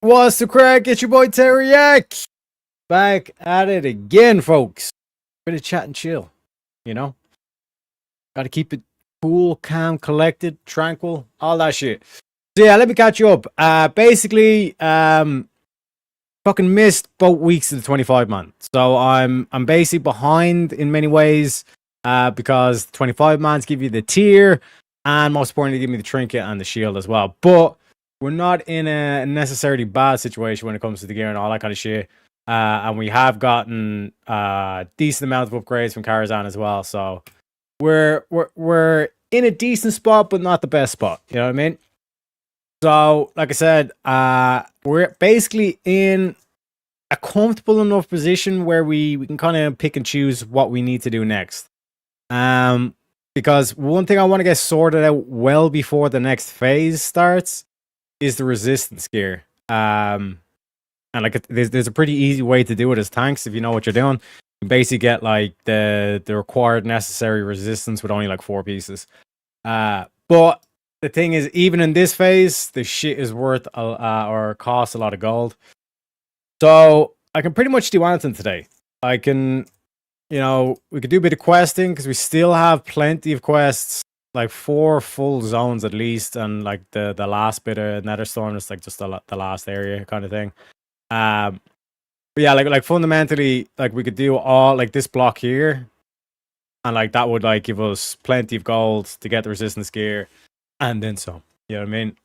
What's the crack? It's your boy Teriyaki. Back at it again, folks. Bit of chat and chill, you know? Gotta keep it cool, calm, collected, tranquil, all that shit. So yeah, let me catch you up. Basically, fucking missed both weeks of the 25 man. So I'm basically behind in many ways, because 25 mans give you the tier, and most importantly, give me the trinket and the shield as well. But we're not in a necessarily bad situation when it comes to the gear and all that kind of shit. And we have gotten a decent amount of upgrades from Karazhan as well. So we're in a decent spot, but not the best spot. You know what I mean? So, like I said, we're basically in a comfortable enough position where we can kind of pick and choose what we need to do next. Because one thing I want to get sorted out well before the next phase starts is the resistance gear. And like there's a pretty easy way to do it as tanks if you know what you're doing. You basically get like the required necessary resistance with only like 4 pieces. But the thing is, even in this phase, the shit is worth or costs a lot of gold. So I can pretty much do anything today. I can, we could do a bit of questing because we still have plenty of quests, like 4 full zones at least, and like the last bit of Netherstorm is like just the last area kind of thing. But yeah, like fundamentally, like we could do all like this block here, and like that would like give us plenty of gold to get the resistance gear, and then some. You know what I mean?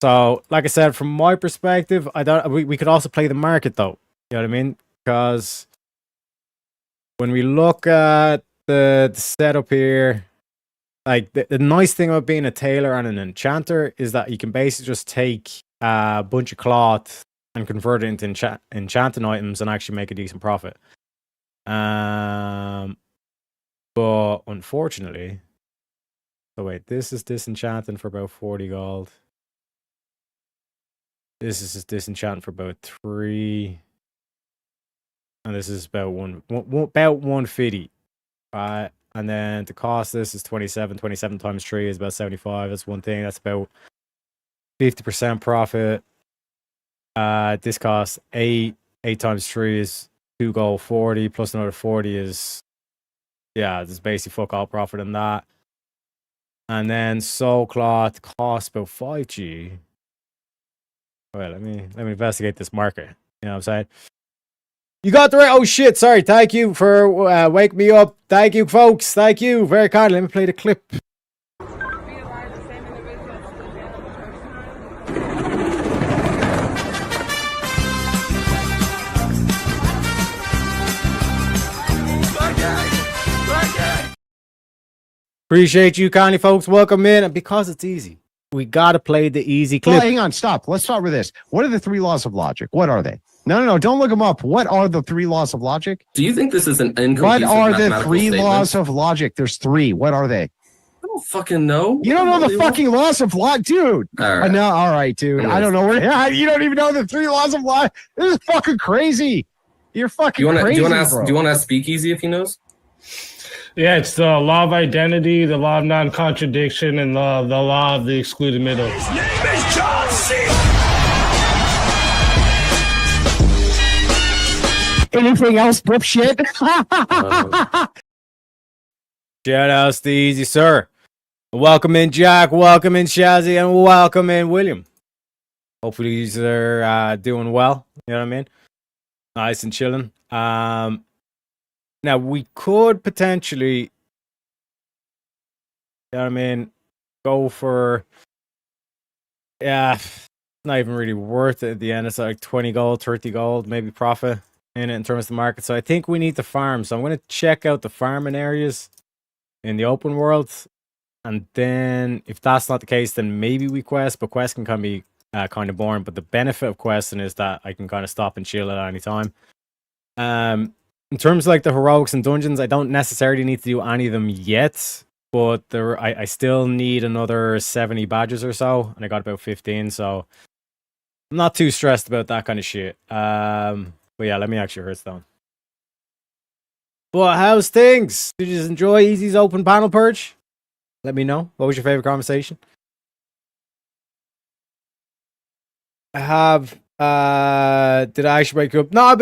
So like I said, from my perspective, we could also play the market though. You know what I mean? Because when we look at the setup here, like the nice thing about being a tailor and an enchanter is that you can basically just take a bunch of cloth and convert it into enchanting items and actually make a decent profit. But unfortunately, so wait, this is disenchanting for about 40 gold. This is disenchanting for about 3. And this is about 150. Right. And then the cost of this is 27. 27 times 3 is about 75. That's one thing. That's about 50% profit. This costs 8. 8 times 3 is 2 gold, 40. Plus another 40 is, yeah, there's basically fuck all profit in that. And then soul cloth costs about 5G. Wait, let me investigate this market. You know what I'm saying? You got the right. Oh shit! Sorry. Thank you for waking me up. Thank you, folks. Thank you very kindly. Let me play the clip. Appreciate you kindly, folks. Welcome in, and because it's easy, we gotta play the easy clip. Well, hang on, stop. Let's start with this. What are the 3 laws of logic? What are they? No, don't look them up. What are the 3 laws of logic? Do you think this is an inconclusive What are the 3 statement? laws of logic? There's 3. What are they? I don't fucking know. You don't know the fucking laws of logic, dude. All right. No, all right, dude. I don't know where. You don't even know the 3 laws of logic. This is fucking crazy. You're fucking crazy. Do you want to ask Speakeasy if he knows? Yeah, it's the law of identity, the law of non-contradiction, and the law of the excluded middle. His name is John C. Anything else, shit? Shout outs to Easy Sir. Welcome in Jack, welcome in Shazzy, and welcome in William. Hopefully these are doing well. You know what I mean? Nice and chilling. Now we could potentially, you know what I mean, go for, yeah, it's not even really worth it at the end. It's like 20 gold, 30 gold, maybe profit in it in terms of the market. So I think we need to farm. So I'm going to check out the farming areas in the open world. And then if that's not the case, then maybe we quest. But quest can kind of be kind of boring. But the benefit of questing is that I can kind of stop and chill at any time. In terms of like the heroics and dungeons, I don't necessarily need to do any of them yet. But I still need another 70 badges or so. And I got about 15. So I'm not too stressed about that kind of shit. But yeah, let me actually Hearthstone. But how's things? Did you just enjoy Easy's open panel purge? Let me know. What was your favorite conversation? I have. Did I actually wake up? No, I've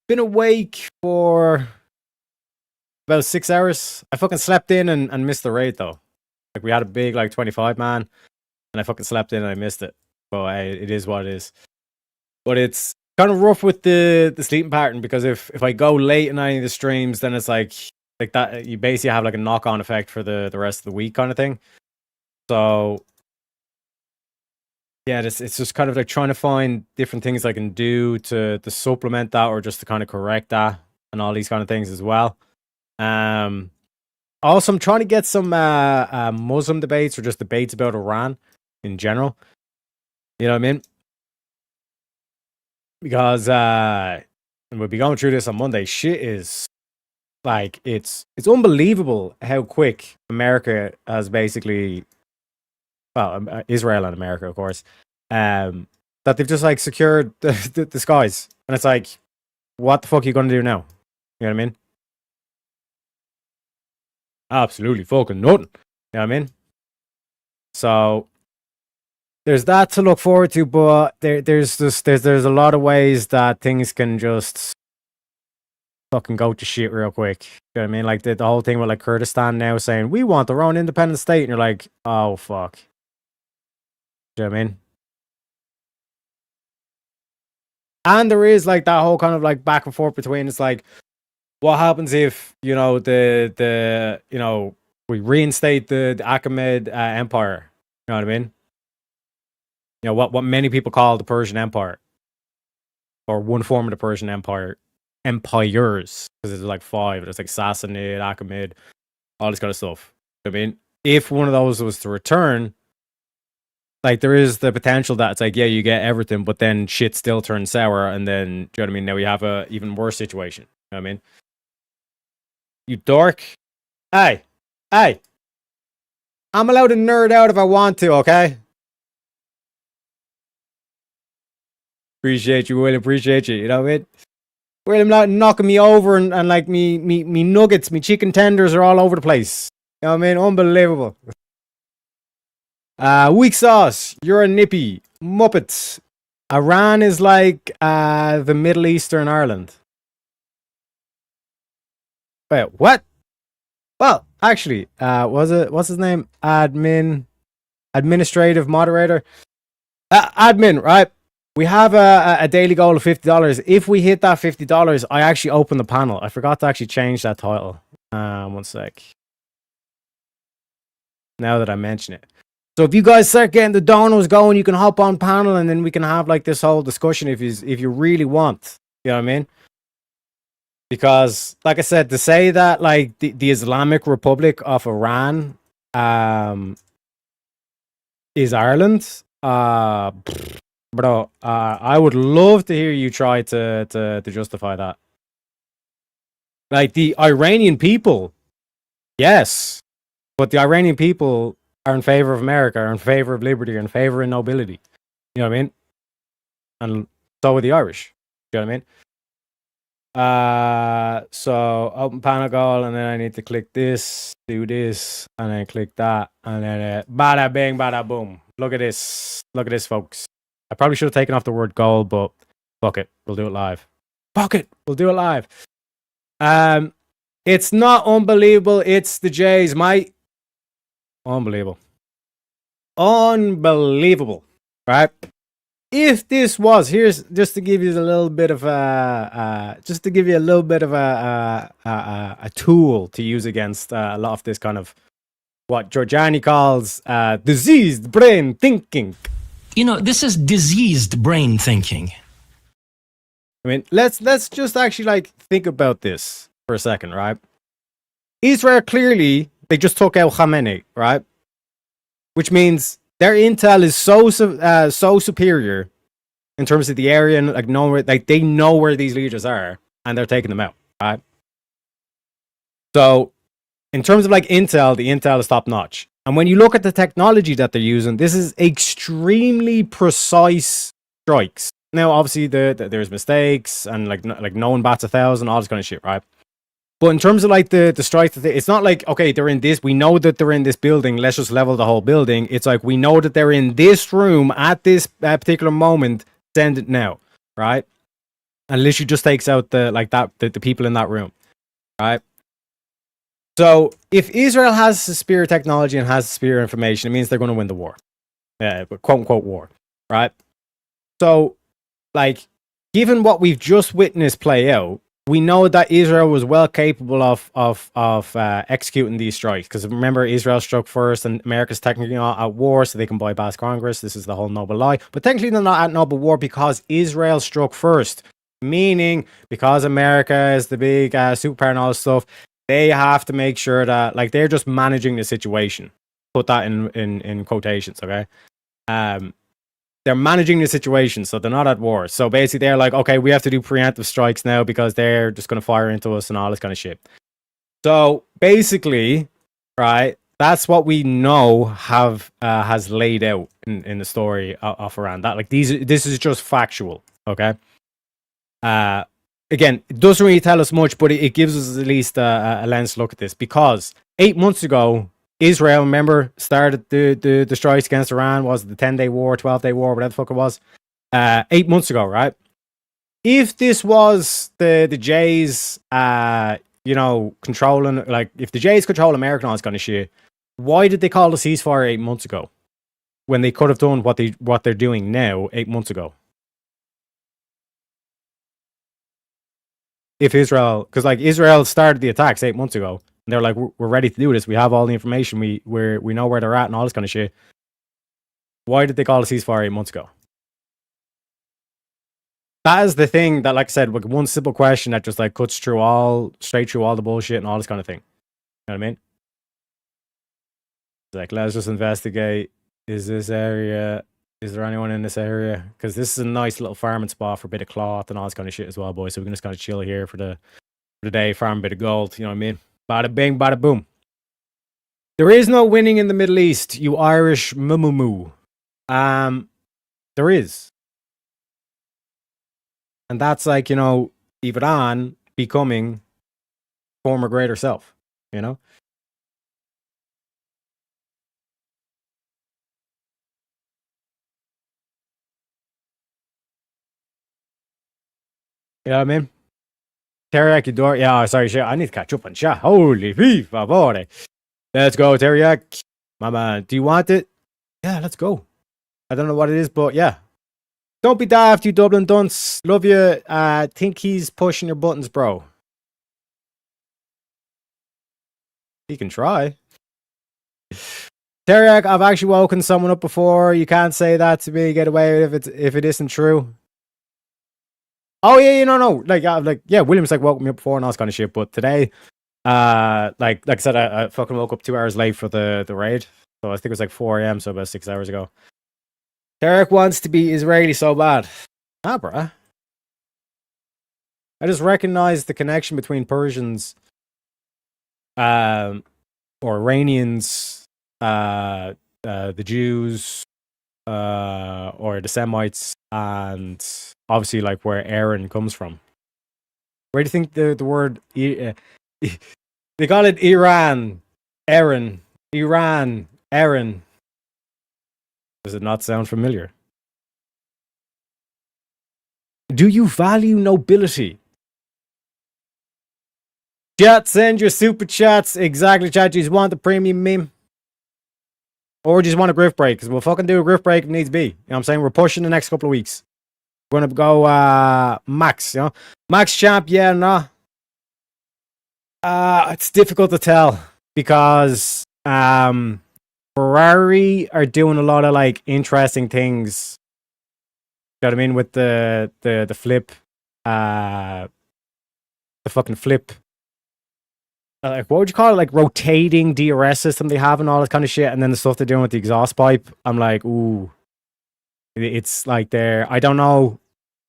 been awake for about 6 hours. I fucking slept in and missed the raid though. Like we had a big like 25 man, and I fucking slept in and I missed it. But it is what it is. But it's kind of rough with the sleeping pattern because if I go late in any of the streams, then it's like that. You basically have like a knock on effect for the rest of the week kind of thing. So yeah, it's just kind of like trying to find different things I can do to supplement that or just to kind of correct that and all these kind of things as well. Also, I'm trying to get some Muslim debates or just debates about Iran in general. You know what I mean? Because we'll be going through this on Monday. Shit is like it's unbelievable how quick America has basically, well, Israel and America, of course, that they've just like secured the skies, and it's like, what the fuck are you gonna do now? You know what I mean? Absolutely fucking nothing. You know what I mean? So there's that to look forward to, but there's a lot of ways that things can just fucking go to shit real quick. You know what I mean? Like the whole thing with like Kurdistan now saying we want our own independent state, and you're like, oh fuck. Do you know what I mean? And there is like that whole kind of like back and forth between it's like, what happens if you know the you know we reinstate the Achaemenid Empire? You know what I mean? You know what many people call the Persian Empire, or one form of the Persian Empire, empires, because there's like 5. There's like Sassanid, Achaemenid, all this kind of stuff. I mean, if one of those was to return, like there is the potential that it's like, yeah, you get everything, but then shit still turns sour, and then, do you know what I mean? Now we have a even worse situation. You know what I mean? You dork. Hey, I'm allowed to nerd out if I want to, okay? Appreciate you, William. Appreciate you. You know what I mean? William not knocking me over and like me nuggets, me chicken tenders are all over the place. You know what I mean? Unbelievable. Weak sauce. You're a nippy. Muppets. Iran is like the Middle Eastern Ireland. Wait, what? Well, actually, what's his name? Administrative moderator. Admin, right? We have a daily goal of $50. If we hit that $50, I actually open the panel. I forgot to actually change that title. 1 sec. Now that I mention it. So if you guys start getting the donos going, you can hop on panel and then we can have like this whole discussion if you really want. You know what I mean? Because, like I said, to say that like the Islamic Republic of Iran is Ireland, bro, I would love to hear you try to justify that. Like the Iranian people, yes, but the Iranian people are in favor of America, are in favor of liberty, are in favor of nobility. You know what I mean? And so are the Irish. You know what I mean? So open panel goal, and then I need to click this, do this, and then click that, and then bada bing, bada boom. Look at this, folks. I probably should have taken off the word goal, but fuck it, we'll do it live. Fuck it, we'll do it live. It's not unbelievable. It's the Jays, mate. Unbelievable, right? If this was, here's just to give you a little bit of a tool to use against a lot of this kind of what Giorgiani calls diseased brain thinking. You know, this is diseased brain thinking. I mean, let's just actually like think about this for a second, right? Israel clearly they just took out Khamenei, right? Which means their intel is so superior in terms of the area and like they know where these leaders are and they're taking them out, right? So in terms of like intel, the intel is top notch. And when you look at the technology that they're using, this is extremely precise strikes. Now, obviously, there's mistakes and like no one bats 1,000, all this kind of shit, right? But in terms of like the strikes, it's not like, okay, they're in this. We know that they're in this building. Let's just level the whole building. It's like we know that they're in this room at this particular moment. Send it now, right? And literally just takes out the people in that room, right? So if Israel has superior technology and has superior information, it means they're going to win the war, quote unquote war, right? So, like, given what we've just witnessed play out, we know that Israel was well capable of executing these strikes. Because remember, Israel struck first, and America's technically not at war, so they can bypass Congress. This is the whole noble lie. But technically, they're not at noble war because Israel struck first. Meaning, because America is the big superpower and all this stuff, they have to make sure that, like, they're just managing the situation. Put that in quotations, okay? They're managing the situation, so they're not at war. So basically, they're like, okay, we have to do preemptive strikes now because they're just going to fire into us and all this kind of shit. So basically, right, that's what we know has laid out in the story of Iran. That, like, this is just factual, okay? Again, it doesn't really tell us much, but it gives us at least a lens to look at this, because 8 months ago, Israel, remember, started the strikes against Iran. Was it the 10-day war, 12-day war, whatever the fuck it was? 8 months ago, right? If this was the Jays, controlling, like, if the Jays control America and all this kind of shit, why did they call the ceasefire 8 months ago when they could have done what they're doing now 8 months ago? If Israel, because like Israel started the attacks 8 months ago, and they're like, we're ready to do this. We have all the information. We know where they're at and all this kind of shit. Why did they call a ceasefire 8 months ago? That is the thing that, like I said, like one simple question that just like cuts straight through all the bullshit and all this kind of thing. You know what I mean? It's like, let's just investigate. Is there anyone in this area? Because this is a nice little farming spot for a bit of cloth and all this kind of shit as well, boys. So we can just kind of chill here for the day, farm a bit of gold. You know what I mean? Bada bing, bada boom. There is no winning in the Middle East, you Irish moo. There is. And that's like, Iran becoming former greater self, you know? You know what I mean? Teriyaki door. Yeah, sorry, shit. I need to catch up on chat. Holy favore. Let's go, Teriyaki. My man. Do you want it? Yeah, let's go. I don't know what it is, but yeah. Don't be daft, you Dublin dunce. Love you. Think he's pushing your buttons, bro. He can try. Teriyaki, I've actually woken someone up before. You can't say that to me. Get away with it if it isn't true. Oh yeah, no. Like Williams like woke me up before and all this kind of shit. But today, like I said, I fucking woke up 2 hours late for the raid. So I think it was like 4 a.m. So about 6 hours ago. Tarek wants to be Israeli so bad. Ah, bruh. I just recognized the connection between Persians, or Iranians, the Jews, or the Semites, and obviously like where Aaron comes from. Where do you think the word they call it Iran, Aaron. Does it not sound familiar? Do you value nobility? Chat, send your super chats. Exactly, chat. Do you just want the premium meme? Or do you just want a grift break? Because we'll fucking do a grift break if needs be. You know what I'm saying? We're pushing the next couple of weeks. We're going to go max, you know? Max champ, yeah, nah. It's difficult to tell because Ferrari are doing a lot of like interesting things. You know what I mean? With the flip, the fucking flip. Like, what would you call it? Like rotating DRS system they have and all this kind of shit, and then the stuff they're doing with the exhaust pipe. I'm like, ooh, it's like there. I don't know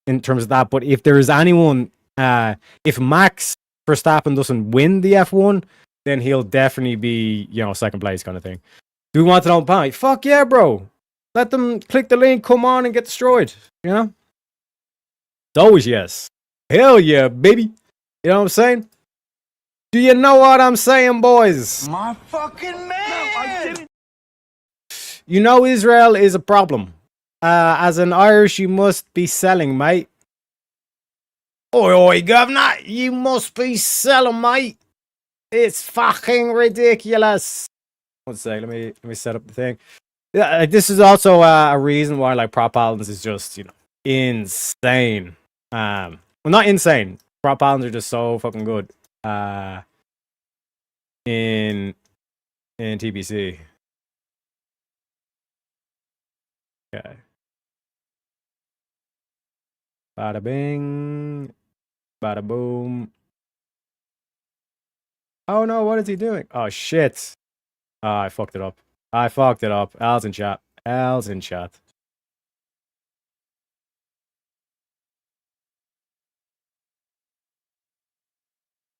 in terms of that, but if there is anyone, if Max Verstappen doesn't win the F1, then he'll definitely be, second place kind of thing. Do we want to know pie? Fuck yeah, bro. Let them click the link, come on and get destroyed. You know? It's always yes. Hell yeah, baby. You know what I'm saying? Do you know what I'm saying, boys? My fucking man! You know Israel is a problem. As an Irish, you must be selling, mate. Oi, oi, governor, you must be selling, mate. It's fucking ridiculous. One sec, let me set up the thing. Yeah, like, this is also a reason why like Prop Paladins is just, you know, insane. Well, not insane. Prop Paladins are just so fucking good. In TBC. Okay. Bada bing. Bada boom. Oh no, what is he doing? Oh shit. Oh, I fucked it up. I fucked it up. Al's in chat. Al's in chat.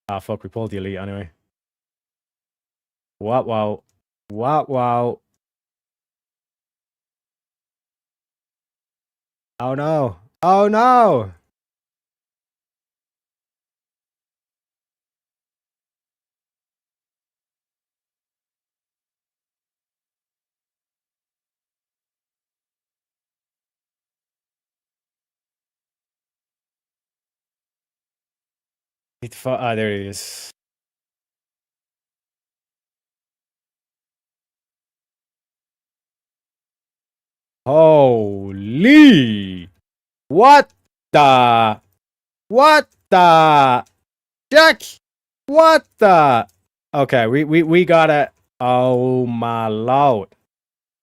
Ah, fuck, we pulled the elite anyway. What, wow. What, wow. Oh no. Oh no. Ah, there he is. Holy. What the? What the? Jack? What the? Okay, we got it. Oh my lord.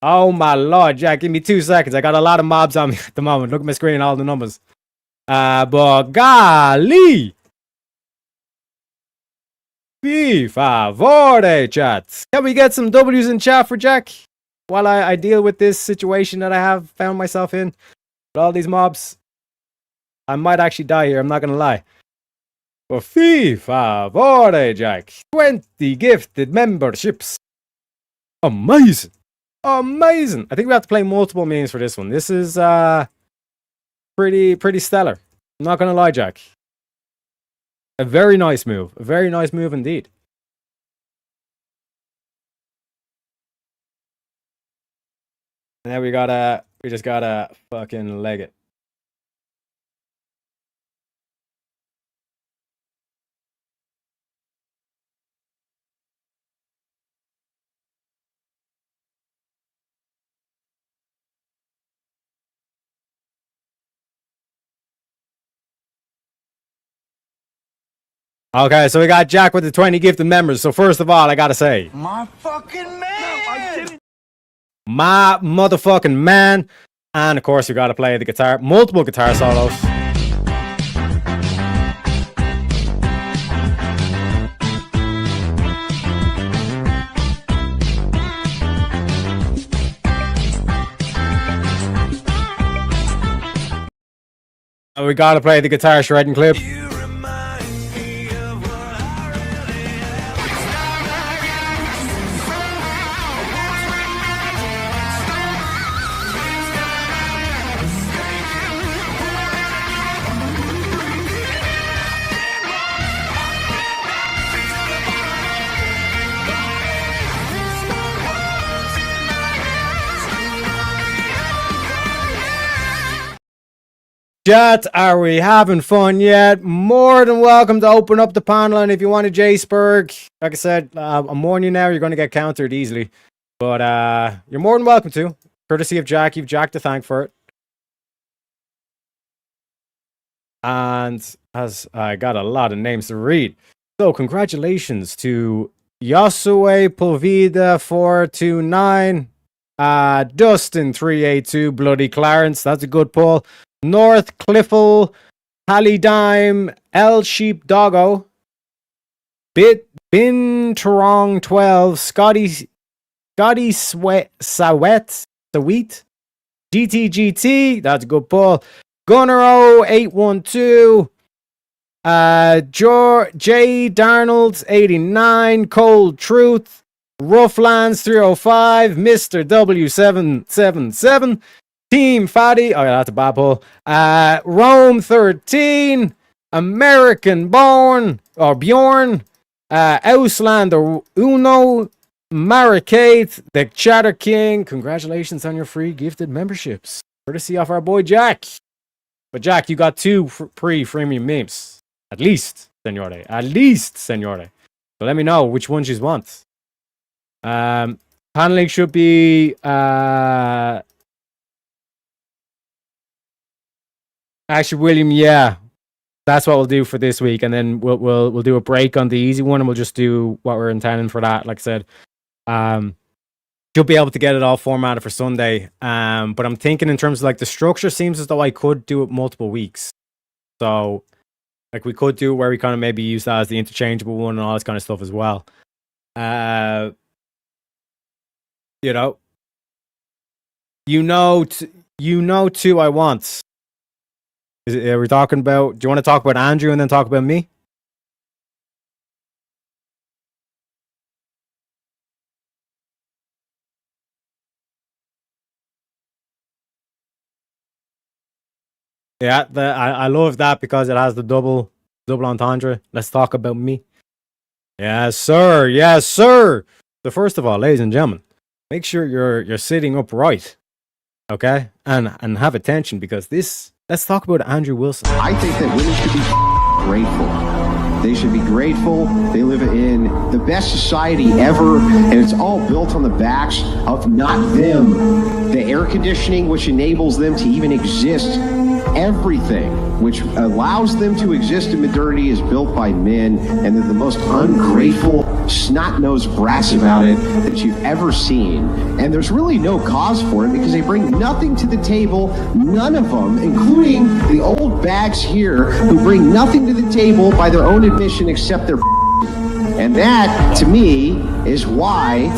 Oh my lord, Jack, give me 2 seconds. I got a lot of mobs on me at the moment. Look at my screen, all the numbers. But golly. Por favore, chat. Can we get some W's in chat for Jack? While I deal with this situation that I have found myself in. With all these mobs. I might actually die here, I'm not gonna lie. But por favore, Jack. 20 gifted memberships. Amazing. Amazing. I think we have to play multiple memes for this one. This is pretty stellar. I'm not gonna lie, Jack. A very nice move. A very nice move indeed. And then we just gotta fucking leg it. Okay, so we got Jack with the 20 gifted members. So first of all, I gotta say, My fucking man! my motherfucking man. And of course, we gotta play the guitar, multiple guitar solos. And we gotta play the guitar shredding clip. Chat, are we having fun yet? More than welcome to open up the panel, and if you want a J-Spurg, like I said, I'm warning you now, you're going to get countered easily. But you're more than welcome to. Courtesy of Jack, you've Jack to thank for it. And as I got a lot of names to read. So congratulations to Yasue Povida 429, Dustin 382, Bloody Clarence, that's a good pull. North Cliffle, Hallidime, El Sheep Doggo, Bin Tarong 12, Scotty Sweat, Sweet, GTGT, that's a good pull. Gunnero 812, J Darnold 89, Cold Truth, Roughlands 305, Mr. W777, Team Fatty, oh yeah, that's a bad pull. Rome 13, American Born, or Bjorn, Auslander Uno Maricate, the Chatter King. Congratulations on your free gifted memberships. Courtesy of our boy Jack. But Jack, you got 2 pre-freemium memes. At least, senore. At least, senore. So let me know which ones you want. Paneling should be actually, William, yeah. That's what we'll do for this week, and then we'll do a break on the easy one, and we'll just do what we're intending for that. Like I said, you'll be able to get it all formatted for Sunday. But I'm thinking in terms of like the structure, seems as though I could do it multiple weeks. So, like we could do where we kind of maybe use that as the interchangeable one and all this kind of stuff as well. Two I want. Are we talking about? Do you want to talk about Andrew and then talk about me? Yeah, I love that because it has the double entendre. Let's talk about me. Yes, sir. Yes, sir. So first of all, ladies and gentlemen, make sure you're sitting upright, okay, and have attention because this. Let's talk about Andrew Wilson. I think that women should be grateful. They should be grateful. They live in the best society ever, and it's all built on the backs of not them. The air conditioning, which enables them to even exist. Everything which allows them to exist in modernity is built by men, and they're the most ungrateful, snot-nosed brats about it that you've ever seen. And there's really no cause for it because they bring nothing to the table, none of them, including the old bags here who bring nothing to the table by their own admission except their and that, to me, is why,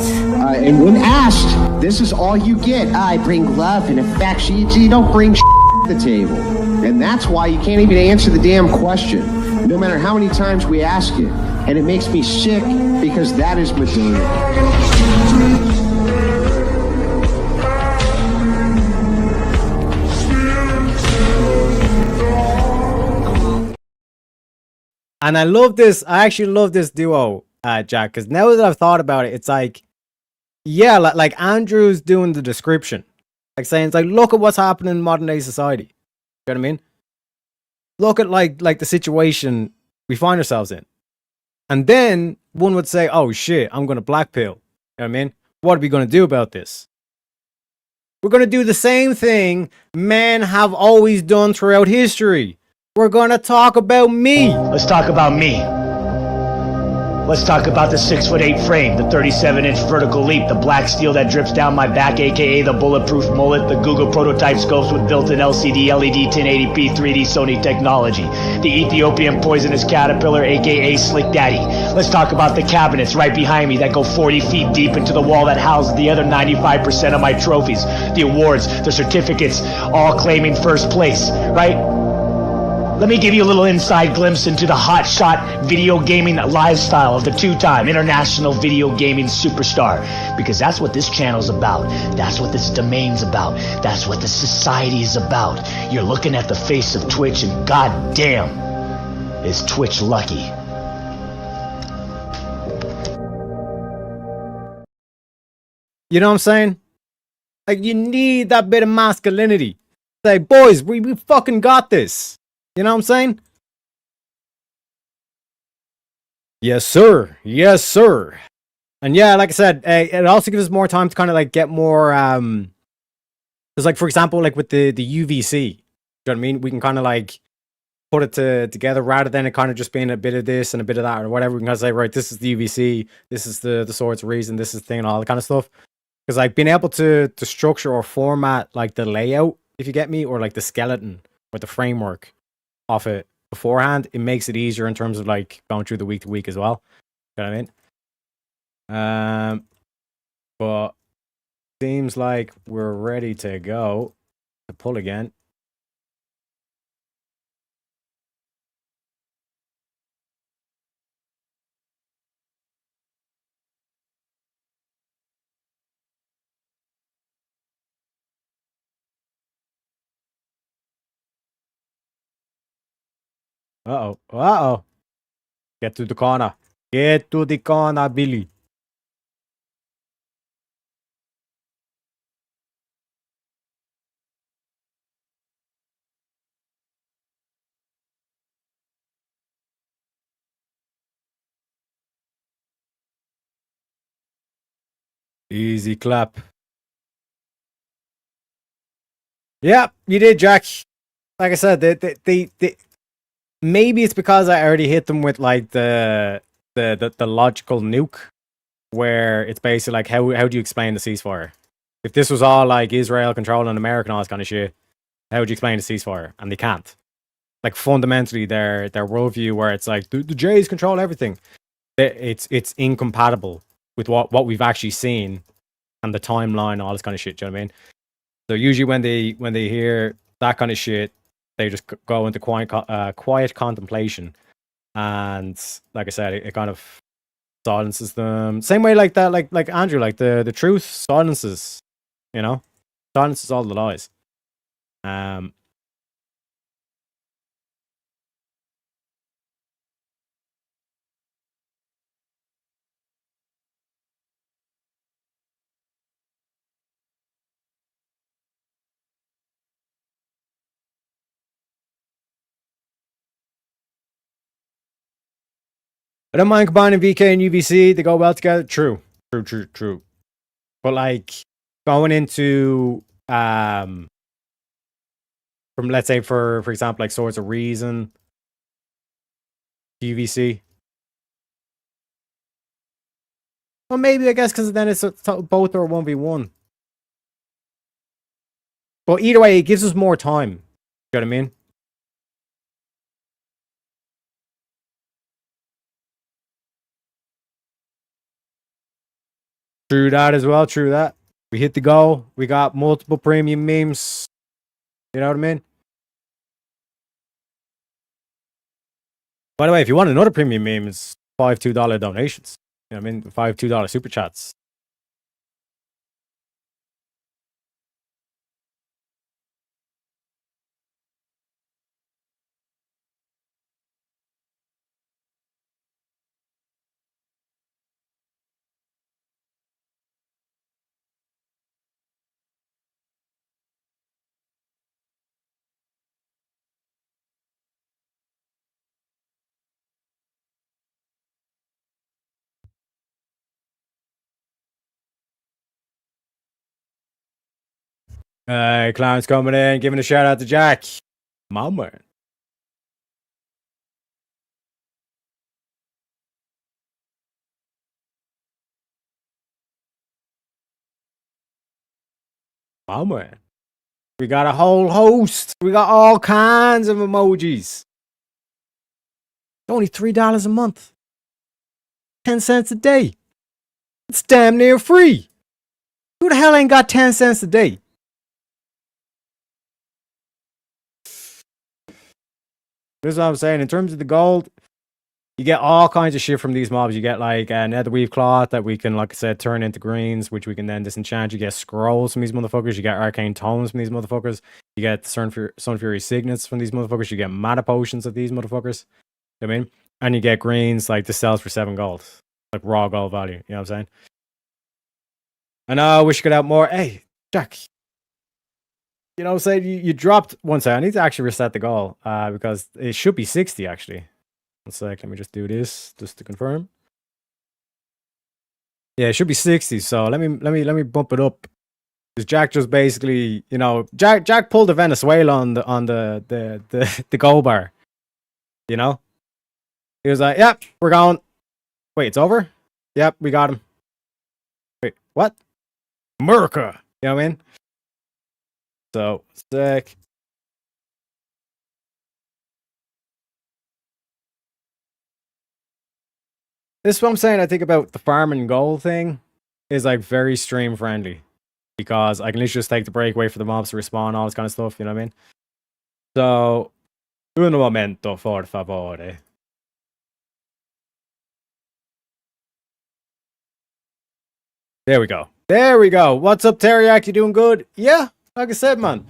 and when asked, this is all you get. I bring love and affection. You don't bring to the table. And that's why you can't even answer the damn question, no matter how many times we ask it. And it makes me sick because that is modernity. And I love this. I actually love this duo, Jack, because now that I've thought about it, it's like, yeah, like Andrew's doing the description, like saying, it's like, look at what's happening in modern day society. You know what I mean? Look at like the situation we find ourselves in. And then one would say, oh shit, I'm going to blackpill. You know what I mean? What are we going to do about this? We're going to do the same thing men have always done throughout history. We're going to talk about me. Let's talk about me. Let's talk about the 6'8" frame, the 37-inch vertical leap, the black steel that drips down my back, aka the bulletproof mullet, the Google prototype scopes with built-in LCD, LED, 1080p, 3D Sony technology, the Ethiopian poisonous caterpillar, aka Slick Daddy. Let's talk about the cabinets right behind me that go 40 feet deep into the wall that houses the other 95% of my trophies, the awards, the certificates, all claiming first place, right? Let me give you a little inside glimpse into the hotshot video gaming lifestyle of the two-time international video gaming superstar. Because that's what this channel's about. That's what this domain's about. That's what the society is about. You're looking at the face of Twitch and goddamn, is Twitch lucky. You know what I'm saying? Like, you need that bit of masculinity. Say, boys, we fucking got this. You know what I'm saying? Yes, sir. Yes, sir. And yeah, like I said, it also gives us more time to kind of like get more, because like, for example, like with the UVC, you know what I mean? We can kind of like put it together rather than it kind of just being a bit of this and a bit of that or whatever. We can kind of say, right, this is the UVC, this is the source of reason, this is the thing and all that kind of stuff. Because like being able to structure or format like the layout, if you get me, or like the skeleton or the framework off it beforehand, it makes it easier in terms of like going through the week to week as well. You know what I mean? But seems like we're ready to go to pull again. Uh-oh. Get to the corner. Get to the corner, Billy. Easy clap. Yeah, you did, Jack. Like I said, they maybe it's because I already hit them with like the logical nuke, where it's basically like how do you explain the ceasefire? If this was all like Israel controlling America and all this kind of shit, how would you explain the ceasefire? And they can't. Like fundamentally, their worldview, where it's like the Jays control everything, it's incompatible with what we've actually seen and the timeline, all this kind of shit. Do you know what I mean? So usually when they hear that kind of shit, they just go into quiet contemplation, and like I said, it kind of silences them. Same way like that, like Andrew, like the truth silences, you know, silences all the lies. I don't mind combining VK and UVC. They go well together. True. But like going into from, let's say for example, like Swords of Reason, UVC. Well, maybe I guess because then it's both are 1v1. But either way, it gives us more time. You know what I mean? True that as well. True that. We hit the goal. We got multiple premium memes. You know what I mean? By the way, if you want another premium meme, it's $5 $2 donations. You know what I mean? $5 $2 super chats. Clown's coming in, giving a shout out to Jack. My man. My man. We got a whole host. We got all kinds of emojis. Only $3 a month. 10 cents a day. It's damn near free. Who the hell ain't got 10 cents a day? This is what I'm saying. In terms of the gold, you get all kinds of shit from these mobs. You get like netherweave cloth that we can, like I said, turn into greens, which we can then disenchant. You get scrolls from these motherfuckers. You get arcane tomes from these motherfuckers. You get Sun Fury signets from these motherfuckers. You get mana potions of these motherfuckers. You know what I mean? And you get greens, like this sells for 7 gold. Like raw gold value. You know what I'm saying? I know, I wish you could have more. Hey, Jack. You know what I'm saying? You dropped one second. I need to actually reset the goal because it should be 60 actually. One sec, let me just do this just to confirm. Yeah, it should be 60. So let me bump it up. Because Jack just basically, you know, Jack pulled the Venezuela on the goal bar. You know? He was like, yep, we're going. Wait, it's over? Yep, we got him. Wait, what? America. You know what I mean? So, sec. This is what I'm saying. I think about the farm and gold thing is like very stream friendly because I can literally just take the break, wait for the mobs to respawn, all this kind of stuff. You know what I mean? So, un momento, por favore. There we go. There we go. What's up, Teriyaki? You doing good? Yeah, like I said, man.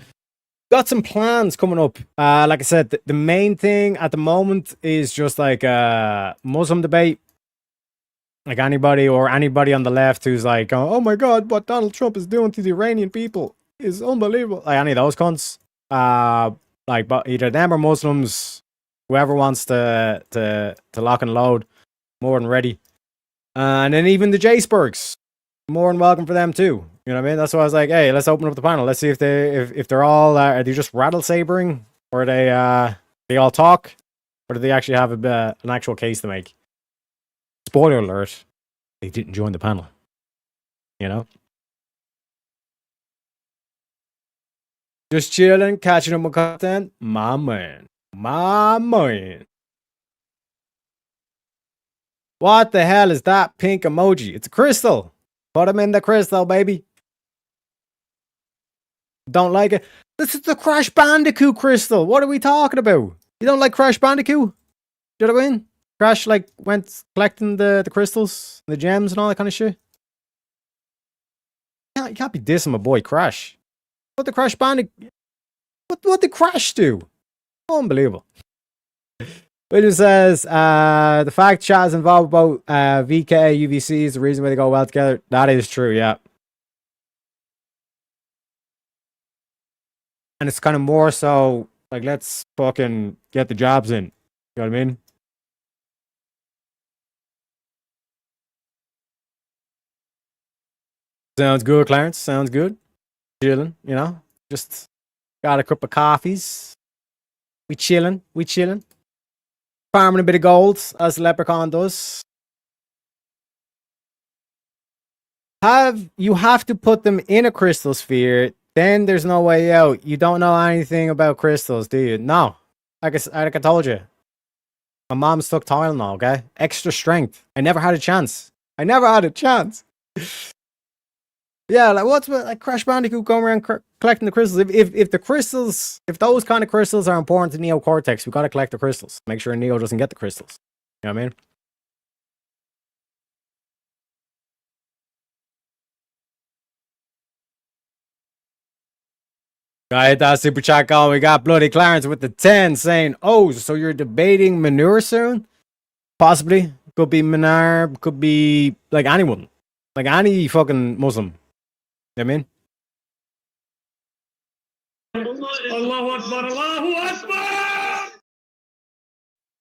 Got some plans coming up. Like I said, the main thing at the moment is just like Muslim debate. Like anybody on the left who's like, oh my god, what Donald Trump is doing to the Iranian people is unbelievable. Like any of those cunts, like but either them or Muslims, whoever wants to lock and load, more than ready. And then even the J-Spurgs, more than welcome for them too. You know what I mean? That's why I was like, hey, let's open up the panel. Let's see if they're all are they just rattle sabering, or are they all talk, or do they actually have an actual case to make? Spoiler alert, they didn't join the panel. You know? Just chilling, catching up with content. My man. My man. What the hell is that pink emoji? It's a crystal. Put him in the crystal, baby. Don't like it. This is the Crash Bandicoot crystal. What are we talking about? You don't like Crash Bandicoot? You know what I mean? Crash like went collecting the crystals, the gems, and all that kind of shit. You can't be dissing my boy Crash. What the Crash Bandicoot? What did Crash do? Unbelievable. But it says the fact chat is involved about VK UVC is the reason why they go well together. That is true, yeah. And it's kind of more so like, let's fucking get the jobs in. You know what I mean? Sounds good, Clarence. Sounds good. Chilling, you know? Just got a cup of coffees. We chilling. Farming a bit of gold, as the leprechaun does. You have to put them in a crystal sphere, then there's no way out. You don't know anything about crystals, do you? No. Like I told you. My mom's took Tylenol, okay? Extra strength. I never had a chance. Yeah, like what's like Crash Bandicoot going around collecting the crystals? If the crystals, if those kind of crystals are important to Neo Cortex, we gotta collect the crystals. Make sure Neo doesn't get the crystals. You know what I mean? Gotta hit that super chat going. We got Bloody Clarence with the 10 saying, oh, so you're debating Manure soon? Possibly. Could be Minar, could be like anyone. Like any fucking Muslim. You know what I mean? Allahu Akbar, Allahu Akbar!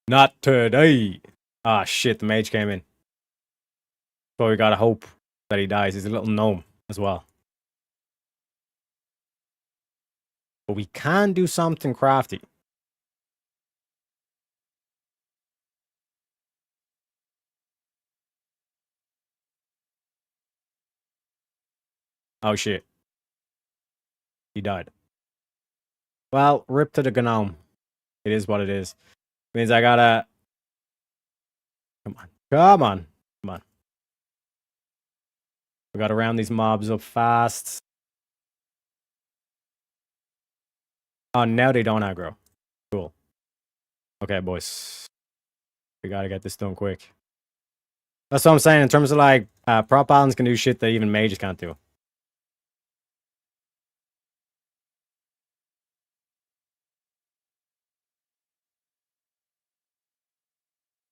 Not today. Ah, shit, the mage came in. So we gotta hope that he dies. He's a little gnome as well. But we can do something crafty. Oh shit. He died. Well, rip to the gnome. It is what it is. Means I gotta... Come on. We gotta round these mobs up fast. Oh, now they don't aggro. Cool. Okay, boys. We gotta get this done quick. That's what I'm saying in terms of like, prop paladins can do shit that even mages can't do.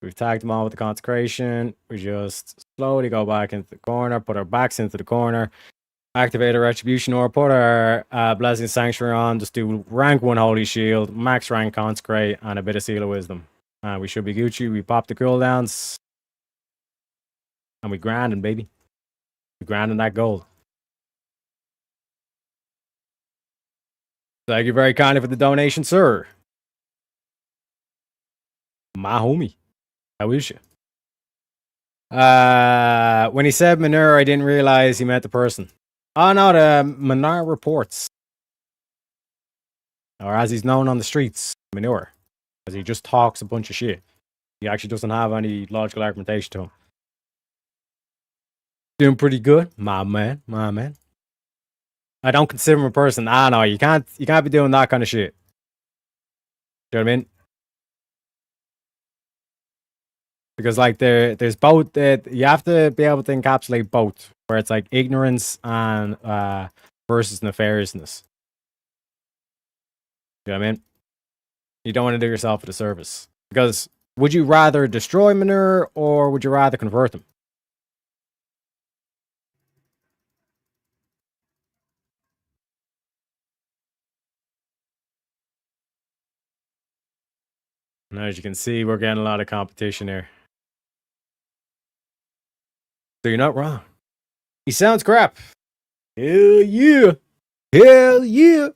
We've tagged them all with the consecration. We just slowly go back into the corner, put our backs into the corner, activate our retribution or put our blessing sanctuary on. Just do rank 1 holy shield, max rank consecrate, and a bit of seal of wisdom. We should be Gucci. We pop the cooldowns, and we grinding, baby. We grinding that gold. Thank you very kindly for the donation, sir. My homie. How is you? When he said Manure, I didn't realize he meant the person. Oh no, the Manure reports. Or as he's known on the streets, Manure. Because he just talks a bunch of shit. He actually doesn't have any logical argumentation to him. Doing pretty good. My man. I don't consider him a person. No, you can't be doing that kind of shit. You know what I mean? Because like there's both you have to be able to encapsulate both, where it's like ignorance and versus nefariousness. You know what I mean? You don't want to do yourself a disservice. Because would you rather destroy Manure or would you rather convert him? And as you can see, we're getting a lot of competition here. So you're not wrong. He sounds crap. Hell yeah. Hell yeah.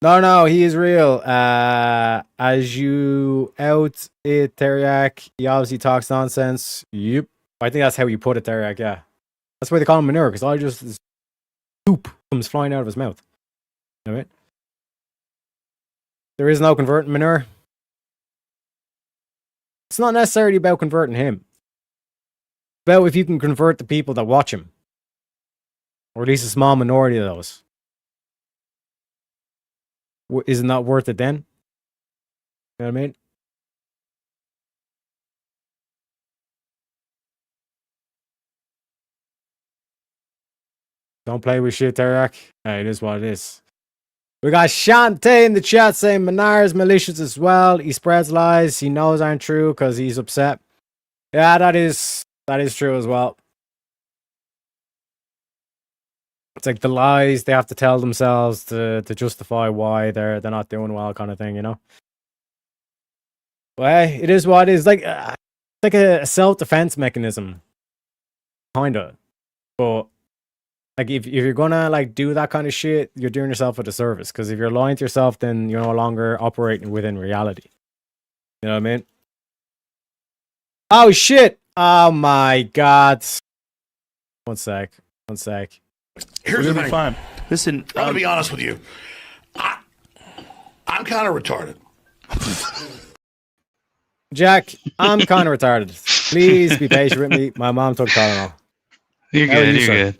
No, he is real. As you out it, Teriak, he obviously talks nonsense. Yep. I think that's how you put it, Teriak, yeah. That's why they call him manure, because all just this poop comes flying out of his mouth. Alright? There is no converting manure. It's not necessarily about converting him. It's about if you can convert the people that watch him. Or at least a small minority of those. Is it not worth it then? You know what I mean? Don't play with shit, Tarak. Hey, it is what it is. We got Shantae in the chat saying Manar is malicious as well. He spreads lies he knows aren't true because he's upset. Yeah, that is true as well. It's like the lies they have to tell themselves to justify why they're not doing well, kind of thing, you know. Well, it is what it is. Like a self-defense mechanism, kinda. But like if you're gonna like do that kind of shit, you're doing yourself a disservice. Because if you're lying to yourself, then you're no longer operating within reality. You know what I mean? Oh shit! Oh my god! One sec. Here's the thing. Fine. Listen, I'm gonna be honest with you. I'm kind of retarded. Jack, I'm kind of retarded. Please be patient with me. My mom took Tylenol. You're How are good. you, You're sir? good.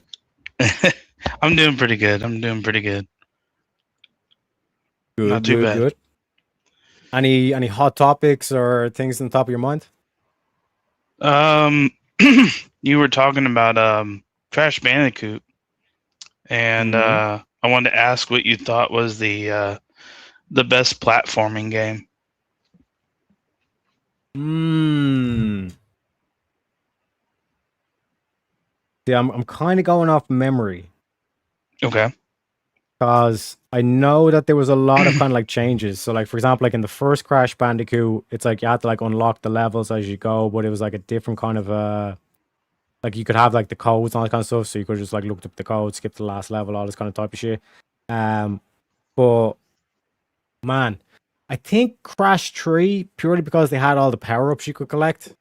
I'm doing pretty good. Good. Not too bad. Good. Any hot topics or things on the top of your mind? You were talking about Crash Bandicoot, and I wanted to ask what you thought was the best platforming game. See, I'm kind of going off memory. Okay. Because I know that there was a lot of kind of like changes. So like, for example, like in the first Crash Bandicoot, it's like you had to like unlock the levels as you go, but it was like a different kind of like you could have like the codes and all that kind of stuff. So you could just like look up the code, skip the last level, all this kind of type of shit. But man, I think Crash 3, purely because they had all the power-ups you could collect.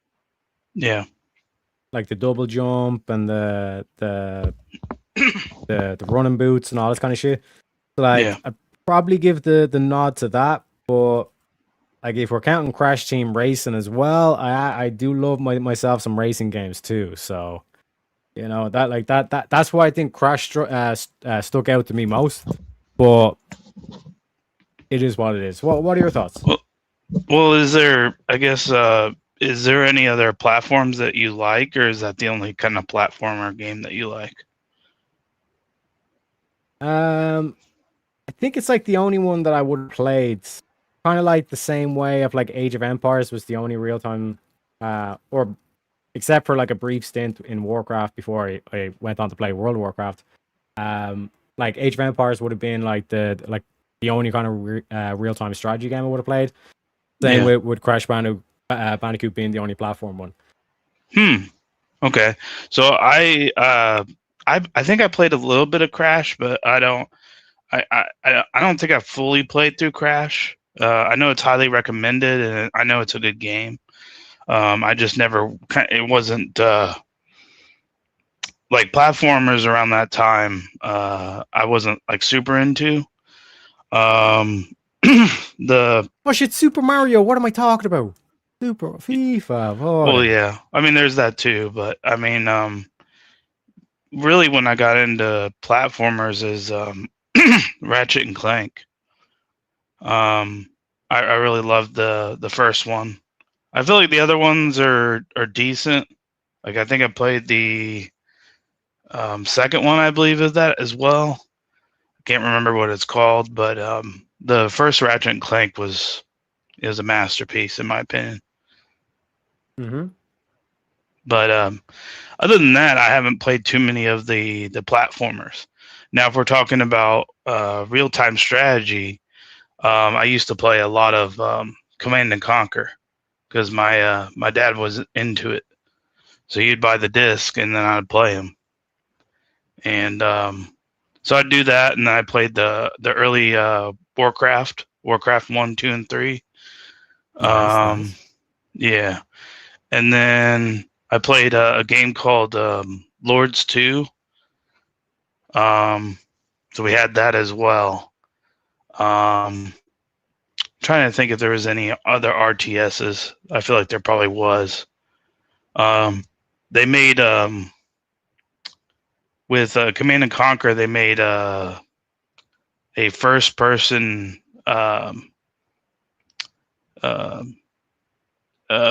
Yeah. Like the double jump and the running boots and all this kind of shit. So like I'd probably give the nod to that, but like if we're counting Crash Team Racing as well, I do love myself some racing games too. So you know that's why I think Crash stuck out to me most. But it is what it is. What are your thoughts? Well, is there? I guess is there any other platforms that you like, or is that the only kind of platformer game that you like? I think it's like the only one that I would have played. Kind of like the same way of like Age of Empires was the only real time, or except for like a brief stint in Warcraft before I went on to play World of Warcraft. Like Age of Empires would have been like the only kind of real time strategy game I would have played. Same with Crash Bandicoot being the only platform one. Okay. So I think I played a little bit of Crash, but I don't think I fully played through Crash. I know it's highly recommended, and I know it's a good game. I just never. It wasn't like platformers around that time. I wasn't like super into. Shit, Super Mario. What am I talking about? Super FIFA. Oh. Well, yeah. I mean, there's that too, but I mean, really, when I got into platformers is Ratchet and Clank. I really loved the first one. I feel like the other ones are decent. Like I think I played the second one, I believe, is that as well. I can't remember what it's called, but the first Ratchet and Clank was a masterpiece in my opinion. But other than that, I haven't played too many of the platformers. Now, if we're talking about real-time strategy, I used to play a lot of Command and Conquer because my dad was into it. So he'd buy the disc and then I'd play him. And so I'd do that, and I played the early Warcraft 1, 2, and 3. Nice. Yeah. And then I played a game called Lords 2. So we had that as well. Trying to think if there was any other RTSs. I feel like there probably was. They made with Command and Conquer. They made a first person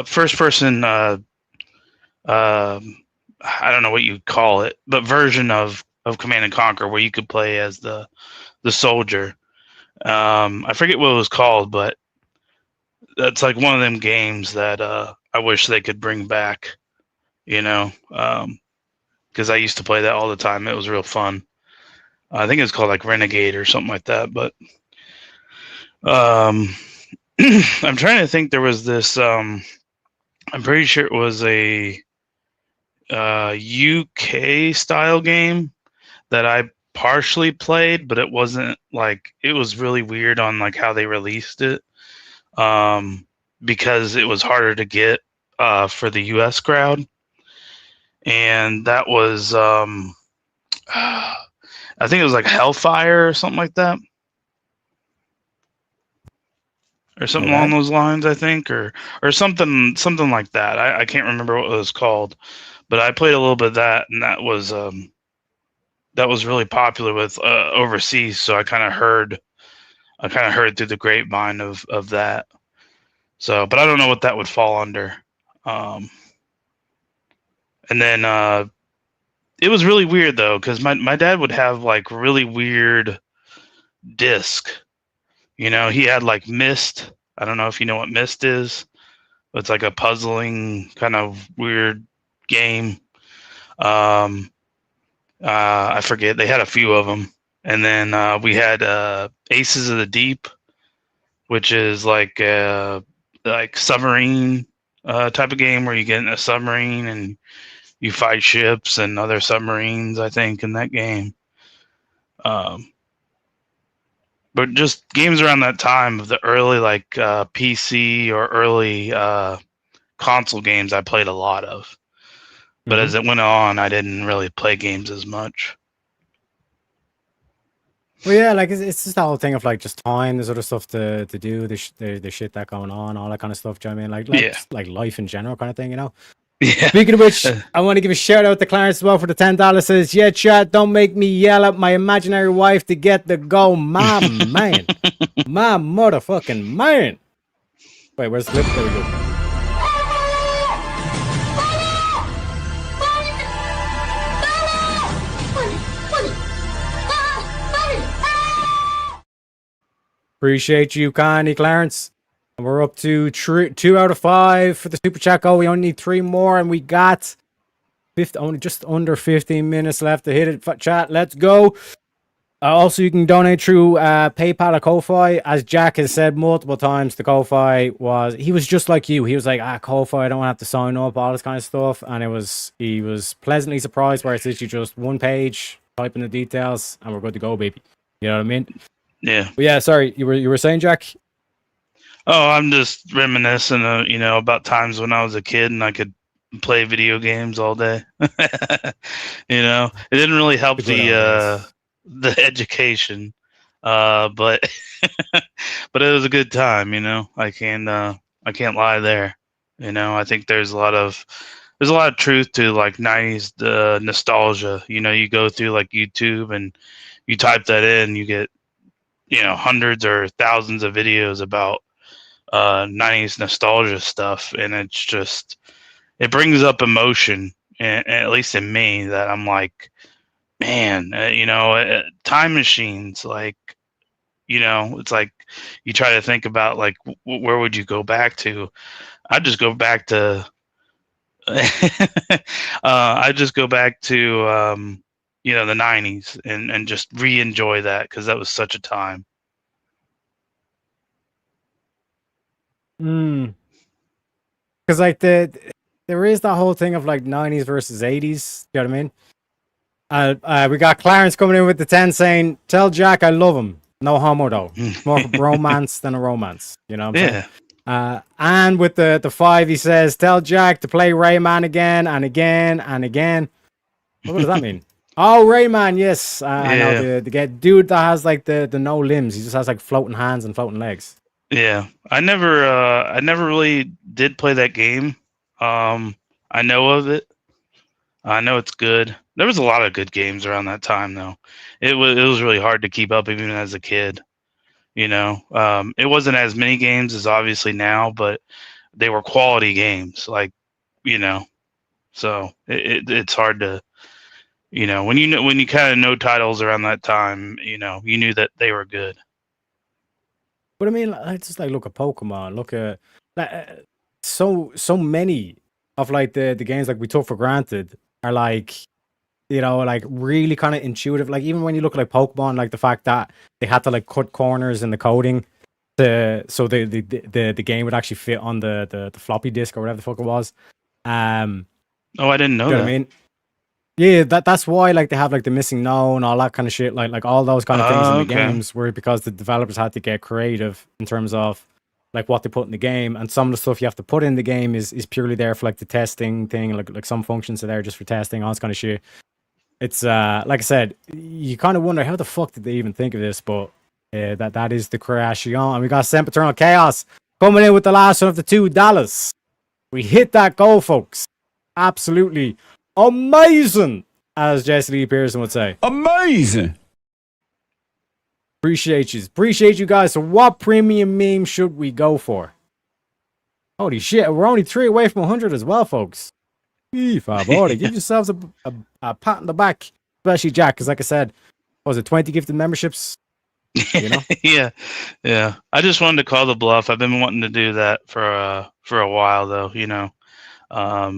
first person. I don't know what you'd call it, but version of Command and Conquer where you could play as the soldier. I forget what it was called, but that's like one of them games that I wish they could bring back, you know, because I used to play that all the time. It was real fun. I think it's called like Renegade or something like that. But I'm trying to think. There was this. I'm pretty sure it was a UK style game that I partially played, but it wasn't like, it was really weird on like how they released it, because it was harder to get for the US crowd. And that was I think it was like Hellfire or something like that, or something along those lines, I think, or something like that. I can't remember what it was called, but I played a little bit of that, and that was really popular with overseas. So I kind of heard through the grapevine of that. So, but I don't know what that would fall under. And then it was really weird though, because my dad would have like really weird disc. You know, he had like Myst. I don't know if you know what Myst is. But it's like a puzzling kind of weird game. I forget. They had a few of them. And then we had Aces of the Deep, which is like submarine type of game where you get in a submarine and you fight ships and other submarines, I think, in that game. But just games around that time of the early like PC or early console games I played a lot of. But as it went on, I didn't really play games as much. Well, yeah, like it's just the whole thing of like just time. There's other stuff to do. The shit that going on, all that kind of stuff. Do you know what I mean? Like just, like life in general, kind of thing. You know. Yeah. Speaking of which, I want to give a shout out to Clarence as well for the $10. Says, yeah, chat, don't make me yell at my imaginary wife to get the go, my man, my motherfucking man. Wait, where's the clip? There we go. Appreciate you kindly, Clarence. And we're up to 2 out of 5 for the super chat goal. We only need 3 more, and we got only just under 15 minutes left to hit it. Chat, let's go. Also, you can donate through PayPal or Ko-Fi. As Jack has said multiple times, the Ko-Fi he was just like you. He was like, Ko-Fi, I don't want to have to sign up, all this kind of stuff. And he was pleasantly surprised where it's literally just one page, type in the details, and we're good to go, baby. You know what I mean? Yeah. But yeah, sorry, you were saying, Jack? Oh, I'm just reminiscing, about times when I was a kid and I could play video games all day. It didn't really help the education, but but it was a good time. I can't lie there. I think there's a lot of truth to like 90s nostalgia. You go through like YouTube and you type that in, you get hundreds or thousands of videos about 90s nostalgia stuff, and it brings up emotion, and at least in me, that I'm like, man, time machines, like, it's like you try to think about like where would you go back to. I just go back to the 90s and just re-enjoy that, because that was such a time. Because like there is that whole thing of like 90s versus 80s. You know what I mean? We got Clarence coming in with the 10 saying, "Tell Jack I love him. No homo though. More of a bromance than a romance." You know what I'm saying? And with the 5, he says, "Tell Jack to play Rayman again and again and again." What does that mean? Oh, Rayman, yes. I know the dude that has like the no limbs. He just has like floating hands and floating legs. Yeah, I never really did play that game. I know of it. I know it's good. There was a lot of good games around that time, though. It was really hard to keep up even as a kid. You know, it wasn't as many games as obviously now, but they were quality games. Like, you know, so it's hard to, you know, when you kind of know titles around that time, you know, you knew that they were good. But I mean, I just like look at Pokemon. Look at so many of like the games like we took for granted are like, you know, like really kind of intuitive. Like even when you look at like Pokemon, like the fact that they had to like cut corners in the coding so the game would actually fit on the floppy disk or whatever the fuck it was. Oh, I didn't know you know that. what I mean? Yeah, that's why like they have like the missing no and all that kind of shit, like all those kind of things in the games were because the developers had to get creative in terms of like what they put in the game, and some of the stuff you have to put in the game is purely there for like the testing thing, like some functions are there just for testing, all this kind of shit. It's like I said, you kind of wonder how the fuck did they even think of this, but that is the creation. And we got Sempiternal Chaos coming in with the last one of the $2. We hit that goal, folks. Absolutely amazing, as Jesse Lee Pearson would say. Amazing. Appreciate you guys. So what premium meme should we go for? Holy shit, we're only 3 away from 100 as well, folks. Give yourselves a pat on the back, especially Jack, because like I said, what was it 20 gifted memberships? You know? yeah. I just wanted to call the bluff. I've been wanting to do that for a while, though. You know, I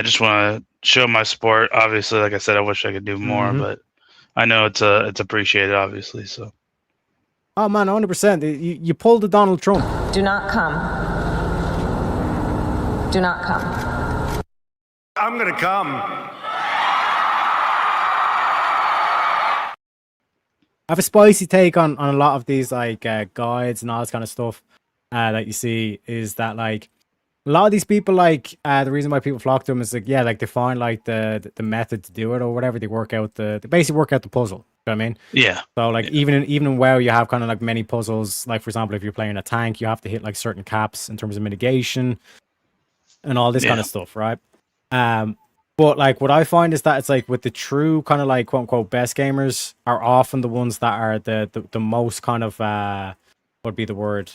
just want to show my support. Obviously, like I said, I wish I could do more, but I know it's appreciated, obviously. So. Oh man, 100%. You pulled the Donald Trump. Do not come. Do not come. I'm gonna come. I have a spicy take on a lot of these like guides and all this kind of stuff that you see is that like a lot of these people like the reason why people flock to them is like like they find like the method to do it or whatever. They basically work out the puzzle. You know what I mean? Yeah. So like even in WoW you have kind of like many puzzles. Like for example, if you're playing a tank, you have to hit like certain caps in terms of mitigation and all this kind of stuff, right? But like what I find is that it's like with the true kind of like quote unquote best gamers are often the ones that are the most kind of what would be the word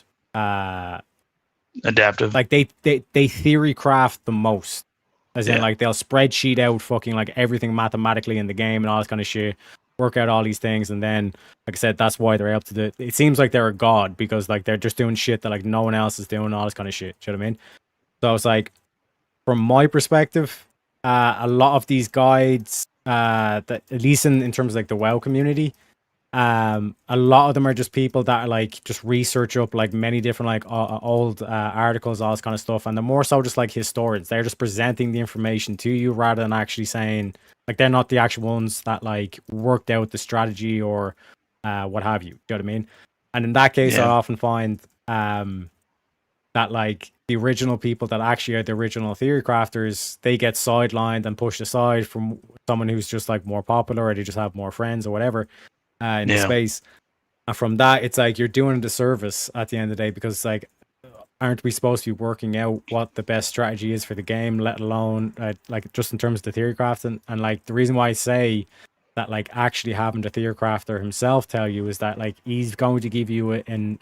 adaptive. Like they theory craft the most, as in like they'll spreadsheet out fucking like everything mathematically in the game and all this kind of shit, work out all these things, and then like I said, that's why they're able to do it. It seems like they're a god because like they're just doing shit that like no one else is doing, all this kind of shit. Do you know what I mean? So it's like from my perspective, a lot of these guides, that at least in terms of like the WoW community, a lot of them are just people that are like just research up like many different like old articles, all this kind of stuff, and they're more so just like historians. They're just presenting the information to you rather than actually saying like they're not the actual ones that like worked out the strategy or what have you. Do you know what I mean? And in that case, I often find that like the original people that actually are the original theory crafters, they get sidelined and pushed aside from someone who's just like more popular or they just have more friends or whatever in the space. And from that, it's like you're doing a disservice at the end of the day because it's like, aren't we supposed to be working out what the best strategy is for the game, let alone like just in terms of the theory crafting? And like the reason why I say that like actually having the theory crafter himself tell you is that like he's going to give you an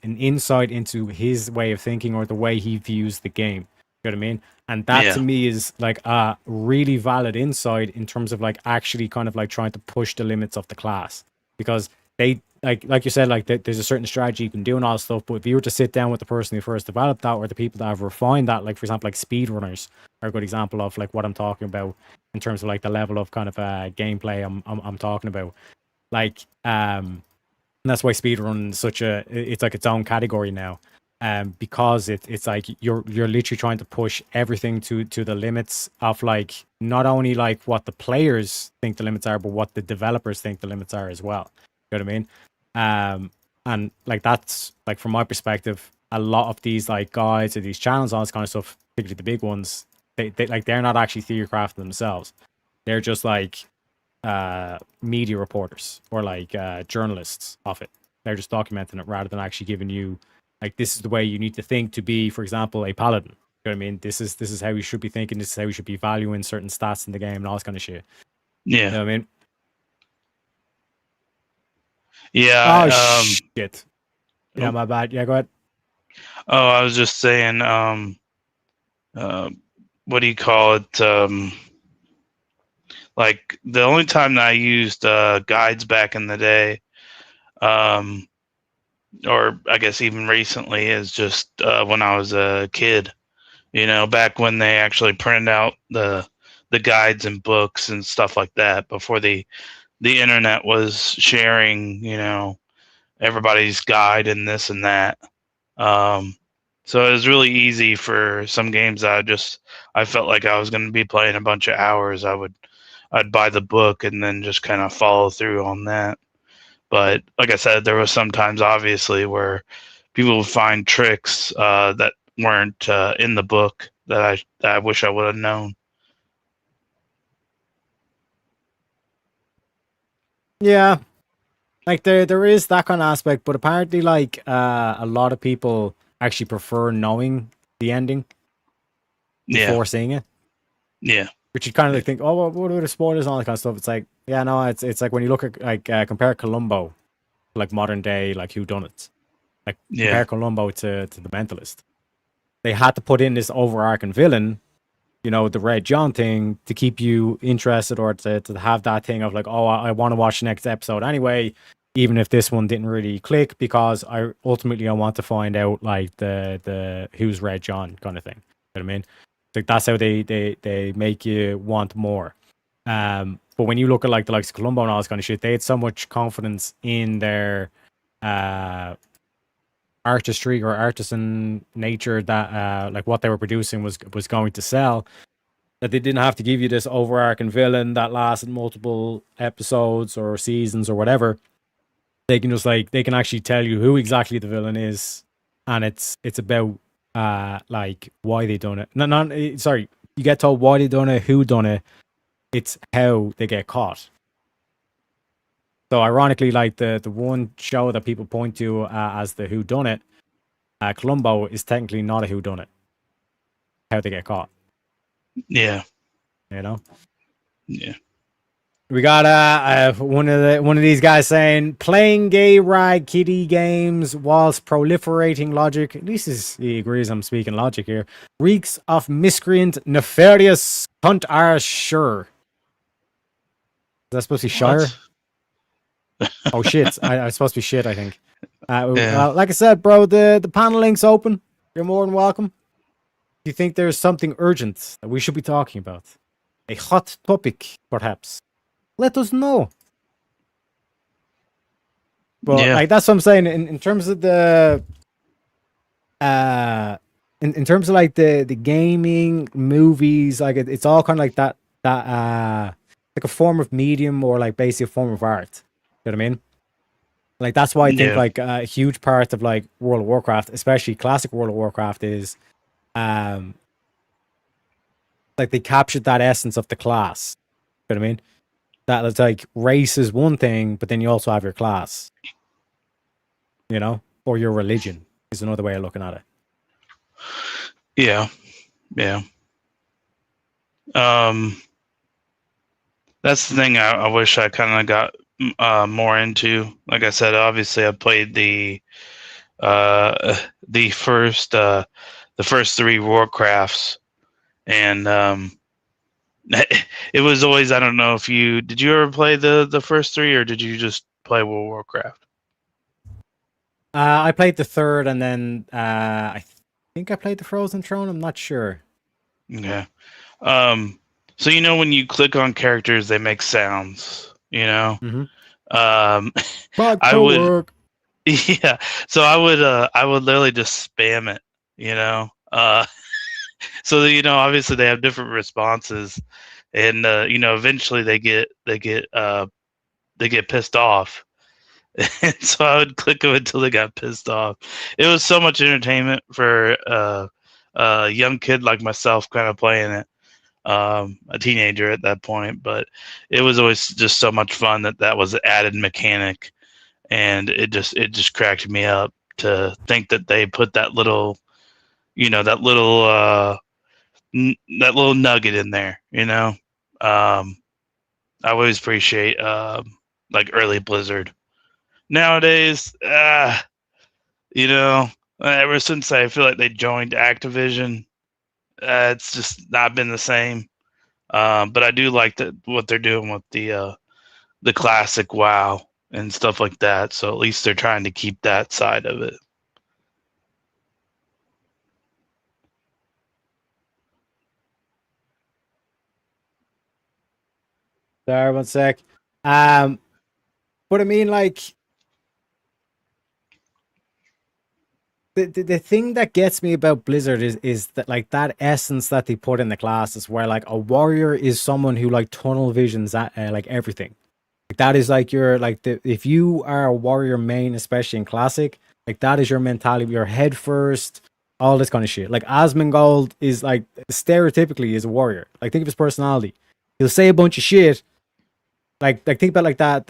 insight into his way of thinking or the way he views the game. You know what I mean? And that to me is like a really valid insight in terms of like actually kind of like trying to push the limits of the class, because they like you said, like there's a certain strategy you can do and all that stuff, but if you were to sit down with the person who first developed that or the people that have refined that, like for example like speedrunners are a good example of like what I'm talking about in terms of like the level of kind of gameplay I'm talking about, like and that's why speedrun is it's like its own category now. because it's like you're literally trying to push everything to the limits of like not only like what the players think the limits are, but what the developers think the limits are as well. You know what I mean? And like that's like from my perspective, a lot of these like guides or these channels, all this kind of stuff, particularly the big ones, they're not actually theory crafting themselves. They're just like media reporters or like journalists of it. They're just documenting it rather than actually giving you like this is the way you need to think to be, for example, a paladin. You know what I mean? This is how you should be thinking. This is how you should be valuing certain stats in the game and all this kind of shit. Yeah. You know what I mean? Yeah. Oh shit. Yeah, my bad. Yeah, go ahead. Oh, I was just saying. What do you call it? Like the only time that I used guides back in the day, or I guess even recently, is just when I was a kid. You know, back when they actually printed out the guides and books and stuff like that before the internet was sharing, you know, everybody's guide and this and that. So it was really easy for some games that I felt like I was going to be playing a bunch of hours. I'd buy the book and then just kind of follow through on that. But like I said, there was sometimes obviously where people would find tricks that weren't in the book that I wish I would have known. Yeah, like there is that kind of aspect, but apparently, like a lot of people actually prefer knowing the ending before seeing it. Yeah, which you kind of like think, oh, well, what are the spoilers and all that kind of stuff? It's like, yeah, no, it's like when you look at like compare Columbo, like modern day, like whodunits, like compare Columbo to the Mentalist. They had to put in this overarching villain, you know, the Red John thing to keep you interested or to have that thing of like, oh, I want to watch the next episode anyway, even if this one didn't really click, because I want to find out like the who's Red John kind of thing. You know what I mean? Like that's how they make you want more. But when you look at like the likes of Columbo and all this kind of shit, they had so much confidence in their artistry or artisan nature that like what they were producing was going to sell, that they didn't have to give you this overarching villain that lasted multiple episodes or seasons or whatever. They can just like they can actually tell you who exactly the villain is, and it's about like why they done it. No, sorry, you get told why they done it, who done it. It's how they get caught. So ironically, like the one show that people point to as the who done it, Columbo is technically not a who done it. How they get caught. Yeah. You know. Yeah. We got one of these guys saying playing gay rag kiddie games whilst proliferating logic. At least he agrees I'm speaking logic here. Reeks of miscreant nefarious cunt are sure. Is that supposed to be Shire? Oh shit! I supposed to be shit. I think. Like I said, bro, the panel link's open. You're more than welcome. Do you think there's something urgent that we should be talking about? A hot topic, perhaps? Let us know. But like that's what I'm saying. In terms of the in terms of like the gaming movies, like it's all kind of like that like a form of medium or like basically a form of art. You know what I mean? Like that's why I think like a huge part of like World of Warcraft, especially classic World of Warcraft, is like they captured that essence of the class. You know what I mean? That it's like race is one thing, but then you also have your class. You know? Or your religion is another way of looking at it. Yeah. Yeah. That's the thing I wish I kind of got more into. Like I said, obviously I played the first 3 Warcrafts, and it was always, I don't know if did you ever play the first 3, or did you just play World of Warcraft? I played the 3rd, and then I think I played the Frozen Throne. I'm not sure. Yeah. So you know when you click on characters, they make sounds. You know. Mm-hmm. I would. Yeah. So I would literally just spam it, you know. So that, obviously they have different responses, and eventually they get pissed off. And so I would click them until they got pissed off. It was so much entertainment for a young kid like myself, kind of playing it, a teenager at that point. But it was always just so much fun that was an added mechanic, and it just cracked me up to think that they put that little, that little nugget in there. I always appreciate like early Blizzard. Nowadays, ever since I feel like they joined Activision, it's just not been the same. But I do like what they're doing with the classic WoW and stuff like that. So at least they're trying to keep that side of it. Sorry, one sec. But I mean, like, the thing that gets me about Blizzard is that, like, that essence that they put in the classes, where like a warrior is someone who like tunnel visions at like everything. Like, that is like your if you are a warrior main, especially in classic, like that is your mentality. Your head first, all this kind of shit. Like Asmongold is like stereotypically is a warrior. Like, think of his personality. He'll say a bunch of shit. Like think about like that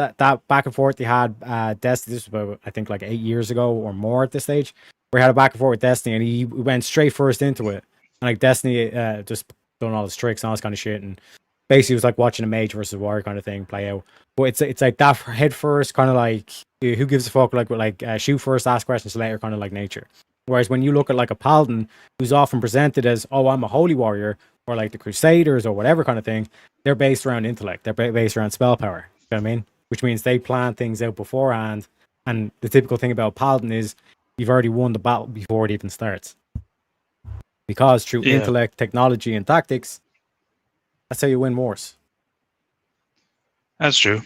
back and forth they had Destiny. This was about, I think, like 8 years ago or more at this stage. We had a back and forth with Destiny, and he went straight first into it. And like Destiny just done all his tricks and all this kind of shit, and basically it was like watching a mage versus warrior kind of thing play out. But it's like that head first, kind of like who gives a fuck, like shoot first, ask questions later, kind of like nature. Whereas when you look at like a paladin, who's often presented as, oh, I'm a holy warrior, or like the Crusaders or whatever kind of thing, they're based around intellect. They're based around spell power. You know what I mean? Which means they plan things out beforehand. And the typical thing about paladin is you've already won the battle before it even starts. Because through intellect, technology, and tactics, that's how you win wars. That's true.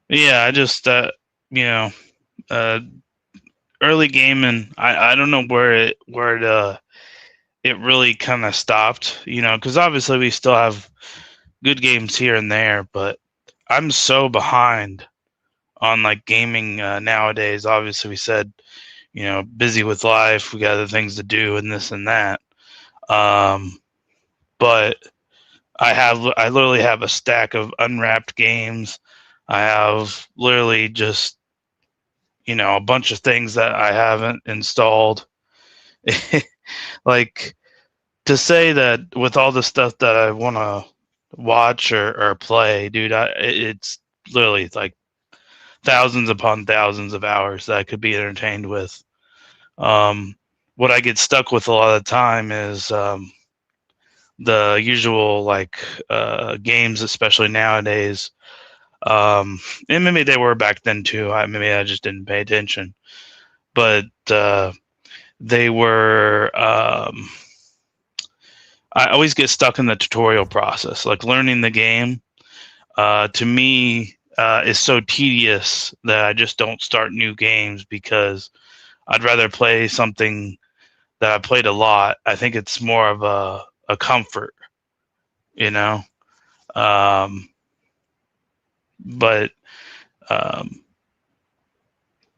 Yeah, I just early gaming, I don't know where it really kind of stopped, because obviously we still have good games here and there, but I'm so behind on like gaming nowadays. Obviously we said, busy with life, we got other things to do and this and that. But I literally have a stack of unwrapped games. I have literally just, a bunch of things that I haven't installed. Like, to say that with all the stuff that I want to watch or play, dude, it's literally like thousands upon thousands of hours that I could be entertained with. What I get stuck with a lot of the time is the usual games, especially nowadays. And maybe they were back then too. Maybe I just didn't pay attention. But they were. I always get stuck in the tutorial process. Like, learning the game, to me, is so tedious that I just don't start new games, because I'd rather play something that I played a lot. I think it's more of a comfort, but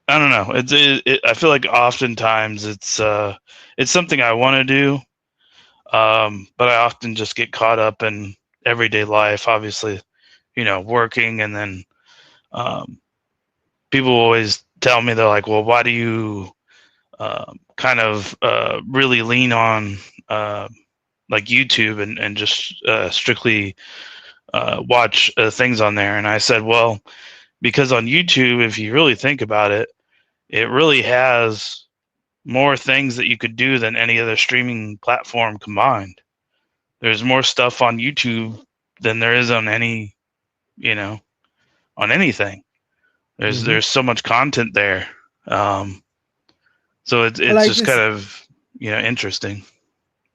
I don't know. I feel like oftentimes it's something I want to do, but I often just get caught up in everyday life. Obviously, working, and then people always tell me, they're like, "Well, why do you kind of really lean on like YouTube and just strictly watch things on there?" And I said, well, because on YouTube, if you really think about it, it really has more things that you could do than any other streaming platform combined. There's more stuff on YouTube than there is on any, on anything. There's so much content there. So it's like, just kind of, interesting.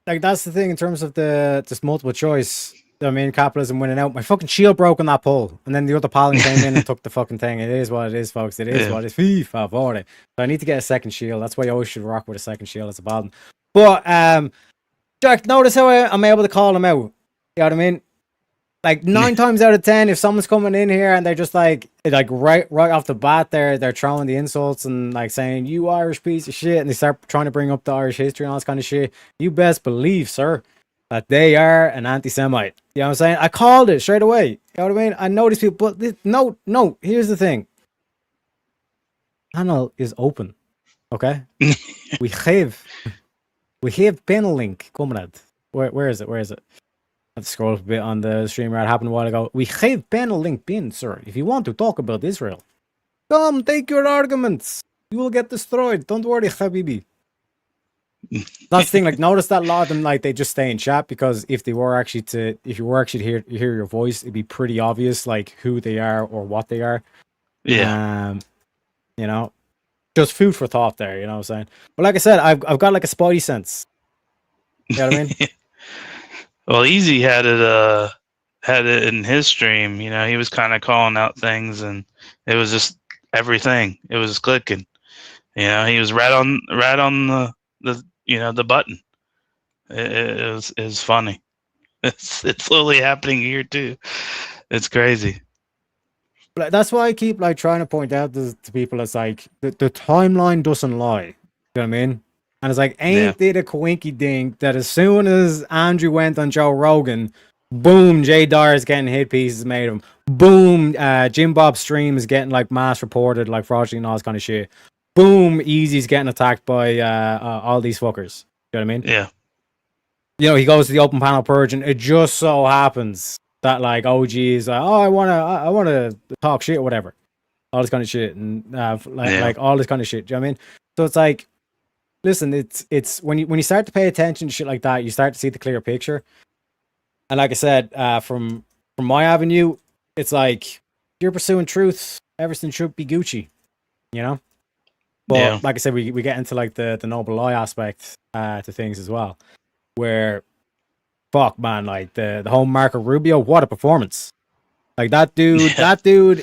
Like, that's the thing in terms of this multiple choice. I mean, capitalism winning out. My fucking shield broke on that pole, and then the other paladin came in and took the fucking thing. It is what it is, folks. It is what it is. Fy favore. So I need to get a second shield. That's why you always should rock with a second shield as a paladin. But Jack, notice how I'm able to call them out. You know what I mean? Like 9 times out of 10, if someone's coming in here and they're just like right off the bat, they're throwing the insults and like saying you Irish piece of shit, and they start trying to bring up the Irish history and all this kind of shit. You best believe, sir, that they are an anti-Semite. You know what I'm saying? I called it straight away. You know what I mean? I know these people, but no. Here's the thing. Channel is open. Okay, we have panel link, comrade. Where is it? I have to scroll up a bit on the stream where it happened a while ago. We have panel link pinned, sir. If you want to talk about Israel, come take your arguments. You will get destroyed. Don't worry, Habibi. That's the thing. Like, notice that a lot of them, like, they just stay in chat because if you were actually to hear your voice, it'd be pretty obvious, like, who they are or what they are. Yeah. You know, just food for thought there. You know what I'm saying? But like I said, I've got like a spidey sense. You know what I mean? Well, Easy had it in his stream. You know, he was kind of calling out things, and it was just everything. It was clicking. You know, he was right on the the button. It was funny. It's slowly happening here too. It's crazy. But that's why I keep like trying to point out to people. It's like the timeline doesn't lie. You know what I mean? And it's like, ain't it a coinky dink that as soon as Andrew went on Joe Rogan, boom, Jay Dyer's getting hit pieces made of him. Boom, Jim Bob's stream is getting like mass reported, like fraudulent and all this kind of shit. Boom, Easy's getting attacked by all these fuckers. You know what I mean? Yeah. You know, he goes to the open panel purge, and it just so happens that like OG is like, oh, I wanna talk shit or whatever, all this kind of shit, and like all this kind of shit. Do you know what I mean? So it's like, listen, it's when you start to pay attention to shit like that, you start to see the clear picture. And like I said, from my avenue, it's like you're pursuing truth. Everything should be Gucci, you know. But like I said, we get into like the noble lie aspect to things as well, where fuck man, like the whole Marco Rubio, what a performance! Like that dude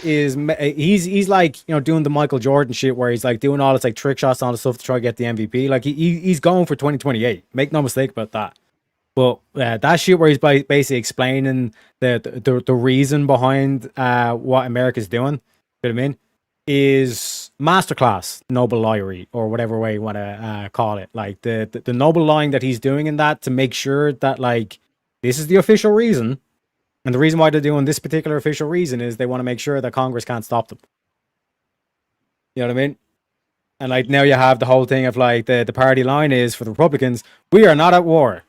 is he's like, you know, doing the Michael Jordan shit where he's like doing all this like trick shots and all this stuff to try to get the MVP. Like he's going for 2028. Make no mistake about that. But that shit where he's basically explaining the reason behind what America's doing, you know what I mean, is masterclass noble liary or whatever way you want to call it. Like the noble lying that he's doing in that to make sure that like this is the official reason. And the reason why they're doing this particular official reason is they want to make sure that Congress can't stop them. You know what I mean? And like now you have the whole thing of like the party line is for the Republicans, we are not at war.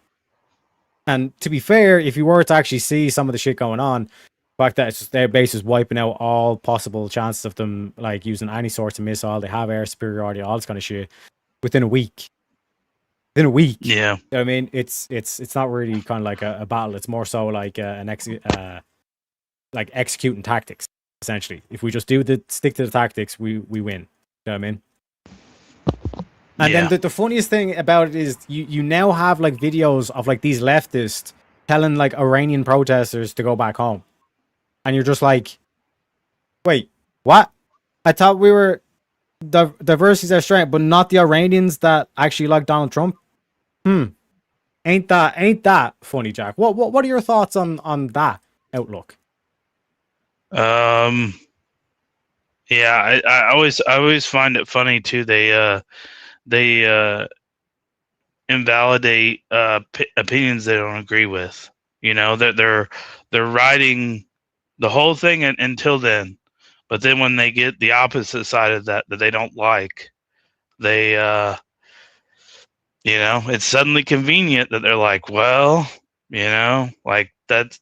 And to be fair, if you were to actually see some of the shit going on, the fact that it's just their base is wiping out all possible chances of them like using any sorts of missile, they have air superiority, all this kind of shit within a week. Yeah, you know what I mean, it's not really kind of like a battle. It's more so like like executing tactics. Essentially, if we just stick to the tactics, we win. You know what I mean? And then the funniest thing about it is you now have like videos of like these leftists telling like Iranian protesters to go back home, and you're just like, wait, what? I thought we were diversity is our strength, but not the Iranians that actually like Donald Trump. Ain't that funny, Jack? What are your thoughts on that outlook? Yeah, I always find it funny too. They invalidate opinions they don't agree with. You know, that they're writing the whole thing until then, but then when they get the opposite side of that they don't like, they you know, it's suddenly convenient that they're like, well, you know, like that's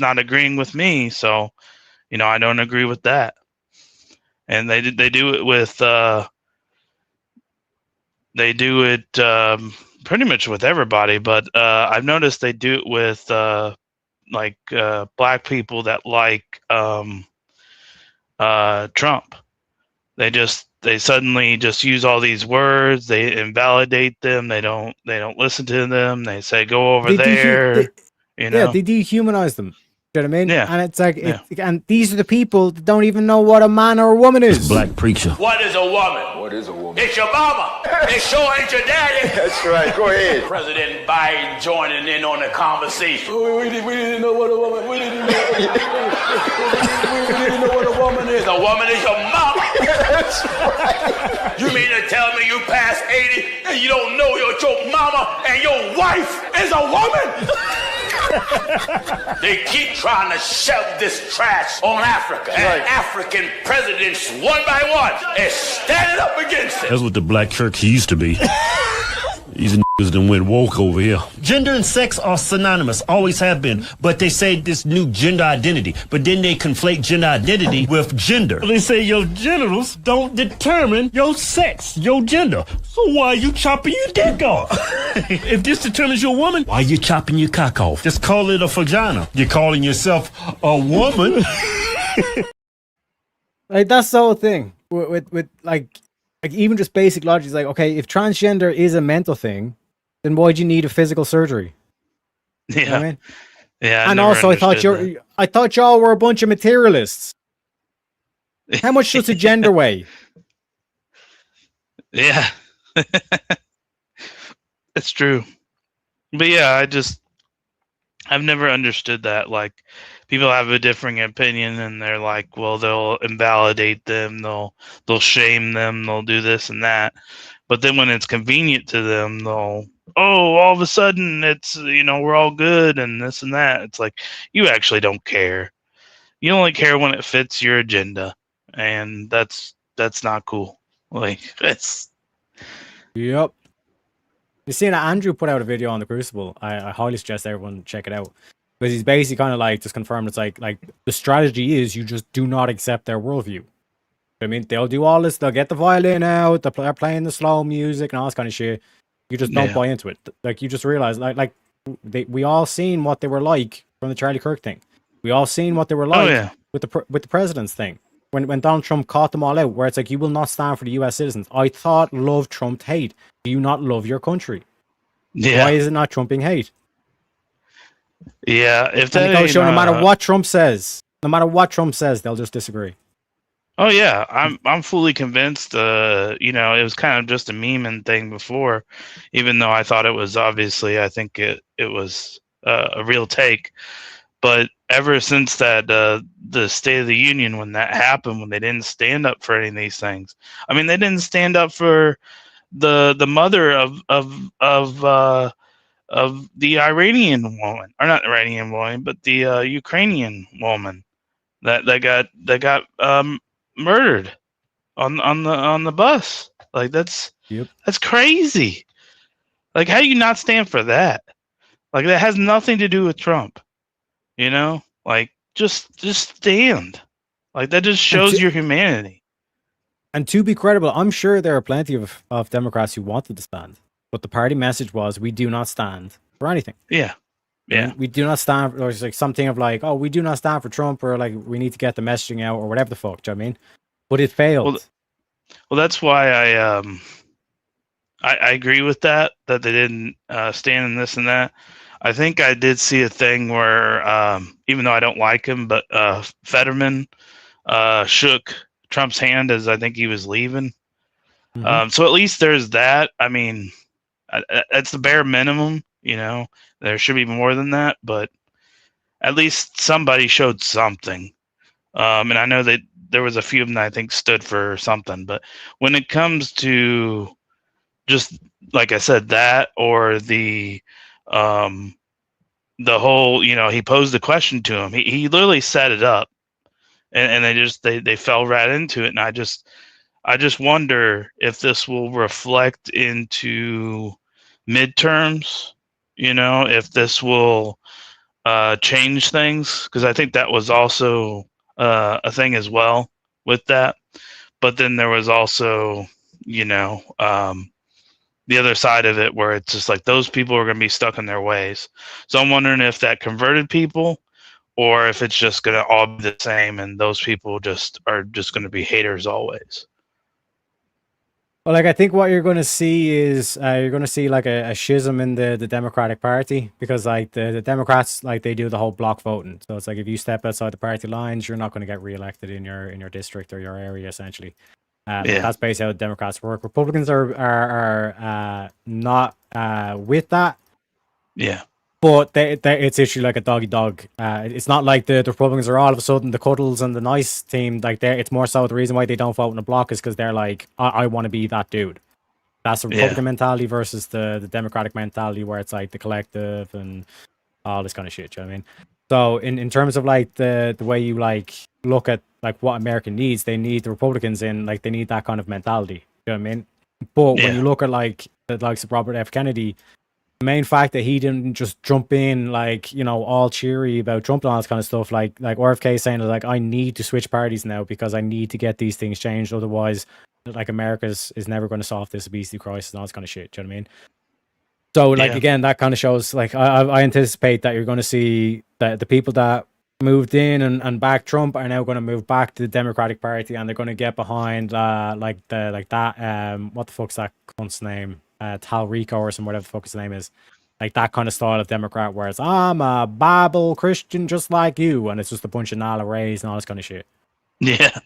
not agreeing with me, so you know, I don't agree with that. And they do it with pretty much with everybody, but I've noticed they do it with like black people that like Trump. They suddenly just use all these words. They invalidate them. They don't listen to them. They say go over there. You know? Yeah, they dehumanize them. Do you know what I mean? Yeah. And it's like, and these are the people that don't even know what a man or a woman is. Black preacher. What is a woman? What is a woman? It's your mama. It sure ain't your daddy. That's right. Go ahead. President Biden joining in on the conversation. We didn't know what a woman. We didn't know what a woman is. A woman is your mama. That's right. You mean to tell me you past 80 and you don't know your mama and your wife is a woman? They keep trying to shove this trash on Africa. And African presidents, one by one, is standing up against it. That's what the black church used to be. These niggas done went woke over here. Gender and sex are synonymous, always have been. But they say this new gender identity. But then they conflate gender identity with gender. They say your genitals don't determine your sex, your gender. So why are you chopping your dick off? If this determines your woman, why are you chopping your cock off? Just call it a vagina. You're calling yourself a woman. Like, that's the whole thing with like even just basic logic is like, okay, if transgender is a mental thing, then why do you need a physical surgery? Yeah. You know what I mean? Yeah. And also, I thought y'all were a bunch of materialists. How much does a gender weigh? Yeah. It's true. But yeah, I've never understood that. Like, people have a differing opinion and they're like, well, they'll invalidate them, they'll shame them, they'll do this and that. But then when it's convenient to them, they'll, all of a sudden it's, we're all good and this and that. It's like, you actually don't care. You only care when it fits your agenda. And that's not cool. Like, it's... Yep. You seen that Andrew put out a video on the Crucible. I highly suggest everyone check it out. Because he's basically kind of like just confirmed it's like the strategy is you just do not accept their worldview. I mean, they'll do all this, they'll get the violin out, they're playing the slow music and all this kind of shit. You just don't buy into it. Like, you just realize, we all seen what they were like from the Charlie Kirk thing. We all seen what they were like with the president's thing. When Donald Trump caught them all out, where it's like, you will not stand for the US citizens. I thought love trumped hate. Do you not love your country? Yeah. Why is it not trumping hate? Yeah, if that and it goes show, no matter what Trump says, they'll just disagree. Oh yeah, I'm fully convinced. It was kind of just a meme and thing before, even though I thought it was obviously, I think it was a real take. But ever since that, the State of the Union, when that happened, when they didn't stand up for any of these things, I mean, they didn't stand up for the mother of the Iranian woman, or not Iranian woman, but the Ukrainian woman that got murdered on the bus. Like, that's crazy. Like, how do you not stand for that? Like, that has nothing to do with Trump. Like, just stand. Like, that just shows your humanity. And to be credible, I'm sure there are plenty of Democrats who wanted to stand, but the party message was, we do not stand for anything. Yeah. Yeah. We do not stand for, or it's like something of like, we do not stand for Trump, or like, we need to get the messaging out, or whatever the fuck. Do you know what I mean? But it failed. Well, that's why I agree with that they didn't stand in this and that. I think I did see a thing where, even though I don't like him, but Fetterman shook Trump's hand as I think he was leaving. Mm-hmm. So at least there's that. I mean, that's the bare minimum. There should be more than that, but at least somebody showed something. And I know that there was a few of them that I think stood for something. But when it comes to just, like I said, that, or the whole, he posed the question to him. He literally set it up, and they fell right into it. And I just wonder if this will reflect into midterms. If this will change things, because I think that was also a thing as well with that. But then there was also, the other side of it, where it's just like, those people are going to be stuck in their ways. So I'm wondering if that converted people, or if it's just going to all be the same, and those people are just going to be haters always. Well, like I think what you're going to see is you're going to see like a schism in the Democratic Party because like the Democrats like they do the whole block voting. So it's like if you step outside the party lines, you're not going to get reelected in your district or your area essentially. That's basically how Democrats work. Republicans are not with that. Yeah. But it's actually like a doggy dog. It's not like the Republicans are all of a sudden the cuddles and the nice team. Like it's more so the reason why they don't vote in a block is because they're like, I want to be that dude. That's the Republican mentality versus the Democratic mentality where it's like the collective and all this kind of shit. You know what I mean? So in terms of like the way you like look at like what America needs, they need the Republicans in like they need that kind of mentality. You know what I mean? But when you look at like the likes of Robert F. Kennedy, the main fact that he didn't just jump in like, you know, all cheery about Trump and all this kind of stuff, like RFK saying like I need to switch parties now because I need to get these things changed, otherwise like America is never going to solve this obesity crisis and all this kind of shit. Do you know what I mean? So like again, that kind of shows like I anticipate that you're going to see that the people that moved in and back Trump are now going to move back to the Democratic Party and they're going to get behind what the fuck's that cunt's name? Tal Rico or some whatever the fuck his name is, like that kind of style of Democrat where it's I'm a Bible Christian just like you, and it's just a bunch of Nala Rays and all this kind of shit. Yeah.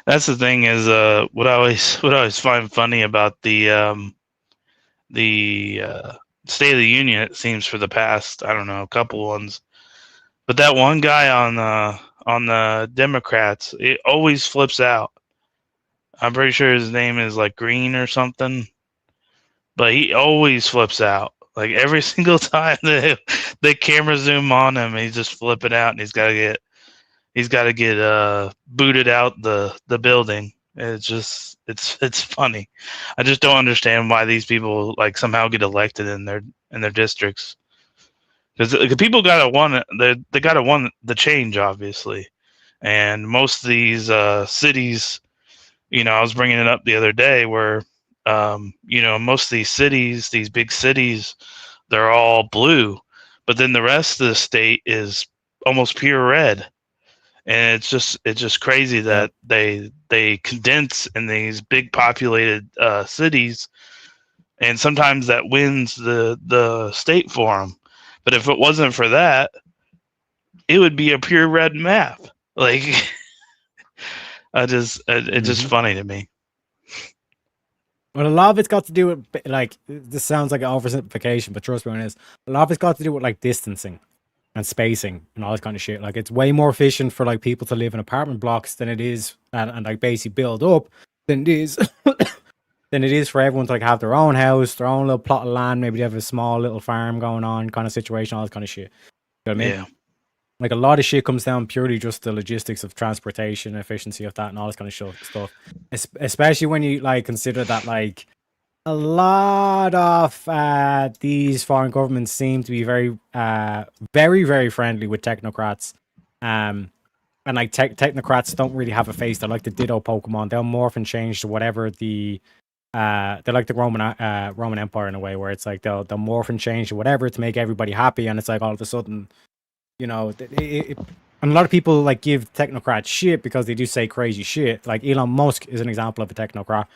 That's the thing is what I always find funny about the State of the Union, it seems for the past I don't know a couple ones, but that one guy on the Democrats, it always flips out. I'm pretty sure his name is like Green or something, but he always flips out. Like every single time the camera zoom on him, he's just flipping out, and he's got to get booted out the building. It's funny. I just don't understand why these people like somehow get elected in their districts, because the people gotta want it. They gotta want the change, obviously, and most of these cities. You know, I was bringing it up the other day where, you know, most of these cities, these big cities, they're all blue, but then the rest of the state is almost pure red, and it's just crazy that they condense in these big populated cities, and sometimes that wins the state for them. But if it wasn't for that, it would be a pure red map. Like. It's just funny to me. Well, a lot of it's got to do with like this sounds like an oversimplification, but trust me when it is. A lot of it's got to do with like distancing and spacing and all this kind of shit. Like it's way more efficient for like people to live in apartment blocks than it is and like basically build up than it is for everyone to like have their own house, their own little plot of land. Maybe they have a small little farm going on, kind of situation, all this kind of shit. You know what I mean? Yeah. Like a lot of shit comes down purely just the logistics of transportation, efficiency of that, and all this kind of stuff. Especially when you like consider that like a lot of these foreign governments seem to be very, very friendly with technocrats, and like technocrats don't really have a face. They're like the Ditto Pokemon. They'll morph and change to whatever they're like the Roman Empire in a way, where it's like they'll morph and change to whatever to make everybody happy, and it's like all of a sudden. You know, and a lot of people like give technocrats shit because they do say crazy shit. Like Elon Musk is an example of a technocrat.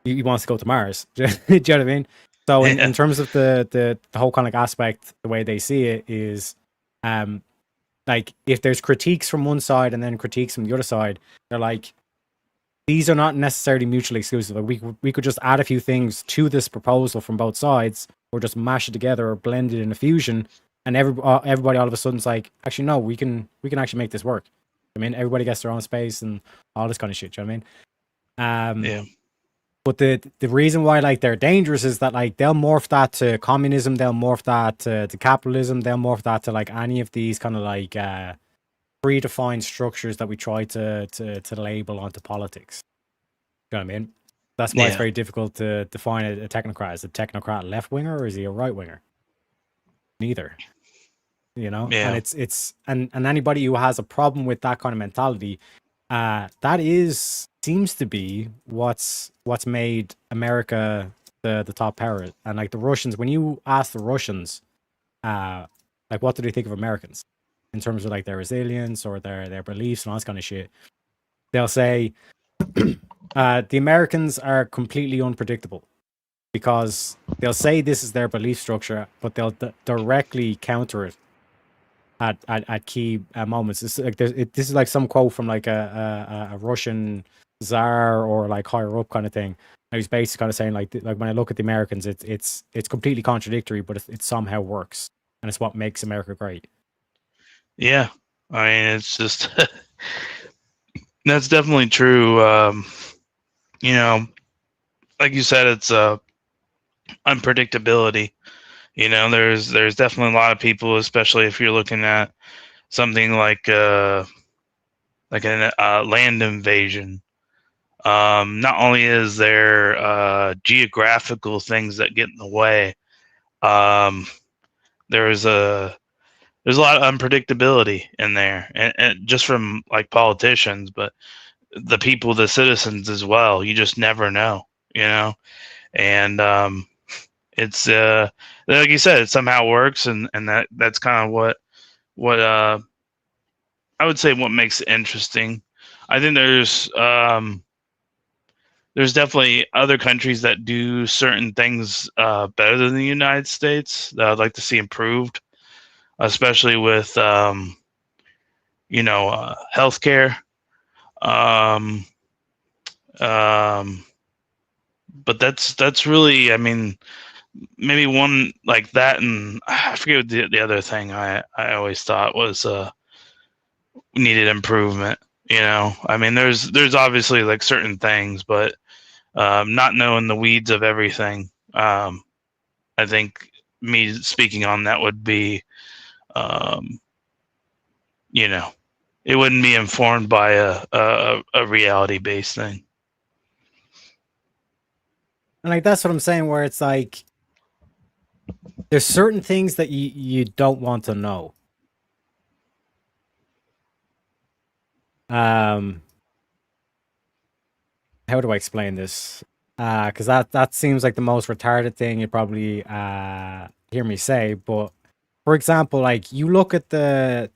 He wants to go to Mars. Do you know what I mean? So in terms of the whole kind of aspect, the way they see it is, like if there's critiques from one side and then critiques from the other side, they're like, these are not necessarily mutually exclusive. Like we could just add a few things to this proposal from both sides, or just mash it together or blend it in a fusion. And everybody all of a sudden is like, actually, no, we can actually make this work. I mean, everybody gets their own space and all this kind of shit. You know what I mean? Yeah. But the reason why like they're dangerous is that like they'll morph that to communism, they'll morph that to capitalism, they'll morph that to like any of these kind of like predefined structures that we try to label onto politics. You know what I mean? That's why it's very difficult to define a technocrat. Is a technocrat left winger or is he a right winger? Neither. You know, and it's and anybody who has a problem with that kind of mentality, that seems to be what's made America the top power. And like the Russians, when you ask the Russians, like what do they think of Americans in terms of like their resilience or their beliefs and all this kind of shit, they'll say The Americans are completely unpredictable because they'll say this is their belief structure, but they'll directly counter it at key moments. This is like some quote from like a Russian czar or like higher up kind of thing. And he's basically kind of saying like when I look at the Americans, it's completely contradictory, but it somehow works, and it's what makes America great. Yeah, I mean, it's just that's definitely true. You know, like you said, it's unpredictability. You know, there's definitely a lot of people, especially if you're looking at something like a land invasion. Not only is there geographical things that get in the way, there's a lot of unpredictability in there, and just from like politicians, but the people, the citizens as well. You just never know, you know, and it's like you said, it somehow works, and that's kind of what I would say what makes it interesting. I think there's definitely other countries that do certain things better than the United States that I'd like to see improved, especially with healthcare. But that's really, I mean, maybe one like that, and I forget what the other thing I always thought was needed improvement. You know, I mean, there's obviously like certain things, but not knowing the weeds of everything. I think me speaking on that would be, you know, it wouldn't be informed by a reality based thing. And like that's what I'm saying, where it's like there's certain things that you don't want to know. How do I explain this? Because that seems like the most retarded thing you'd probably hear me say. But for example, like you look at the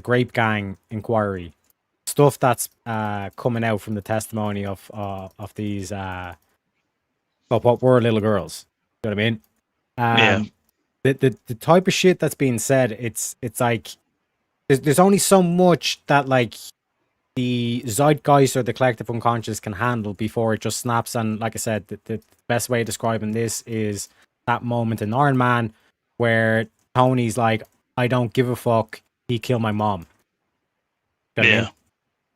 Grape Gang inquiry, stuff that's coming out from the testimony of these of what were little girls. You know what I mean? Yeah. The type of shit that's being said, it's like there's only so much that like the zeitgeist or the collective unconscious can handle before it just snaps. And like I said, the best way of describing this is that moment in Iron Man where Tony's like, I don't give a fuck, he killed my mom. You know what I mean?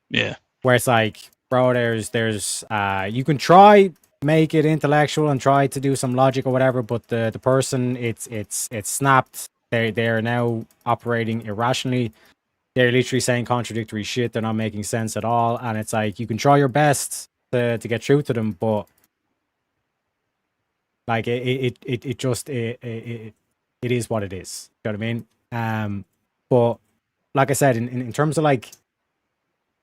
Yeah. Where it's like, bro, there's you can try make it intellectual and try to do some logic or whatever, but the person it's snapped. They're now operating irrationally. They're literally saying contradictory shit. They're not making sense at all. And it's like, you can try your best to get through to them, but like it is what it is. You know what I mean? But like I said, in terms of like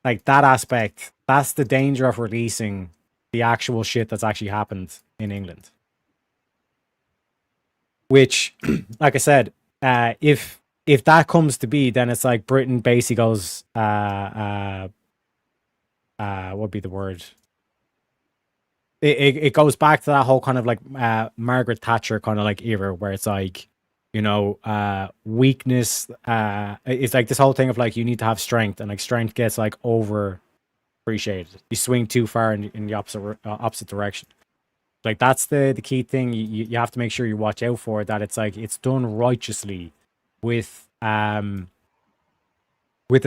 that aspect, that's the danger of releasing the actual shit that's actually happened in England. Which, like I said, if that comes to be, then it's like Britain basically goes, what would be the word? It goes back to that whole kind of like Margaret Thatcher kind of like era where it's like, you know, weakness. It's like this whole thing of like you need to have strength, and like strength gets like over appreciated. You swing too far in the opposite direction. Like that's the key thing. You have to make sure you watch out for that. It's like it's done righteously, with a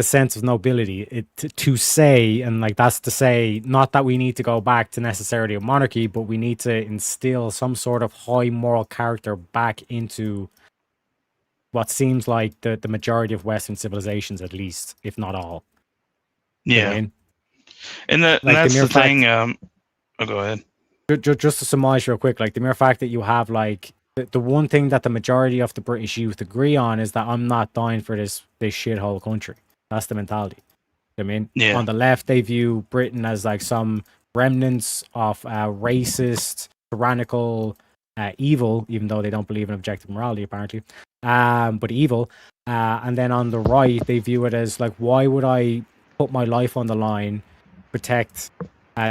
sense of nobility, to say, and like that's to say, not that we need to go back to necessarily a monarchy, but we need to instill some sort of high moral character back into what seems like the majority of Western civilizations, at least, if not all. Yeah, you know what I mean? And that's the thing. Go ahead. Just to surmise real quick, like the mere fact that you have like the one thing that the majority of the British youth agree on is that I'm not dying for this shithole country. That's the mentality. I mean, on the left, they view Britain as like some remnants of racist, tyrannical evil, even though they don't believe in objective morality, apparently. But evil. And then on the right, they view it as like, why would I put my life on the line, protect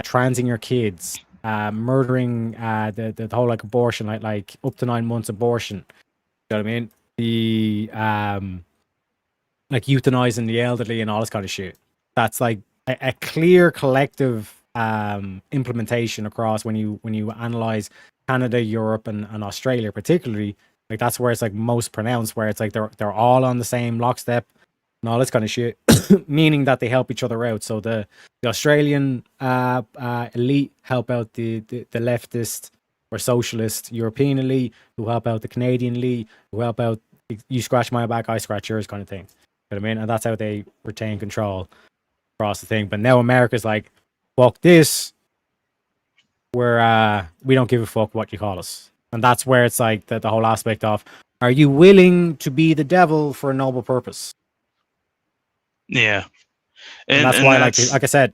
transing your kids, murdering the whole like abortion, like up to 9 months abortion. You know what I mean? The like euthanizing the elderly and all this kind of shit. That's like a clear collective implementation across when you analyze Canada, Europe, and Australia particularly. Like that's where it's like most pronounced, where it's like they're all on the same lockstep and all this kind of shit, meaning that they help each other out. So the Australian elite help out the leftist or socialist European elite, who help out the Canadian elite, who help out you scratch my back, I scratch yours kind of thing. You know what I mean? And that's how they retain control across the thing. But now America's like, fuck this. We don't give a fuck what you call us. And that's where it's like the whole aspect of, are you willing to be the devil for a noble purpose? Yeah. And that's why, like I said,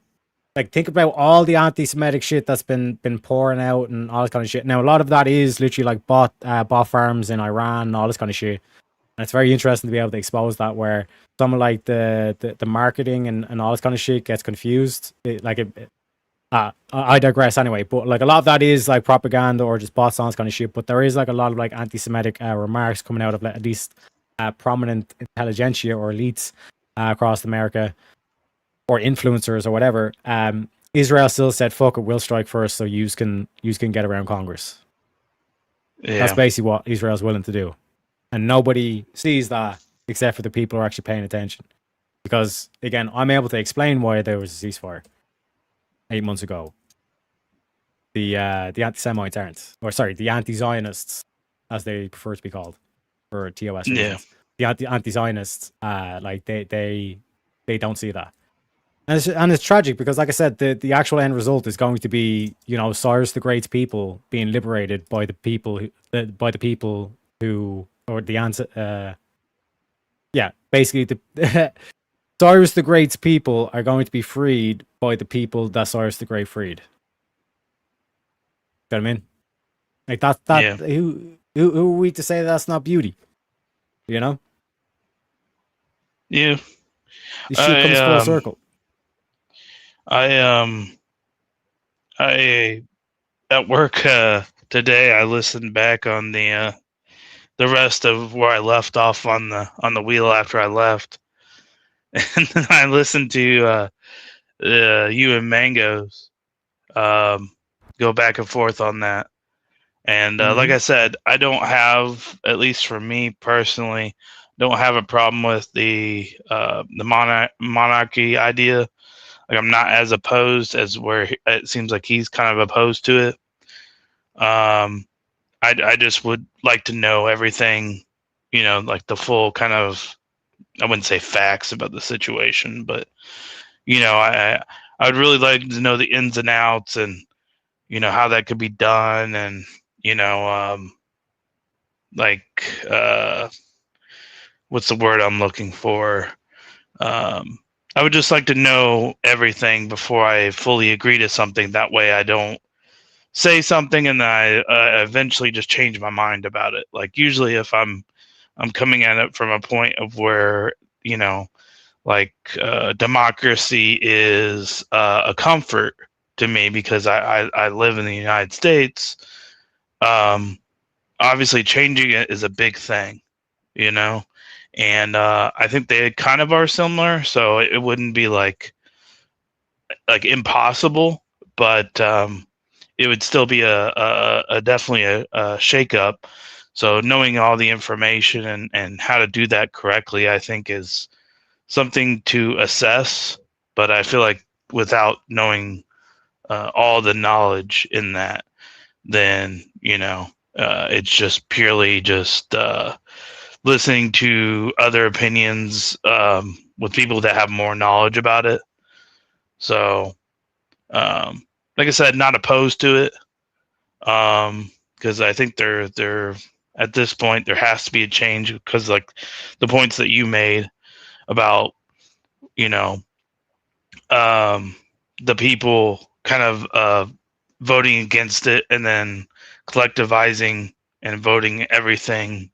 like think about all the anti-Semitic shit that's been pouring out and all this kind of shit. Now, a lot of that is literally like bot farms in Iran and all this kind of shit. And it's very interesting to be able to expose that, where some of like the marketing and all this kind of shit gets confused. I digress anyway, but like a lot of that is like propaganda or just bots on this kind of shit. But there is like a lot of like anti-Semitic remarks coming out of like, at least prominent intelligentsia or elites across America, or influencers or whatever. Israel still said, "Fuck it, we'll strike first, so you can get around Congress." Yeah. That's basically what Israel's willing to do, and nobody sees that except for the people who are actually paying attention. Because again, I'm able to explain why there was a ceasefire 8 months ago. The anti-Semites aren't, or sorry, the anti-Zionists, as they prefer to be called, for TOS reasons. Yeah. The anti-Zionists, like they don't see that. And it's tragic because, like I said, the actual end result is going to be, you know, Cyrus the Great's people being liberated by the people who or the answer. Yeah, basically, the Cyrus the Great's people are going to be freed by the people that Cyrus the Great freed. You know what I mean? Like that. Yeah. Who are we to say that's not beauty? You know? Yeah. The shit comes full circle. I at work today I listened back on the rest of where I left off on the wheel after I left, and then I listened to you and Mangoes go back and forth on that. And like I said, I don't have, at least for me personally, don't have a problem with the monarchy idea. Like I'm not as opposed as where it seems like he's kind of opposed to it. I just would like to know everything, you know, like the full kind of, I wouldn't say facts about the situation, but you know, I would really like to know the ins and outs and, you know, how that could be done. And, you know, what's the word I'm looking for? I would just like to know everything before I fully agree to something. That way I don't say something and I eventually just change my mind about it. Like usually if I'm coming at it from a point of where, you know, like democracy is a comfort to me because I live in the United States. Obviously changing it is a big thing, you know? And I think they kind of are similar, so it wouldn't be like impossible, but it would still be a definitely a shakeup. So knowing all the information and how to do that correctly, I think is something to assess. But I feel like without knowing all the knowledge in that, then you know it's just purely just listening to other opinions with people that have more knowledge about it. So, like I said, not opposed to it, because I think they're at this point there has to be a change because like the points that you made about, you know, the people kind of voting against it and then collectivizing and voting everything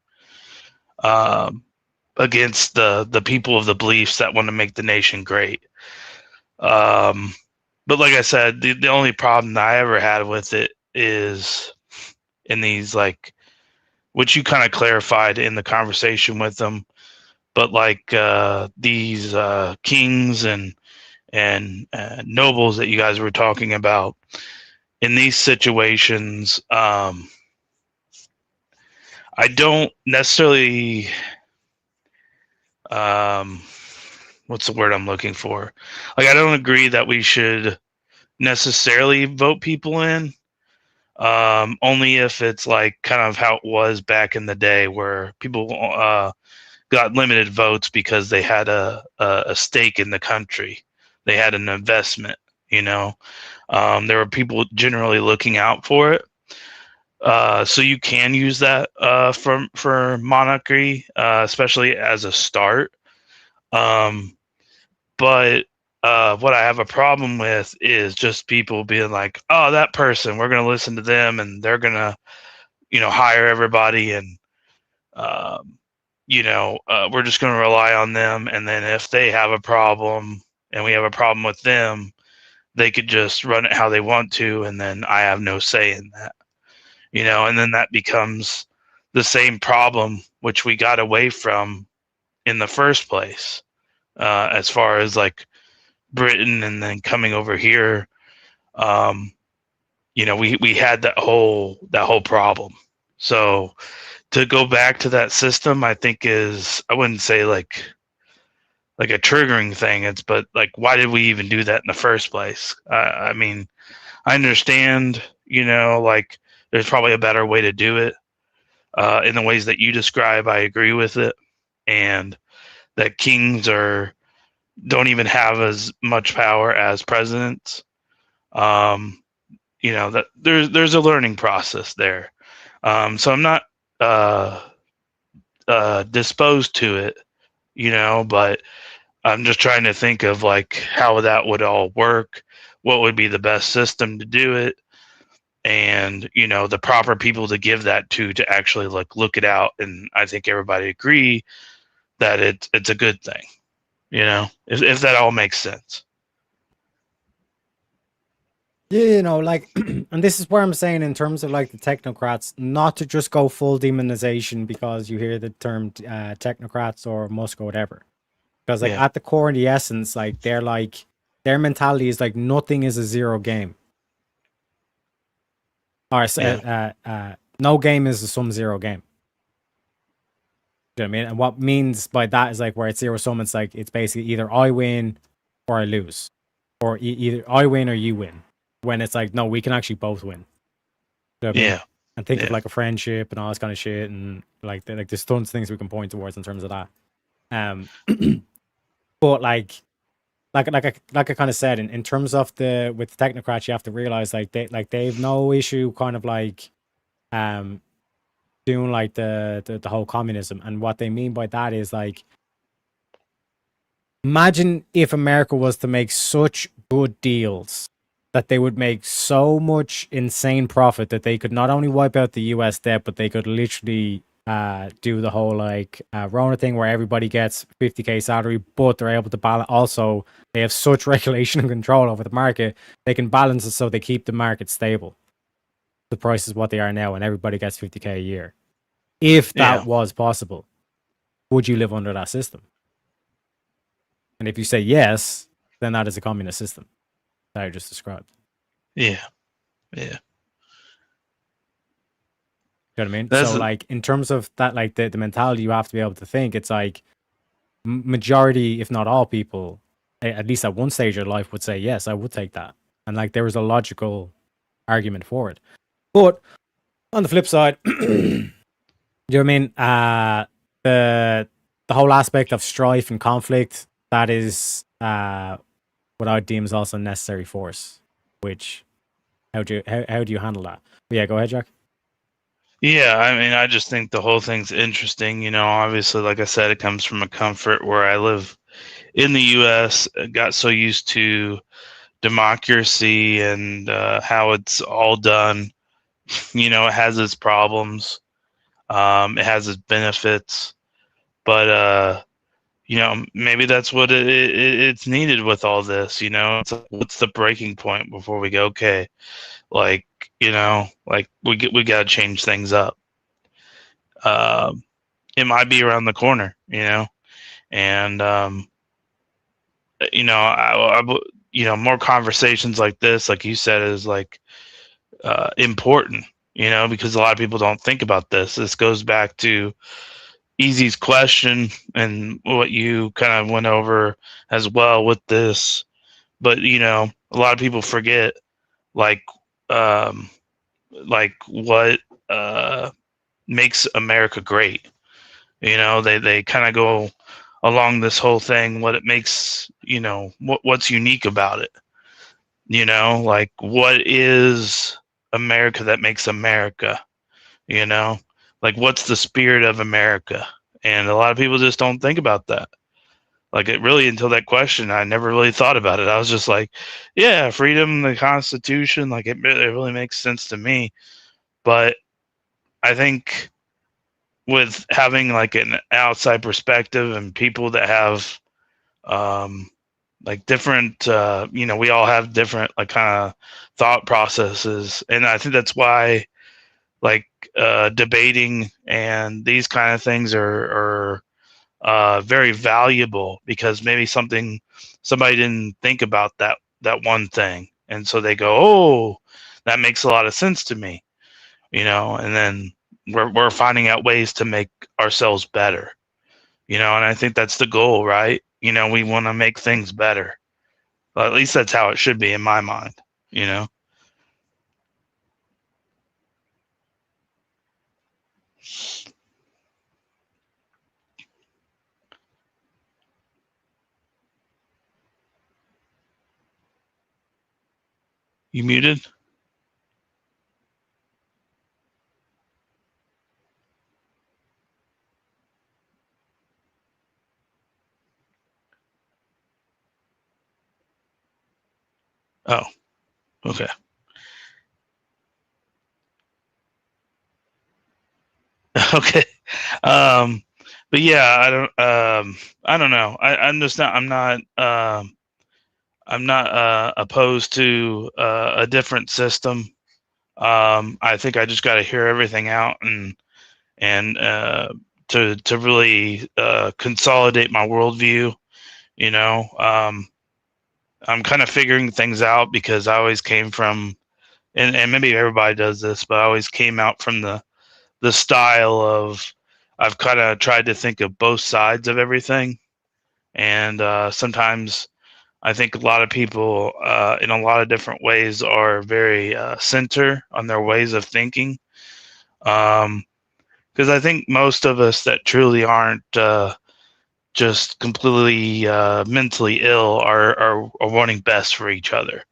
against the people of the beliefs that want to make the nation great. but like I said, the only problem that I ever had with it is in these, like, which you kind of clarified in the conversation with them, but like these kings and nobles that you guys were talking about in these situations, I don't necessarily what's the word I'm looking for? Like, I don't agree that we should necessarily vote people in. Only if it's like kind of how it was back in the day, where people got limited votes because they had a stake in the country. They had an investment, you know. There were people generally looking out for it. So you can use that for monarchy, especially as a start. But what I have a problem with is just people being like, "Oh, that person, we're going to listen to them, and they're going to, hire everybody, and we're just going to rely on them. And then if they have a problem and we have a problem with them, they could just run it how they want to, and then I have no say in that, And then that becomes the same problem which we got away from in the first place, as far as like Britain and then coming over here. We had that whole problem. So to go back to that system, I think is, I wouldn't say like a triggering thing. But like, why did we even do that in the first place? I mean, I understand, like there's probably a better way to do it in the ways that you describe. I agree with it. And that kings don't even have as much power as presidents. That there's a learning process there. So I'm not disposed to it, but I'm just trying to think of like how that would all work, what would be the best system to do it, and the proper people to give that to actually like look it out. And I think everybody agree that it's a good thing, if that all makes sense. Yeah, like, and this is where I'm saying in terms of like the technocrats, not to just go full demonization because you hear the term technocrats or Musk or whatever. Because like at the core and the essence, like their mentality is like nothing is a zero game. Or no game is a sum zero game. You know what I mean? And what means by that is like where it's zero sum, it's like it's basically either I win or I lose, or either I win or you win. When it's like, no, we can actually both win. You know what I mean? And think of like a friendship and all this kind of shit, and like there's tons of things we can point towards in terms of that. But like I kind of said, in terms of with the technocrats, you have to realize like they've no issue kind of like doing like the whole communism. And what they mean by that is like, imagine if America was to make such good deals that they would make so much insane profit that they could not only wipe out the US debt, but they could literally do the whole like Rona thing where everybody gets 50K salary, but they're able to balance. Also, they have such regulation and control over the market, they can balance it so they keep the market stable. The price is what they are now, and everybody gets 50K a year. If that was possible, would you live under that system? And if you say yes, then that is a communist system that I just described. Yeah. You know what I mean? So like in terms of that, like the mentality you have to be able to think, it's like majority, if not all people, at least at one stage of life would say, yes, I would take that. And like there was a logical argument for it. But on the flip side, you know what I mean? The whole aspect of strife and conflict, that is what I would deem as also necessary force, which how do you handle that? But yeah, go ahead, Jack. Yeah, I mean, I just think the whole thing's interesting. Obviously, like I said, it comes from a comfort where I live in the U.S., got so used to democracy and how it's all done. It has its problems. It has its benefits. But, maybe that's what it's needed with all this. It's like, what's the breaking point before we go? Okay, like like we got to change things up. It might be around the corner, and more conversations like this, like you said, is like important. Because a lot of people don't think about this. This goes back to Easy's question and what you kind of went over as well with this. But a lot of people forget like what makes America great. They kind of go along this whole thing, what it makes, what's unique about it. Like what is America that makes America? Like what's the spirit of America? And a lot of people just don't think about that. Like it really, until that question, I never really thought about it. I was just like, yeah, freedom, the Constitution, like it really makes sense to me. But I think with having like an outside perspective and people that have like different, we all have different like kind of thought processes. And I think that's why like debating and these kind of things are very valuable, because maybe somebody didn't think about that one thing, and so they go, oh, that makes a lot of sense to me, and then we're finding out ways to make ourselves better, and I think that's the goal, right? We want to make things better. Well, at least that's how it should be in my mind. You muted? Oh, okay. Okay. But yeah, I don't know. I'm just not, I'm not opposed to a different system. I think I just got to hear everything out and to really consolidate my worldview. I'm kind of figuring things out, because I always came from, and maybe everybody does this, but I always came out from the style of, I've kind of tried to think of both sides of everything. And sometimes I think a lot of people in a lot of different ways are very center on their ways of thinking. Because I think most of us that truly aren't just completely mentally ill are wanting best for each other.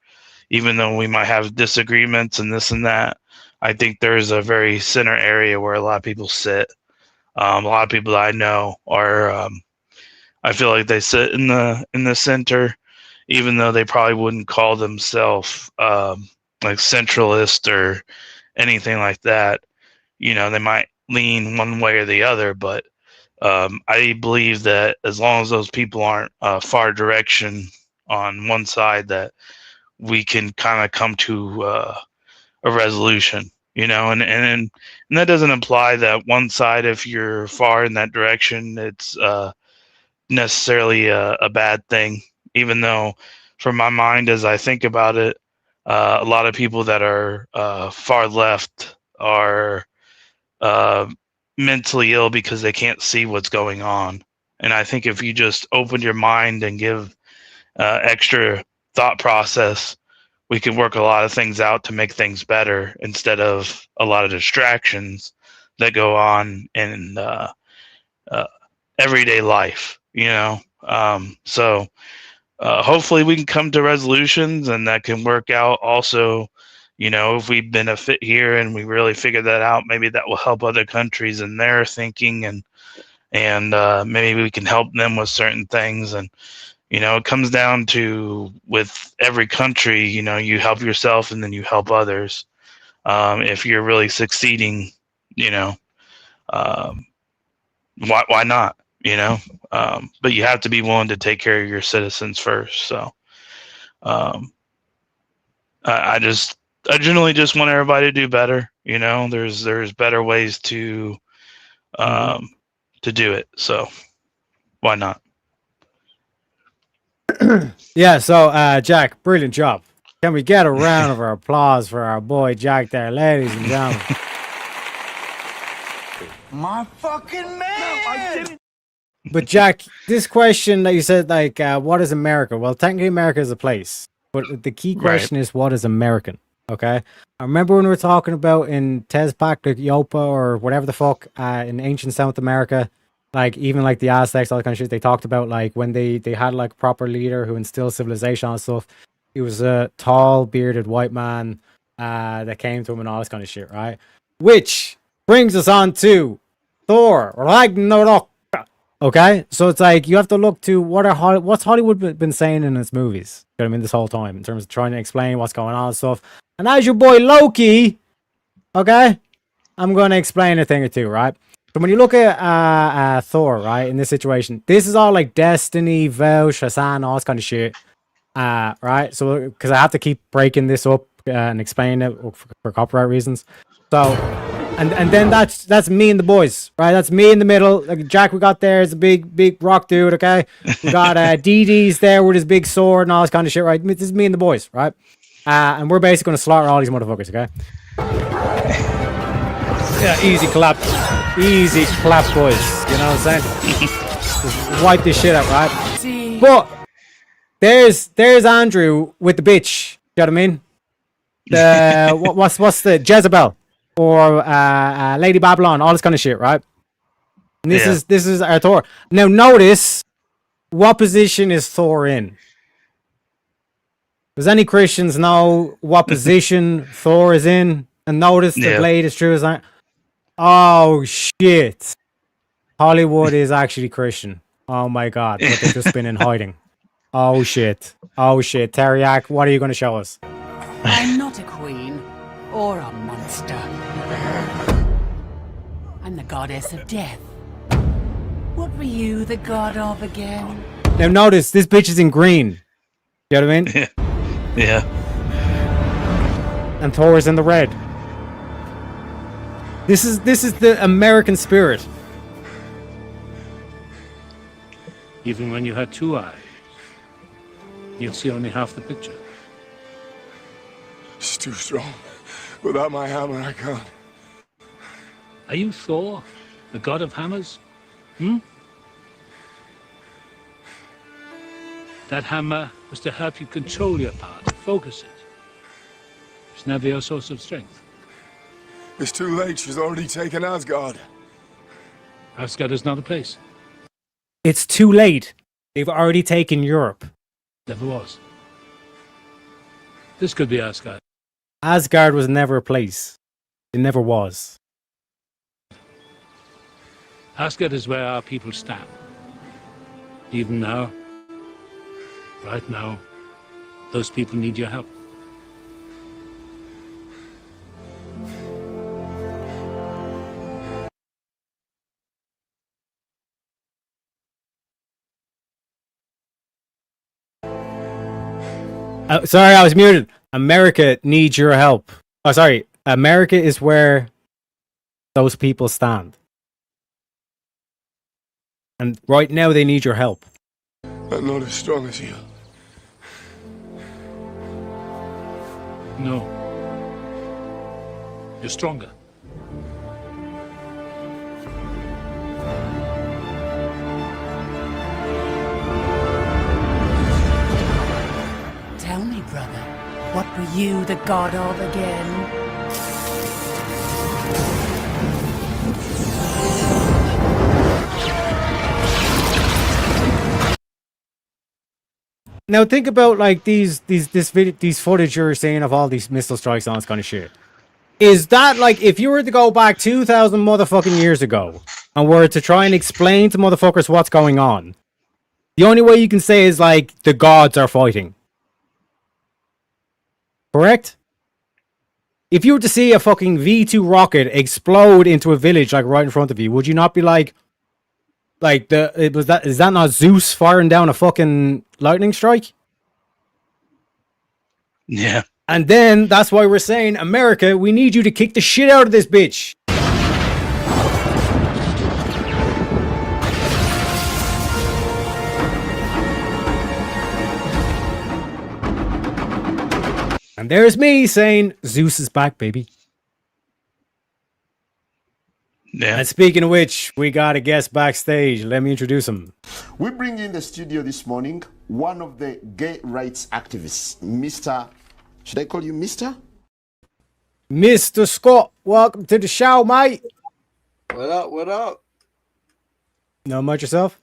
Even though we might have disagreements and this and that, I think there's a very center area where a lot of people sit. A lot of people that I know are, I feel like they sit in the center, even though they probably wouldn't call themselves like centralist or anything like that. They might lean one way or the other, but I believe that as long as those people aren't far direction on one side, that we can kind of come to a resolution, and that doesn't imply that one side, if you're far in that direction, it's necessarily a bad thing. Even though, from my mind, as I think about it, a lot of people that are far left are mentally ill because they can't see what's going on. And I think if you just open your mind and give extra thought process, we can work a lot of things out to make things better, instead of a lot of distractions that go on in everyday life, so hopefully we can come to resolutions, and that can work out. Also, if we benefit here and we really figure that out, maybe that will help other countries in their thinking, and maybe we can help them with certain things. And it comes down to, with every country, you help yourself and then you help others. If you're really succeeding, why not? you know. But you have to be willing to take care of your citizens first. So, I generally just want everybody to do better. You know, there's better ways to do it. So why not? Yeah. So, Jack, brilliant job. Can we get a round of applause for our boy Jack there, ladies and gentlemen? My fucking man! But Jack, this question that you said, like, what is America? Well, technically America is a place. But the key question is, what is American? Okay? I remember when we were talking about in Tezpac, like Yopa, or whatever the fuck, in ancient South America, like, even like the Aztecs, all that kind of shit, they talked about, like, when they had, like, a proper leader who instilled civilization and stuff. He was a tall, bearded white man that came to him and all this kind of shit, right? Which brings us on to Thor Ragnarok. Okay, so it's like you have to look to what's Hollywood been saying in its movies. You know what I mean, this whole time in terms of trying to explain what's going on and stuff. And as your boy Loki, okay, I'm going to explain a thing or two, right? So when you look at Thor, right, in this situation, this is all like Destiny, WoW, Shazam, all this kind of shit, right? So because I have to keep breaking this up and explaining it for copyright reasons. So. And then that's me and the boys, right? That's me in the middle. Like Jack, we got there is a big rock dude, okay? We got DD's there with his big sword and all this kind of shit, right? This is me and the boys, right? And we're basically gonna slaughter all these motherfuckers, okay? Yeah, easy clap, boys. You know what I'm saying? Just wipe this shit out, right? But there's Andrew with the bitch. You know what I mean? The what's the Jezebel? Or Lady Babylon, all this kind of shit, right? And this is our Thor. Now notice what position is Thor in? Does any Christians know what position Thor is in? And notice the blade is true as that. Oh shit! Hollywood is actually Christian. Oh my god! But they've just been in hiding. Oh shit! Teriak, what are you going to show us? I'm not a queen or a monster. I'm the goddess of death. What were you the god of again? Now notice, this bitch is in green. You know what I mean? Yeah. And Thor is in the red. This is the American spirit. Even when you had two eyes, you'll see only half the picture. It's too strong. Without my hammer, I can't. Are you Thor, the god of hammers? That hammer was to help you control your power, to focus it. It's never your source of strength. It's too late. She's already taken Asgard. Asgard is not a place. It's too late. They've already taken Europe. Never was. This could be Asgard. Asgard was never a place. It never was. Asgard is where our people stand. Even now, right now, those people need your help. Sorry, I was muted. America needs your help. Oh, sorry. America is where those people stand. And right now they need your help. I'm not as strong as you. No. You're stronger. Tell me, brother, what were you the god of again? Now think about like these footage you're seeing of all these missile strikes and all this kind of shit. Is that like if you were to go back 2,000 motherfucking years ago and were to try and explain to motherfuckers what's going on, the only way you can say is like the gods are fighting. Correct? If you were to see a fucking V2 rocket explode into a village like right in front of you, would you not be like, Like is that not Zeus firing down a fucking lightning strike? Yeah. And then that's why we're saying, America, we need you to kick the shit out of this bitch. And there's me saying, Zeus is back, baby. Yeah. And speaking of which, we got a guest backstage. Let me introduce him. We bring in the studio this morning one of the gay rights activists, Mr. Should I call you Mr.? Mr. Scott, welcome to the show, mate. What up? What up? Know much yourself?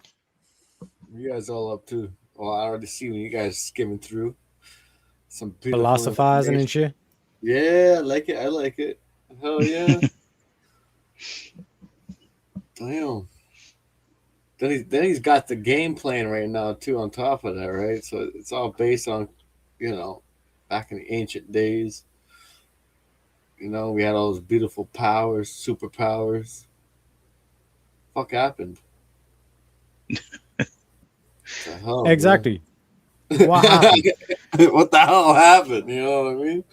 You guys all up too? Well, I already see when you guys skimming through some beautiful Philosophizing and shit. Yeah, I like it. I like it. Hell yeah. Damn. Then he's got the game plan right now too. On top of that, right? So it's all based on, back in the ancient days. We had all those beautiful powers, superpowers. Fuck happened. The hell, Exactly. What happened? What the hell happened? You know what I mean?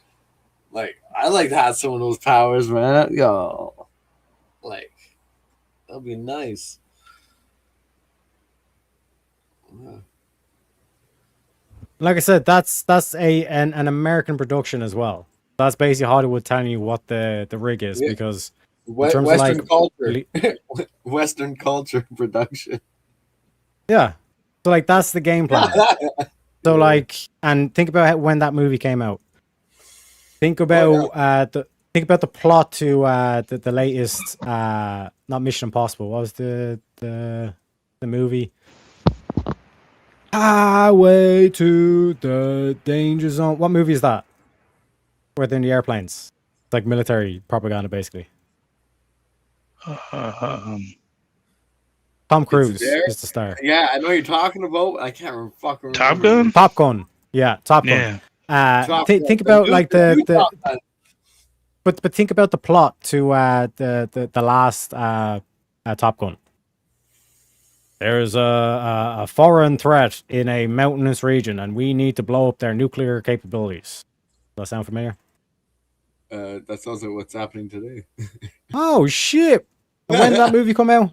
Like, I like to have some of those powers, man. Yo, like, that'd be nice. Yeah. Like I said, that's an American production as well. That's basically Hollywood telling you what the rig is, because in terms Western of culture, Western culture production. Yeah, so like that's the game plan. So like, and think about when that movie came out. Think about the plot to the latest not Mission Impossible. What was the movie? Highway to the Danger Zone. What movie is that? Where they're in the airplanes. It's like military propaganda, basically. Tom Cruise is the star. Yeah, I know what you're talking about. I can't remember. Top Gun? Top Gun. Yeah, Top Gun. Top Gun. Think about New- like new Top Gun. but think about the plot to the last Top Gun. There's a foreign threat in a mountainous region, and we need to blow up their nuclear capabilities. Does that sound familiar? That sounds like what's happening today. Oh shit! And when did that movie come out?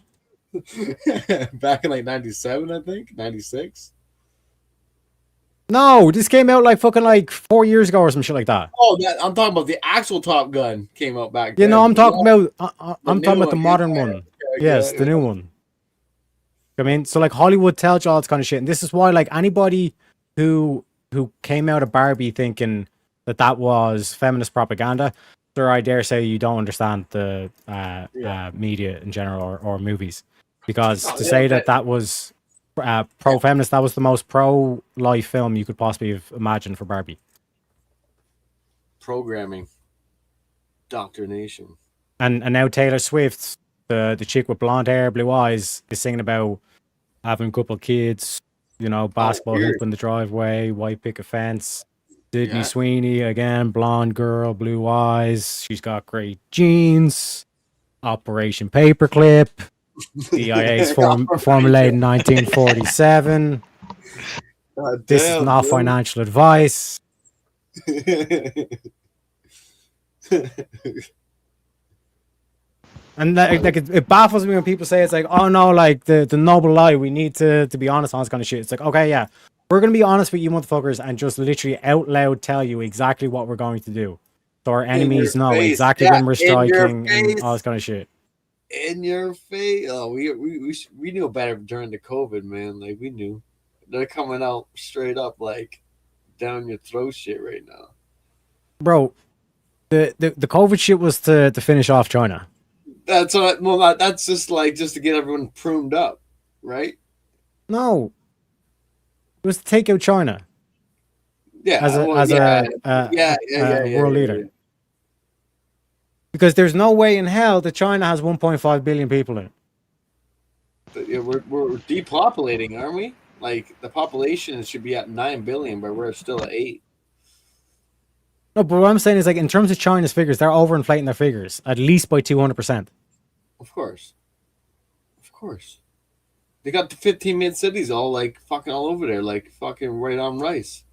Back in like 97, I think. 96. No, this came out like fucking like 4 years ago or some shit like that. Oh, I'm talking about the actual Top Gun came out back then. You know, I'm talking about I'm talking about the one, modern yeah, one. okay, Yes, yeah, the new one. I mean, so like Hollywood tells you all this kind of shit, and this is why like anybody who came out of Barbie thinking that was feminist propaganda, sir, I dare say you don't understand the media in general or movies, because to say that was pro-feminist, that was the most pro-life film you could possibly have imagined for Barbie. Programming. Doctrination. And now Taylor Swift, the chick with blonde hair, blue eyes, is singing about having a couple of kids, basketball hoop in the driveway, white picket fence. Sydney Sweeney, again, blonde girl, blue eyes. She's got great jeans. Operation Paperclip. DIA's formulated in 1947. This is not financial advice. And like it baffles me when people say it's like, oh no, like the noble lie, we need to be honest on this kind of shit. It's like, okay, yeah, we're gonna be honest with you motherfuckers and just literally out loud tell you exactly what we're going to do, so our enemies know exactly when we're striking and all this kind of shit. In your face. Oh, we knew better during the COVID, man. Like, we knew they're coming out straight up like down your throat shit right now, bro. The COVID shit was to finish off China. That's what. That's just to get everyone pruned up, right? No, it was to take out China. Yeah, as a world leader. Yeah. Because there's no way in hell that China has 1.5 billion people in it. But yeah, we're depopulating, aren't we? Like, the population should be at 9 billion, but we're still at 8. No, but what I'm saying is, like, in terms of China's figures, they're overinflating their figures at least by 200%. Of course. They got the 15-minute cities all like fucking all over there, like fucking right on rice.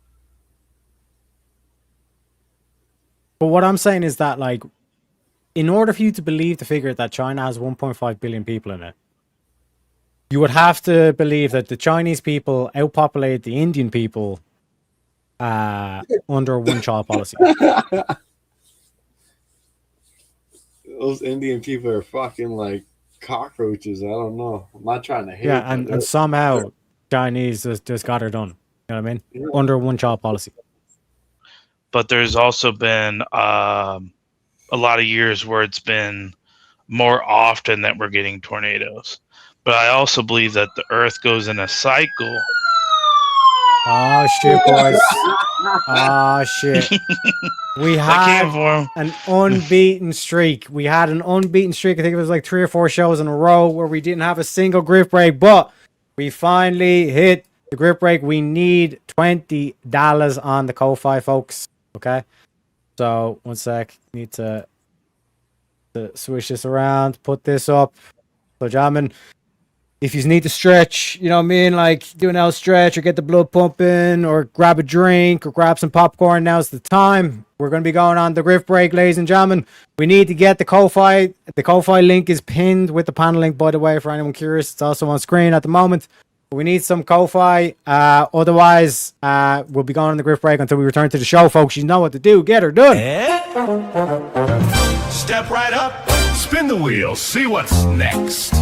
But what I'm saying is that, like, in order for you to believe the figure that China has 1.5 billion people in it, you would have to believe that the Chinese people outpopulate the Indian people under a one-child policy. Those Indian people are fucking like cockroaches. I don't know. I'm not trying to hate. Yeah, and somehow Chinese just got her done. You know what I mean? Yeah. Under a one-child policy. But there's also been a lot of years where it's been more often that we're getting tornadoes. But I also believe that the Earth goes in a cycle. Oh shit, boys! Oh shit! We had an unbeaten streak. We had an unbeaten streak. I think it was like 3 or 4 shows in a row where we didn't have a single grip break, but we finally hit the grip break. We need $20 on the Ko-Fi, folks. Okay, so 1 sec. Need to switch this around. Put this up. So, gentlemen, if you need to stretch, you know what I mean, like do an L stretch or get the blood pumping or grab a drink or grab some popcorn, now's the time. We're going to be going on the grip break, ladies and gentlemen. We need to get the Ko-Fi. The Ko-Fi link is pinned with the panel link, by the way, for anyone curious. It's also on screen at the moment. But we need some Ko-Fi. Otherwise, we'll be going on the grip break until we return to the show, folks. You know what to do. Get her done. Step right up, spin the wheel, see what's next.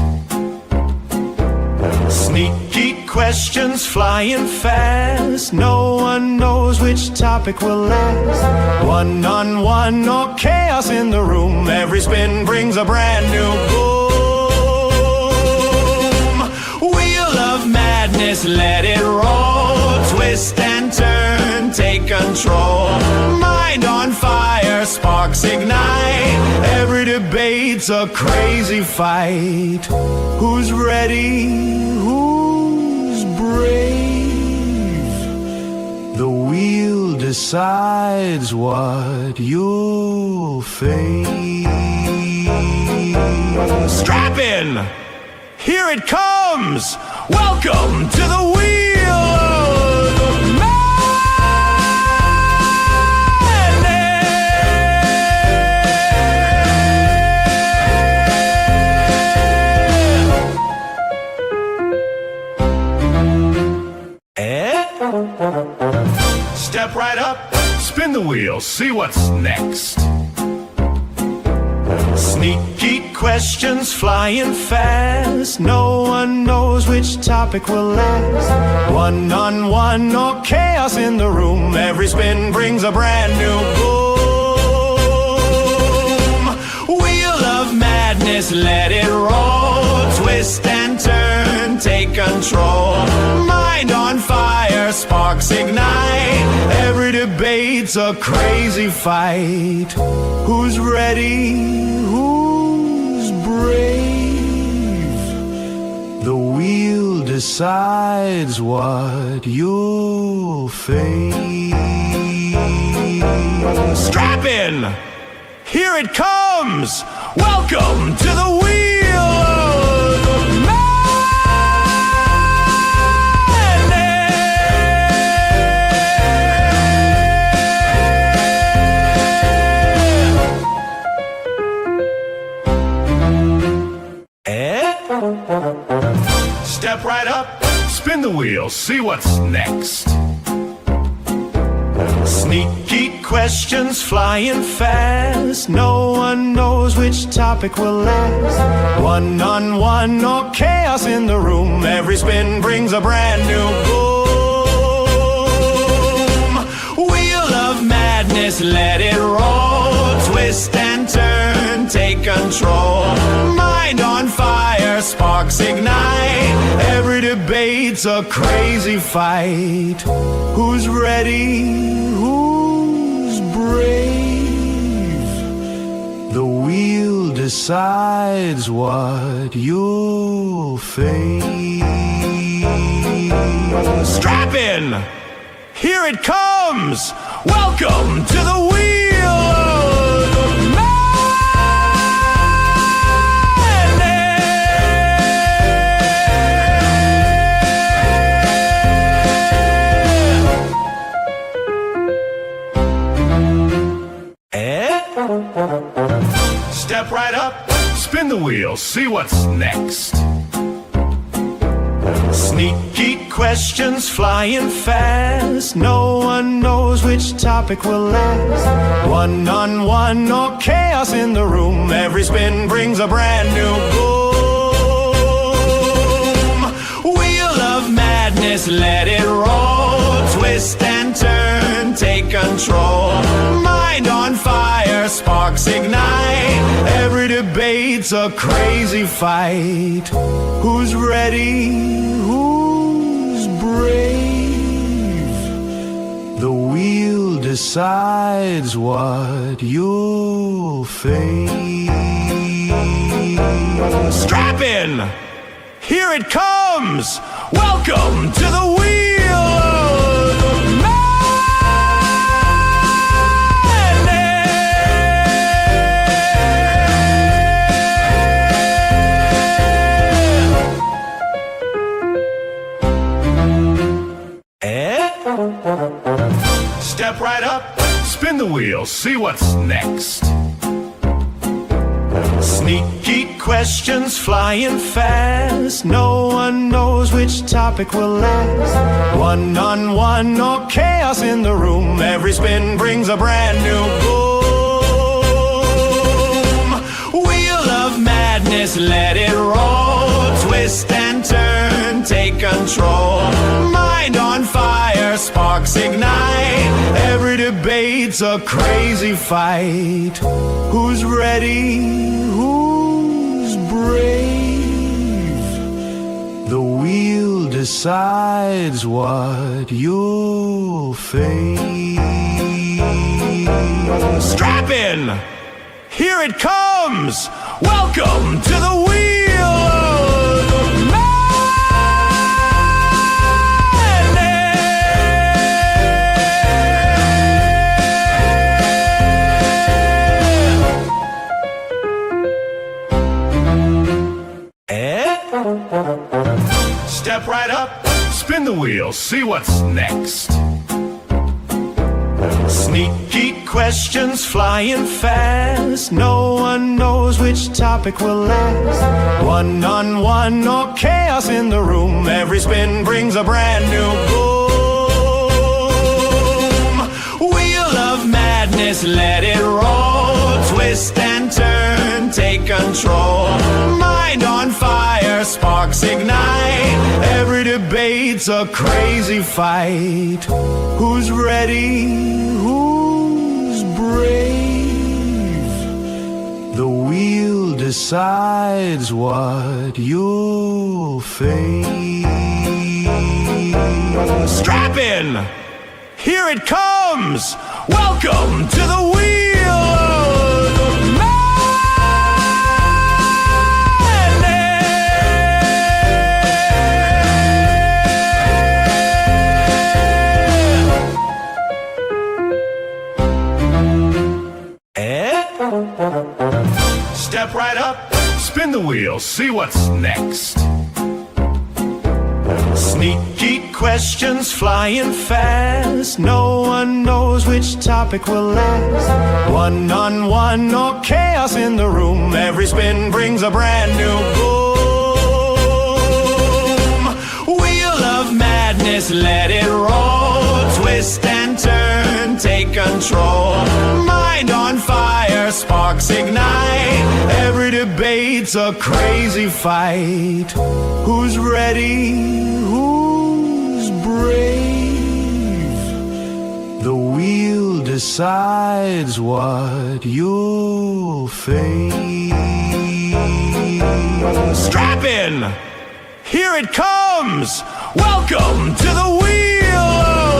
Sneaky questions flying fast. No one knows which topic will last. One-on-one or chaos in the room. Every spin brings a brand new boom. Wheel of madness, let it roll. Twist and turn, take control. Mind on fire, sparks ignite. Every debate's a crazy fight. Who's ready? Who's brave? The wheel decides what you'll face. Strap in! Here it comes! Welcome to the wheel of Step right up, spin the wheel, see what's next. Sneaky questions flying fast. No one knows which topic will last. One-on-one or chaos in the room. Every spin brings a brand new boom. Wheel of madness, let it roll. Twist and turn, take control. Mind on fire, sparks ignite. Every debate's a crazy fight. Who's ready? Who's brave? The wheel decides what you'll face. Strap in! Here it comes! Welcome to the wheel of Step right up, spin the wheel, see what's next. Sneaky questions flying fast. No one knows which topic will last. One-on-one or chaos in the room. Every spin brings a brand new boom. Wheel of madness, let it roll. Twist and turn, take control. Mind on fire, sparks ignite. Every debate's a crazy fight. Who's ready? Who's brave? The wheel decides what you'll face. Strap in! Here it comes! Welcome to the wheel of madness! Spin the wheel, see what's next. Sneaky questions flying fast. No one knows which topic will last. One-on-one or chaos in the room. Every spin brings a brand new boom. Wheel of madness, let it roll. Twist and turn, take control. Mind on fire, sparks ignite. Every debate's a crazy fight. Who's ready? Who's brave? The wheel decides what you'll face. Strap in! Here it comes! Welcome to the wheel of Step right up, spin the wheel, see what's next. Sneaky questions flying fast. No one knows which topic will last. One-on-one or chaos in the room. Every spin brings a brand new boom. Wheel of madness, let it roll. Twist and turn, take control. Mind on fire, sparks ignite. Every debate's a crazy fight. Who's ready? Who's brave? The wheel decides what you'll face. Strap in! Here it comes! Welcome to the wheel of Step right up, spin the wheel, see what's next. Sneaky questions flying fast. No one knows which topic will last. One-on-one or chaos in the room. Every spin brings a brand new boom. Wheel of madness, let it roll. Twist and turn, take control. Mind on fire, sparks ignite. Every debate's a crazy fight. Who's ready? Who's brave? The wheel decides what you'll face. Strap in! Here it comes! Welcome to the wheel of Step right up, spin the wheel, see what's next. Sneaky questions flying fast. No one knows which topic will last. One-on-one or chaos in the room. Every spin brings a brand new boom. Wheel of madness, let it roll. Twist and turn, take control. Mind on fire, sparks ignite. Every debate's a crazy fight. Who's ready? Who's brave? The wheel decides what you'll face. Strap in! Here it comes! Welcome to the wheel of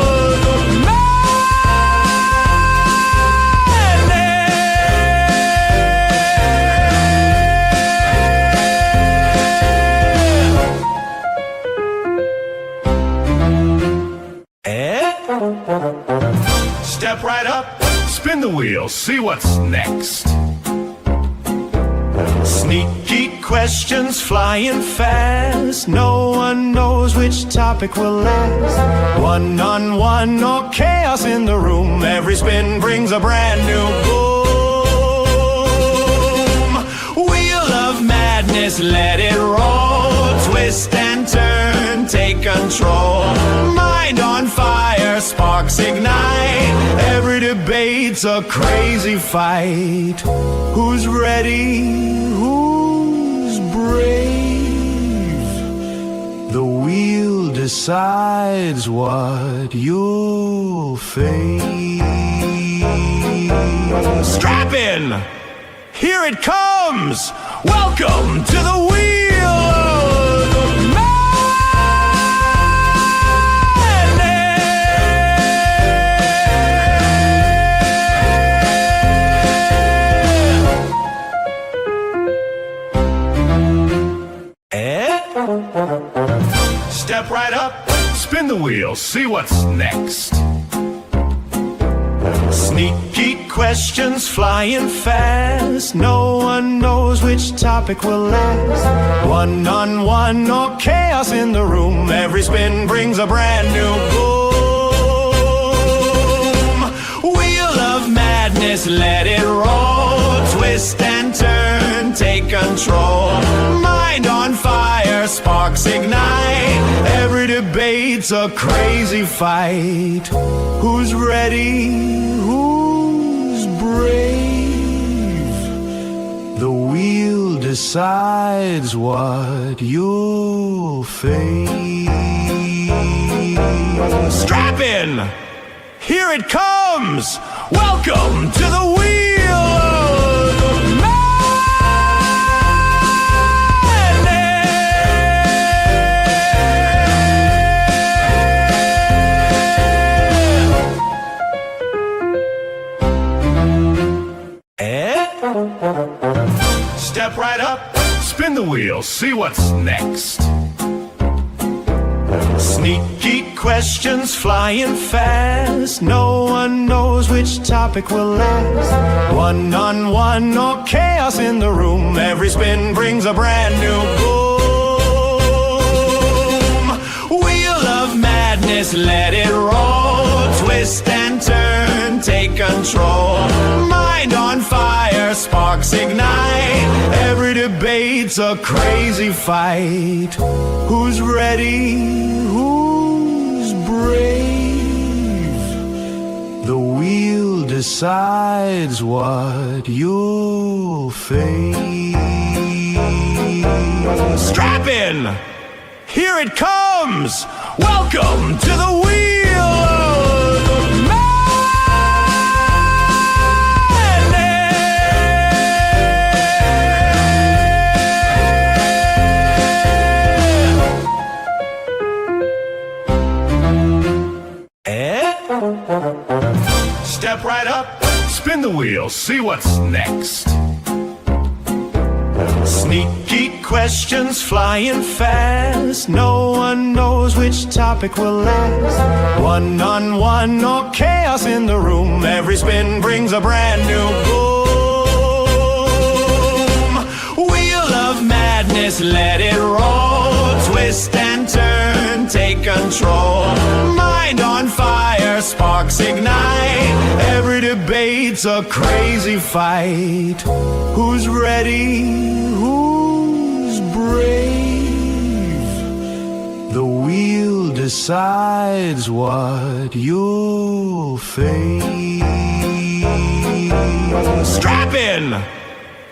Step right up, spin the wheel, see what's next. Sneaky questions flying fast. No one knows which topic will last. One-on-one or chaos in the room. Every spin brings a brand new boom. Wheel of madness, let it roll. Twist and turn, take control. Mind on fire, sparks ignite. Every debate's a crazy fight. Who's ready? Who's brave? The wheel decides what you'll face. Strap in! Here it comes! Welcome to the wheel of madness. Step right up, Spin the wheel, see what's next. Sneaky questions flying fast. No one knows which topic will last. One-on-one or chaos in the room. Every spin brings a brand new boom. Wheel of madness, let it roll. Twist and turn, take control. Mind on fire, sparks ignite. Every debate's a crazy fight. Who's ready? Who's brave? The wheel decides what you'll face. Strap in! Here it comes! Welcome to the wheel of madness. Step right up. Spin the wheel, see what's next. Sneaky questions flying fast. No one knows which topic will last. One-on-one or chaos in the room. Every spin brings a brand new boom. Wheel of madness, let it roll. Twist and turn, take control. Mind on fire, sparks ignite. Every debate's a crazy fight. Who's ready? Who's brave? The wheel decides what you'll face. Strap in! Here it comes! Welcome to the wheel of madness. Step right up. Spin the wheel, see what's next. Sneaky questions flying fast. No one knows which topic will last. One-on-one or chaos in the room. Every spin brings a brand new boom. Wheel of madness, let it roll. Twist and turn, take control. Mind on fire, sparks ignite. Every debate's a crazy fight. Who's ready? Who's brave? The wheel decides what you'll face. Strap in!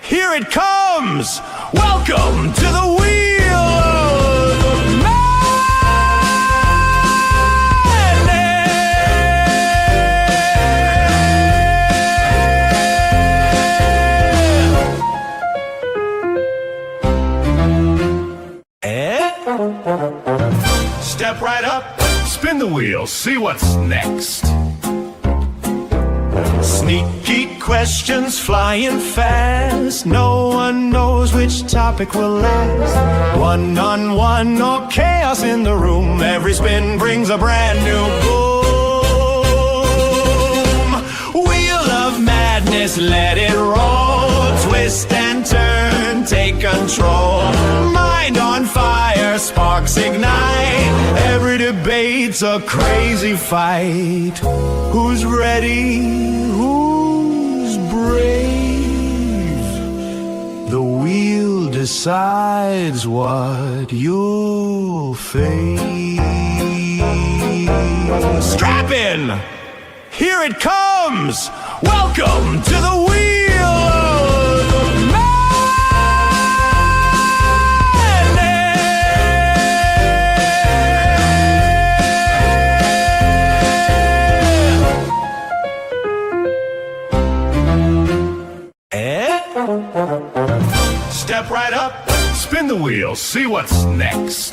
Here it comes! Welcome to the wheel of madness. Step right up. Spin the wheel, see what's next. Sneaky questions flying fast. No one knows which topic will last. One-on-one or chaos in the room. Every spin brings a brand new boom. Wheel of madness, let it roll. Twist and turn, take control. Mind on fire, sparks ignite. Every debate's a crazy fight. Who's ready? Who's brave? The wheel decides what you'll face. Strap in! Here it comes! Welcome to the Wheel of Step right up, spin the wheel, see what's next.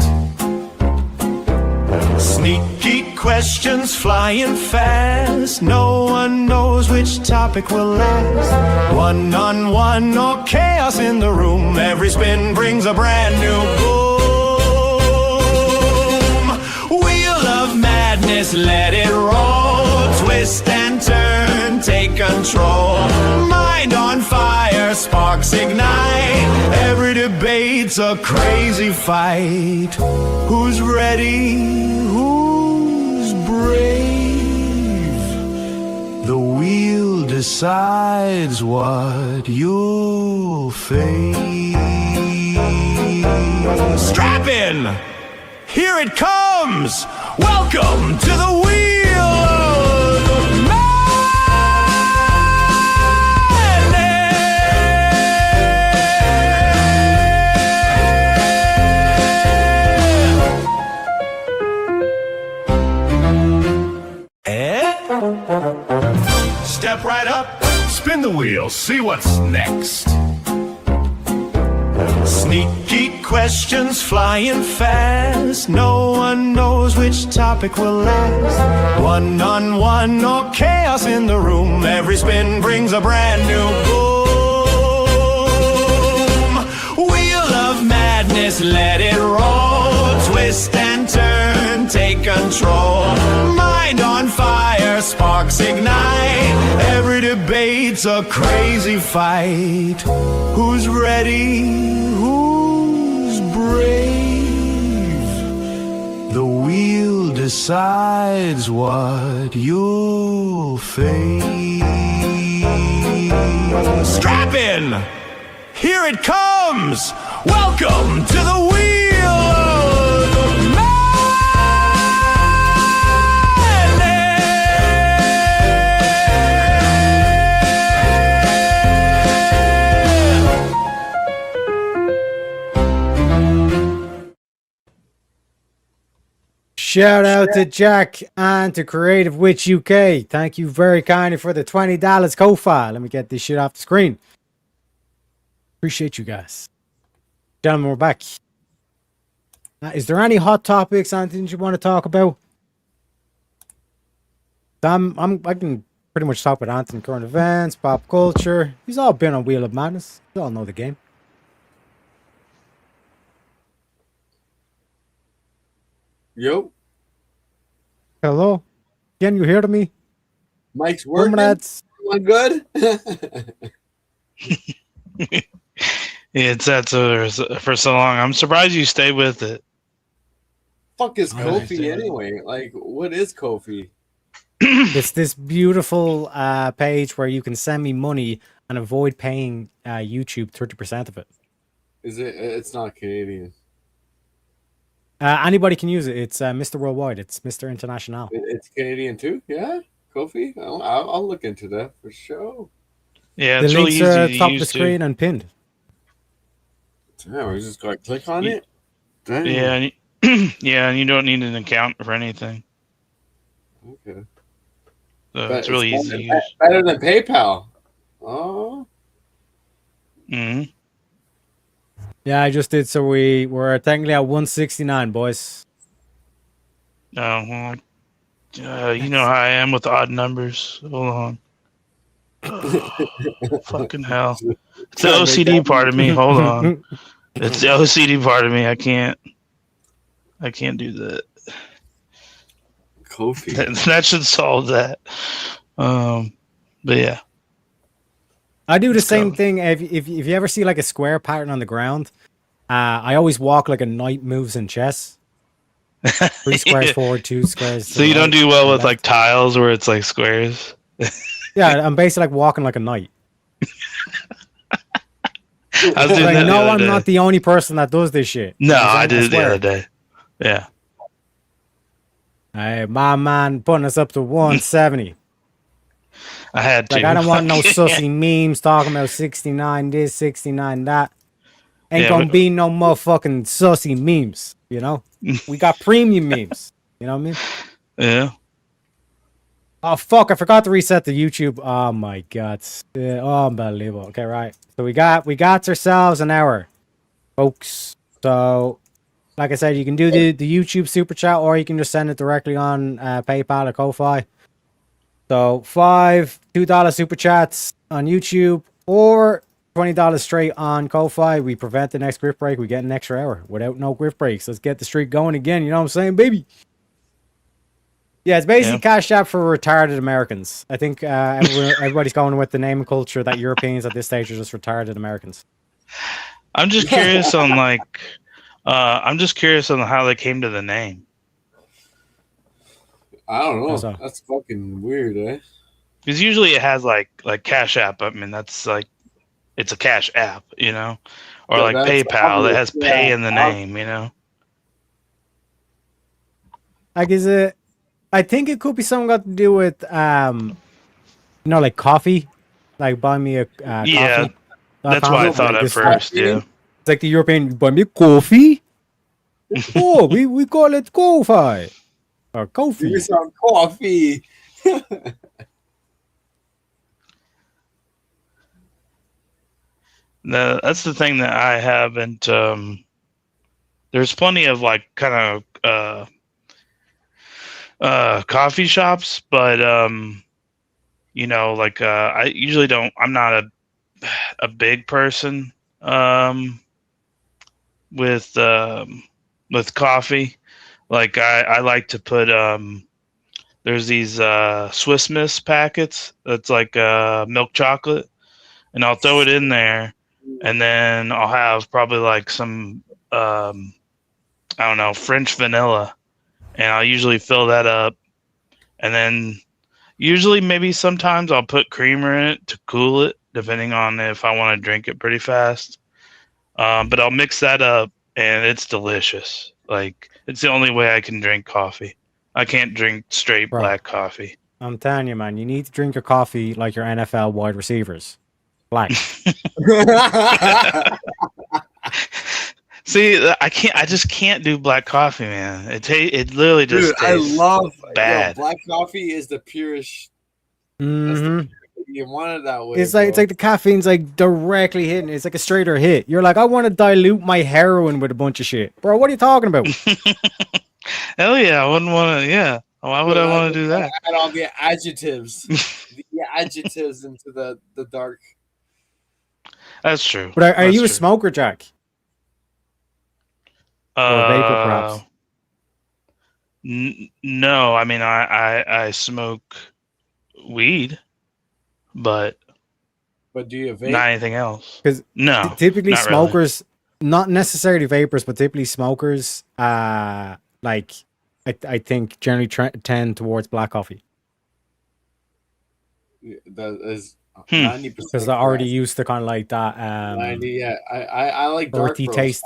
Sneaky questions flying fast. No one knows which topic will last. One-on-one or chaos in the room. Every spin brings a brand new boom. Wheel of madness, let it roll. Twist and turn, take control. Mind on fire, sparks ignite. Every debate's a crazy fight. Who's ready? Who's brave? The wheel decides what you'll face. Strap in! Here it comes! Welcome to the Wheel of Step right up, spin the wheel, see what's next. Sneaky questions flying fast. No one knows which topic will last. One-on-one or chaos in the room. Every spin brings a brand new boom. Wheel of madness, let it roll. Twist and turn, take control. Mind on fire, sparks ignite. Every debate's a crazy fight. Who's ready? Who's brave? The wheel decides what you'll face. Strap in! Here it comes! Welcome to the Wheel of Shout out to Jack and to Creative Witch UK. Thank you very kindly for the $20 co-file. Let me get this shit off the screen. Appreciate you guys. Gentlemen, we're back. Now, is there any hot topics, anything you want to talk about? I can pretty much talk about Anthony, current events, pop culture. He's all been on Wheel of Madness. You all know the game. Yo. Hello? Can you hear me? Mike's working. Comrades. Everyone good? It's that for so long. I'm surprised you stayed with it. Fuck is Kofi anyway? Like, what is Kofi? It's this beautiful page where you can send me money and avoid paying YouTube 30% of it. Is it? It's not Canadian. Anybody can use it. It's Mr. Worldwide. It's Mr. International. It's Canadian too. Yeah, Kofi. I'll look into that for sure. Yeah, the it's really links easy are to top of use the screen too. and pinned. Yeah, we just gotta click on it. Damn. Yeah, yeah, and you don't need an account for anything. Okay. So it's really easy to use. Better than PayPal. Oh. Hmm. Yeah, I just did. So we're technically at 169, boys. Oh, well, you know how I am with odd numbers. Hold on. Fucking hell. It's the OCD part of me. Hold on. It's the OCD part of me. I can't do that. Kofi. That should solve that. But yeah. I do the same thing. If you ever see like a square pattern on the ground, I always walk like a knight moves in chess. 3 squares forward, 2 squares. So you don't do well with like tiles where it's like squares. Yeah, I'm basically like walking like a knight. I was doing Like, that the no, other I'm day. not the only person that does this shit. No, You know what I'm I saying? did it the swear. other day. Yeah. Hey, my man putting us up to 170. I had to. Like, I don't want no can't. sussy memes talking about 69 this, 69 that. Ain't Yeah, gonna but- be no motherfucking sussy memes, you know? We got premium memes. You know what I mean? Yeah. Oh, fuck, I forgot to reset the YouTube. Oh, my God. Unbelievable. Okay, right. So we got ourselves an hour, folks. So, like I said, you can do the YouTube super chat, or you can just send it directly on PayPal or Ko-Fi. So $2 super chats on YouTube, or $20 straight on Ko-Fi. We prevent the next grift break. We get an extra hour without no grift breaks. Let's get the streak going again. You know what I'm saying, baby? Yeah, it's basically Cash App for retarded Americans. I think everybody's going with the name and culture that Europeans at this stage are just retarded Americans. I'm just curious on how they came to the name. I don't know. How's that? That's fucking weird, eh? Because usually it has like Cash App. I mean, that's like it's a Cash App, you know, or Yeah, like that's PayPal that has obvious, pay yeah. in the name, you know. Like, is it? I think it could be something got to do with, like coffee, like buy me a Yeah, coffee. that's why I thought at first. Yeah. It's like the European buy me coffee. Oh, we call it coffee or Give coffee. me some coffee. No, that's the thing that I haven't. There's plenty of like kind of coffee shops, but like I usually don't. I'm not a big person with coffee. Like I like to put there's these Swiss Miss packets that's like milk chocolate, and I'll throw it in there, and then I'll have probably like some I don't know, French vanilla, and I'll usually fill that up, and then usually maybe sometimes I'll put creamer in it to cool it, depending on if I want to drink it pretty fast. But I'll mix that up, and it's delicious. Like, it's the only way I can drink coffee. I can't drink straight black coffee. I'm telling you, man, you need to drink your coffee like your NFL wide receivers, black. See, I just can't do black coffee, man. It literally just Dude, I tastes love bad. black coffee is the purest. Mm-hmm. You want it that way. It's like the caffeine's like directly hitting. It's like a straighter hit. You're like, I want to dilute my heroin with a bunch of shit, bro. What are you talking about? Hell yeah, I wouldn't want to. Yeah, why would I want to do that? Add all the adjectives, the adjectives into the dark. That's true. But are That's you a true. smoker, Jack? Or a vapor, perhaps? No, I mean I smoke weed, but do you vape? not anything else. Because No, typically not really. smokers, not necessarily vapors, but typically smokers, like I think generally tend towards black coffee That is 90% because they're already used to kind of like that. 90. Yeah, I like dark earthy roast. taste.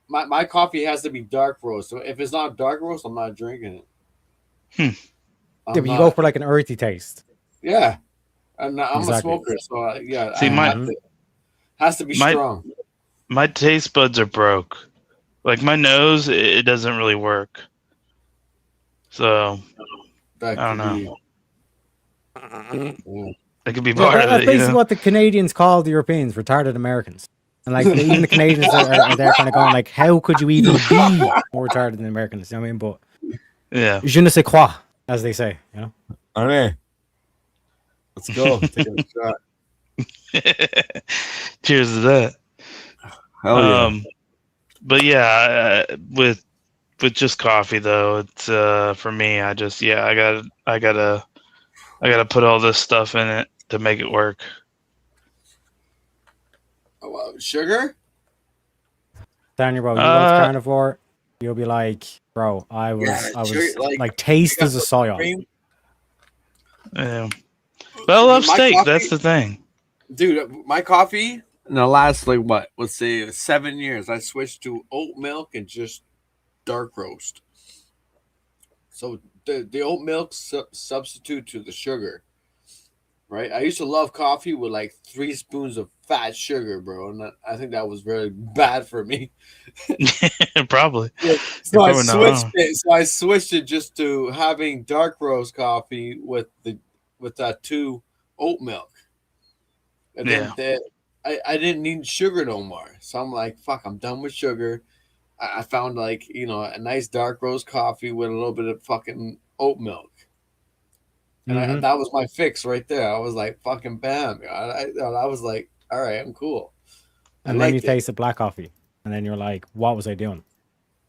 My coffee has to be dark roast. So if it's not dark roast, I'm not drinking it. Yeah, but you go for like an earthy taste. Yeah, I'm a Exactly. smoker, so yeah. See, has to be strong. My taste buds are broke. Like my nose, it doesn't really work. So I don't know. It could be part Yeah, of that's it. basically what the Canadians call the Europeans, retarded Americans. And like even the Canadians are there kind of going like, how could you even be more retarded than Americans? You know what I mean? But yeah, je ne sais quoi, as they say. You know. All right, let's go. Take a shot. Cheers to that. Hell yeah. But yeah, with just coffee though, it's for me. I gotta put all this stuff in it to make it work. Sugar? Daniel, bro, you love carnivore. You'll be like, bro, I was sugar, like taste as a soy. Yeah, but I love My steak. coffee- That's the thing. Dude, my coffee, in the last like what, let's say 7 years, I switched to oat milk and just dark roast. So the oat milk substitute to the sugar, right? I used to love coffee with like 3 spoons of fat sugar, bro, and I think that was very bad for me. Probably. Yeah. You're So I probably not switched wrong. it. So I switched it just to having dark roast coffee with that 2 oat milk, and Yeah. then I didn't need sugar no more. So I'm like, fuck, I'm done with sugar. I found like a nice dark roast coffee with a little bit of fucking oat milk, and Mhm. that was my fix right there. I was like, fucking bam. I was like, all right, I'm cool. And then you tasted black coffee, and then you're like, "What was I doing?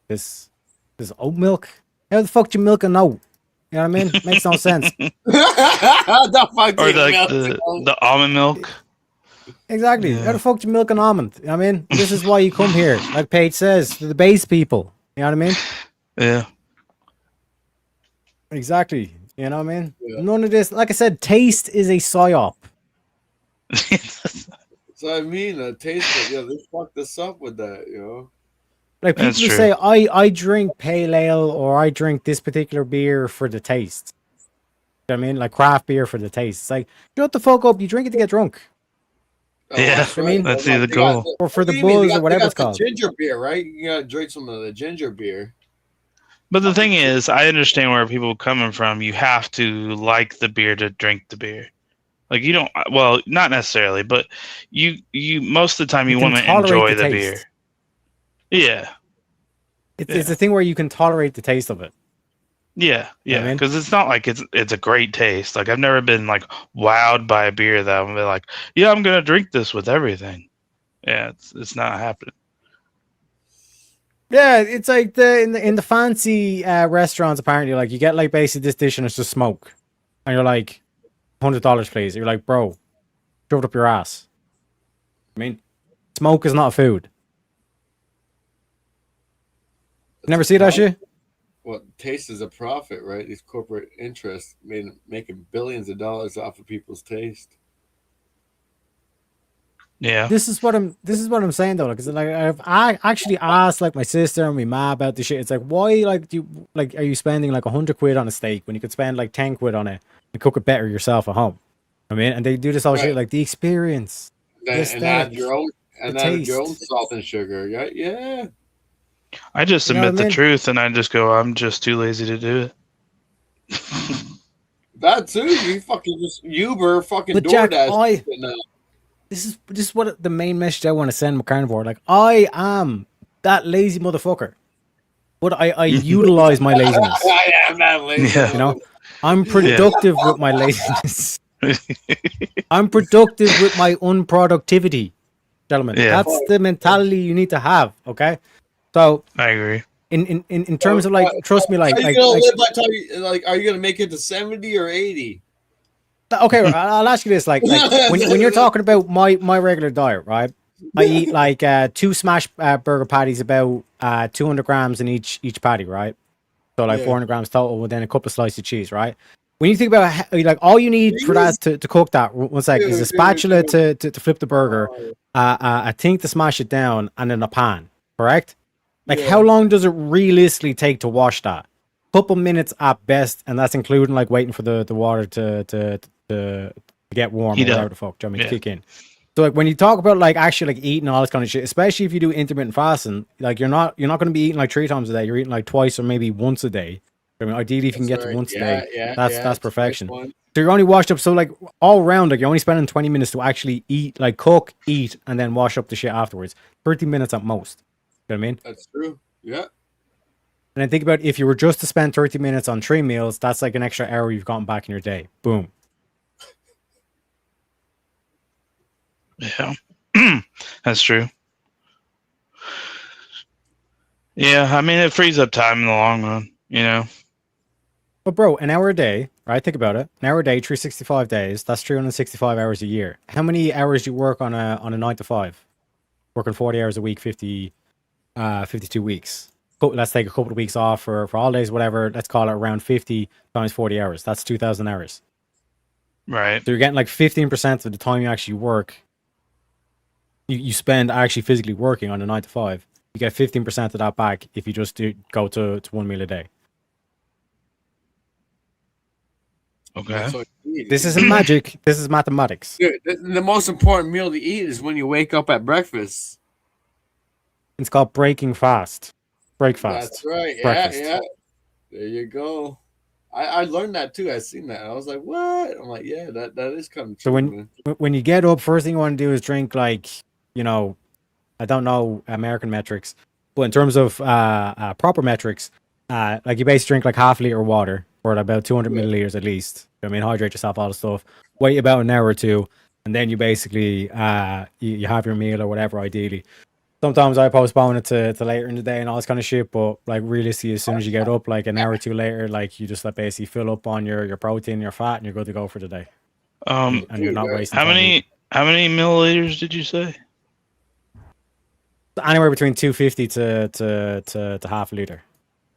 This oat milk? How the fuck do you milk an oat? You know what I mean? Makes no sense." The fucking Or like milk. the almond milk. Exactly. How the fuck do you milk an almond? You know what I mean? This is why you come here, like Paige says, to the base people. You know what I mean? Yeah. Exactly. You know what I mean? Yeah. None of this, like I said, taste is a psyop. So I mean, taste. Yeah, they fucked us up with that, you know. Like people That's who true. say, I drink pale ale or I drink this particular beer for the taste. You know what I mean? Like craft beer for the taste. It's like, shut the fuck up. You drink it to get drunk. Yeah, that's I mean, that's the They goal. or for what the do you mean? buzz or whatever they it's got called. the ginger beer, right? You gotta drink some of the ginger beer. But the thing is, I understand where people are coming from. You have to like the beer to drink the beer. Like you don't. Well, not necessarily, but you most of the time you can want to tolerate enjoy the the taste. beer. Yeah. It's a thing where you can tolerate the taste of it. Yeah, You know what I yeah, mean? because it's not like it's a great taste. Like I've never been like wowed by a beer that I'm like, yeah, I'm gonna drink this with everything. Yeah, it's not happening. Yeah, it's like in the fancy restaurants. Apparently, like you get like basically this dish and it's just smoke, and you're like, $100, please. You're like, bro, shove it up your ass. I mean, smoke is not a food. Never see that shit? Well, taste is a profit, right? These corporate interests making billions of dollars off of people's taste. Yeah. This is what I'm saying though, because like I actually asked like my sister and my ma about this shit. It's like, why like do you like are you spending like £100 on a steak when you could spend like 10 quid on it and cook it better yourself at home? I mean, and they do this all shit Right. like the experience, the And add aesthetic, your own the add your own taste. salt and sugar. Yeah, yeah. I just You know what admit I the mean? truth and I just go, I'm just too lazy to do it. That too. You fucking just Uber, fucking But Jack, DoorDash. Now. This is what the main message I want to send my carnivore. Like I am that lazy motherfucker, but I utilize my laziness. I am that lazy. Yeah. You know, I'm productive with my laziness. I'm productive with my unproductivity, gentlemen. Yeah. That's the mentality you need to have. Okay, so I agree. in terms of like, trust me, like Are you like, gonna like live by time? Like, are you gonna make it to 70 or 80? okay, I'll ask you this: like when you're talking about my regular diet, right? I eat like 2 smash burger patties, about 200 grams in each patty, right? So like Yeah. 400 grams total, with then a couple of slices of cheese, right? When you think about like all you need for that to cook that, one sec, is a spatula to flip the burger, a thing to smash it down, and then a pan, correct? Like how long does it realistically take to wash that? Couple minutes at best, and that's including like waiting for the water to get warm Heat or up. whatever the fuck, do you know what I mean, Yeah. kick in. So like when you talk about like actually like eating all this kind of shit, especially if you do intermittent fasting, like you're not going to be eating like 3 times a day. You're eating like twice or maybe once a day. I mean, ideally, if you can get to once a day, that's perfection. So you're only washed up. So like all around, like you're only spending 20 minutes to actually eat, like cook, eat, and then wash up the shit afterwards. 30 minutes at most. You know what I mean? That's true. Yeah. And then think about if you were just to spend 30 minutes on 3 meals, that's like an extra hour you've gotten back in your day. Boom. Yeah. That's true. Yeah, I mean it frees up time in the long run, you know. But bro, an hour a day, right? Think about it. An hour a day, 365 days. That's 365 hours a year. How many hours do you work on a 9 to 5? Working 40 hours a week, 52 weeks. Let's take a couple of weeks off for holidays, whatever. Let's call it around 50 times 40 hours. That's 2,000 hours. Right. So you're getting like 15% of the time you actually work you spend actually physically working on a 9 to 5, you get 15% of that back if you just go to 1 meal a day. Okay. That's what you need. This isn't magic. This is mathematics. Dude, the most important meal to eat is when you wake up at breakfast. It's called breaking fast. Break fast. That's right. Breakfast. Yeah. There you go. I learned that too. I seen that. I was like, what? I'm like, yeah, that is coming true. So when you get up, first thing you want to do is drink, like, you know, I don't know American metrics, but in terms of proper metrics, like you basically drink like half a liter of water or about 200 milliliters at least. I mean, hydrate yourself, all the stuff. Wait about an hour or two, and then you basically you have your meal or whatever. Ideally, sometimes I postpone it to later in the day and all this kind of shit. But like realistically, as soon as you get up, like an hour or two later, like you just like basically fill up on your protein, your fat, and you're good to go for the day. And you're not wasting. How many milliliters did you say? Anywhere between 250 to half a liter.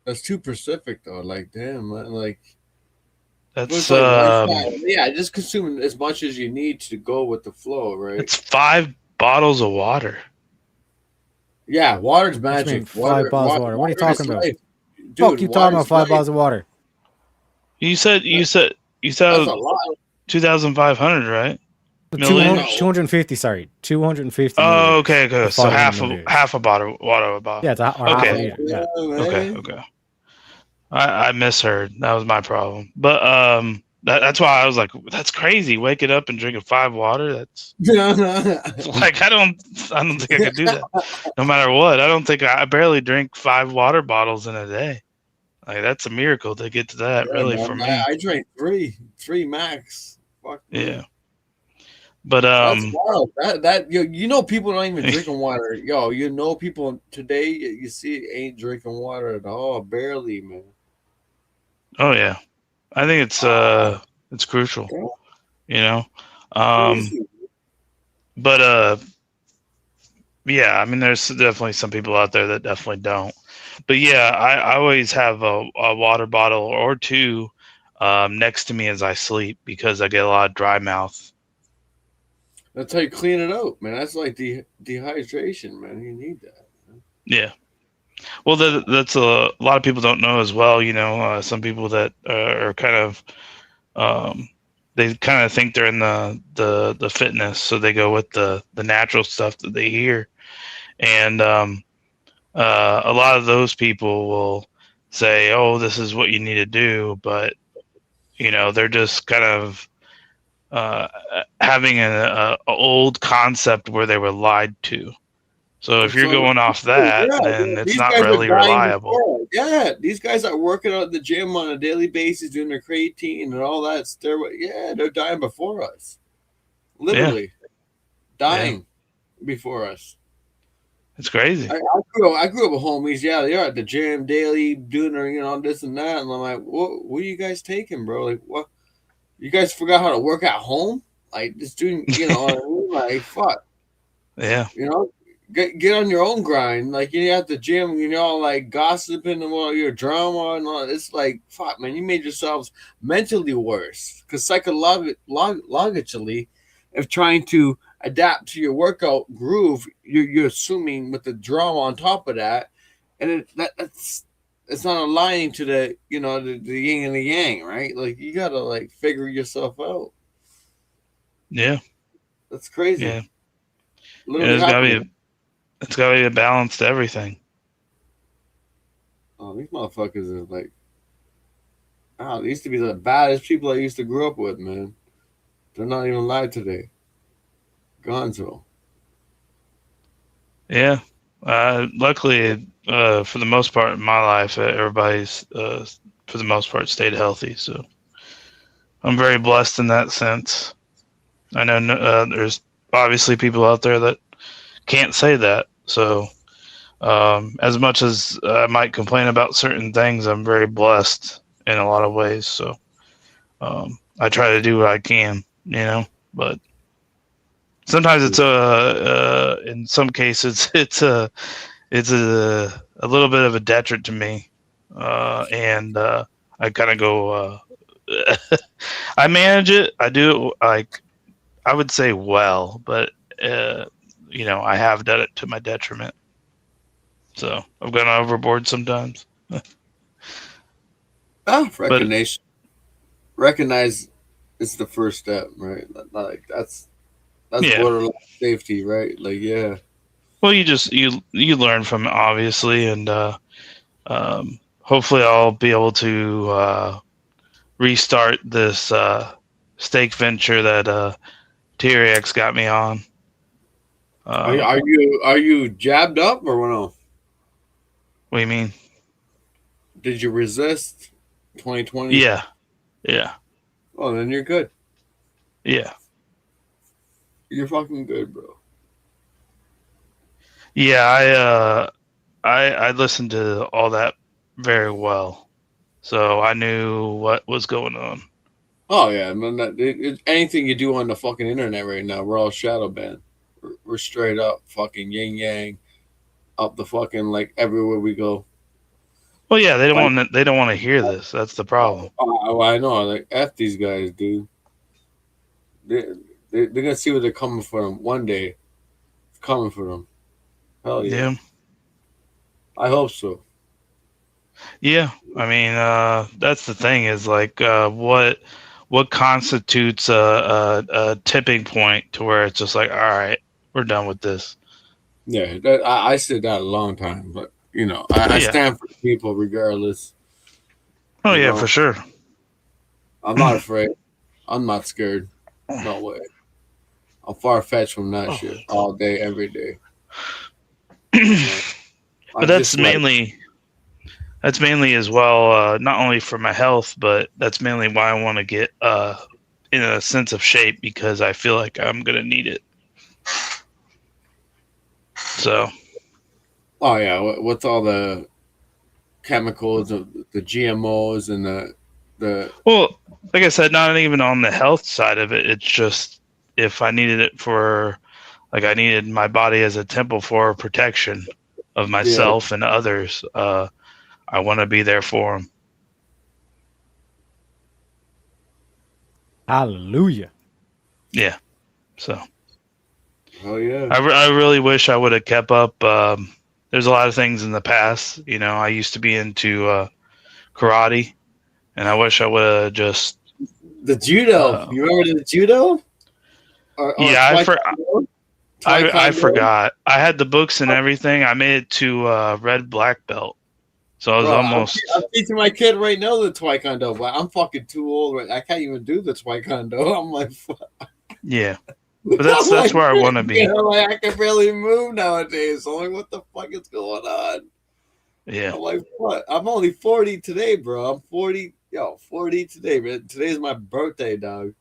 That's too specific though. Like, damn, man, like that's yeah, just consume as much as you need to go with the flow, right? It's 5 bottles of water. Yeah, water's magic. 5 bottles of water. What are you talking about? Dude, fuck you talking about 5 bottles of water? You said that's a lot. 2,500, right? 250. Sorry, 250. Oh, okay. So half a bottle water. Yeah, it's half a liter. Yeah. Okay. I misheard. That was my problem. But that's why I was like, that's crazy. Waking up and drinking 5 water. That's like I don't think I could do that. No matter what, I don't think I barely drink 5 water bottles in a day. Like that's a miracle to get to that. Really, man, for me, I drank three max. Fuck yeah. But that's wild. That you know people don't even drinking water. Yo, you know people today you see ain't drinking water at all, barely, man. Oh yeah, I think it's crucial. You know, but yeah, I mean, there's definitely some people out there that definitely don't. But yeah, I always have a water bottle or 2 next to me as I sleep because I get a lot of dry mouth. That's how you clean it out, man. That's like dehydration, man. You need that. Man. Yeah. Well, that's a lot of people don't know as well. You know, some people that are kind of they kind of think they're in the fitness, so they go with the natural stuff that they hear, and a lot of those people will say, "Oh, this is what you need to do," but you know, they're just kind of having an old concept where they were lied to. So if you're going off that, then it's not really reliable. Yeah, these guys are working out at the gym on a daily basis, doing their creatine and all that steroid. Yeah, they're dying before us. Literally dying before us. It's crazy. I grew up with homies. Yeah, they are at the gym daily, doing their, you know, this and that. And I'm like, what are you guys taking, bro? Like, what? You guys forgot how to work at home? Like, just doing, you know, like, fuck. Yeah. You know, get on your own grind. Like, you at the gym, you know, like gossiping about your drama and all. It's like, fuck, man, you made yourselves mentally worse. Because psychologically, if trying to adapt to your workout groove, you're assuming with the drama on top of that, and it's not aligning to the, you know, the yin and the yang, right? Like, you gotta like figure yourself out. Yeah, that's crazy. Yeah, it's gotta be a balance to everything. Oh, these motherfuckers are like, they used to be the baddest people I used to grow up with, man. They're not even alive today. Gonzo. Yeah. Luckily, for the most part in my life, everybody's for the most part stayed healthy. So I'm very blessed in that sense. I know there's obviously people out there that can't say that. So as much as I might complain about certain things, I'm very blessed in a lot of ways. So I try to do what I can, you know, but sometimes it's in some cases it's a little bit of a detriment to me, and I kind of go I manage it. I do it, like, I would say well, but you I have done it to my detriment. So I've gone overboard sometimes. Recognize it's the first step, right? Like that's Yeah. borderline safety, right? Like, yeah. Well, you learn from it, obviously, and hopefully I'll be able to restart this steak venture that T-Rex got me on. Are you jabbed up or no? What do you mean? Did you resist 2020? Yeah. Oh, then you're good. Yeah. You're fucking good, bro. Yeah, I listened to all that very well, so I knew what was going on. Oh yeah, man. Anything you do on the fucking internet right now, we're all shadow banned. We're straight up fucking yin yang, up the fucking like everywhere we go. Well, yeah, they don't want to hear this. That's the problem. I know. Like F these guys, dude. They're gonna see what they're coming for them one day. It's coming for them. Hell yeah. I hope so. Yeah, I mean, that's the thing is like, what constitutes a tipping point to where it's just like, all right, we're done with this. Yeah, I said that a long time, but I stand for people regardless. Oh yeah, for sure. I'm not afraid. I'm not scared. No way. I'm far fetched from that shit all day, every day. But that's mainly as well, not only for my health, but that's mainly why I want to get in a sense of shape, because I feel like I'm gonna need it. So. Oh yeah, what's all the chemicals, the GMOs, and the Well, like I said, not even on the health side of it. It's just if I needed it for, like, I needed my body as a temple for protection of myself and others. I want to be there for them. Hallelujah. Yeah. So. Oh yeah. I really wish I would have kept up. There's a lot of things in the past. I used to be into karate, and I wish I would have just the judo. You remember the judo? Yeah, I forgot. I had the books and everything. I made it to red black belt, so I was almost. I'm teaching my kid right now the taekwondo, but I'm fucking too old. Right? I can't even do the taekwondo. I'm like, fuck. Yeah, but that's where I want to be. Like, I can barely move nowadays. I'm like, what the fuck is going on? Yeah. I'm like, what? I'm only 40 today, bro. I'm 40. 40 today, man. Today's my birthday, dog.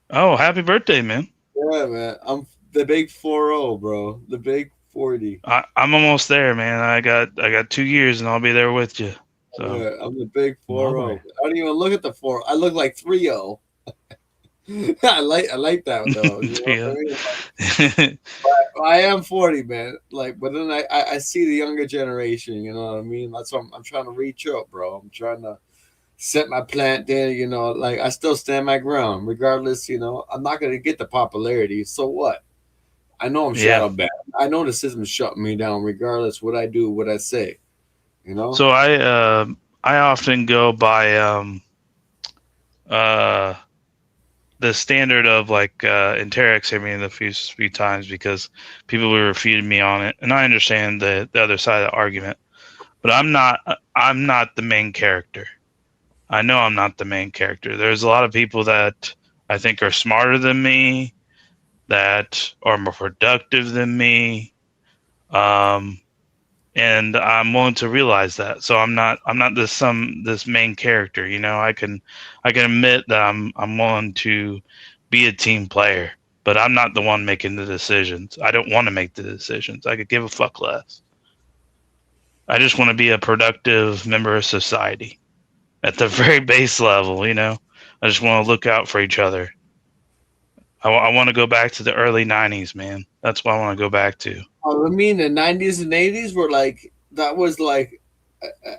Oh, happy birthday, man. Yeah, man. I'm the big 40, bro. The big 40. I'm almost there, man. I got 2 years, and I'll be there with you. So yeah, I'm the big 40. I don't even look at the 4. I look like 30. I like that though. But I am 40, man. Like, but then I see the younger generation. You know what I mean? That's what I'm trying to reach up, bro. I'm trying to set my plant there. Like I still stand my ground, regardless. I'm not gonna get the popularity. So what? I know I'm shadow banned. I know the system's shutting me down, regardless what I do, what I say. So I often go by the standard of like Interrex hit me in the few times because people were refuting me on it, and I understand the other side of the argument, but I'm not the main character. I know I'm not the main character. There's a lot of people that I think are smarter than me, that are more productive than me, and I'm willing to realize that. So I'm not this main character. I can admit that I'm willing to be a team player, but I'm not the one making the decisions. I don't want to make the decisions. I could give a fuck less. I just want to be a productive member of society at the very base level. I just want to look out for each other. I want to go back to the early 90s, man. That's what I want to go back to. I mean, the 90s and 80s were like, that was like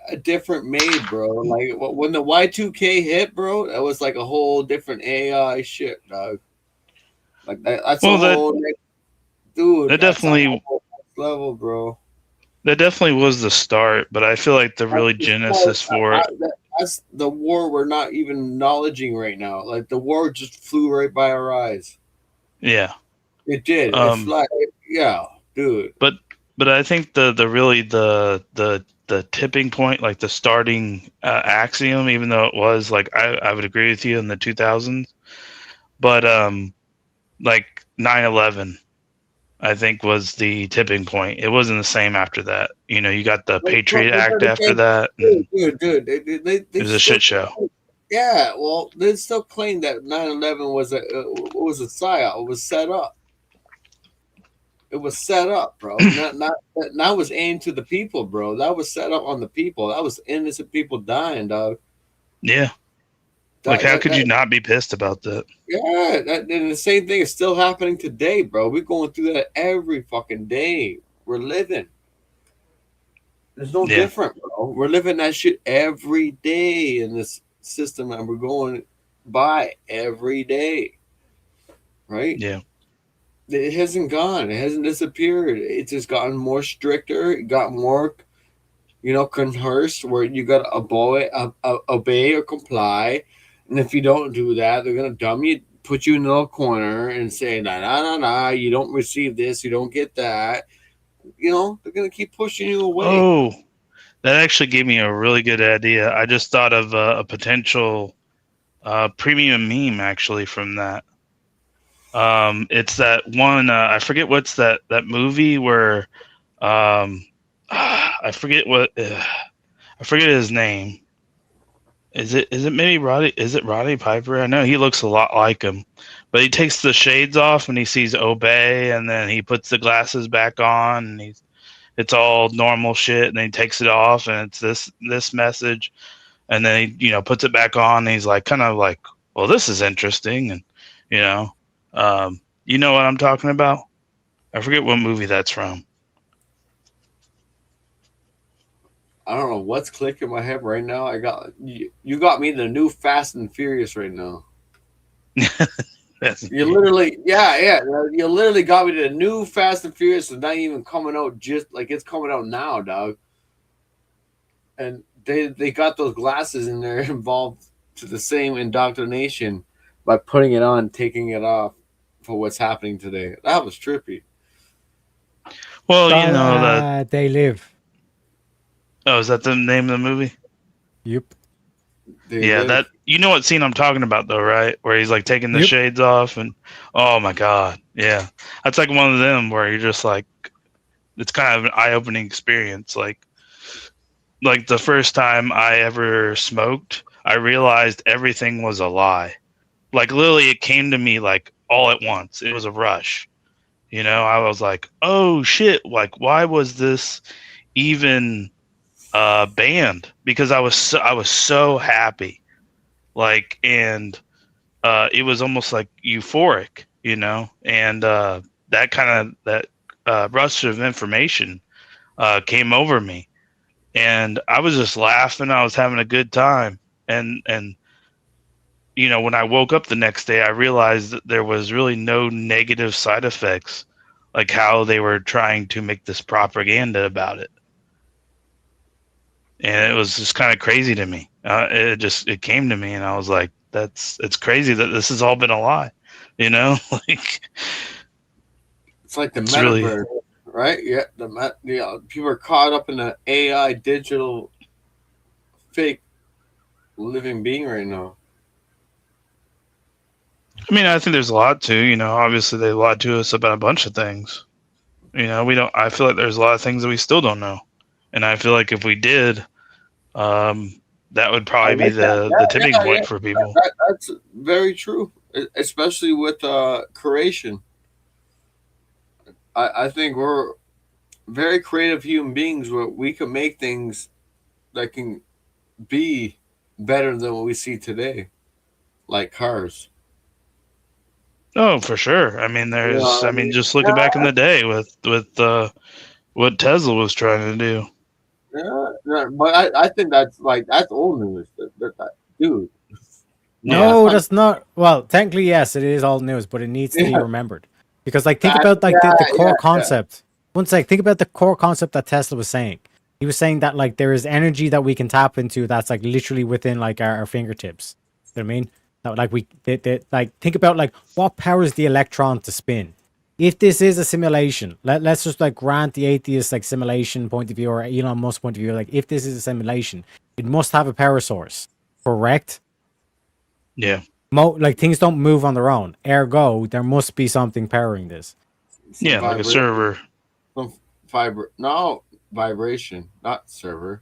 a different made, bro. Like when the Y2K hit, bro, that was like a whole different AI shit, dog. Like that's dude, that that's definitely next level, bro. that definitely was the start. But I feel like the really genesis for it. That's the war we're not even acknowledging right now. Like the war just flew right by our eyes. Yeah. It did. It's like, yeah, dude. But I think the really the tipping point, like the starting axiom, even though it was like I would agree with you in the 2000s, but like 9/11, I think was the tipping point. It wasn't the same after that. You know, you got the Patriot Act after that. Dude, they it was a shit show. Yeah, well, they still claim that 9/11 was a psyop. It was set up. It was set up, bro. That was aimed to the people, bro. That was set up on the people. That was innocent people dying, dog. Yeah. Like, how could you not be pissed about that? Yeah, and the same thing is still happening today, bro. We're going through that every fucking day. We're living. There's no different, bro. We're living that shit every day in this system, and we're going by every day, right? Yeah. It hasn't gone. It hasn't disappeared. It's just gotten more stricter. It got more, coerced, where you got to obey or comply. And if you don't do that, they're going to dumb you, put you in a little corner and say, nah, you don't receive this, you don't get that. They're going to keep pushing you away. Oh, that actually gave me a really good idea. I just thought of a potential premium meme, actually, from that. It's that one, I forget what's that movie where, I forget his name. Is it maybe Roddy? Is it Roddy Piper? I know he looks a lot like him, but he takes the shades off and he sees obey, and then he puts the glasses back on, and it's all normal shit, and then he takes it off, and it's this message, and then he puts it back on, and he's like kind of like, well, this is interesting, and you know what I'm talking about? I forget what movie that's from. I don't know what's clicking in my head right now. You got me the new Fast and Furious right now. You literally, you literally got me the new Fast and Furious. It's not even coming out just like it's coming out now, dog. And they got those glasses in there involved to the same indoctrination by putting it on, taking it off for what's happening today. That was trippy. Well, that They Live. Oh, is that the name of the movie? Yep. That what scene I'm talking about though, right? Where he's like taking the shades off, and oh my god, yeah, that's like one of them where you're just like, it's kind of an eye-opening experience. Like the first time I ever smoked, I realized everything was a lie. Like literally, it came to me like all at once. It was a rush. I was like, oh shit! Like, why was this even banned? Because I was so happy, like, and it was almost like euphoric, and that kind of rush of information came over me, and I was just laughing. I was having a good time, and when I woke up the next day, I realized that there was really no negative side effects, like how they were trying to make this propaganda about it. And it was just kind of crazy to me. It came to me, and I was like, it's crazy that this has all been a lie, like it's like the metaverse, right? Yeah, people are caught up in the AI digital fake living being right now. I mean, I think there's a lot to, obviously they lied to us about a bunch of things. I feel like there's a lot of things that we still don't know. And I feel like if we did, that would probably be the tipping point for people. That's very true, especially with creation. I think we're very creative human beings where we can make things that can be better than what we see today, like cars. Oh, for sure. I mean, just looking back in the day with what Tesla was trying to do. Yeah, but I think that's old news, dude. No, that's not. Well, technically, yes, it is old news, but it needs to be remembered. Because like think about like the core concept. One sec, think about the core concept that Tesla was saying. He was saying that like there is energy that we can tap into that's like literally within like our fingertips. You know what I mean? That, like like think about like what powers the electron to spin. If this is a simulation, let's just like grant the atheist like simulation point of view or Elon Musk point of view. Like if this is a simulation, it must have a power source, correct? Yeah. Like things don't move on their own. Ergo, there must be something powering this. Yeah, like a server. Vibration, not server.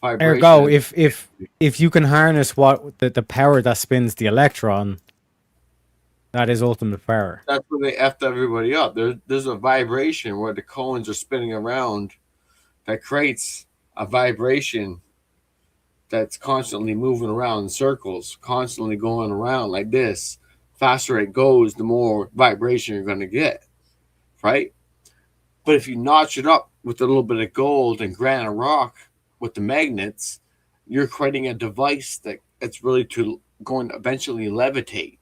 Vibration. Ergo, if you can harness what the power that spins the electron, that is ultimate power. That's when they effed everybody up. There's a vibration where the cones are spinning around that creates a vibration that's constantly moving around in circles, constantly going around like this. Faster it goes, the more vibration you're going to get, right? But if you notch it up with a little bit of gold and granite rock with the magnets, you're creating a device that's really going to eventually levitate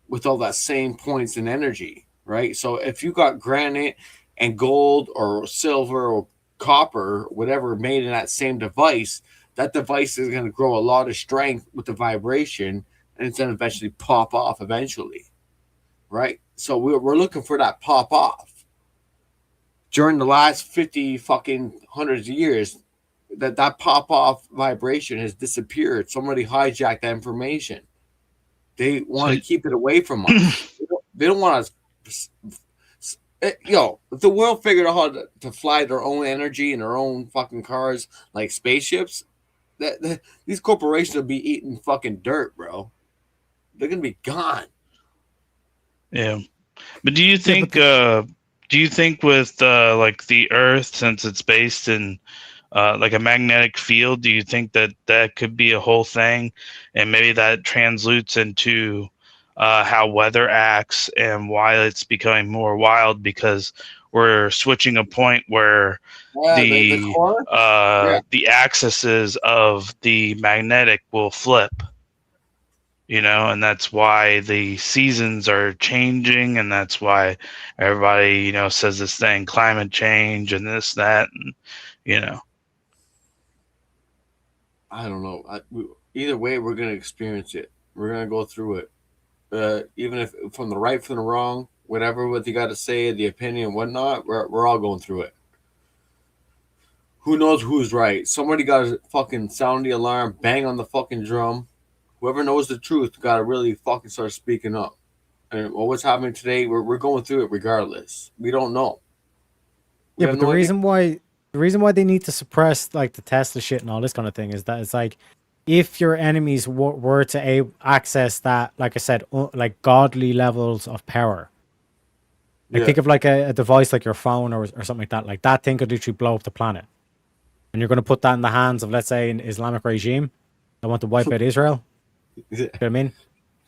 with all that same points and energy, right? So if you got granite and gold or silver or copper, whatever, made in that same device, that device is going to grow a lot of strength with the vibration, and it's going to eventually pop off eventually, right? So we're looking for that pop off. During the last 50 fucking hundreds of years, that pop off vibration has disappeared. Somebody hijacked that information. They want to keep it away from us. They don't want us. If the world figured out how to fly their own energy and their own fucking cars like spaceships, these corporations will be eating fucking dirt, bro. They're gonna be gone. Yeah, but do you think with like the Earth, since it's based in like a magnetic field, do you think that could be a whole thing, and maybe that translutes into how weather acts and why it's becoming more wild, because we're switching a point where the axes of the magnetic will flip, and that's why the seasons are changing, and that's why everybody, says this thing, climate change and this, that, and, I don't know. Either way, we're going to experience it. We're going to go through it. Even if from the right, from the wrong, whatever, what you got to say, the opinion, whatnot, we're all going through it. Who knows who's right? Somebody got to fucking sound the alarm, bang on the fucking drum. Whoever knows the truth got to really fucking start speaking up. And what's happening today, we're going through it regardless. We don't know. Yeah, but the reason why they need to suppress like the Tesla shit and all this kind of thing is that it's like, if your enemies were to access that, like I said, like godly levels of power, like think of like a device like your phone or something like that thing could literally blow up the planet. And you're going to put that in the hands of, let's say, an Islamic regime that want to wipe out Israel. You know what I mean?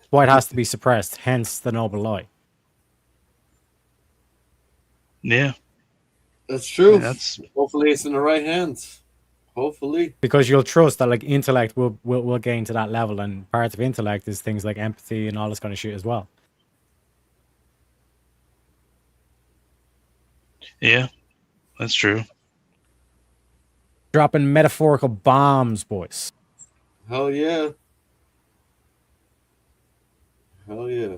Why it has to be suppressed, hence the noble lie. Yeah. That's true. Yeah, hopefully it's in the right hands. Hopefully. Because you'll trust that like intellect will gain to that level, and part of intellect is things like empathy and all this kind of shit as well. Yeah, that's true. Dropping metaphorical bombs, boys. Hell yeah. Hell yeah.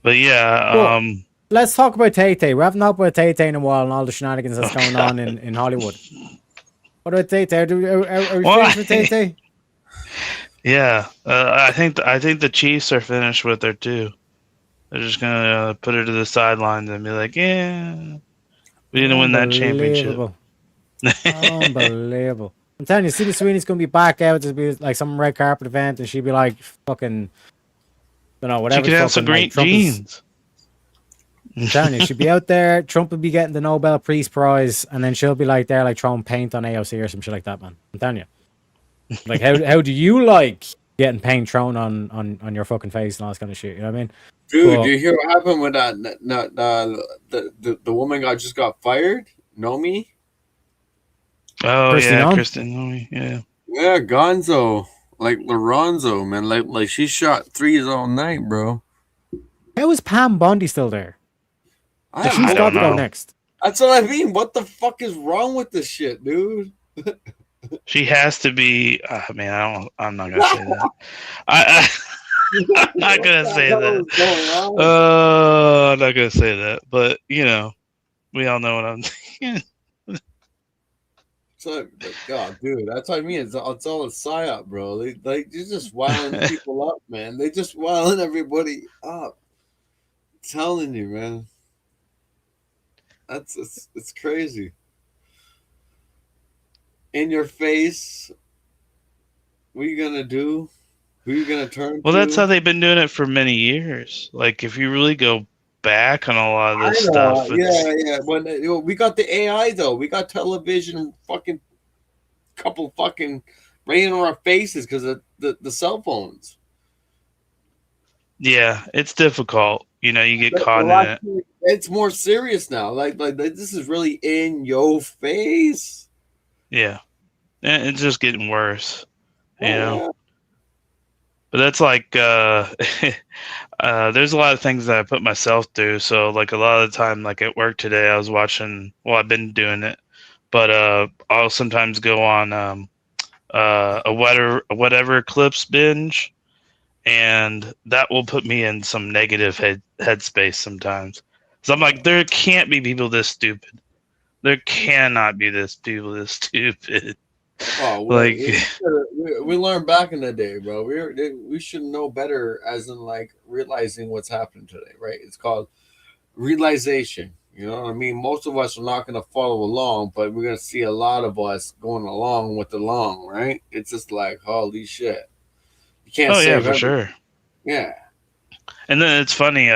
But yeah, cool. Let's talk about Tay-Tay. We haven't talked about Tay-Tay in a while and all the shenanigans that's going on in Hollywood. What about Tay-Tay? Are we finished with Tay-Tay? Yeah, I think the Chiefs are finished with her too. They're just gonna put her to the sidelines and be like, "Yeah, we didn't win that championship." Unbelievable! I'm telling you, Sydney Sweeney's gonna be back out to be like some red carpet event, and she'd be like, "Fucking, whatever." She could have some green jeans. I'm telling you, she'd be out there. Trump would be getting the Nobel Peace Prize, and then she'll be like there, like throwing paint on AOC or some shit like that, man. I'm telling you. Like, how do you like getting paint thrown on your fucking face and all this kind of shit? You know what I mean? Dude, do you hear what happened when the woman just got fired? Nomi? Oh, Kristen Nomi, yeah. Yeah, Gonzo. Like Lorenzo, man. Like she shot threes all night, bro. How is Pam Bondi still there? I She's got to go next. That's what I mean. What the fuck is wrong with this shit, dude? She has to be. Man, I'm not gonna say that. I'm not gonna say that. I'm not gonna say that. But we all know what I'm saying. So, God, dude, that's what I mean. It's all a psyop, bro. You're just wiling people up, man. They just wiling everybody up. I'm telling you, man. It's crazy. In your face. What are you gonna do? Who are you gonna turn Well, to? that's how they've been doing it for many years. Like, if you really go back on a lot of this stuff, yeah. When we got the AI though, we got television, fucking couple fucking right in our faces because of the cell phones. Yeah, it's difficult. You get caught in it. It's more serious now. Like this is really in your face. Yeah, and it's just getting worse. Yeah. But that's like there's a lot of things that I put myself through. So like a lot of the time, like at work today, I was watching. Well, I've been doing it, but I'll sometimes go on a whatever eclipse binge, and that will put me in some negative headspace sometimes. So I'm like, there can't be people this stupid. There cannot be people this stupid. Oh, like we learned back in the day, bro. We should know better, as in like realizing what's happened today, right? It's called realization. You know what I mean? Most of us are not going to follow along, but we're going to see a lot of us going along with the long, right? It's just like, holy shit. You can't oh save yeah, for everything. sure. Yeah. And then it's funny.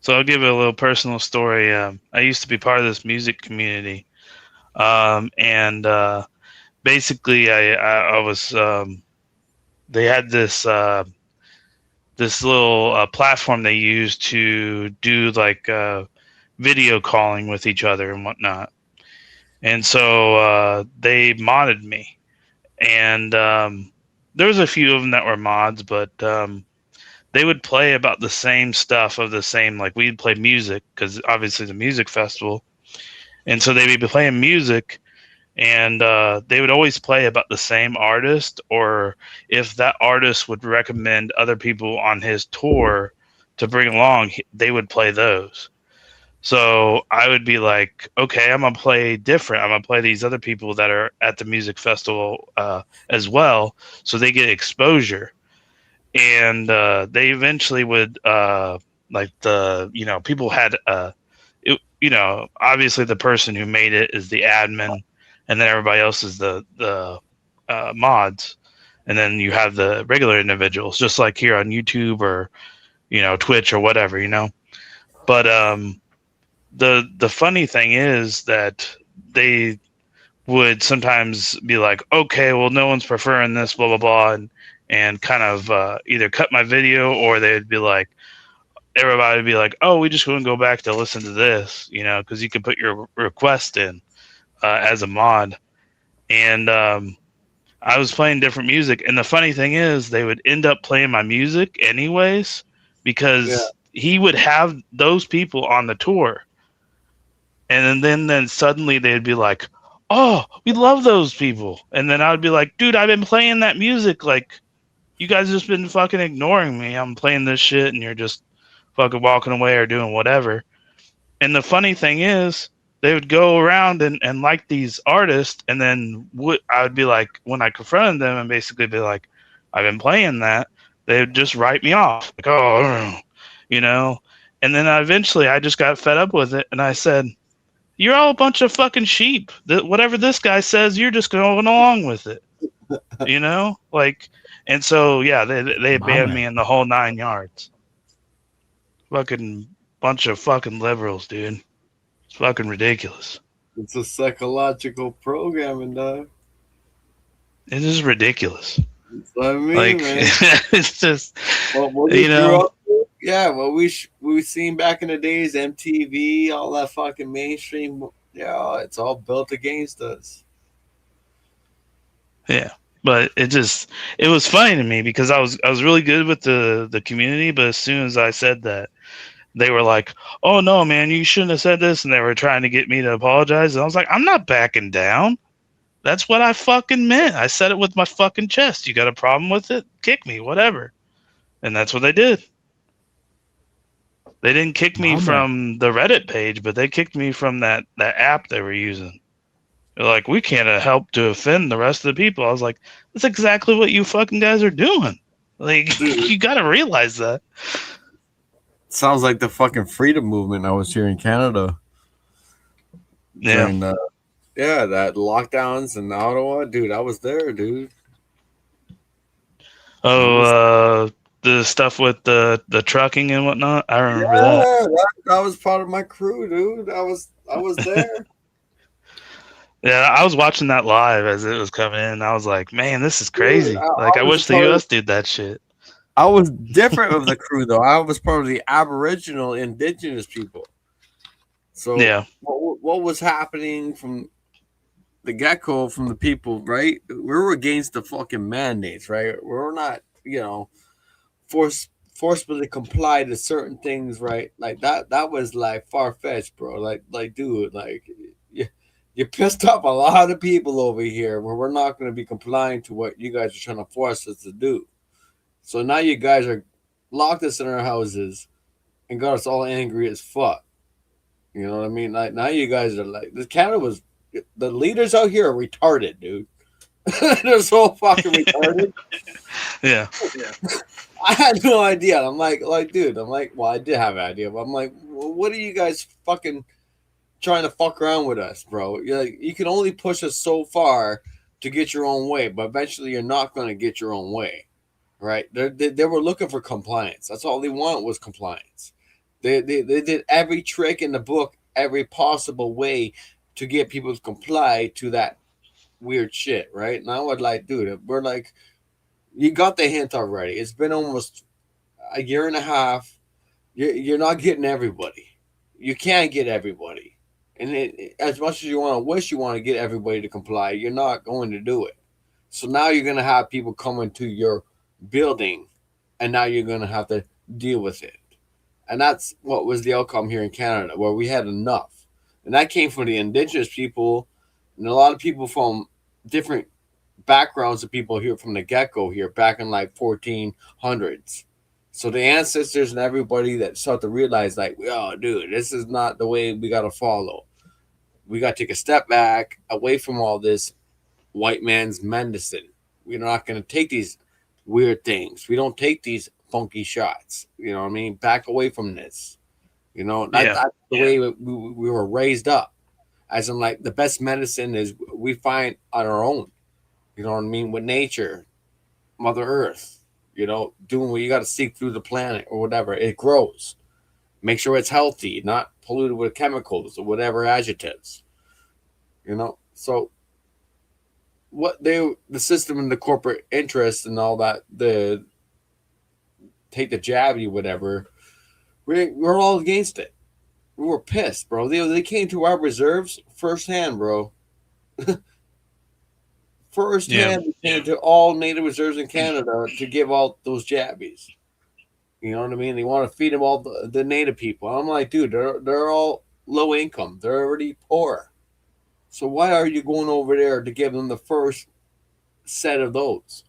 So I'll give a little personal story. I used to be part of this music community, and basically, I was. They had this this little platform they used to do like video calling with each other and whatnot, and so they modded me, and there was a few of them that were mods, but they would play about the same stuff of the same, like we'd play music because obviously the music festival, and so they'd be playing music. And they would always play about the same artist, or if that artist would recommend other people on his tour to bring along, they would play those. So I would be like, okay, I'm going to play different. I'm going to play these other people that are at the music festival as well, so they get exposure. And they eventually would, people had, obviously the person who made it is the admin, and then everybody else is the mods, and then you have the regular individuals, just like here on YouTube or Twitch or whatever, But the funny thing is that they would sometimes be like, okay, well, no one's preferring this, blah blah blah, and kind of either cut my video, or they'd be like, everybody would be like, oh, we just want to go back to listen to this, because you can put your request in. As a mod, and I was playing different music, and the funny thing is they would end up playing my music anyways, because he would have those people on the tour, and then suddenly they'd be like, oh, we love those people, and then I'd be like, dude, I've been playing that music, like, you guys just been fucking ignoring me. I'm playing this shit and you're just fucking walking away or doing whatever. And the funny thing is, they would go around and like these artists, and then I would be like, when I confronted them and basically be like, I've been playing that, they would just write me off, like, oh, And then eventually I just got fed up with it, and I said, you're all a bunch of fucking sheep. Whatever this guy says, you're just going along with it, And so yeah, they banned me in the whole 9 yards. Fucking bunch of fucking liberals, dude. It's fucking ridiculous. It's a psychological programming, dog. It is ridiculous. That's what I mean, man. It's just, what we grew up with, what we seen back in the days, MTV, all that fucking mainstream, it's all built against us. Yeah, but it was funny to me because I was really good with the community, but as soon as I said that, they were like, "Oh no, man, you shouldn't have said this," and they were trying to get me to apologize. And I was like, "I'm not backing down. That's what I fucking meant. I said it with my fucking chest. You got a problem with it? Kick me, whatever." And that's what they did. They didn't kick me from the Reddit page, but they kicked me from that app they were using. They're like, "We can't help to offend the rest of the people." I was like, "That's exactly what you fucking guys are doing. Like, you got to realize that." Sounds like the fucking freedom movement I was here in Canada. Yeah. During that lockdowns in Ottawa, dude. I was there, dude. Oh, the stuff with the trucking and whatnot. I remember that was part of my crew, dude. I was there. Yeah, I was watching that live as it was coming in. I was like, "Man, this is crazy." Dude, I wish the US did that shit. I was different with the crew though. I was part of the Aboriginal indigenous people. So yeah, what was happening from the get-go from the people, right? We were against the fucking mandates, right? We're not, forcibly comply to certain things, right? Like that was like far-fetched, bro. Like dude, like you pissed off a lot of people over here where we're not going to be complying to what you guys are trying to force us to do. So now you guys are locked us in our houses and got us all angry as fuck. You know what I mean? Like now you guys are like, this Canada was, the leaders out here are retarded, dude. They're so fucking retarded. Yeah. I had no idea. I'm like, dude, well, I did have an idea, but I'm like, well, what are you guys fucking trying to fuck around with us, bro? You're like, you can only push us so far to get your own way, but eventually you're not going to get your own way. Right? They were looking for compliance. That's all they want was compliance. They did every trick in the book, every possible way to get people to comply to that weird shit, right? And I was like, dude, we're like, you got the hint already. It's been almost a year and a half. You're not getting everybody. You can't get everybody. And as much as you want to wish you want to get everybody to comply, you're not going to do it. So now you're going to have people coming to your building, and now you're going to have to deal with it. And that's what was the outcome here in Canada, where we had enough. And that came from the indigenous people and a lot of people from different backgrounds of people here from the get-go here back in like 1400s. So the ancestors and everybody that start to realize like, oh, dude, this is not the way we got to follow. We got to take a step back away from all this white man's medicine. We're not going to take these weird things. We don't take these funky shots. You know what I mean? Back away from this. That's the way we were raised up. As in, like, the best medicine is we find on our own. You know what I mean? With nature, Mother Earth, doing what you got to seek through the planet or whatever. It grows. Make sure it's healthy, not polluted with chemicals or whatever adjectives. So the system and the corporate interests and all that, the take the jab, you whatever, we're all against it. We were pissed, bro. They came to our reserves firsthand, bro. Firsthand, they came to all native reserves in Canada to give out those jabbies. You know what I mean? They want to feed them all the native people. I'm like, dude, they're all low income. They're already poor. So why are you going over there to give them the first set of those?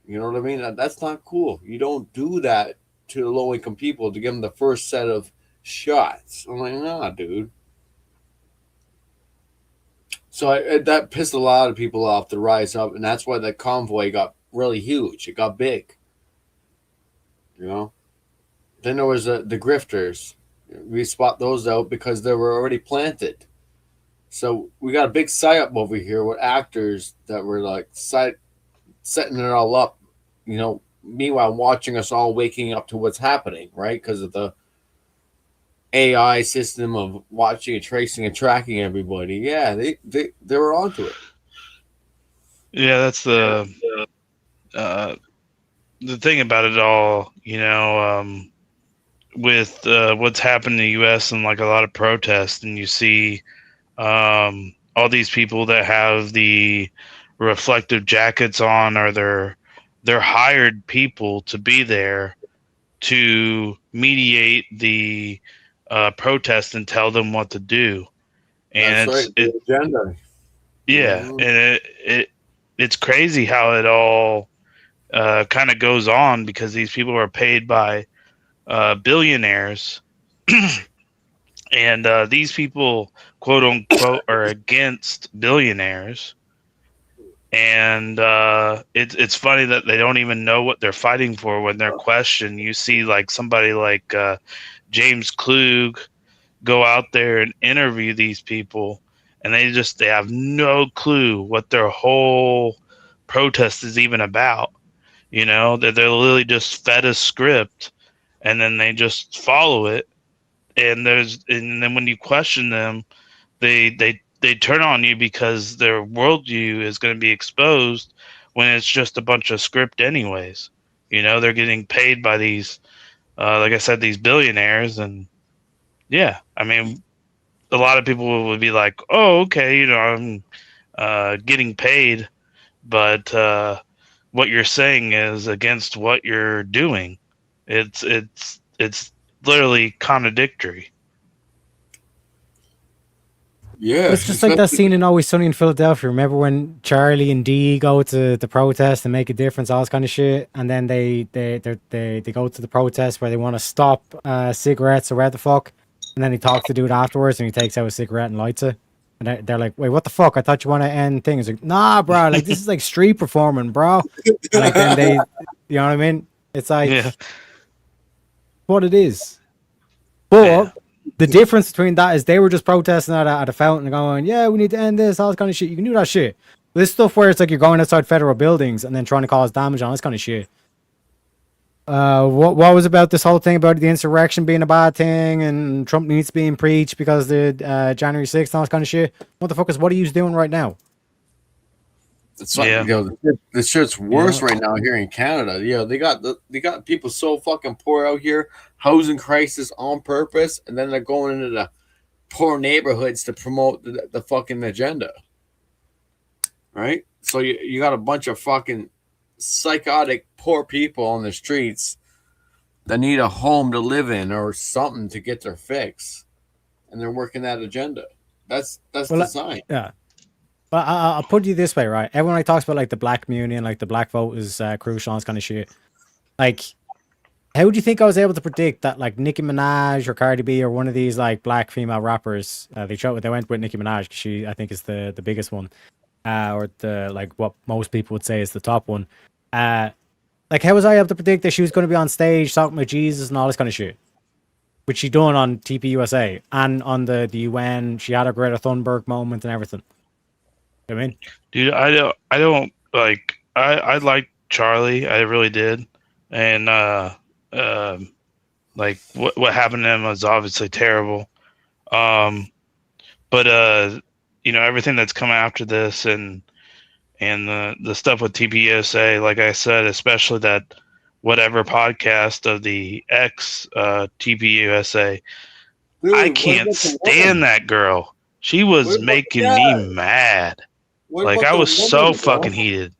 You know what I mean? That's not cool. You don't do that to the low income people to give them the first set of shots. I'm like, nah, dude. So that pissed a lot of people off to rise up, and that's why the convoy got really huge. It got big. Then there was the grifters. We spot those out because they were already planted. So we got a big psyop over here with actors that were like setting it all up, meanwhile watching us all waking up to what's happening, right? Because of the AI system of watching and tracing and tracking everybody. Yeah, they were onto it. Yeah, that's the thing about it all, with what's happened in the U.S. and like a lot of protests, and you see all these people that have the reflective jackets on, or they're hired people to be there, to mediate the protest and tell them what to do. And That's right. The agenda. Yeah, and it's crazy how it all kind of goes on because these people are paid by billionaires, and these people, quote unquote, are against billionaires. And it's funny that they don't even know what they're fighting for when they're questioned. You see, like somebody like James Klug go out there and interview these people, and they have no clue what their whole protest is even about. You know, that they're literally just fed a script, and then they just follow it. And then when you question them, they turn on you because their worldview is going to be exposed when it's just a bunch of script anyways. You know, they're getting paid by these, like I said, these billionaires. And yeah, I mean, a lot of people would be like, oh, okay, you know, I'm getting paid, but what you're saying is against what you're doing. It's literally contradictory. Yeah, it's just like that scene in Always Sunny in Philadelphia. Remember when Charlie and Dee go to the protest and make a difference, all this kind of shit, and then they go to the protest where they want to stop cigarettes or where the fuck, and then he talks to the dude afterwards and he takes out a cigarette and lights it, and they're like, "Wait, what the fuck? I thought you want to end things." Like, nah, bro. Like this is like street performing, bro. And like then they, you know what I mean? It's like what it is, but. The difference between that is they were just protesting at a fountain and going, yeah, we need to end this, all this kind of shit. You can do that shit. This stuff where it's like you're going outside federal buildings and then trying to cause damage on this kind of shit. What was about this whole thing about the insurrection being a bad thing and Trump needs to be impeached because the January 6th and all this kind of shit? What the fuck is what are you doing right now? It's like, you know, the shit's worse right now here in Canada. You know, they got people so fucking poor out here, housing crisis on purpose, and then they're going into the poor neighborhoods to promote the fucking agenda. Right? So you got a bunch of fucking psychotic poor people on the streets that need a home to live in or something to get their fix, and they're working that agenda. That's design. Yeah. But I'll put you this way, right? Everyone like talks about like the black community and like the black vote is crucial and this kind of shit. Like, how would you think I was able to predict that like Nicki Minaj or Cardi B or one of these like black female rappers, they went with Nicki Minaj because she I think is the biggest one, or the like what most people would say is the top one. Like how was I able to predict that she was going to be on stage talking about Jesus and all this kind of shit? Which she done on TPUSA and on the UN. She had a Greta Thunberg moment and everything. I mean, dude, I don't like. I liked Charlie, I really did, and like what happened to him was obviously terrible. But you know, everything that's come after this and the stuff with TPUSA, like I said, especially that whatever podcast of the ex TPUSA, I can't stand that girl. She was making me mad. Like I was so fucking heated.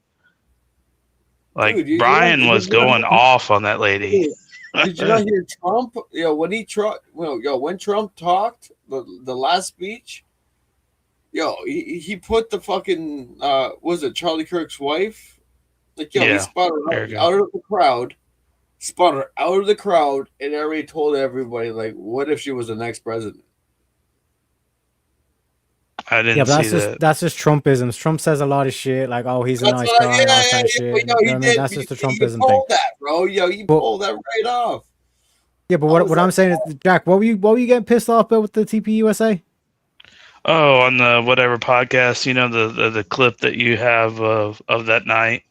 Like dude, Brian was going off on that lady. Did you not hear Trump? You know, when when Trump talked the last speech, he put the fucking was it Charlie Kirk's wife? Like he spotted her out of the crowd. Spotted her out of the crowd, and everybody told everybody like, what if she was the next president? I didn't see that. That's just Trumpisms. Trump says a lot of shit like, "Oh, he's a nice guy," all that kind of shit. That's just the Trumpism thing. That, bro. You pulled that right off. Yeah, but what I'm saying is, Jack, what were you getting pissed off about with the TPUSA? Oh, on the whatever podcast, you know, the clip that you have of that night.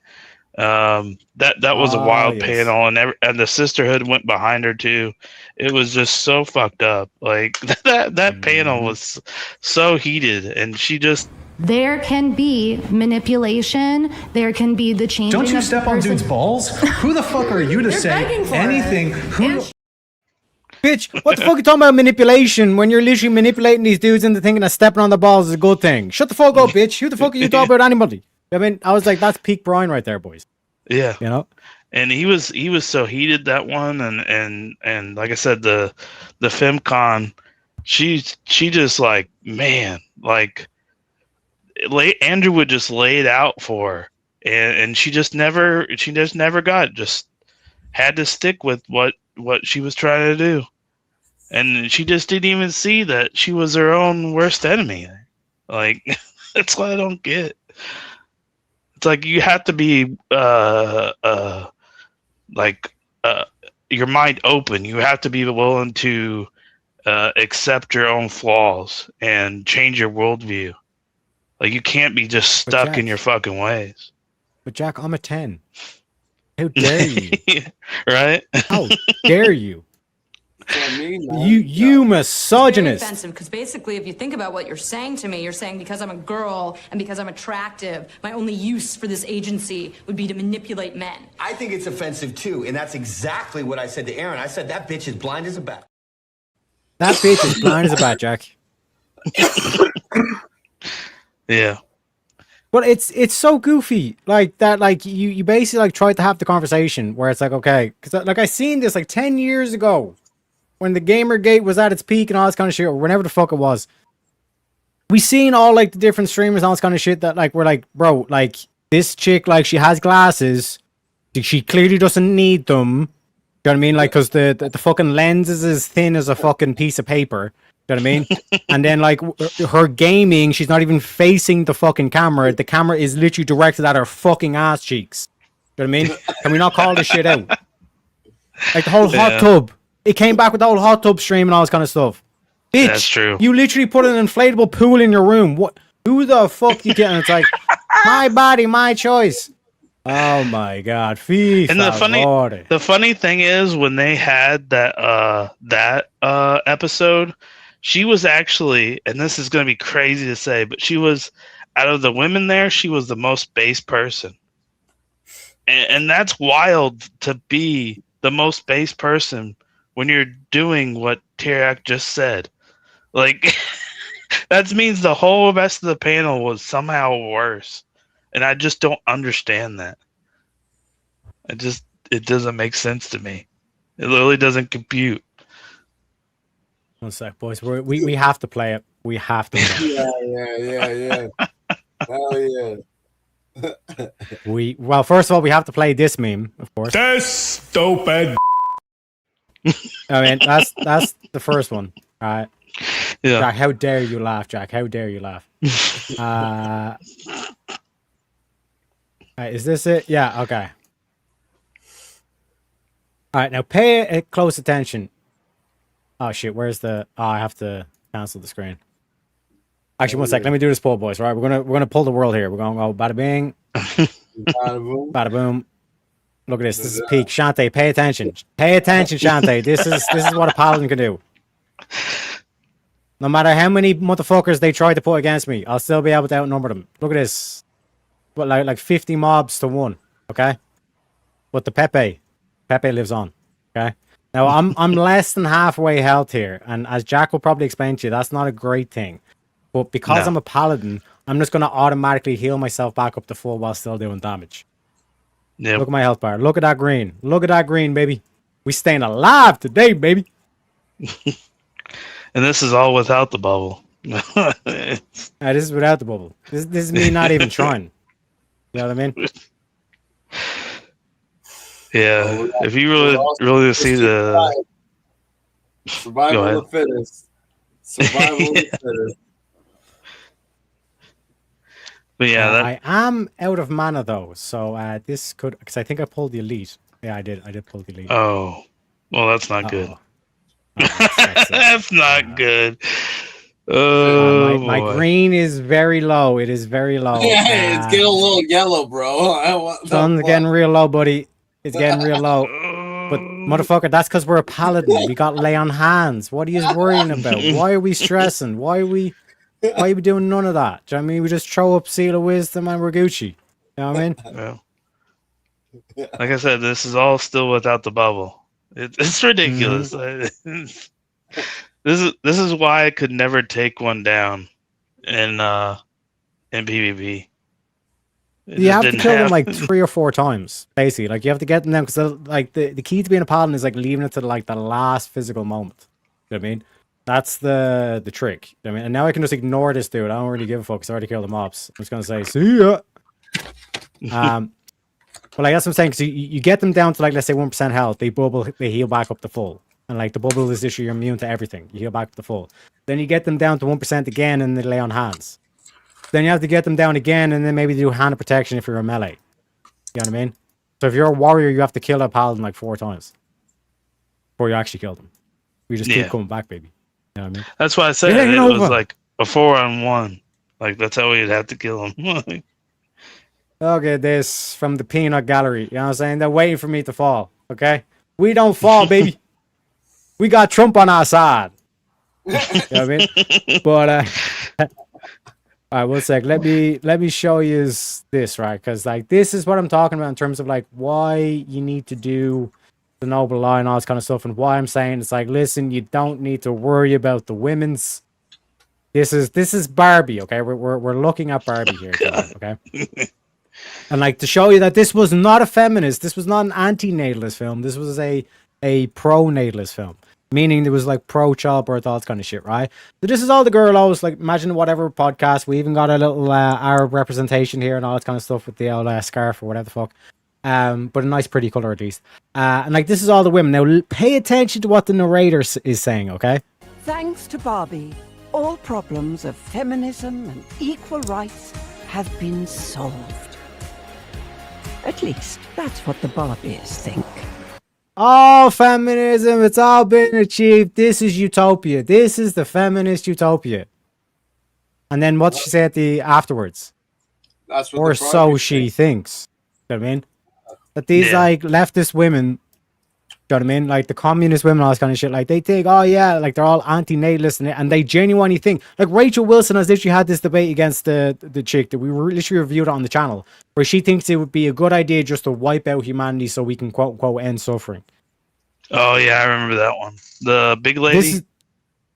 That was a wild panel, and the sisterhood went behind her too. It was just so fucked up. Like that panel was so heated, and she just. There can be manipulation. There can be the changing. Don't you step on dudes' balls? Who the fuck are you to say anything? Bitch, what the fuck are you talking about manipulation when you're literally manipulating these dudes into thinking that stepping on the balls is a good thing? Shut the fuck up, bitch. Who the fuck are you talking about anybody? I mean, I was like, that's peak Brian right there, boys. Yeah. You know? and he was so heated that one, and like I said, the FemCon, she just like, man, like Andrew would just lay it out for her, and she just never got, just had to stick with what she was trying to do, and she just didn't even see that she was her own worst enemy. Like that's what I don't get. It's like you have to be your mind open. You have to be willing to accept your own flaws and change your worldview. Like you can't be just stuck in your fucking ways. But Jack, I'm a 10. How dare you? Right? How dare you? You misogynist. It's offensive because basically, if you think about what you're saying to me, you're saying because I'm a girl and because I'm attractive, my only use for this agency would be to manipulate men. I think it's offensive too, and that's exactly what I said to Aaron. I said that bitch is blind as a bat. That bitch is blind as a bat, Jack. Yeah. But it's so goofy like that. Like you basically like tried to have the conversation where it's like, okay, because like I seen this like 10 years ago. When the Gamergate was at its peak and all this kind of shit, or whenever the fuck it was, we seen all like the different streamers and all this kind of shit that like we're like, bro, like this chick, like she has glasses, she clearly doesn't need them. You know what I mean? Like, cause the fucking lens is as thin as a fucking piece of paper. You know what I mean? And then like her gaming, she's not even facing the fucking camera. The camera is literally directed at her fucking ass cheeks. You know what I mean? Can we not call this shit out? Like the whole hot tub. It came back with the whole hot tub stream and all this kind of stuff. Bitch, that's true. You literally put an inflatable pool in your room. What? Who the fuck you getting? It's like, my body, my choice. Oh my god. And the funny thing is, when they had that episode, she was actually, and this is going to be crazy to say, but she was, out of the women there, she was the most base person. And that's wild to be the most base person when you're doing what Tirak just said. Like, that means the whole rest of the panel was somehow worse. And I just don't understand that. It doesn't make sense to me. It literally doesn't compute. One sec, boys. We have to play it. We have to play Yeah. Hell yeah. Well, first of all, we have to play this meme, of course. That's stupid. I mean, that's the first one. All right. Yeah. Jack, how dare you laugh, Jack? How dare you laugh? Is this it? Yeah, okay. All right, now pay close attention. Oh shit, where's the? Oh, I have to cancel the screen. Actually, one sec. Let me do this poll, boys. Right, we're gonna pull the world here. We're gonna go bada bing, Bada boom. bada boom. Look at this. This is peak. Shantae, pay attention. Pay attention, Shantae. This is what a paladin can do. No matter how many motherfuckers they try to put against me, I'll still be able to outnumber them. Look at this. What, like 50 mobs to 1. Okay. But the Pepe lives on. Okay. Now I'm less than halfway health here, and as Jack will probably explain to you, that's not a great thing. But because I'm a paladin, I'm just gonna automatically heal myself back up to full while still doing damage. Yeah. Look at my health bar. Look at that green. Look at that green, baby. We staying alive today, baby. And this is all without the bubble. This is without the bubble. This is me not even trying. You know what I mean? Yeah. If you really see the survival of the fittest. Survival of the fittest. But yeah, I am out of mana though, so this could, because I think I pulled the elite. Yeah, I did pull the elite. Oh, well, that's not good. That's not good. Oh, my green is very low. It is very low. Yeah, it's getting a little yellow, bro. Sun's getting real low, buddy. It's getting real low. But motherfucker, that's because we're a paladin. We got lay on hands. What are you worrying about? Why are we stressing? Why are we doing none of that? Do you know what I mean? We just throw up Seal of Wisdom and we're Gucci. You know what I mean? Yeah. Like I said, this is all still without the bubble. It's ridiculous. This is why I could never take one down in PvP. You have to kill them like 3 or 4 times, basically. Like you have to get them down because like the key to being a paladin is like leaving it to like the last physical moment. You know what I mean? That's the trick. You know what I mean? And now I can just ignore this dude. I don't really give a fuck because I already killed the mobs. I'm just gonna say, see ya. But like that's what I'm saying, because you get them down to like, let's say 1% health, they heal back up to full. And like the bubble is issue, you're immune to everything. You heal back to full. Then you get them down to 1% again and they lay on hands. Then you have to get them down again and then maybe do hand of protection if you're a melee. You know what I mean? So if you're a warrior, you have to kill a paladin like 4 times before you actually kill them. You just keep coming back, baby. You know what I mean? That's why I said it was like a 4-on-1. Like that's how we'd have to kill him. Okay, this from the peanut gallery. You know what I'm saying? They're waiting for me to fall. Okay? We don't fall, baby. We got Trump on our side. You know what I mean? But all right, 1 sec. Let me show you this, right? Because like this is what I'm talking about in terms of like why you need to do the noble lie and all this kind of stuff, and why I'm saying it's like, listen, you don't need to worry about the women's. This is Barbie, okay? We're looking at Barbie here, okay? And like to show you that this was not a feminist, this was not an anti-natalist film. This was a pro-natalist film, meaning there was like pro-childbirth, all that kind of shit, right? So this is all the girls, like imagine whatever podcast. We even got a little Arab representation here and all that kind of stuff with the old scarf or whatever the fuck. But a nice, pretty color at least. And like this is all the women. Now pay attention to what the narrator is saying, okay? Thanks to Barbie, all problems of feminism and equal rights have been solved. At least, that's what the Barbies think. Oh, feminism, it's all been achieved. This is utopia. This is the feminist utopia. And then what she said afterwards. That's what or so she thinks. You know what I mean? That these like leftist women, you know what I mean? Like the communist women, all this kind of shit. Like they think, oh yeah, like they're all anti-natalist and they genuinely think. Like Rachel Wilson has literally had this debate against the chick that we literally reviewed it on the channel, where she thinks it would be a good idea just to wipe out humanity so we can quote unquote end suffering. Oh yeah, I remember that one. The big lady.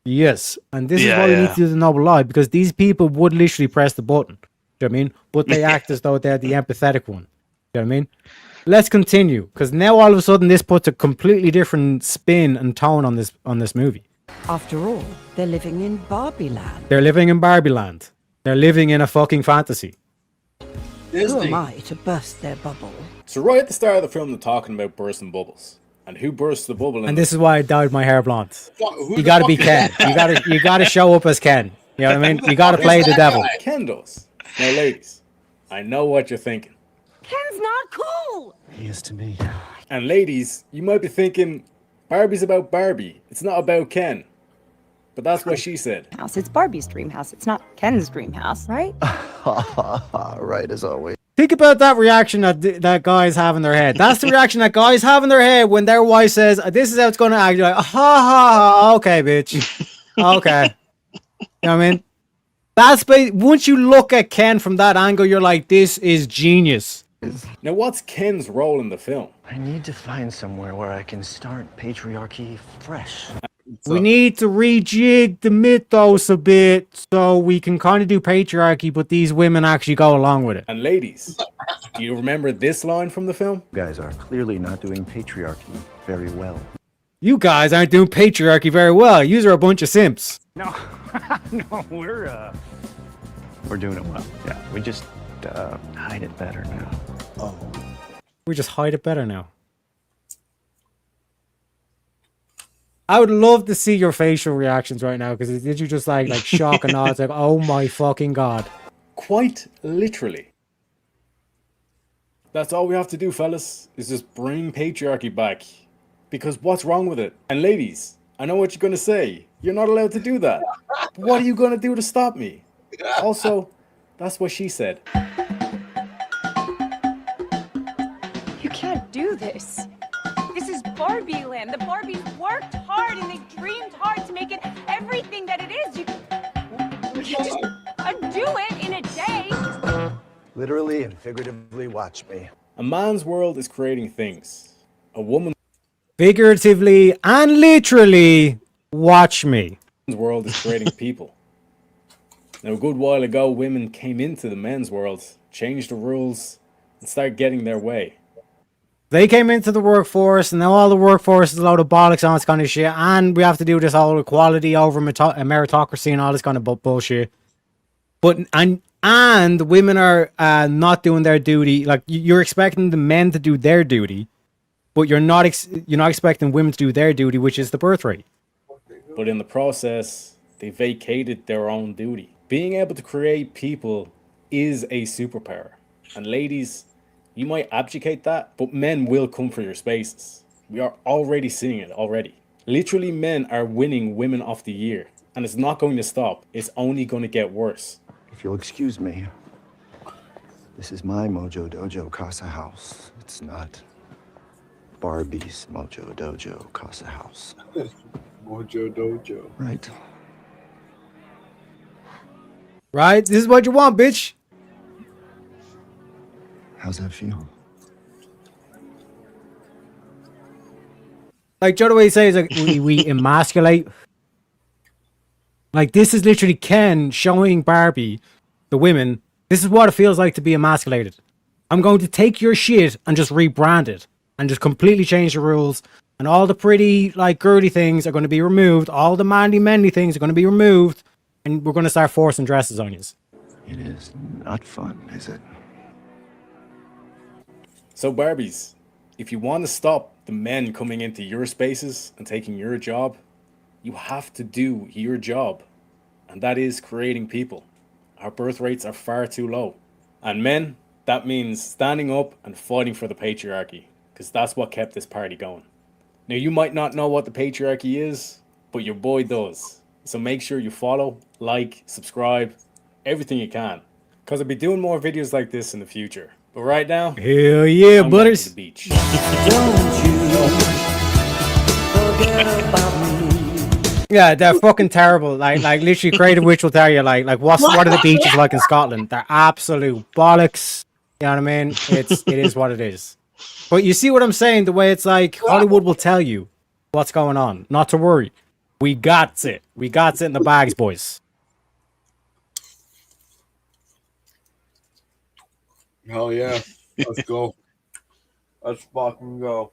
Yes, and this is why we need to do the noble lie, because these people would literally press the button. Do you know what I mean? But they act as though they're the empathetic one. Do you know what I mean? Let's continue, because now all of a sudden this puts a completely different spin and tone on this movie. After all, they're living in Barbie land. They're living in Barbie land. They're living in a fucking fantasy. Who am I to burst their bubble? So right at the start of the film, they're talking about bursting bubbles. And who bursts the bubble? And this is why I dyed my hair blonde. You gotta be Ken. You gotta show up as Ken. You know what I mean? You gotta play the devil. Ken does. Now ladies, I know what you're thinking. Ken's not cool! He is to me. And ladies, you might be thinking, Barbie's about Barbie. It's not about Ken. But that's what she said. House. It's Barbie's dream house. It's not Ken's dream house, right? Right, as always. Think about that reaction that guys have in their head. That's the reaction that guys have in their head when their wife says, this is how it's going to act. You're like, ha ha, okay, bitch. Okay. You know what I mean? That's once you look at Ken from that angle, you're like, this is genius. Now, what's Ken's role in the film? I need to find somewhere where I can start patriarchy fresh. We need to rejig the mythos a bit so we can kind of do patriarchy, but these women actually go along with it. And ladies, do you remember this line from the film? You guys are clearly not doing patriarchy very well. You guys aren't doing patriarchy very well. Yous are a bunch of simps. No, no, we're doing it well. Yeah, we just hide it better now. Oh. We just hide it better now. I would love to see your facial reactions right now, because did you just like shock and awe? It's like, oh my fucking god. Quite literally. That's all we have to do, fellas, is just bring patriarchy back. Because what's wrong with it? And ladies, I know what you're going to say. You're not allowed to do that. But what are you going to do to stop me? Also, that's what she said. You can't do this. This is Barbie land. The Barbies worked hard and they dreamed hard to make it everything that it is. You can't just undo it in a day. Literally and figuratively, watch me. A man's world is creating things. A woman's figuratively and literally, watch me. World is creating people. Now, a good while ago, women came into the men's world change the rules, and start getting their way. They came into the workforce, and now all the workforce is a load of bollocks on this kind of shit, and we have to do this whole equality over meritocracy and all this kind of bullshit. But and women are not doing their duty. Like you're expecting the men to do their duty, but you're not expecting women to do their duty, which is the birth rate. But in the process, they vacated their own duty. Being able to create people is a superpower. And ladies, you might abdicate that, but men will come for your spaces. We are already seeing it already. Literally, men are winning Women of the Year. And it's not going to stop. It's only going to get worse. If you'll excuse me, this is my Mojo Dojo Casa House. It's not Barbie's Mojo Dojo Casa House. Mojo Dojo. Right. Right? This is what you want, bitch. How's that feel? Like, Joe, the way he says, like, we emasculate. Like, this is literally Ken showing Barbie, the women, this is what it feels like to be emasculated. I'm going to take your shit and just rebrand it and just completely change the rules. And all the pretty, like, girly things are going to be removed. All the manly things are going to be removed. And we're going to start forcing dresses on you. It is not fun, is it? So Barbies, if you want to stop the men coming into your spaces and taking your job, you have to do your job. And that is creating people. Our birth rates are far too low. And men, that means standing up and fighting for the patriarchy. Because that's what kept this party going. Now you might not know what the patriarchy is, but your boy does. So make sure you follow, like, subscribe, everything you can. Because I'll be doing more videos like this in the future. But right now, hell yeah, I'm butters. going to the beach. Yeah, they're fucking terrible. Like literally, Creative Witch will tell you, what are the beaches like in Scotland? They're absolute bollocks. You know what I mean? It is what it is. But you see what I'm saying? The way it's like Hollywood will tell you what's going on. Not to worry. We got it. We got it in the bags, boys. Hell yeah. Let's go. Let's fucking go.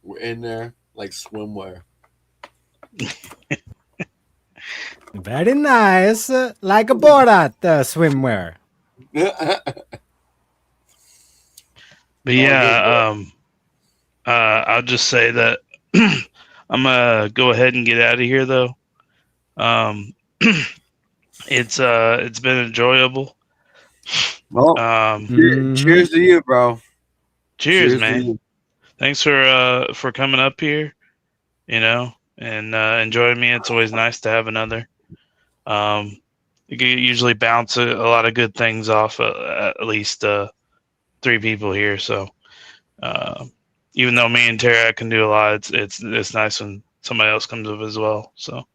We're in there like swimwear. Very nice. Like a board at swimwear. But yeah, I'll just say that I'm gonna go ahead and get out of here though. It's been enjoyable. Well, cheers to you, bro. Cheers man. Thanks for coming up here, and enjoying me. It's always nice to have another. You can usually bounce a lot of good things off at least 3 people here. So even though me and Tara can do a lot, it's nice when somebody else comes up as well. So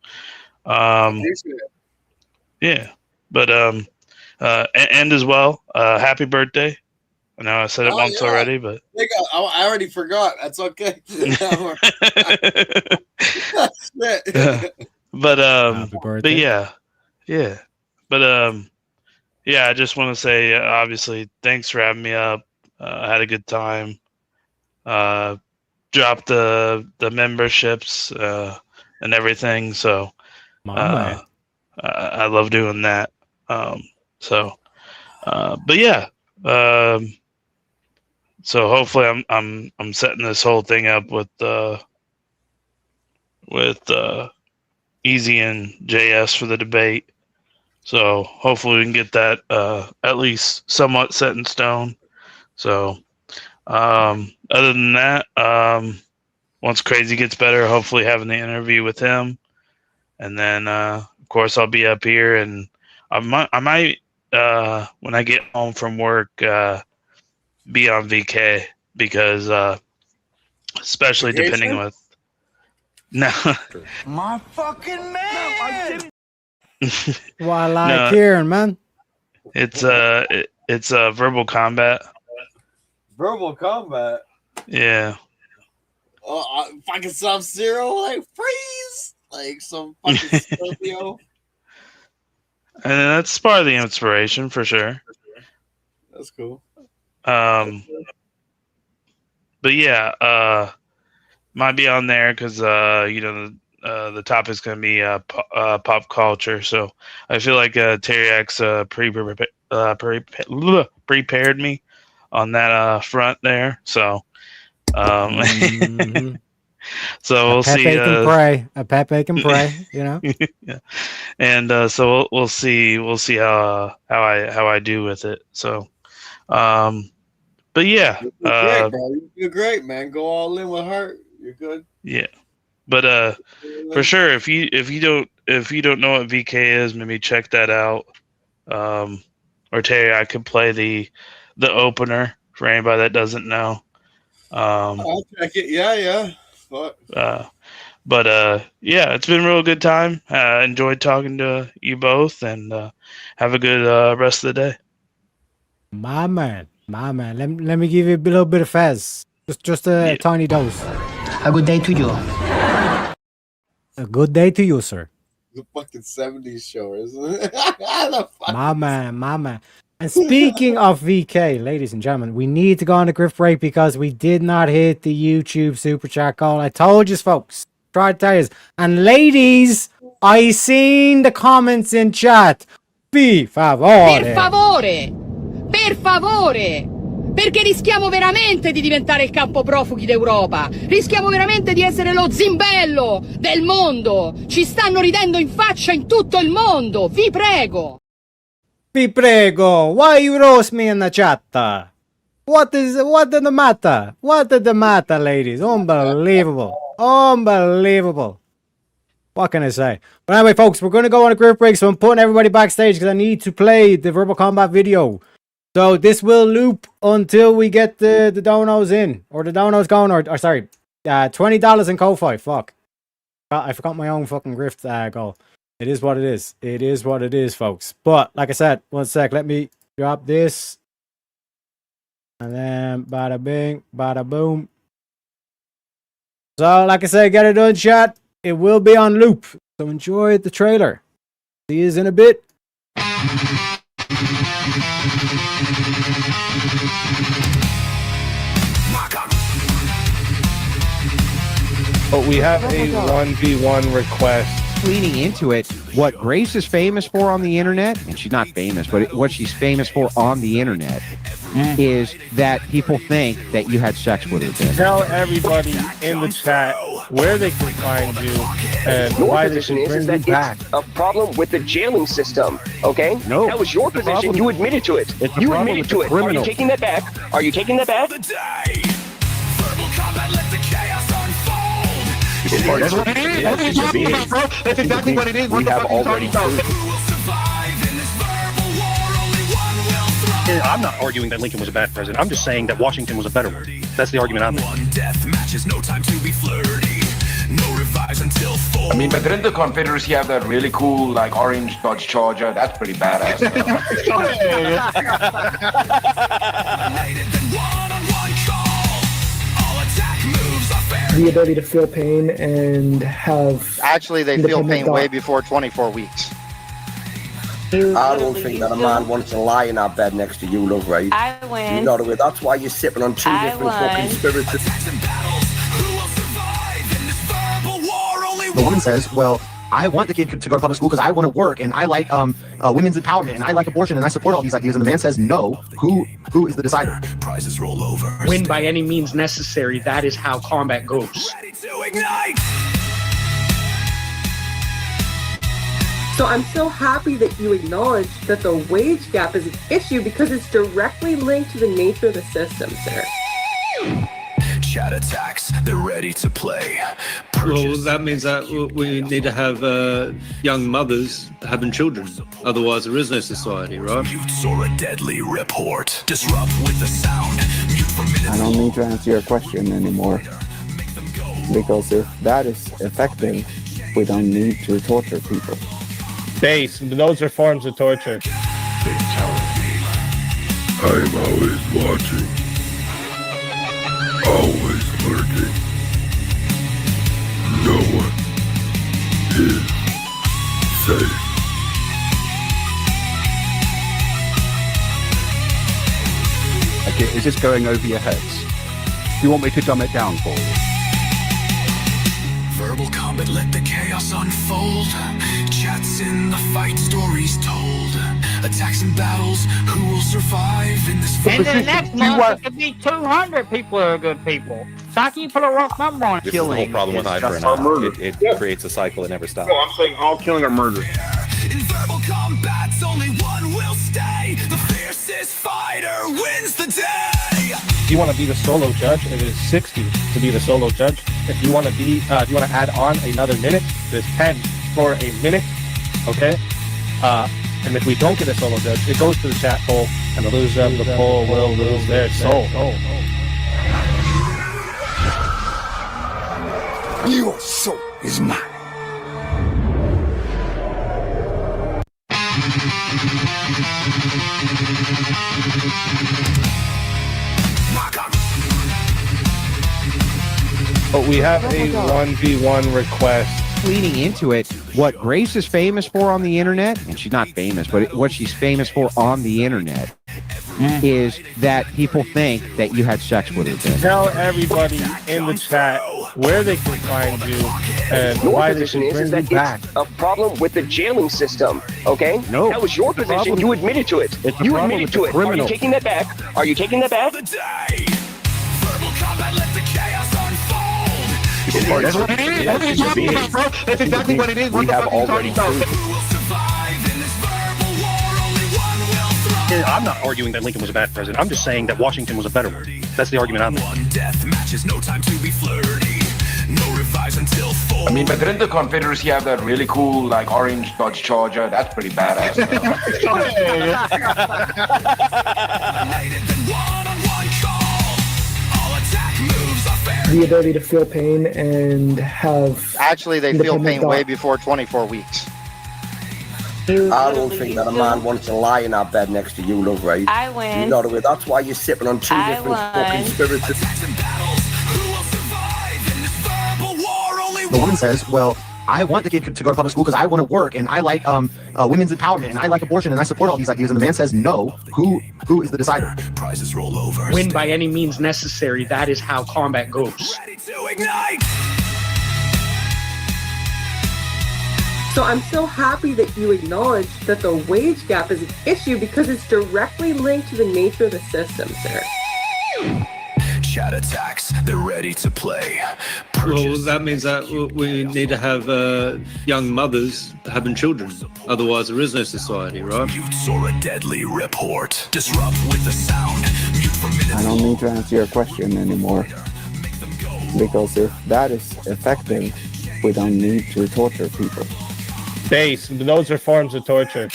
yeah, but and as well, happy birthday. I know I said it once already, but I already forgot. That's okay. But happy birthday. Yeah, I just want to say, obviously, thanks for having me up. I had a good time. Dropped the memberships and everything, so I love doing that. But yeah, so hopefully I'm setting this whole thing up with Easy and JS for the debate. So hopefully we can get that at least somewhat set in stone. So other than that, once Crazy gets better, hopefully having the interview with him, and then of course I'll be up here, and I might when I get home from work be on VK because especially depending with My fucking man. Well, I like hearing, man. It's verbal combat. Verbal combat. Yeah. Fucking Sub-Zero, like freeze. Like some fucking Scorpio. And that's part of the inspiration for sure. That's cool. But yeah, might be on there because the topic's gonna be pop culture. So I feel like Terryx prepared me on that front there. So so we'll see. A Pepe can pray, you know. Yeah. And so we'll see how I do with it. So, but yeah, You're great, bro. You're great, man. Go all in with heart. You're good. Yeah, but for sure, if you don't know what VK is, maybe check that out. Or Terry, I could play the opener for anybody that doesn't know. I'll check it. Yeah. But yeah, it's been a real good time. Enjoyed talking to you both, and have a good rest of the day. My man. Let me give you a little bit of fez. Just a tiny dose. A good day to you. A good day to you, sir. The fucking 70s show, isn't it? My man. And speaking of VK, ladies and gentlemen, we need to go on a grift break because we did not hit the YouTube super chat goal. I told you, folks. Tried to tell you. And ladies, I seen the comments in chat. Per favore. Perché rischiamo veramente di diventare il campo profughi d'Europa. Rischiamo veramente di essere lo zimbello del mondo. Ci stanno ridendo in faccia in tutto il mondo. Vi prego. Why you roast me in the chat? What did the matter? What did the matter, ladies? Unbelievable. What can I say? But anyway, folks, we're going to go on a group break, so I'm putting everybody backstage because I need to play the Verbal Combat video. So this will loop until we get the donos in, or the donos going, or sorry, $20 in Ko-Fi. Fuck, I forgot my own fucking grift goal. It is what it is. It is what it is, folks. But like I said, one sec, let me drop this, and then bada bing, bada boom. So like I said, get it done, chat. It will be on loop. So enjoy the trailer. See you in a bit. But we have a 1v1 request. Leaning into it, what Grace is famous for on the internet, and she's not famous, but what she's famous for on the internet is that people think that you had sex with her. Tell everybody in the chat where they can find you and why they should bring you back. A problem with the jailing system, okay? No. That was your position. You admitted to it. You admitted to it. Are you taking that back? Are you taking that back? That's exactly what it is. We have already I'm not arguing that Lincoln was a bad president. I'm just saying that Washington was a better one. That's the argument I'm making. Death matches, no time to be flirty. No revise until 4. I mean, but didn't the Confederacy have that really cool, like, orange Dodge Charger? That's pretty badass. The ability to feel pain and have... Actually, they feel pain way before 24 weeks. I don't think that a man wants to lie in that bed next to you, look, right? I win. You know the way. That's why you're sipping on two different fucking spirits. The woman says, well, I want the kid to go to public school because I want to work and I like women's empowerment and I like abortion and I support all these ideas. And the man says, no, who is the decider? Prizes roll over. Win by any means necessary. That is how combat goes. Ready to ignite. So I'm so happy that you acknowledge that the wage gap is an issue because it's directly linked to the nature of the system, sir. Chat attacks, they're ready to play. Well, that means that we need to have young mothers having children. Otherwise, there is no society, right? Mutes or a deadly report. Disrupt with the sound. Mute for minutes. I don't need to answer your question anymore. Because if that is effective, we don't need to torture people. Base, those are forms of torture. I'm always watching. Always lurking. No one Safe. Okay, is this going over your heads? Do you want me to dumb it down for you? Verbal combat, let the chaos unfold. Chats in the fight, stories told. Attacks and battles, who will survive in this fight? And then next month, it could be 200 people who are good people. So how can you put a rough number on it? This is the whole problem with Hyper. It creates a cycle that never stops. No, I'm saying all killing or murder. In verbal combats, only one will stay. The fiercest fighter wins the day. If you want to be the solo judge, it is 60 to be the solo judge. If you want to be, if you want to add on another minute, there's 10 for a minute. Okay. And if we don't get a solo judge, it goes to the chat poll, and the loser of the poll will lose their soul. Your soul is mine. But we have a 1v1 request. Leading into it, what Grace is famous for on the internet, and she's not famous, but what she's famous for on the internet is that people think that you had sex with her. Tell everybody in the chat where they can find you and your why they position should is bring that you back. it's a problem with the jailing system, okay? No, that was your position. problem- You admitted to it. It's a You problem admitted with to the it. criminal. Are you taking that back? Are you taking that back? Verbal combat, let the chaos unfold. That's what it is. That's exactly what it is. What the fuck are you talking about? I'm not arguing that Lincoln was a bad president. I'm just saying that Washington was a better one. That's the argument I'm making. One death matches, no time to be flirty. No revives until 4. I mean, but didn't the Confederacy have that really cool, like, orange Dodge Charger? That's pretty badass. The ability to feel pain and have. Actually, they feel independent pain thought. way before 24 weeks. I don't think that a man wants to lie in that bed next to you, love, right? I win. You know, that's why you're sipping on two I different won. fucking spirits. The woman says, well, I want the kid to go to public school because I want to work and I like women's empowerment and I like abortion and I support all these ideas. And the man says, no, who is the decider? Prizes roll over. Win by any means necessary. That is how combat goes. Ready to ignite. So I'm so happy that you acknowledge that the wage gap is an issue because it's directly linked to the nature of the system, sir. Chat attacks, they're ready to play. Well, that means that we need to have young mothers having children. Otherwise, there is no society, right? Mutes or a deadly report. Disrupt with the sound. Mute for minutes. I don't need to answer your question anymore. Because if that is effective, we don't need to torture people. Base, those are forms of torture.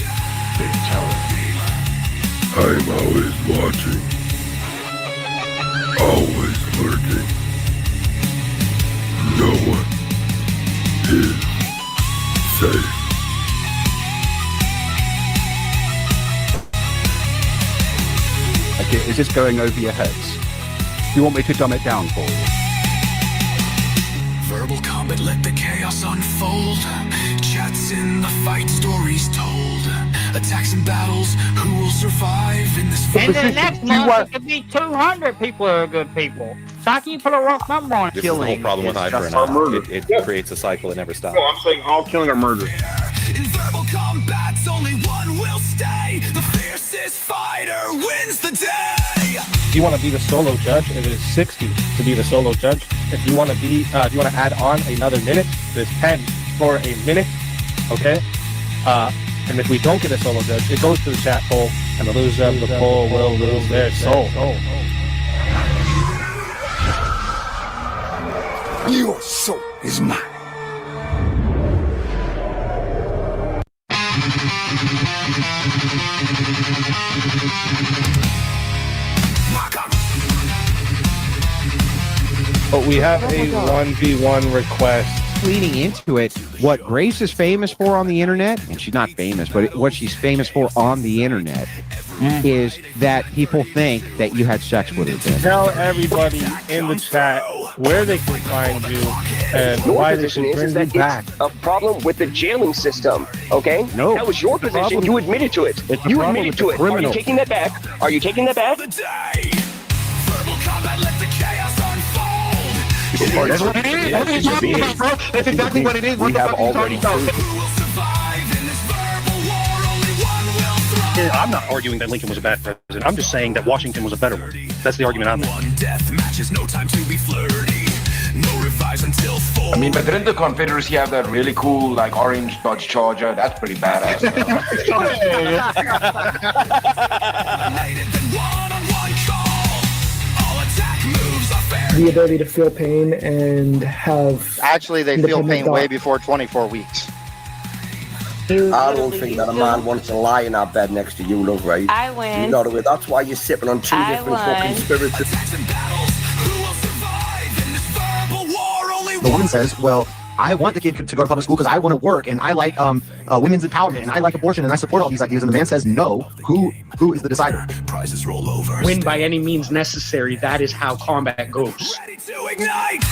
I'm always watching. Always lurking. No one is safe. Okay, is this going over your heads? Do you want me to dumb it down for you? Verbal combat, let the chaos unfold. Chats in the fight, stories told. Attacks and battles, who will survive in this fight? And then next month, it could be 200 people who are good people. So how can you put a rough number on it? This is the whole problem with Hyper. It creates a cycle that never stops. No, I'm saying all killing or murder. In verbal combats, only one will stay. The fiercest fighter wins the day. If you want to be the solo judge, it is 60 to be the solo judge. If you want to be, if you want to add on another minute, there's 10 for a minute. Okay. And if we don't get a solo judge, it goes to the chat poll, and the loser of the poll will lose their soul. Your soul is mine. But we have a 1v1 request. Leading into it, what Grace is famous for on the internet, and she's not famous, but what she's famous for on the internet is that people think that you had sex with her. Tell everybody in the chat where they can find you, and Your why they position should is bring you that back. it's a problem with the jailing system, okay? No. That was your position. problem- You admitted to it. It's a You problem admitted with to the it. Are you criminal. taking that back? Are you taking that back? That's what it is. That's exactly what it is. What We the have fuck are you already talking about? proven. I'm not arguing that Lincoln was a bad president. I'm just saying that Washington was a better one. That's the argument I'm making. Death matches, no time to be flirty. No revives until fall. I mean, but didn't the Confederacy have that really cool, like, orange Dodge Charger? That's pretty badass. The ability to feel pain and have Actually, they feel independent pain thought. way before 24 weeks. I don't think that a man wants to lie in our bed next to you, love, right? I win. You know the way. That's why you're sipping on two I different fucking won. spirits. The woman says, well, I want the kid to go to public school because I want to work and I like women's empowerment and I like abortion and I support all these ideas. And the man says, no. Who is the decider? Prizes roll over. Win by any means necessary. That is how combat goes. Ready to ignite.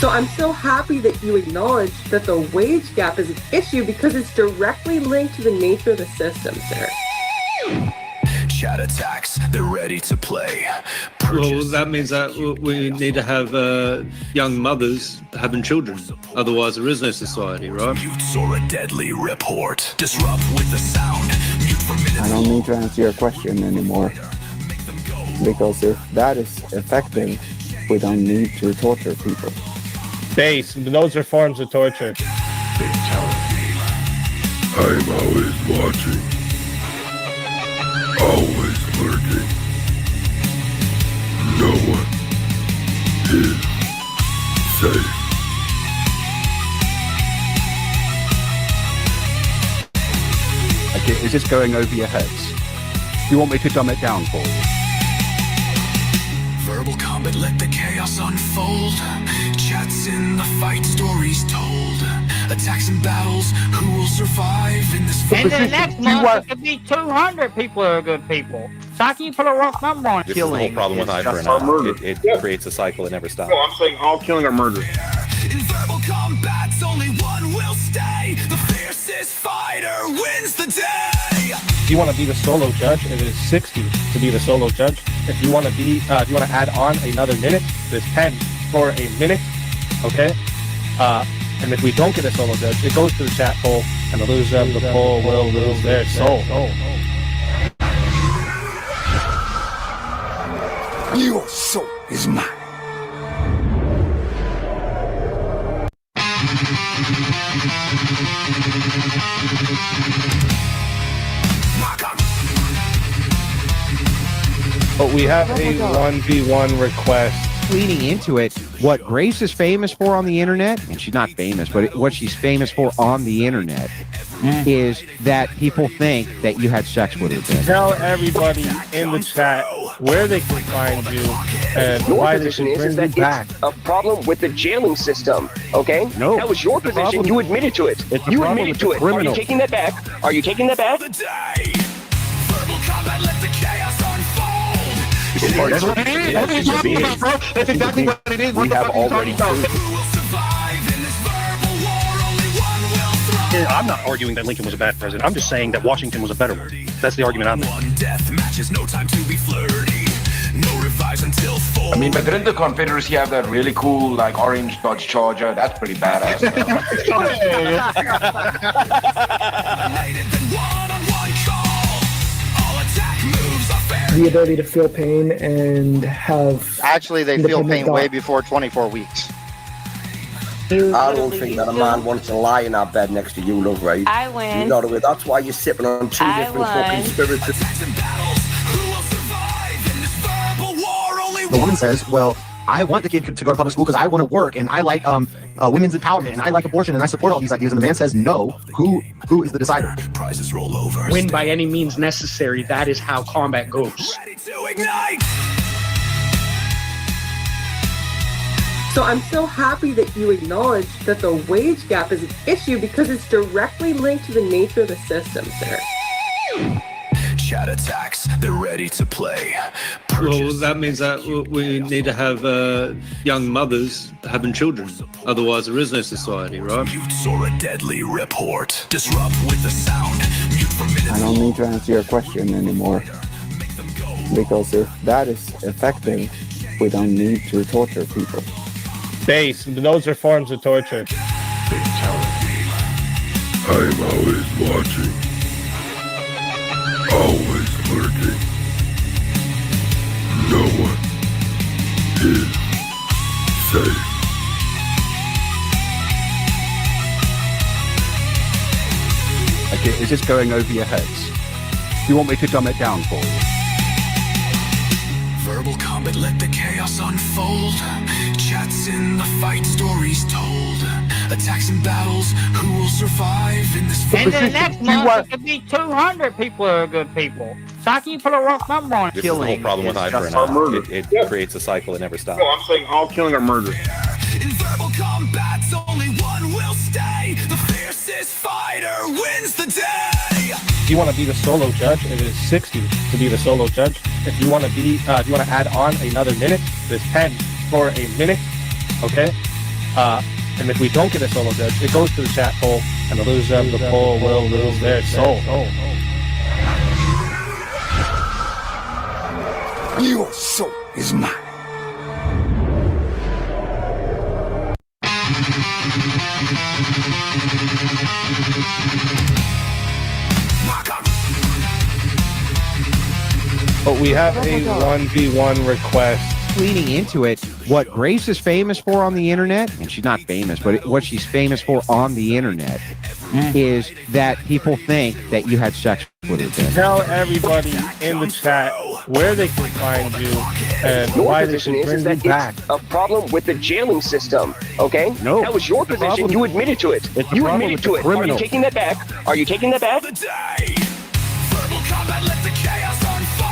So I'm so happy that you acknowledge that the wage gap is an issue because it's directly linked to the nature of the system, sir. Chat attacks. They're ready to play. Well, that means that we need to have young mothers having children. Otherwise, there is no society, right? Mutes or a deadly report. Disrupt with the sound. Mute for minutes. I don't need to answer your question anymore. Because if that is effective, we don't need to torture people. Base, those are forms of torture. I'm always watching. Always lurking. No one is safe. Okay, is this going over your heads? Do you want me to dumb it down for you? Verbal combat, let the chaos unfold. Chats in the fight, stories told. Attacks and battles, who will survive in this And then next month, it could be 200 people who are good people. So how can you put a rough number on it? This is the whole problem with eye for an eye. It creates a cycle that never stops. No, I'm saying all killing or murder. In verbal combats, only one will stay. The fiercest fighter wins the day. If you want to be the solo judge, it is 60 to be the solo judge. If you want to be, if you want to add on another minute, there's 10 for a minute. Okay. And if we don't get a solo judge, it goes to the chat poll, and the loser of the poll will lose their soul. Your soul is mine. But we have a 1v1 request. Leading into it, what Grace is famous for on the internet, and she's not famous, but what she's famous for on the internet is that people think that you had sex with her. Tell everybody in the chat where they can find you and Your why they position should is bring you that back. it's a problem with the jailing system, okay? No. That was your It's a position. problem- You admitted to it. It's a You problem admitted with to the it. Are you criminal. taking that back? Are you taking that back? Verbal combat, let the chaos unfold. That's what it is. That's what you're talking about, bro. That's exactly what it is. What We the have fuck are you already talking about? proven. Who will survive in this verbal war? Only one will thrive. I'm not arguing that Lincoln was a bad president. I'm just saying that Washington was a better one. That's the argument I'm making. One death matches, no time to be flirty. No revives until fall. I mean, but didn't the Confederacy have that really cool, like, orange Dodge Charger? That's pretty badass. United, then one-on-one call. All attack moves are fair. The ability to feel pain and have Actually, they feel independent pain way thought. before 24 weeks. I don't think that a man wants to lie in our bed next to you, love, right? I win. You know the way. That's why you're sipping on two I different won. fucking spirits. Attacks and battles, who will survive in this verbal war? Only The woman says, well, I want the kid to go to public school because I want to work and I like women's empowerment and I like abortion and I support all these ideas. And the man says, no. Who is the decider? Prizes roll over. Win by any means necessary. That is how combat goes. Ready to ignite. So I'm so happy that you acknowledge that the wage gap is an issue because it's directly linked to the nature of the system, sir. Chat attacks, they're ready to play. Well, that means that we need to have young mothers having children. Otherwise, there is no society, right? Mutes or a deadly report. Disrupt with the sound. Mute for minutes. I don't need to answer your question anymore. Because if that is affecting, we don't need to torture people. Base, those are forms of torture. I'm always watching. Always lurking. No one is safe. Okay, is this going over your heads? Do you want me to dumb it down for you? Verbal combat, let the chaos unfold. Chats in the fight, stories told. Attacks and battles, who will survive in this And then next month, it could be 200 people who are good people. So how can you put a rough number on it? This is the whole problem with Hyper now. It creates a cycle that never stops. No, I'm saying all killing or murder. In verbal combats, only one will stay. The fiercest fighter wins the day. If you want to be the solo judge, it is 60 to be the solo judge. If you want to be, if you want to add on another minute, there's 10 for a minute. Okay. And if we don't get a solo judge, it goes to the chat poll, and the loser of the poll will lose their soul. Your soul is mine. But we have a 1v1 request. Leaning into it, what Grace is famous for on the internet, and she's not famous, but what she's famous for on the internet is that people think that you had sex with her. Tell everybody in the chat where they can find you and Your why they position should is bring you that back. it's a problem with the jailing system, okay? No. That was your The position. problem- You admitted to it. It's the You problem admitted with to the it. Are you criminal. taking that back? Are you taking that back? Verbal combat, let the chaos unfold.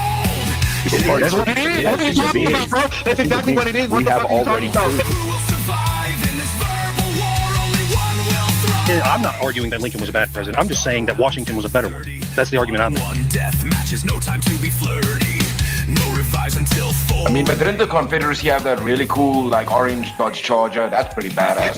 That's what it is. That's exactly what it is. What the fuck are you talking about? I'm not arguing that Lincoln was a bad president. I'm just saying that Washington was a better one. That's the argument I'm making. One death matches, no time to be flirty. No revives until 4. I mean, but didn't the Confederacy have that really cool, like, orange Dodge Charger? That's pretty badass.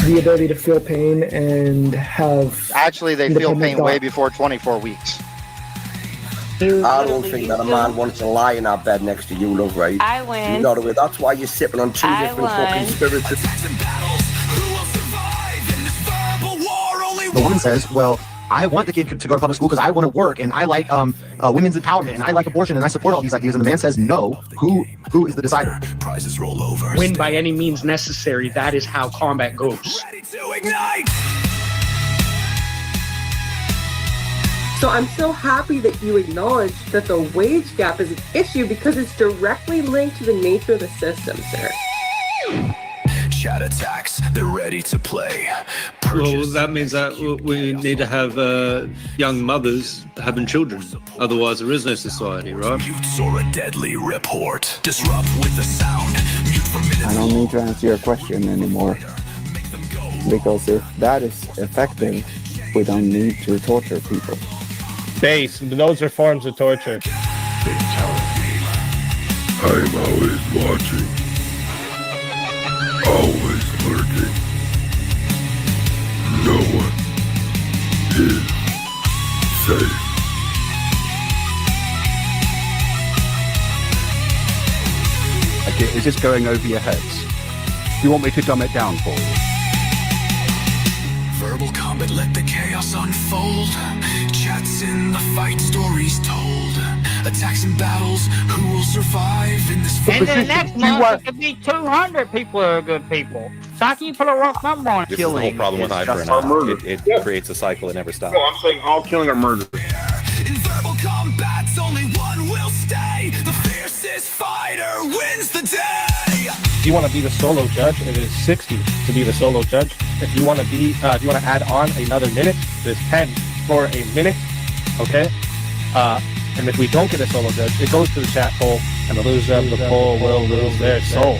The ability to feel pain and have. Actually, they feel independent pain way thought. before 24 weeks. I don't think that a man wants to lie in our bed next to you, love, right? I win. You know the way. That's why you're sipping on two I different fucking won. spirits. The woman says, well, I want the kid to go to public school because I want to work and I like women's empowerment and I like abortion and I support all these ideas. And the man says, no, who is the decider? Prizes roll over. Win by any means necessary. That is how combat goes. So I'm so happy that you acknowledge that the wage gap is an issue because it's directly linked to the nature of the system, sir. Chat attacks, they're ready to play. Well, that means that we need to have young mothers having children. Otherwise, there is no society, right? Mutes or a deadly report. Disrupt with the sound. Mute for minutes. I don't need to answer your question anymore. Because if that is affecting, we don't need to torture people. Base, those are forms of torture. I'm always watching. Always lurking. No one is safe. Okay, is this going over your heads? Do you want me to dumb it down for you? Verbal combat, let the chaos unfold. Chats in the fight, stories told. Attacks and battles, who will survive in this fight? And then next month, it could be 200 people who are good people. So how can you put a rough number on it? This is the whole problem with Hyper now. It creates a cycle that never stops. No, I'm saying all killing or murder. In verbal combats, only one will stay. The fiercest fighter wins the day. If you want to be the solo judge, it is 60 to be the solo judge. If you want to be, if you want to add on another minute, there's 10 for a minute. Okay. And if we don't get a solo judge, it goes to the chat poll, and the loser of the poll will lose their soul.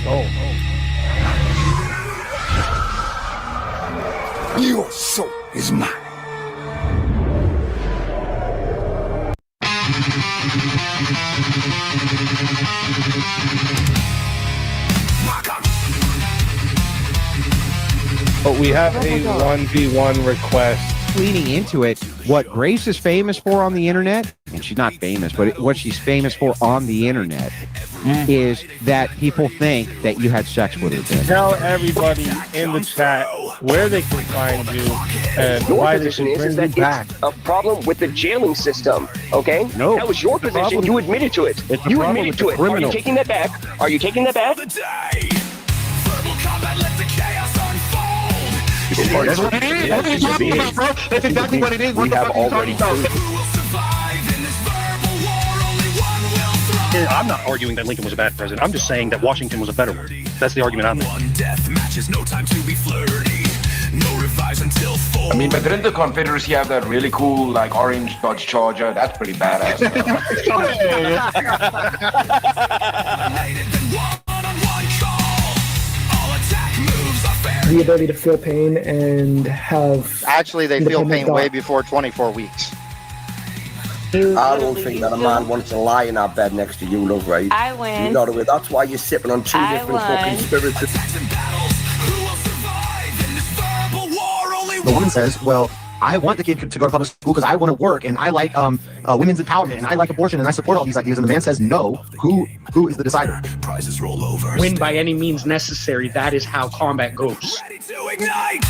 Your soul is mine. But we have a 1v1 request. Leaning into it, what Grace is famous for on the internet, and she's not famous, but what she's famous for on the internet is that people think that you had sex with her. Tell everybody in the chat where they can find you and Your why they position should is bring you that back. it's a problem with the jailing system, okay? No. That was your position. problem- You admitted to it. It's a You problem admitted with to the it. Are you criminal. taking that back? Are you taking that back? Verbal combat, let the chaos unfold. That's what it is. What are you talking about, bro? That's exactly what it is. What We the have fuck are you already talking about? Who will survive in this verbal war? Only one will thrive. I'm not arguing that Lincoln was a bad president. I'm just saying that Washington was a better one. That's the argument I'm making. One death match is no time to be flirty. No revives until fall. I mean, but didn't the Confederacy have that really cool, like, orange Dodge Charger? That's pretty badass. The ability to feel pain and have. Actually, they feel independent Oh. pain way thought. before 24 weeks. I don't think that a man wants to lie in our bed next to you, love, right? I win. You know the way. That's why you're sipping on two I different fucking won. spirits. The woman says, well, I want the kid to go to public school because I want to work and I like women's empowerment and I like abortion and I support all these ideas. And the man says no. Who is the decider? Prizes roll over. Win by any means necessary. That is how combat goes. To ignite.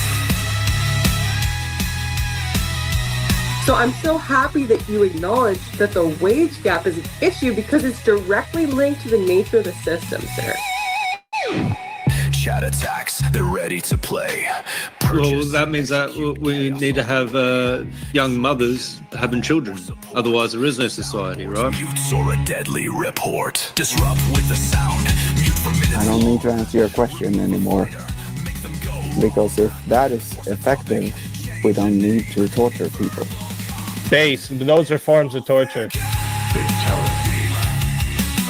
So I'm so happy that you acknowledge that the wage gap is an issue because it's directly linked to the nature of the system, sir. Chat attacks, they're ready to play. Well, that means that we need to have young mothers having children. Otherwise, there is no society, right? Mutes or a deadly report. Disrupt with the sound. Mute for minutes. I don't need to answer your question anymore. Because if that is affecting, we don't need to torture people. Base, those are forms of torture.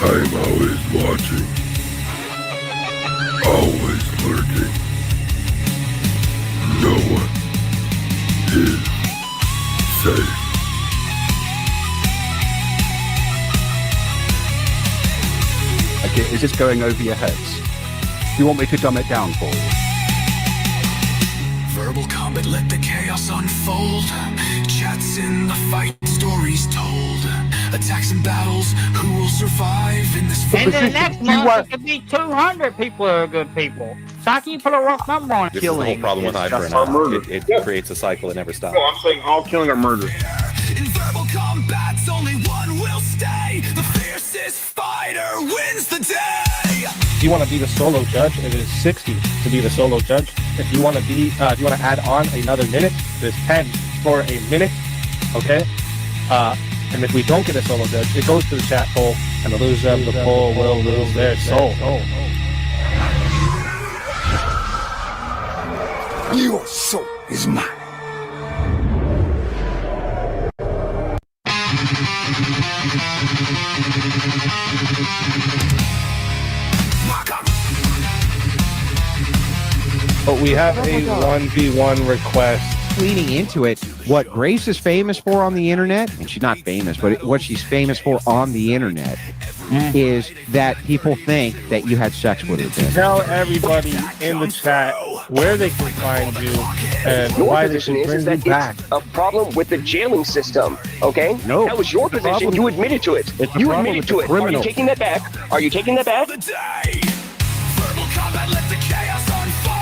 I'm always watching. Always lurking. No one is safe. Okay, is this going over your heads? Do you want me to dumb it down for you? Verbal combat, let the chaos unfold. Chats in the fight, stories told. Attacks and battles, who will survive in this And then next month, it could be 200 people who are good people. So how can you put a rough number on it? This is the whole problem with Hyper. It creates a cycle that never stops. I'm saying all killing are murder. In verbal combats, only one will stay. The fiercest fighter wins the day. If you want to be the solo judge, it is 60 to be the solo judge. If you want to be, if you want to add on another minute, it is 10 for a minute. Okay. And if we don't get a solo judge, it goes to the chat poll, and the loser of the poll will lose their soul. Your soul is mine. But we have a 1v1 request. Leaning into it, what Grace is famous for on the internet, and she's not famous, but what she's famous for on the internet is that people think that you had sex with her. Tell everybody in the chat where they can find you and Your why they position should is bring you that back. it's a problem with the jailing system, okay? No. That was your position. problem- You admitted to it. It's a You problem admitted with to the it. Are you criminal. taking that back? Are you taking that back? Verbal combat, let the chaos unfold.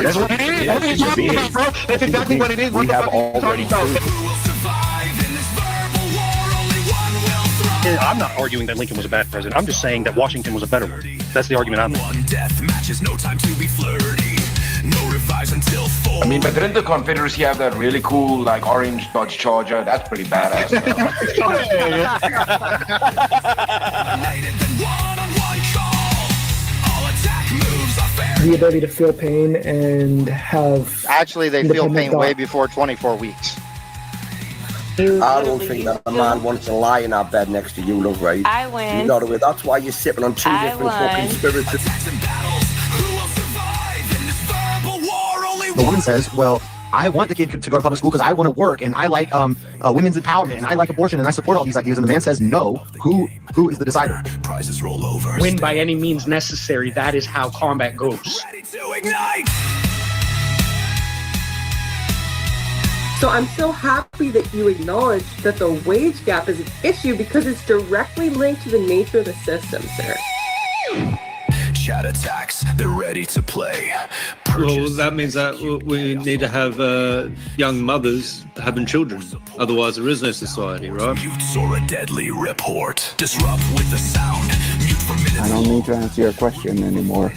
That's what it is. What are you talking about, bro? That's exactly what it is. What We the have fuck are you already talking about? Who will survive in this verbal war? Only one will thrive. I'm not arguing that Lincoln was a bad president. I'm just saying that Washington was a better one. That's the argument I'm making. One death match is no time to be flirty. No revives until fall. I mean, but didn't the Confederacy have that really cool, like, orange Dodge Charger? That's pretty badass. The ability to feel pain and have. Actually, they feel independent pain thought. way before 24 weeks. I don't think that a man wants to lie in our bed next to you, love, right? I win. You know the way. That's why you're sipping on two I different fucking won. spirits. The woman says, well, I want the kid to go to public school because I want to work and I like women's empowerment and I like abortion and I support all these ideas. And the man says no. Who is the decider? Prizes roll over. Win by any means necessary. That is how combat goes. Ready to ignite. So I'm so happy that you acknowledge that the wage gap is an issue because it's directly linked to the nature of the system, sir. Chat attacks, they're ready to play. Well, that means that we need to have young mothers having children. Otherwise, there is no society, right? Mutes or a deadly report. Disrupt with the sound. Mute for minutes. I don't need to answer your question anymore.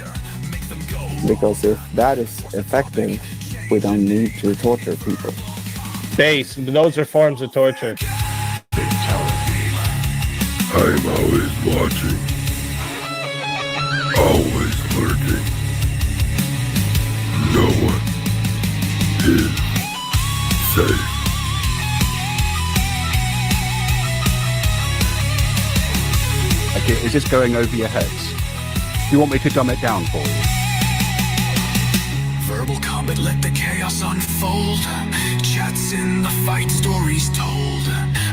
Because if that is affecting, we don't need to torture people. Base, those are forms of torture. I'm always watching. Always lurking. No one is safe. Okay, is this going over your heads? Do you want me to dumb it down for you? Verbal combat, let the chaos unfold. Chats in the fight, stories told.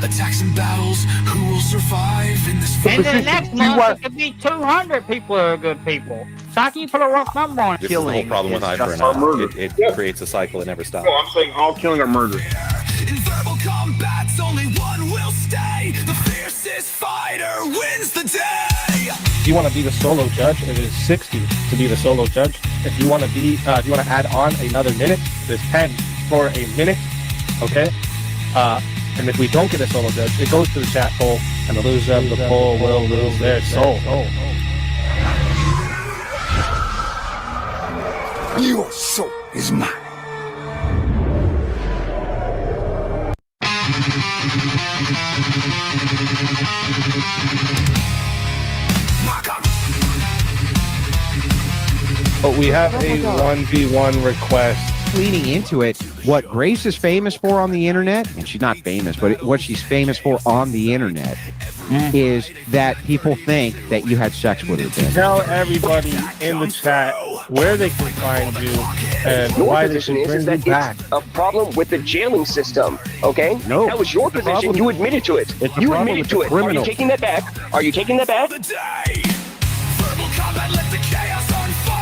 Attacks and battles, who will survive in this fight? And then next month, it could be 200 people who are good people. So how can you put a rough number on it? This is the whole problem with hyper now. It creates a cycle that never stops. No, I'm saying all killing are murder. In verbal combats, only one will stay. The fiercest fighter wins the day. If you want to be the solo judge, it is 60 to be the solo judge. If you want to be, if you want to add on another minute, there's 10 for a minute. Okay. And if we don't get a solo judge, it goes to the chat poll, and the loser of the poll will lose their soul. Your soul is mine. But we have a 1v1 request. Leading into it, what Grace is famous for on the internet, and she's not famous, but what she's famous for on the internet is that people think that you had sex with her. Ben. Tell everybody in the chat where they can find you and why they should bring you back. A problem with the jailing system, okay? No. That was your position. You admitted to it. You admitted to it. Are you taking that back? Are you taking that back? Verbal combat, let the chaos unfold.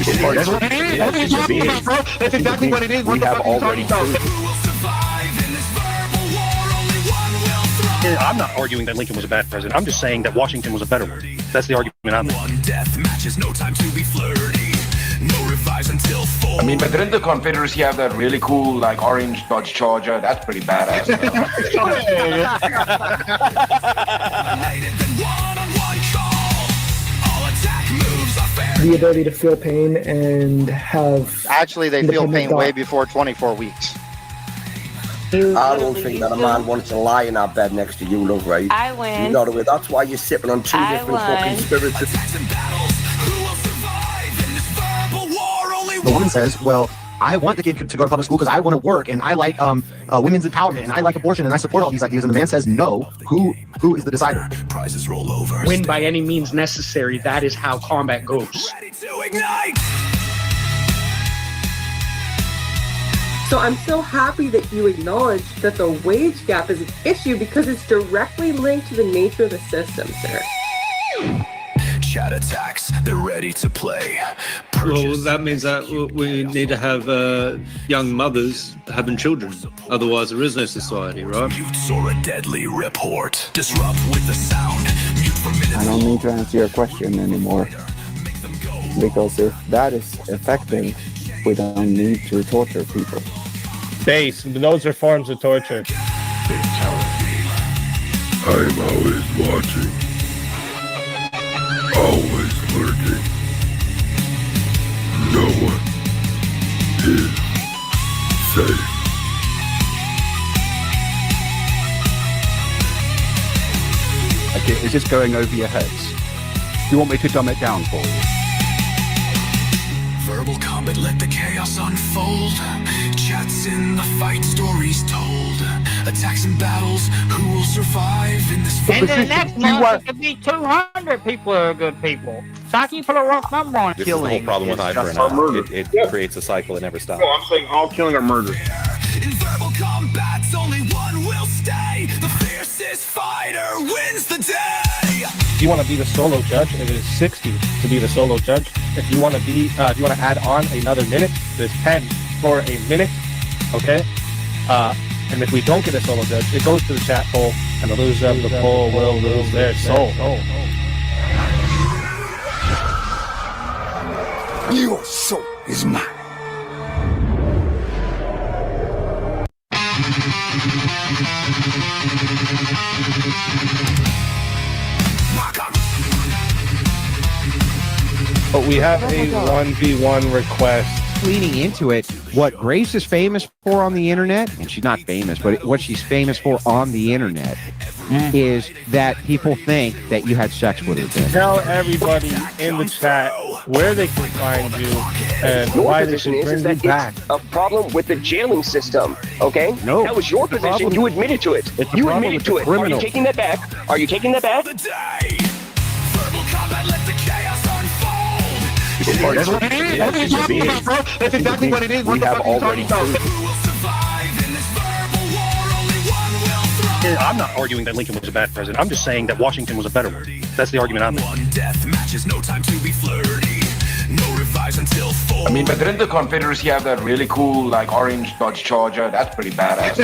That's what it is. That's exactly what it is. What the fuck are you talking about? I'm not arguing that Lincoln was a bad president. I'm just saying that Washington was a better one. That's the argument I'm making. One death matches, no time to be flirty. No revives until 4. I mean, but didn't the Confederacy have that really cool, like, orange Dodge Charger? That's pretty badass. The ability to feel pain and have... Actually, they feel pain way before 24 weeks. I don't think that a man wants to lie in our bed next to you, love, right? I win. You know the way. That's why you're sipping on two different fucking spirits. The woman says, well, I want the kid to go to public school because I want to work and I like women's empowerment and I like abortion and I support all these ideas. And the man says no. Who is the decider? Prizes roll over. Win by any means necessary. That is how combat goes. Ready to ignite. So I'm so happy that you acknowledge that the wage gap is an issue because it's directly linked to the nature of the system, sir. Chat attacks, they're ready to play. Well, that means that we need to have young mothers having children. Otherwise, there is no society, right? Mutes or a deadly report. Disrupt with the sound. Mute for minutes. I don't need to answer your question anymore. Because if that is affecting, we don't need to torture people. Base, those are forms of torture. I'm always watching. Always lurking. No one is safe. Okay, is this going over your heads? Do you want me to dumb it down for you? Verbal combat, let the chaos unfold. Chats in the fight, stories told. Attacks and battles, who will survive in this fight? And then next month, it could be 200 people who are good people. So I can put a rough number on it. This is the whole problem with hyper now. It creates a cycle that never stops. No, I'm saying all killing are murder. In verbal combats, only one will stay. The fiercest fighter wins the day. If you want to be the solo judge, it is 60 to be the solo judge. If you want to be, if you want to add on another minute, there's 10 for a minute. Okay. And if we don't get a solo judge, it goes to the chat poll, and the loser of the poll will lose their soul. Your soul is mine. But we have a 1v1 request. Leaning into it, what Grace is famous for on the internet, and she's not famous, but what she's famous for on the internet is that people think that you had sex with her. Tell everybody in the chat where they can find you and why they should bring you back. A problem with the jailing system, okay? No. That was your position. You admitted to it. You admitted to it. Are you taking that back? Are you taking that back? That's exactly what it is. What the fuck are you talking about? I'm not arguing that Lincoln was a bad president. I'm just saying that Washington was a better one. That's the argument I'm making. One death match is no time to be flirty. No revives until 4. I mean, but didn't the Confederacy have that really cool, like, orange Dodge Charger? That's pretty badass.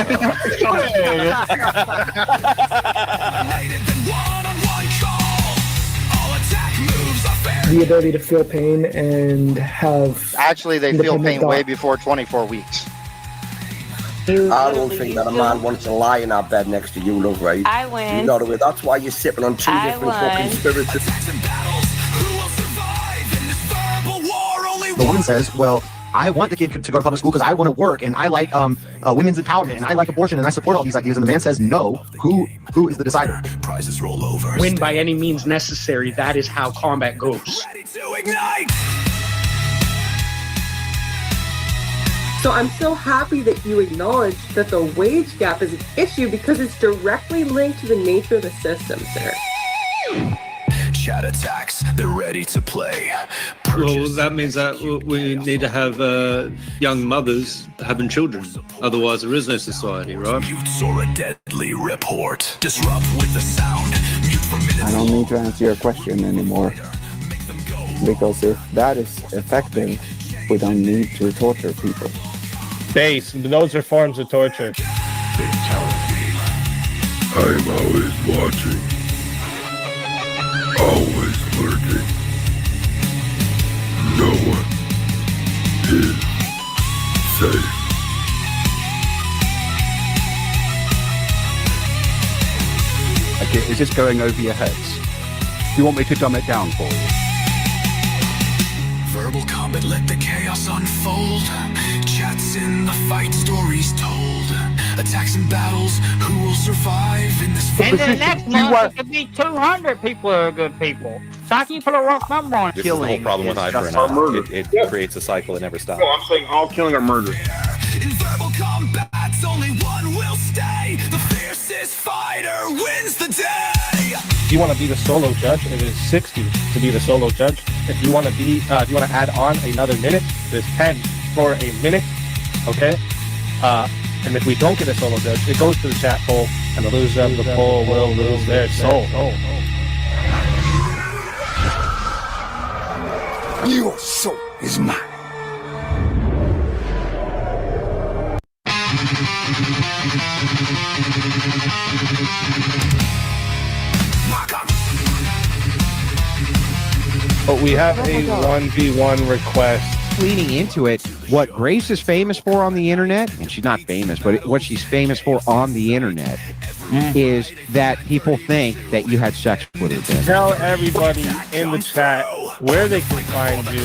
The ability to feel pain and have. Actually, they feel pain way before 24 weeks. I don't think that a man wants to lie in our bed next to you, love, right? I win. You know the way. That's why you're sipping on two different fucking spirits. The woman says, well, I want the kid to go to public school because I want to work and I like women's empowerment and I like abortion and I support all these ideas. And the man says, no, who is the decider? Prizes roll over. Win by any means necessary. That is how combat goes. Ready to ignite. So I'm so happy that you acknowledge that the wage gap is an issue because it's directly linked to the nature of the system, sir. Chat attacks, they're ready to play. Well, that means that we need to have young mothers having children. Otherwise, there is no society, right? Mutes or a deadly report. Disrupt with the sound. Mute for minutes. I don't need to answer your question anymore. Because if that is effective, we don't need to torture people. Base, those are forms of torture. I'm always watching. Always lurking. No one is safe. Okay, is this going over your heads? Do you want me to dumb it down for you? Verbal combat, let the chaos unfold. Chats in the fight, stories told. Attacks and battles, who will survive in this fight? And then next month, it could be 200 people who are good people. So I can put a rough number on it. This is the whole problem with hyper now. It creates a cycle that never stops. No, I'm saying all killing are murder. In verbal combats, only one will stay. The fiercest fighter wins the day. If you want to be the solo judge, it is 60 to be the solo judge. If you want to be, if you want to add on another minute, there's 10 for a minute. Okay. And if we don't get a solo judge, it goes to the chat poll, and the loser of the poll will lose their soul. Your soul is mine. But we have a 1v1 request. Leaning into it, what Grace is famous for on the internet, and she's not famous, but what she's famous for on the internet is that people think that you had sex with her. Tell everybody in the chat where they can find you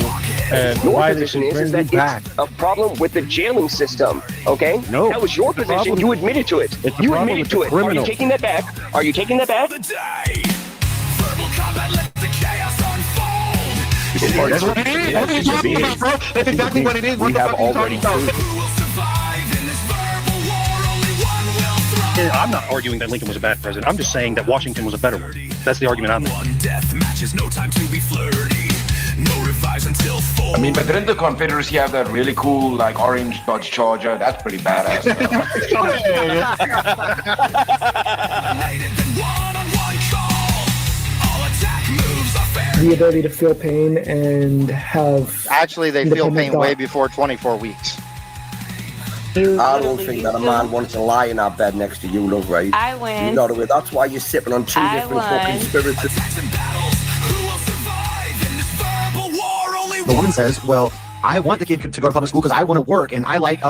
and why they should bring you back. A problem with the jailing system, okay? No. That was your position. You admitted to it. You admitted to it. Are you taking that back? Are you taking that back? Verbal combat, let the chaos unfold. That's exactly what it is. We have already proved. I'm not arguing that Lincoln was a bad president. I'm just saying that Washington was a better one. That's the argument I'm making. One death matches, no time to be flirty. No revives until 4. I mean, but didn't the Confederacy have that really cool, like, orange Dodge Charger? That's pretty badass. The ability to feel pain and have. Actually, they feel independent pain thought. way before 24 weeks. I don't think that a man wants to lie in our bed next to you, love, right? I win. You know the way. That's why you're sipping on two I different fucking won. spirits. The woman says, well, I want the kid to go to public school because I want to work and I like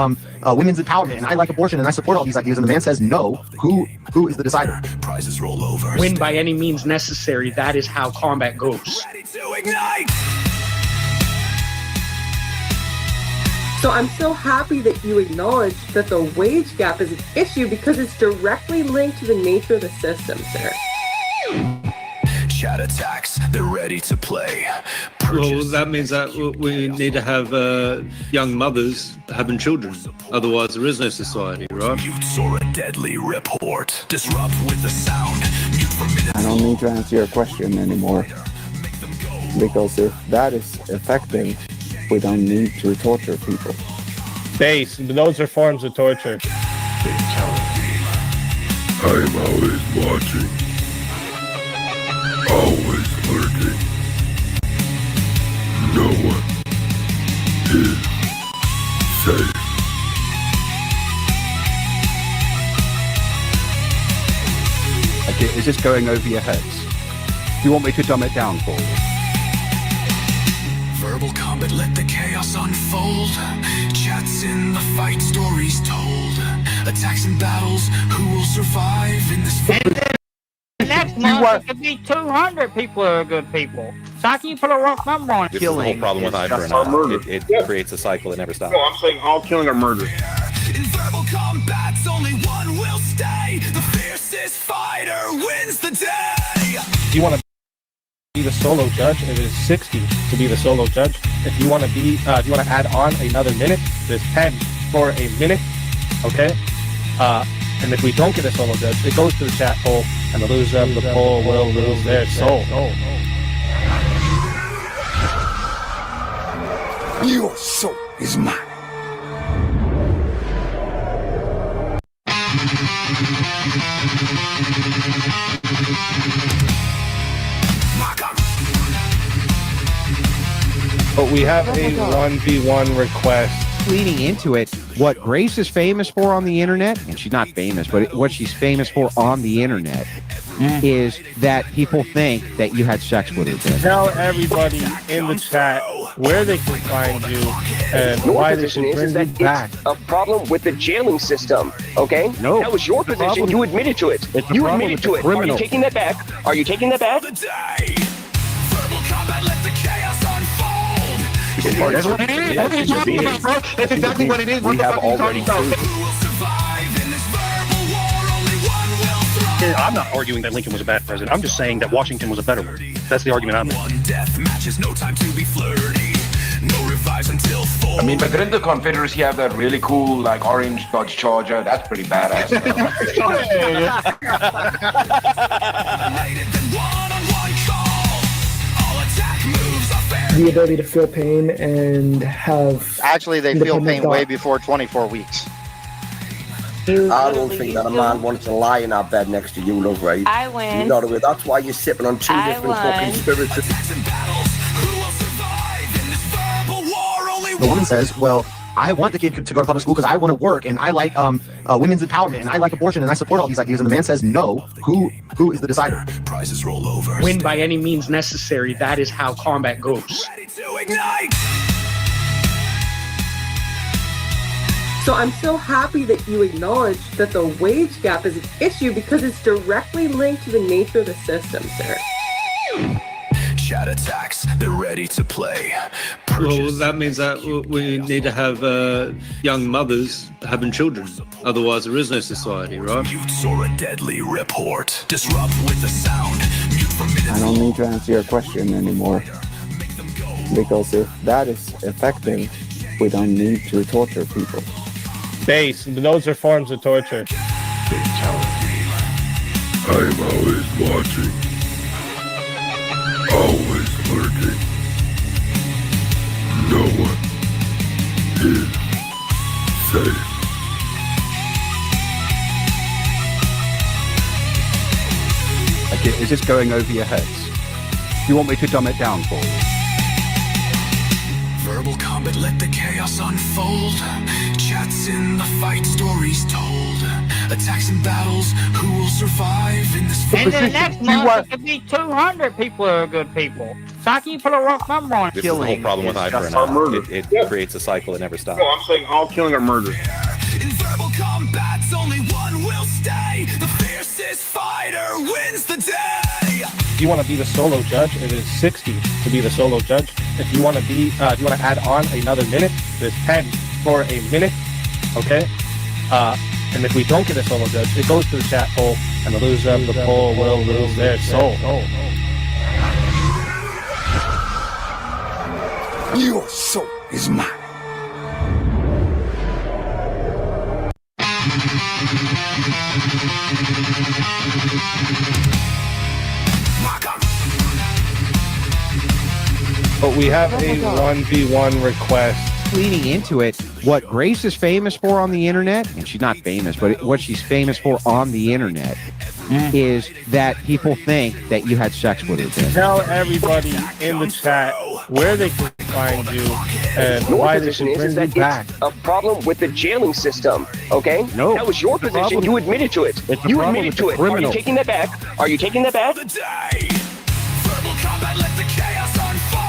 women's empowerment and I like abortion and I support all these ideas. And the man says, no, who is the decider? Prizes roll over. Win by any means necessary. That is how combat goes. Ready to ignite. So I'm so happy that you acknowledge that the wage gap is an issue because it's directly linked to the nature of the system, sir. Chat attacks, they're ready to play. Well, that means that we need to have young mothers having children. Otherwise, there is no society, right? Mutes or a deadly report. Disrupt with the sound. Mute for minutes. I don't need to answer your question anymore. Because if that is affecting, we don't need to torture people. Base, those are forms of torture. I'm always watching. Always lurking. No one is safe. Okay, is this going over your heads? Do you want me to dumb it down for you? Verbal combat, let the chaos unfold. Chats in the fight, stories told. Attacks and battles, who will survive in this fight? Next month, it could be 200 people who are good people. So how can you put a rough number on it? This is the whole problem with eye for an eye. It creates a cycle that never stops. No, I'm saying all killing are murder. In verbal combats, only one will stay. The fiercest fighter wins the day. If you want to be the solo judge, it is 60 to be the solo judge. If you want to be, if you want to add on another minute, there's 10 for a minute. Okay. And if we don't get a solo judge, it goes to the chat poll, and the loser of the poll will lose their soul. Your soul is mine. But we have a 1v1 request. Leading into it, what Grace is famous for on the internet, and she's not famous, but what she's famous for on the internet is that people think that you had sex with her. Tell everybody in the chat where they can find you and Your why they position should is bring that you back. it's a problem with the jailing system, okay? No. That was your It's a position. problem. You admitted to it. It's a You problem admitted with to the it. Are you criminal. taking that back? Are you taking that back? Verbal combat, let the chaos unfold. That's exactly what it is. We have already proved. I'm not arguing that Lincoln was a bad president. I'm just saying that Washington was a better one. That's the argument I'm making. One death matches, no time to be flirty. No revives until 4. I mean, but didn't the Confederacy have that really cool, like, orange Dodge Charger? That's pretty badass. The ability to feel pain and have. Actually, they feel independent pain way thought. before 24 weeks. I don't think that a man wants to lie in our bed next to you, love, right? I win. You know the way. That's why you're sipping on two I different won. fucking spirits. The woman says, well, I want the kid to go to public school because I want to work and I like women's empowerment and I like abortion and I support all these ideas. And the man says, no, who is the decider? Prizes roll over. Win by any means necessary. That is how combat goes. Ready to ignite. So I'm so happy that you acknowledge that the wage gap is an issue because it's directly linked to the nature of the system, sir. Chat attacks, they're ready to play. Well, that means that we need to have young mothers having children. Otherwise, there is no society, right? Mutes or a deadly report. Disrupt with the sound. Mute for minutes. I don't need to answer your question anymore. Because if that is affecting, we don't need to torture people. Base. Those are forms of torture. I'm always watching. Always lurking. No one is safe. Okay, is this going over your heads? Do you want me to dumb it down for you? Verbal combat, let the chaos unfold. Chats in the fight, stories told. Attacks and battles, who will survive in this And the next month, it could be 200 people who are good people. Saki put a rough number on it. This is the whole problem with hyper. It creates a cycle that never stops. No, I'm saying all killing or murder. In verbal combats, only one will stay. The fiercest fighter wins the day. If you want to be the solo judge, it is 60 to be the solo judge. If you want to be, if you want to add on another minute, there's 10 for a minute. Okay. And if we don't get a solo judge, it goes to the chat poll, and the loser of the poll will lose their soul. Your soul is mine. But we have a 1v1 request. Leading into it, what Grace is famous for on the internet, and she's not famous, but what she's famous for on the internet is that people think that you had sex with her. Ben. Tell everybody in the chat where they can find you and Your why they position should bring is you that back. it's a problem with the jailing system, okay? No. That was your position. You admitted to it. You admitted to it. Are you taking that back? Are you taking that back? Verbal combat, let the chaos unfold.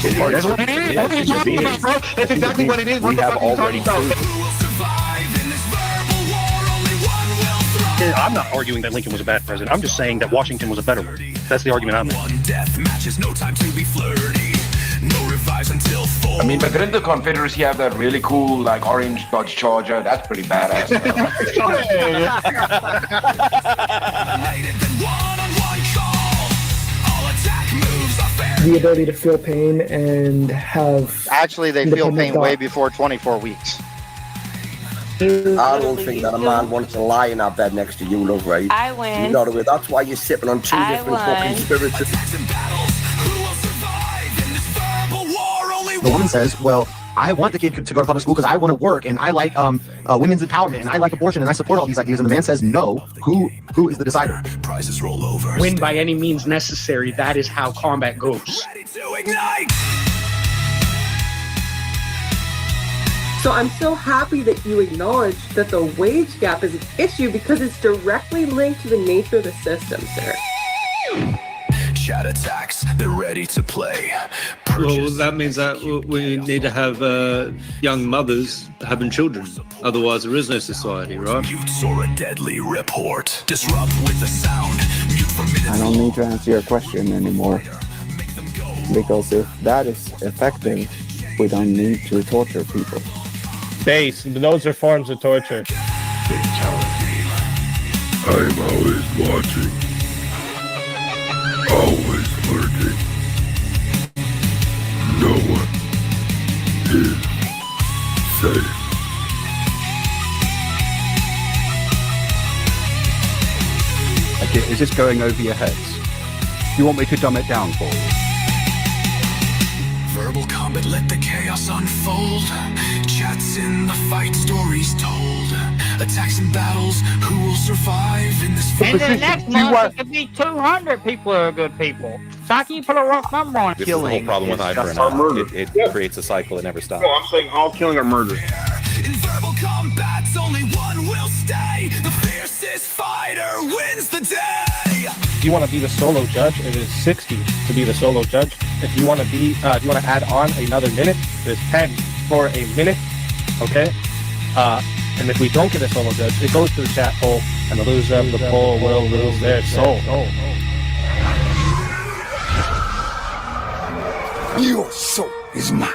That's what it is. That's exactly what it is. We have already Who proved. will survive in this verbal war? Only one will thrive. I'm not arguing that Lincoln was a bad president. I'm just saying that Washington was a better one. That's the argument I'm making. One death match is no time to be flirty. No revives until 4. I mean, but didn't the Confederacy have that really cool, like, orange Dodge Charger? That's pretty badass. The ability to feel pain and have. Actually, they feel independent pain thought. way before 24 weeks. I don't think that a man wants to lie in our bed next to you, love, right? I win. You know the way. That's why you're sipping on two I different fucking won. spirits. The woman says, well, I want the kid to go to public school because I want to work and I like women's empowerment and I like abortion and I support all these ideas. And the man says, no. Who is the decider? Prizes roll over. Win by any means necessary. That is how combat goes. Ready to ignite. So I'm so happy that you acknowledge that the wage gap is an issue because it's directly linked to the nature of the system, sir. Chat attacks, they're ready to play. Well, that means that we need to have young mothers having children. Otherwise, there is no society, right? Mutes or a deadly report. Disrupt with the sound. Mute for minutes. I don't need to answer your question anymore. Because if that is affecting, we don't need to torture people. Base. Those are forms of torture. I'm always watching. Always lurking. No one is safe. Okay, is this going over your heads? Do you want me to dumb it down for you? Verbal combat, let the chaos unfold. Chats in the fight, stories told. Attacks and battles, who will survive in this And the next month, it could be 200 people who are good people. Saki put a rough number on it. This is the whole problem with hyper. It creates a cycle that never stops. No, I'm saying all killing or murder. In verbal combats, only one will stay. The fiercest fighter wins the day. If you want to be the solo judge, it is 60 to be the solo judge. If you want to be, if you want to add on another minute, there's 10 for a minute. Okay. And if we don't get a solo judge, it goes to the chat poll, and the loser of the poll will lose their soul. Your soul is mine.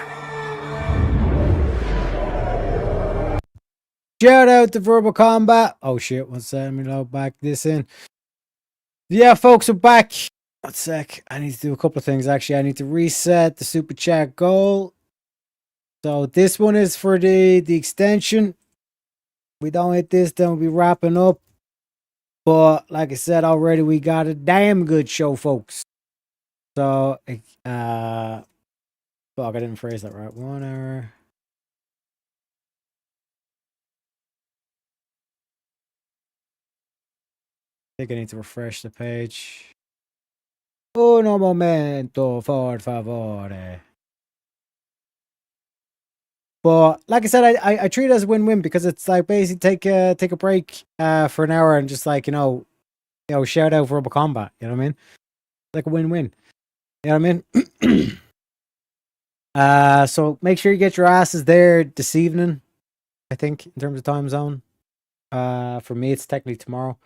Shout out to Verbal Combat. Oh shit, one second, let me load back this in. Yeah, folks, we're back. One sec. I need to do a couple of things. Actually, I need to reset the super chat goal. So this one is for the extension. We don't hit this, then we'll be wrapping up. But like I said already, we got a damn good show, folks. So, fuck, I didn't phrase that right. 1 hour. I think I need to refresh the page. Uno momento, por favore. But like I said, I treat it as a win-win because it's like basically take a break for an hour and just like shout out Verbal Combat. You know what I mean? Like a win-win. You know what I mean? So make sure you get your asses there this evening. I think in terms of time zone. For me, it's technically tomorrow,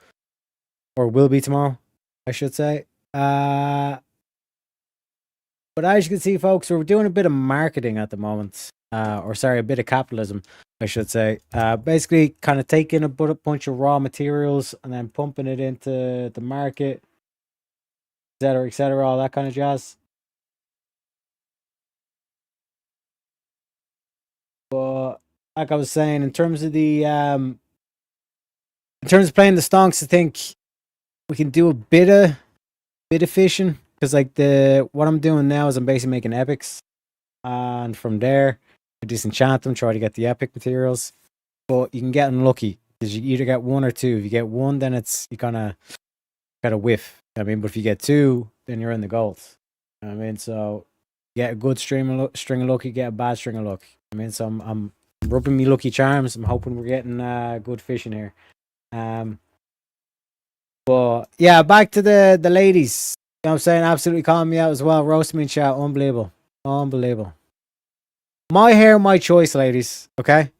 or will be tomorrow, I should say. But as you can see, folks, we're doing a bit of marketing at the moment. Or sorry, a bit of capitalism, I should say. Basically, kind of taking a bunch of raw materials and then pumping it into the market, et cetera, all that kind of jazz. But like I was saying, in terms of in terms of playing the stonks, I think we can do a bit of fishing because like what I'm doing now is I'm basically making epics, and from there I disenchant them, try to get the epic materials. But you can get unlucky because you either get one or two. If you get one, then you kind of got a whiff. I mean, but if you get two, then you're in the gold. I mean, so you get a good string of luck, you get a bad string of luck. I mean, so I'm rubbing me lucky charms. I'm hoping we're getting good fishing here. But yeah, back to the ladies. You know what I'm saying? Absolutely calling me out as well. Roast me in chat. Unbelievable. Unbelievable. My hair, my choice, ladies. Okay?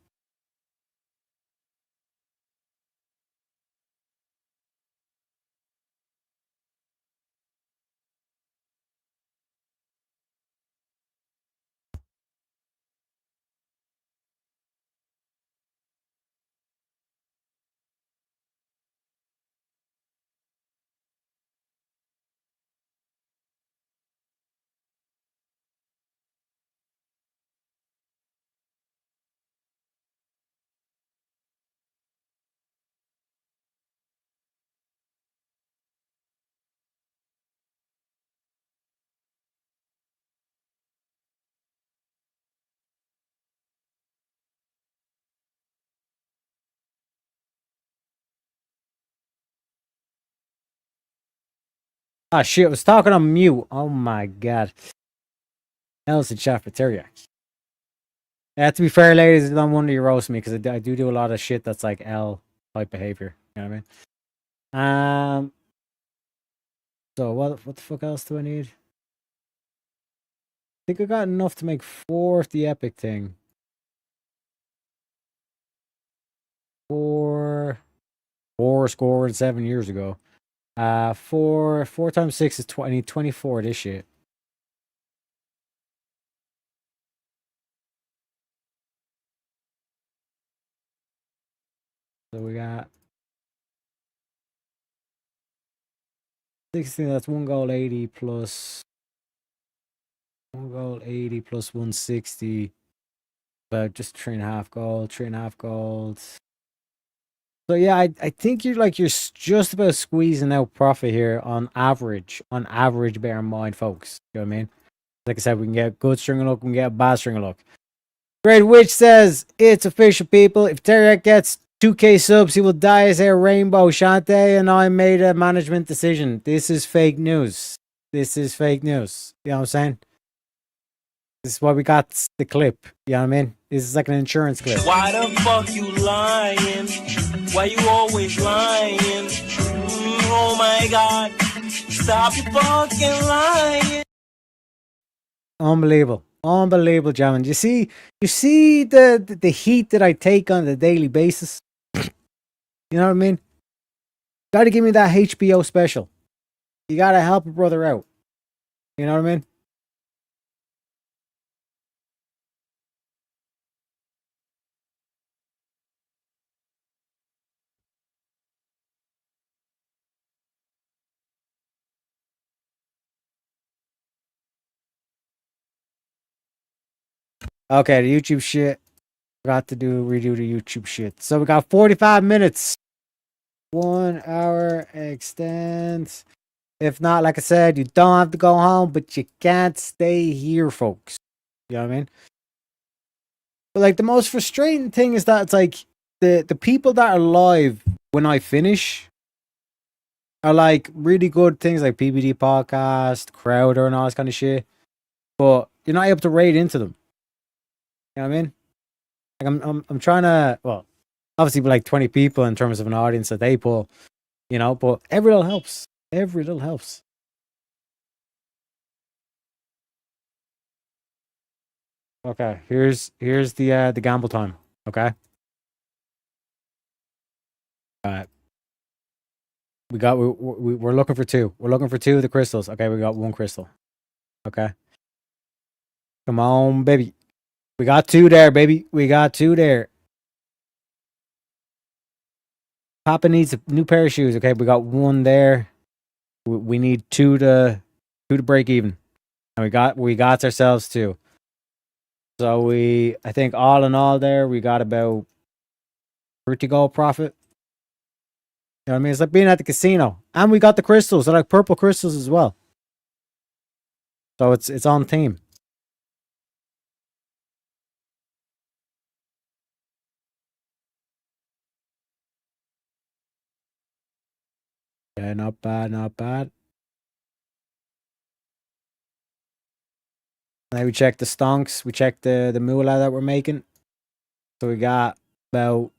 Ah, shit. I was talking on mute. Oh, my God. Else in chat for Teriak. To be fair, ladies, I don't wonder you roast me because I do a lot of shit that's like L type behavior. You know what I mean? So what the fuck else do I need? I think I got enough to make 4 of the epic thing. 4 scored 7 years ago. 4 times 6 is 20. 24 this shit. So we got 16. That's 1 gold 80 plus 1 gold 80 plus 160. About just 3.5 gold. 3.5 gold. So yeah, I think you're just about squeezing out profit here on average. On average, bear in mind, folks. You know what I mean? Like I said, we can get good string of luck, we can get a bad string of luck. Great Witch says, it's official, people. If Terek gets 2K subs, he will dye his hair rainbow. Shante and I made a management decision. This is fake news. This is fake news. You know what I'm saying? This is why we got the clip. You know what I mean? This is like an insurance clip. Why the fuck you lying? Why you always lying? Oh my god. Stop your fucking lying. Unbelievable. Unbelievable, Jamin. You see the heat that I take on a daily basis? You know what I mean? Gotta give me that HBO special. You gotta help a brother out. You know what I mean? Okay, the YouTube shit. Forgot to redo the YouTube shit. So we got 45 minutes. 1 hour extend. If not, like I said, you don't have to go home, but you can't stay here, folks. You know what I mean? But like the most frustrating thing is that it's like the people that are live when I finish are like really good things like PBD podcast, Crowder, and all this kind of shit. But you're not able to raid into them. You know what I mean? Like I'm trying to, well, obviously with like 20 people in terms of an audience that they pull, you know, but every little helps. Every little helps. Okay, here's the gamble time. Okay. All right. We're looking for two. We're looking for two of the crystals. Okay, we got one crystal. Okay. Come on, baby. We got two there, baby. We got two there. Papa needs a new pair of shoes. Okay, we got one there. We need two to break even, and we got ourselves two. So I think all in all there we got about 30 gold profit. You know what I mean? It's like being at the casino, and we got the crystals. They're like purple crystals as well. So it's on theme. Yeah, not bad, not bad. Now we check the stonks. We check the moolah that we're making. So we got about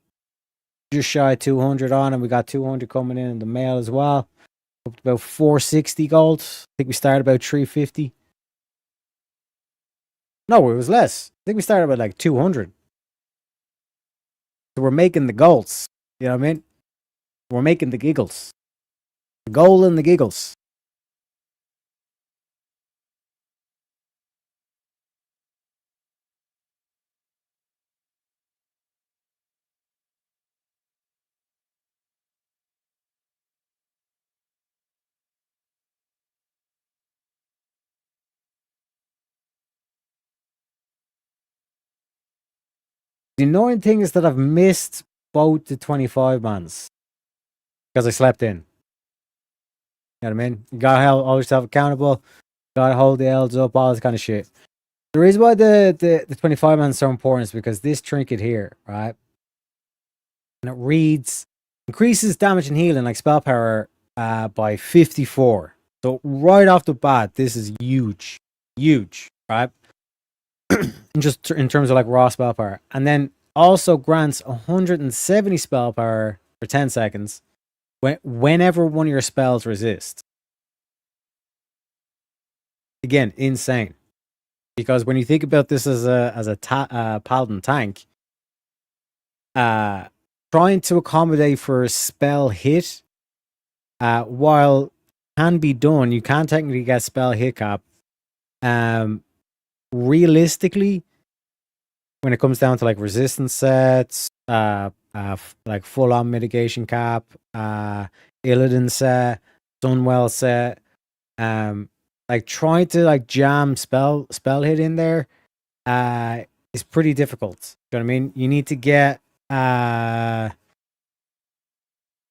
just shy of 200 on, and we got 200 coming in the mail as well. Up to about 460 gold. I think we started about 350. No, it was less. I think we started about like 200. So we're making the golds. You know what I mean? We're making the giggles. The gold and the giggles. The annoying thing is that I've missed both the 25 mans because I slept in. You know what I mean? You gotta hold yourself accountable. You gotta hold the L's up, all this kind of shit. The reason why the 25 man is so important is because this trinket here, right? And it reads increases damage and healing like spell power by 54. So right off the bat, this is huge. Huge, right? Just in terms of like raw spell power. And then also grants 170 spell power for 10 seconds whenever one of your spells resist. Again, insane. Because when you think about this as a paladin tank, trying to accommodate for a spell hit, while can be done, you can technically get spell hit cap. Realistically, when it comes down to like resistance sets, like full on mitigation cap, Illidan set, Sunwell set, like trying to like jam spell hit in there is pretty difficult. You know what I mean? You need to get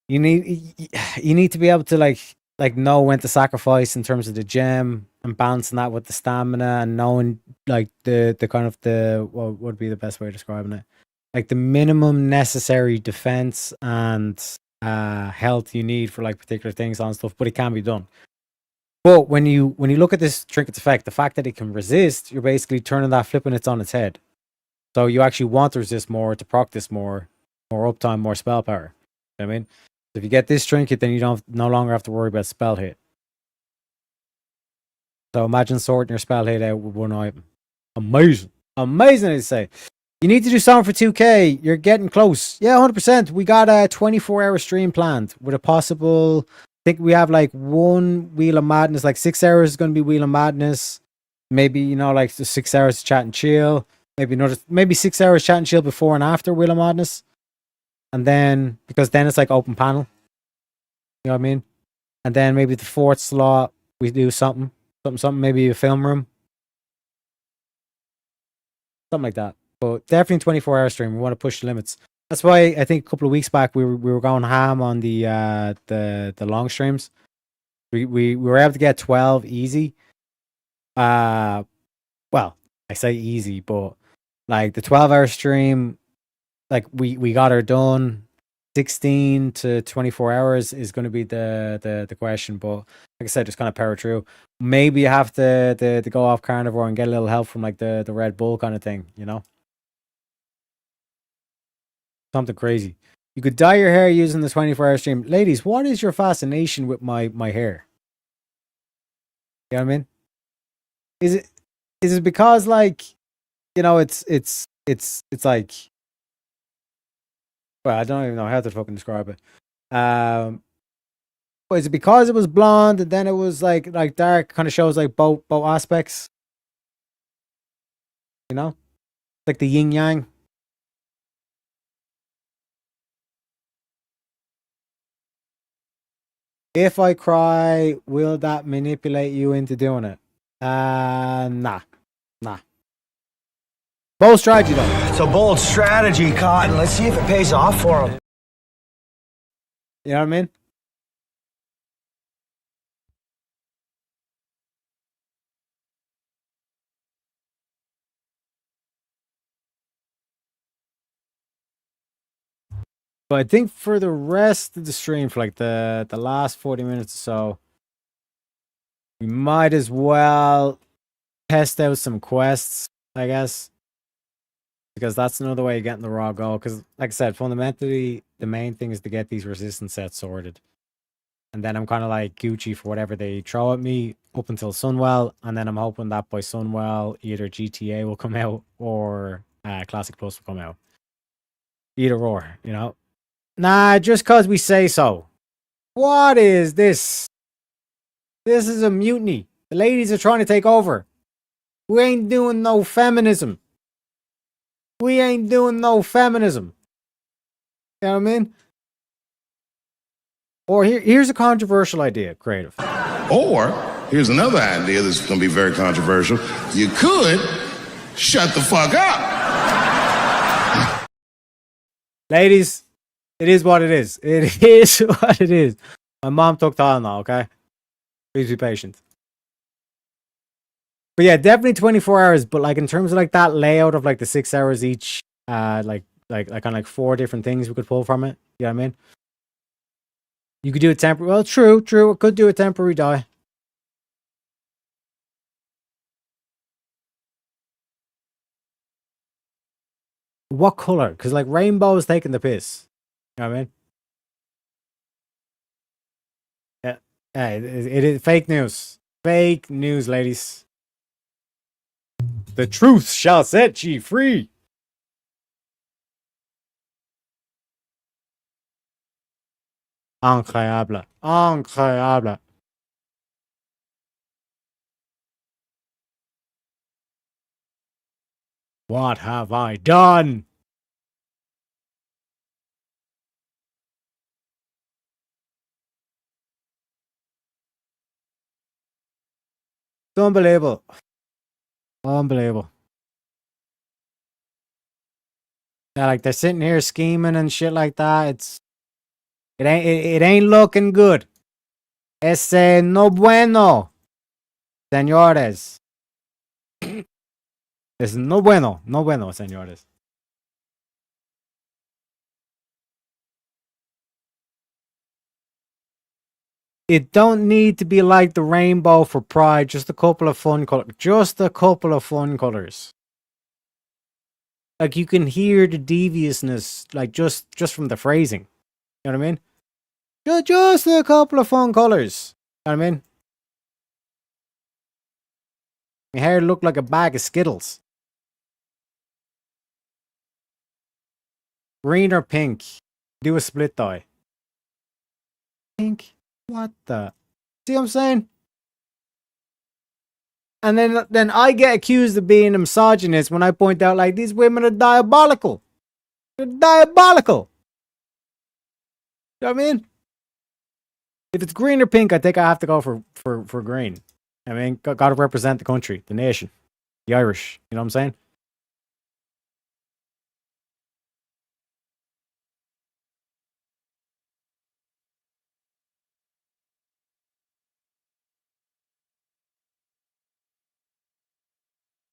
you need to be able to like know when to sacrifice in terms of the gem and balancing that with the stamina and knowing like the kind of the what would be the best way of describing it, like the minimum necessary defense and health you need for like particular things on stuff, but it can be done. But when you look at this trinket's effect, the fact that it can resist, you're basically turning that, flipping it on its head. So you actually want to resist more, to proc this more uptime, more spell power. You know what I mean? So if you get this trinket, then you no longer have to worry about spell hit. So imagine sorting your spell hit out with one item. Amazing. Amazing, I'd say. You need to do something for 2K. You're getting close. Yeah, 100%. We got a 24-hour stream planned with a possible... I think we have like one Wheel of Madness, like 6 hours is going to be Wheel of Madness. Maybe, you know, like 6 hours to chat and chill. Maybe 6 hours chat and chill before and after Wheel of Madness. And then, because then it's like open panel. You know what I mean? And then maybe the fourth slot, we do something, maybe a film room. something like that. But definitely 24-hour stream. We want to push the limits. That's why I think a couple of weeks back we were going ham on the long streams. We were able to get 12 easy. Well, I say easy, but like the 12-hour stream, like we got her done. 16 to 24 hours is going to be the question, but like I said, just kind of power through. Maybe you have to go off carnivore and get a little help from like the Red Bull kind of thing, you know? Something crazy. You could dye your hair using the 24-hour stream. Ladies, what is your fascination with my hair? You know what I mean? Is it because like, you know, it's like, well, I don't even know how to fucking describe it. But is it because it was blonde and then it was like dark? Kind of shows like both aspects. You know, like the yin yang. If I cry, will that manipulate you into doing it? Nah. Bold strategy though. It's a bold strategy, Cotton. Let's see if it pays off for him. You know what I mean? But I think for the rest of the stream, for like the last 40 minutes or so, we might as well test out some quests, I guess. Because that's another way of getting the raw gold. Because, like I said, fundamentally, the main thing is to get these resistance sets sorted. And then I'm kind of like Gucci for whatever they throw at me up until Sunwell. And then I'm hoping that by Sunwell, either GTA will come out or Classic Plus will come out. Either or, you know? Nah, just because we say so. What is this? This is a mutiny. The ladies are trying to take over. We ain't doing no feminism. We ain't doing no feminism. You know what I mean? Or here's a controversial idea, Creative. Or, here's another idea that's going to be very controversial. You could shut the fuck up. Ladies, it is what it is. It is what it is. My mom took Tylenol, okay? Please be patient. But yeah, definitely 24 hours. But like in terms of like that layout of like the 6 hours each, like kind of like 4 different things we could pull from it. You know what I mean? You could do a temporary. Well, true. It could do a temporary dye. What color? Because like rainbow is taking the piss. You know what I mean? Yeah, it is fake news. Fake news, ladies. The truth shall set ye free. Incroyable. Incroyable. What have I done? It's unbelievable. Unbelievable. Yeah, like they're sitting here scheming and shit like that. It ain't looking good. Ese no bueno, señores. Es no bueno, señores. It don't need to be like the rainbow for Pride. Just a couple of fun colors. Just a couple of fun colors. Like you can hear the deviousness, like just from the phrasing. You know what I mean? Just a couple of fun colors. You know what I mean? My hair looked like a bag of Skittles. Green or pink? Do a split dye. Pink? What the? See what I'm saying? And then I get accused of being a misogynist when I point out like these women are diabolical. They're diabolical. You know what I mean? If it's green or pink, I think I have to go for green. I mean, got to represent the country, the nation, the Irish. You know what I'm saying?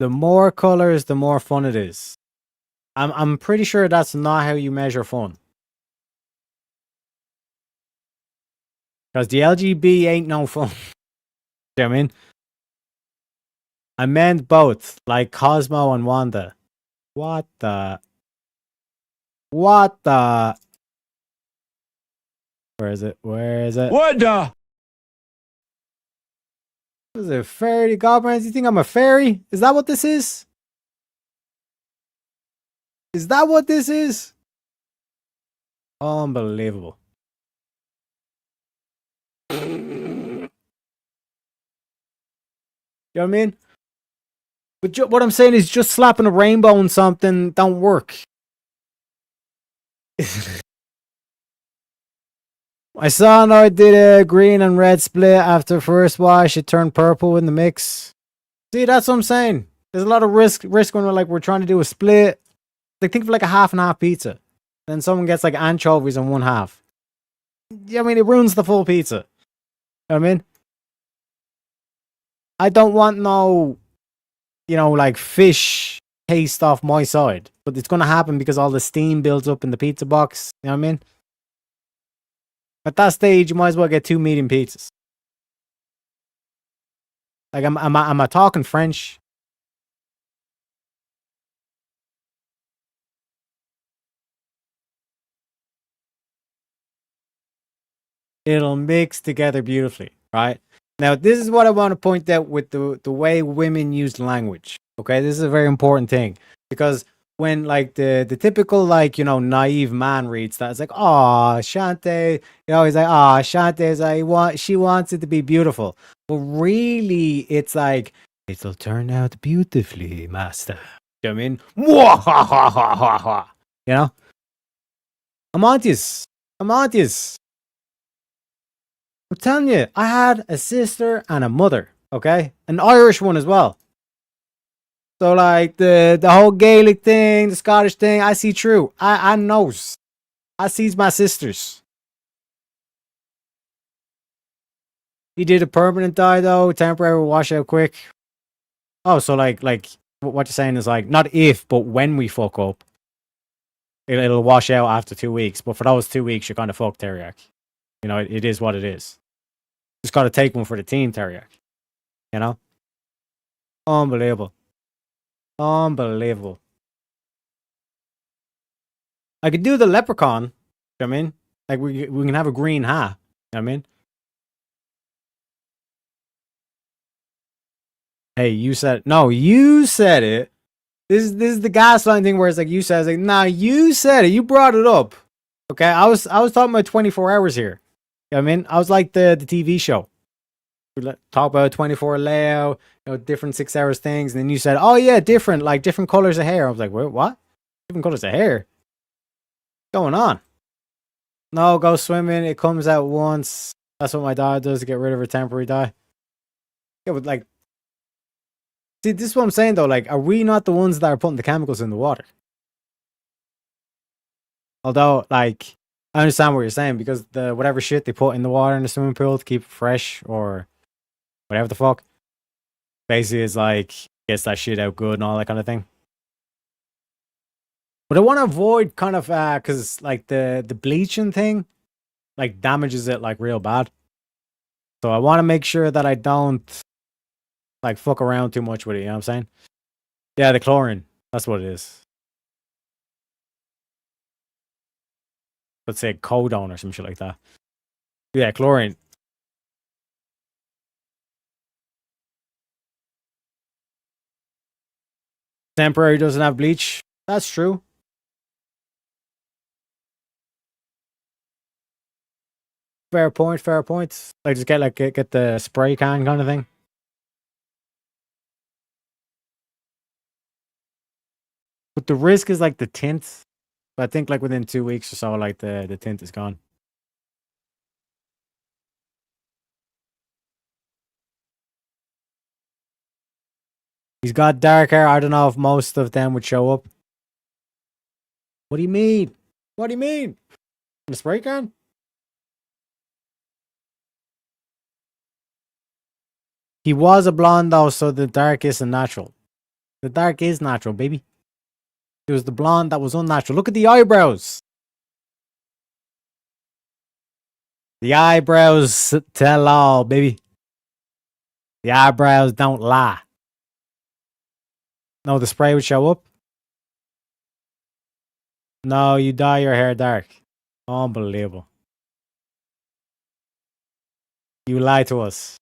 The more colors, the more fun it is. I'm pretty sure that's not how you measure fun. Because the LGB ain't no fun. You know what I mean? I meant both, like Cosmo and Wanda. What the? What the? Where is it? Where is it? What the? What is it? Fairy goblins? You think I'm a fairy? Is that what this is? Is that what this is? Unbelievable. You know what I mean? But what I'm saying is just slapping a rainbow on something don't work. I saw now I did a green and red split after first wash. It turned purple in the mix. See, that's what I'm saying. There's a lot of risk when we're trying to do a split. Like think of like a half and half pizza. Then someone gets like anchovies on one half. Yeah, I mean it ruins the full pizza. You know what I mean? I don't want no, like fish taste off my side. But it's gonna happen because all the steam builds up in the pizza box. You know what I mean? At that stage, you might as well get 2 medium pizzas. Like, am I talking French? It'll mix together beautifully, right? Now, this is what I want to point out with the way women use language. Okay, this is a very important thing because when like the typical like naive man reads that, it's like, oh Shante, he's like, oh Shante is like she wants it to be beautiful, but really it's like it'll turn out beautifully, master. You know what I mean? You know, Amantius. I'm telling you, I had a sister and a mother, okay, an Irish one as well. So like the whole Gaelic thing, the Scottish thing, I see true. I knows. I sees my sisters. He did a permanent dye though, temporary wash out quick. Oh, so like what you're saying is like not if, but when we fuck up, it'll wash out after 2 weeks. But for those 2 weeks, you're kind of fucked, Teriak. It is what it is. Just got to take one for the team, Teriak. Unbelievable. Unbelievable. I could do the leprechaun. You know what I mean? Like we can have a green hat. You know what I mean? Hey, you said no, you said it. This is the gaslighting thing where it's like you said, it's like, nah, you said it. You brought it up. Okay, I was talking about 24 hours here. You know what I mean? I was like the TV show. We talk about 24 layout, different 6 hours things, and then you said, oh yeah, different colors of hair. I was like, wait, what? Different colors of hair? What's going on? No, go swimming. It comes out once. That's what my dad does to get rid of her temporary dye. Yeah, but like, see, this is what I'm saying though. Like, are we not the ones that are putting the chemicals in the water? Although, like, I understand what you're saying because the whatever shit they put in the water in the swimming pool to keep it fresh or whatever the fuck, basically is like gets that shit out good and all that kind of thing. But I want to avoid kind of because like the bleaching thing like damages it like real bad. So I want to make sure that I don't like fuck around too much with it. You know what I'm saying? Yeah, the chlorine. That's what it is. Let's say codone or some shit like that. Yeah, chlorine. Temporary doesn't have bleach. That's true. Fair point. Like just get the spray can kind of thing. But the risk is like the tint. But I think like within 2 weeks or so, like the tint is gone. He's got dark hair. I don't know if most of them would show up. What do you mean? What do you mean? The spray can? He was a blonde though, so the dark isn't natural. The dark is natural, baby. It was the blonde that was unnatural. Look at the eyebrows. The eyebrows tell all, baby. The eyebrows don't lie. No, the spray would show up. No, you dye your hair dark. Unbelievable. You lie to us.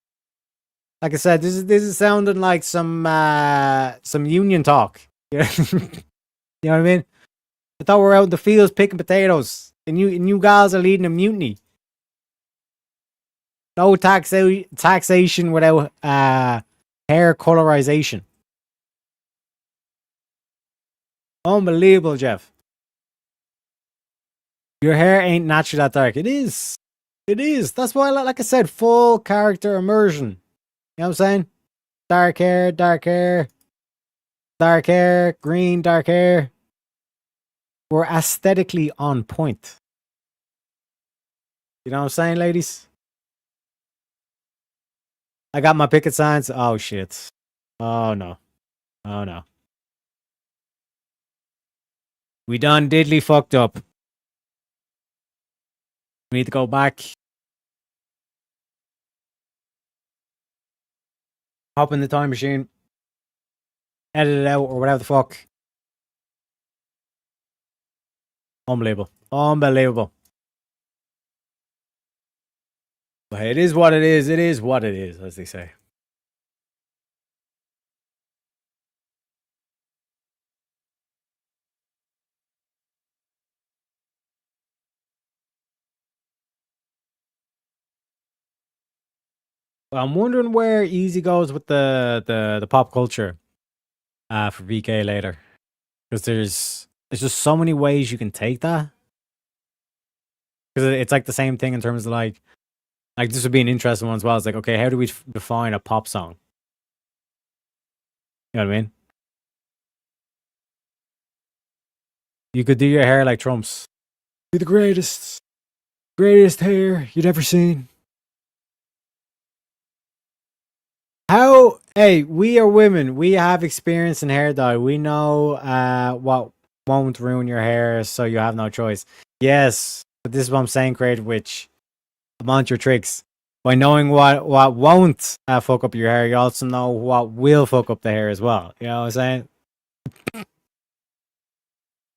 Like I said, this is sounding like some union talk. You know what I mean? I thought we were out in the fields picking potatoes, and you guys are leading a mutiny. No taxation without hair colorization. Unbelievable, Jeff. Your hair ain't naturally that dark. It is. It is. That's why, like I said, full character immersion. You know what I'm saying? Dark hair, dark hair. Dark hair, green, dark hair. We're aesthetically on point. You know what I'm saying, ladies? I got my picket signs. Oh, shit. Oh, no. Oh, no. We done diddly fucked up. We need to go back. Hop in the time machine. Edit it out or whatever the fuck. Unbelievable. Unbelievable. But it is what it is. It is what it is, as they say. Well, I'm wondering where Easy goes with the pop culture for VK later. Because there's just so many ways you can take that. Because it's like the same thing in terms of like this would be an interesting one as well. It's like, okay, how do we define a pop song? You know what I mean? You could do your hair like Trump's. Be the greatest hair you'd ever seen. How? Hey, we are women. We have experience in hair dye. We know what won't ruin your hair, so you have no choice. Yes, but this is what I'm saying, Creative Witch. Amount your tricks. By knowing what won't fuck up your hair, you also know what will fuck up the hair as well. You know what I'm saying?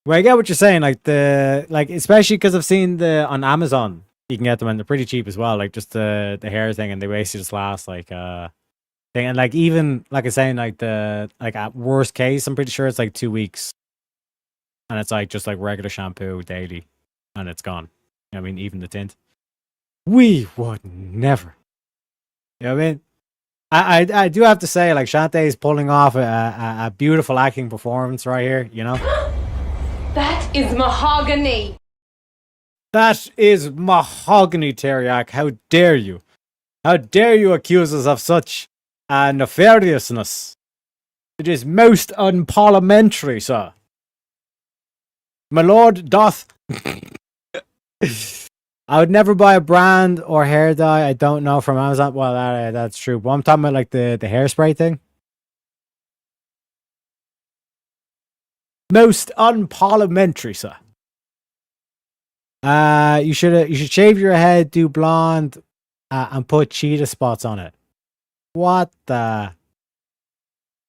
Well, I get what you're saying. Like especially because I've seen the on Amazon, you can get them and they're pretty cheap as well. Like just the hair thing, and they basically just last like thing. And like even like I was saying, like at worst case, I'm pretty sure it's like 2 weeks, and it's like just like regular shampoo daily, and it's gone. You know what I mean? Even the tint. We would never. You know what I mean? I do have to say, like Shantae is pulling off a beautiful acting performance right here. You know. That is mahogany. That is mahogany, Teriak. How dare you? How dare you accuse us of such nefariousness? It is most unparliamentary, sir. My lord doth. I would never buy a brand or hair dye I don't know from Amazon. Well, that's true. But I'm talking about like the hairspray thing. Most unparliamentary, sir. You should shave your head, do blonde, and put cheetah spots on it. What the?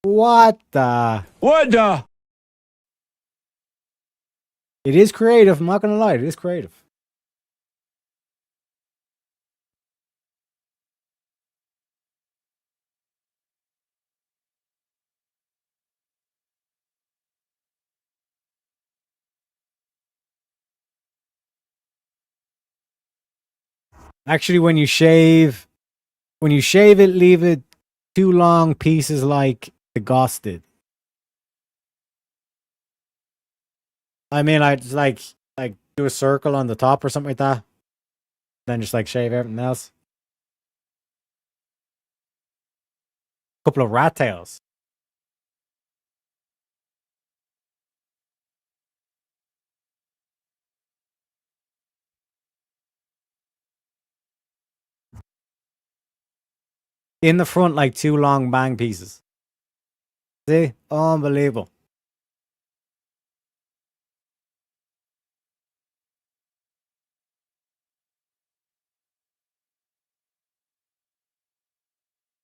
What the? What the? It is creative. I'm not gonna lie. It is creative. Actually, when you shave it, leave it 2 long pieces like the Goss did. I mean, I just like do a circle on the top or something like that. Then just like shave everything else. Couple of rat tails. In the front, like 2 long bang pieces. See? Unbelievable.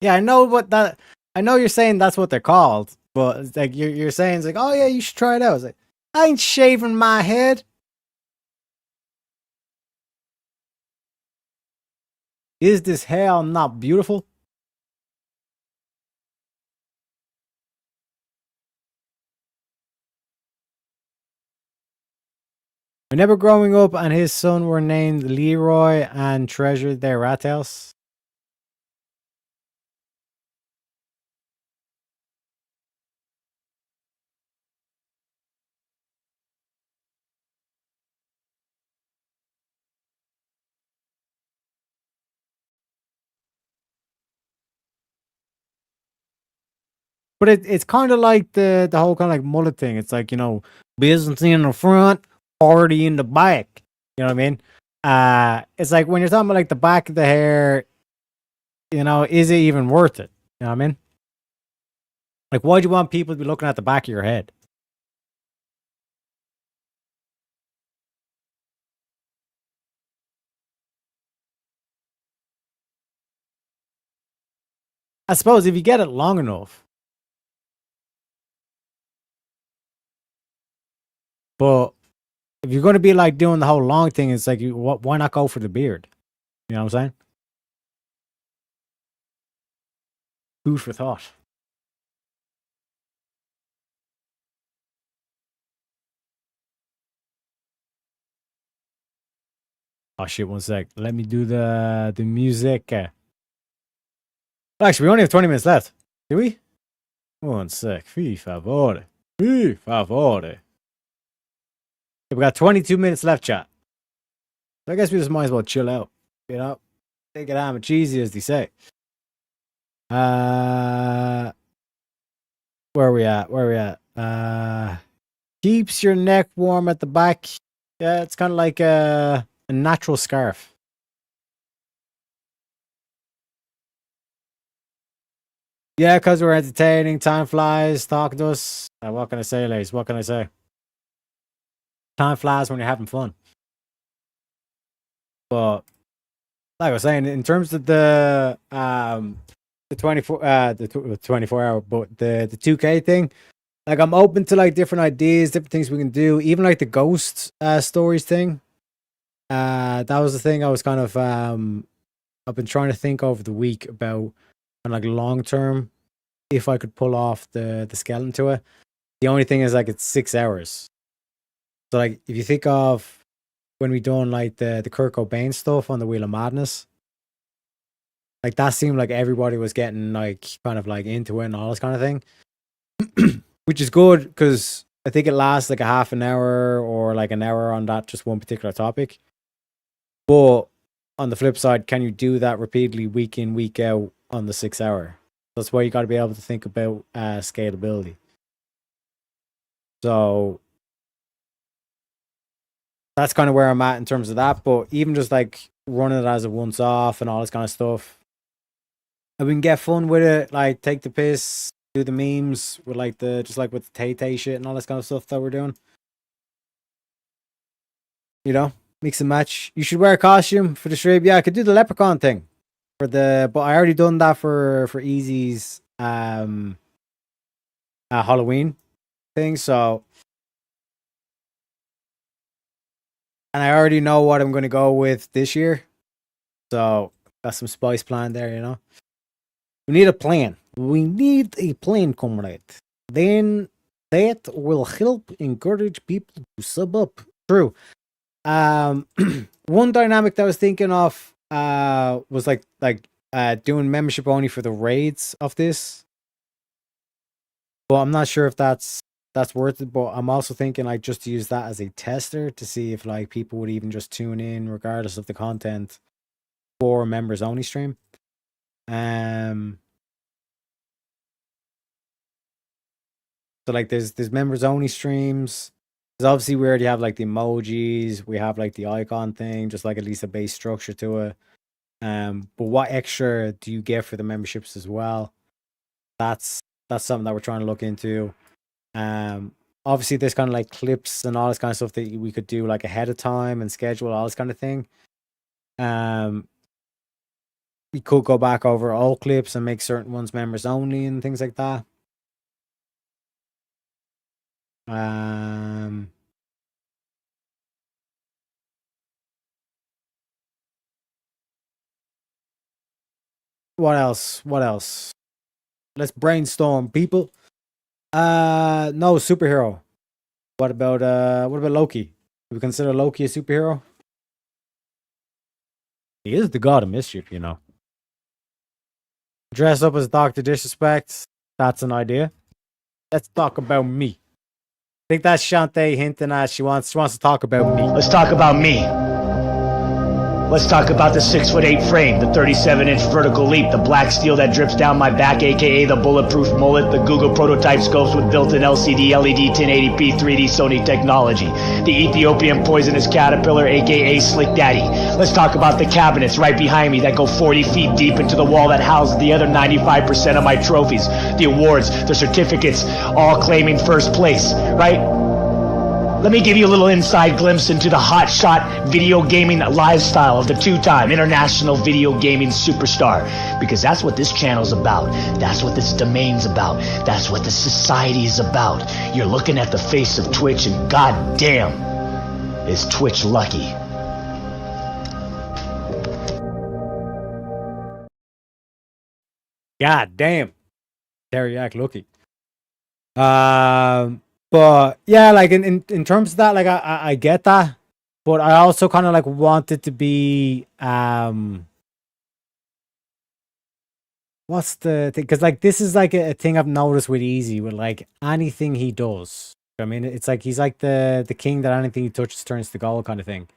Yeah, I know what that. I know you're saying that's what they're called, but it's like you're saying it's like, oh yeah, you should try it out. It's like, I ain't shaving my head. Is this hair not beautiful? I remember growing up and his son were named Leroy and treasured their rat house. But it's kind of like the whole kind of like mullet thing. It's like, business in the front, party in the back. You know what I mean? It's like when you're talking about like the back of the hair, is it even worth it? You know what I mean? Like, why do you want people to be looking at the back of your head? I suppose if you get it long enough. But if you're going to be like doing the whole long thing, it's like, why not go for the beard? You know what I'm saying? Food for thought. Oh shit! One sec. Let me do the music. Actually, we only have 20 minutes left. Do we? One sec. Fy favore. Fy favore. We got 22 minutes left, chat. So I guess we just might as well chill out. Take it ham and cheesy, as they say. Where are we at? Keeps your neck warm at the back. Yeah, it's kind of like a natural scarf. Yeah, because we're entertaining. Time flies. Talking to us. What can I say, ladies? What can I say? Time flies when you're having fun. But like I was saying, in terms of the 24 the 24-hour, but the 2K thing, like I'm open to like different ideas, different things we can do. Even like the ghost stories thing. That was the thing I was kind of I've been trying to think over the week about, and like long term, if I could pull off the skeleton to it. The only thing is like it's 6 hours. So like if you think of when we done like the Kurt Cobain stuff on the Wheel of Madness, like that seemed like everybody was getting like kind of like into it and all this kind of thing, which is good because I think it lasts like a half an hour or like an hour on that just one particular topic. But on the flip side, can you do that repeatedly week in, week out on the 6 hour? That's why you got to be able to think about scalability. So that's kind of where I'm at in terms of that. But even just like running it as a once off and all this kind of stuff, and we can get fun with it, like take the piss, do the memes with like just like with the Tay shit and all this kind of stuff that we're doing. Mix and match. You should wear a costume for the stream. Yeah, I could do the leprechaun thing but I already done that for Easy's Halloween thing. So, and I already know what I'm going to go with this year. So got some spice plan there. We need a plan. We need a plan, comrade. Then that will help encourage people to sub up. True. One dynamic that I was thinking of was like doing membership only for the raids of this. But I'm not sure if that's worth it. But I'm also thinking like just to use that as a tester to see if like people would even just tune in regardless of the content for a members only stream. So like there's members only streams. Because obviously we already have like the emojis, we have like the icon thing, just like at least a base structure to it. But what extra do you get for the memberships as well? That's that's something that we're trying to look into. Obviously there's kind of like clips and all this kind of stuff that we could do like ahead of time and schedule all this kind of thing. We could go back over all clips and make certain ones members only and things like that. What else? What else? Let's brainstorm, people. No superhero. What about Loki? Do we consider Loki a superhero? He is the god of mischief, you know. Dress up as Dr. Disrespect. That's an idea. Let's talk about me. I think that's Shantae hinting at she wants to talk about me. Let's talk about me. Let's talk about the 6'8" frame, the 37-inch vertical leap, the black steel that drips down my back, aka the bulletproof mullet, the Google prototype scopes with built-in LCD, LED, 1080p, 3D Sony technology, the Ethiopian poisonous caterpillar, aka Slick Daddy. Let's talk about the cabinets right behind me that go 40 feet deep into the wall that houses the other 95% of my trophies, the awards, the certificates, all claiming first place, right? Let me give you a little inside glimpse into the hotshot video gaming lifestyle of the two-time international video gaming superstar. Because that's what this channel's about. That's what this domain's about. That's what the society is about. You're looking at the face of Twitch and goddamn, is Twitch lucky. God damn. Teriyaki lucky. But yeah, like in terms of that, like I get that, but I also kind of like want it to be what's the thing? Because like this is like a thing I've noticed with Easy, with like anything he does. I mean, it's like he's like the king that anything he touches turns to gold kind of thing.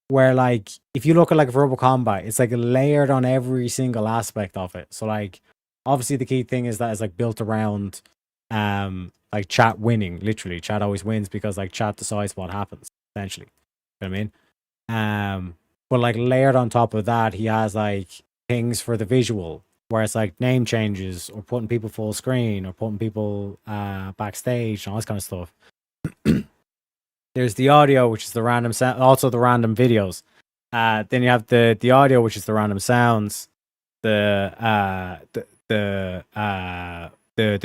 Where like if you look at like verbal combat, it's like layered on every single aspect of it. So like obviously the key thing is that it's like built around like chat winning. Literally chat always wins because like chat decides what happens essentially. You know what I mean? But like layered on top of that, he has like things for the visual where it's like name changes or putting people full screen or putting people backstage and all this kind of stuff. There's the audio, which is the random sound, also the random videos. Then you have the audio, which is the random sounds, the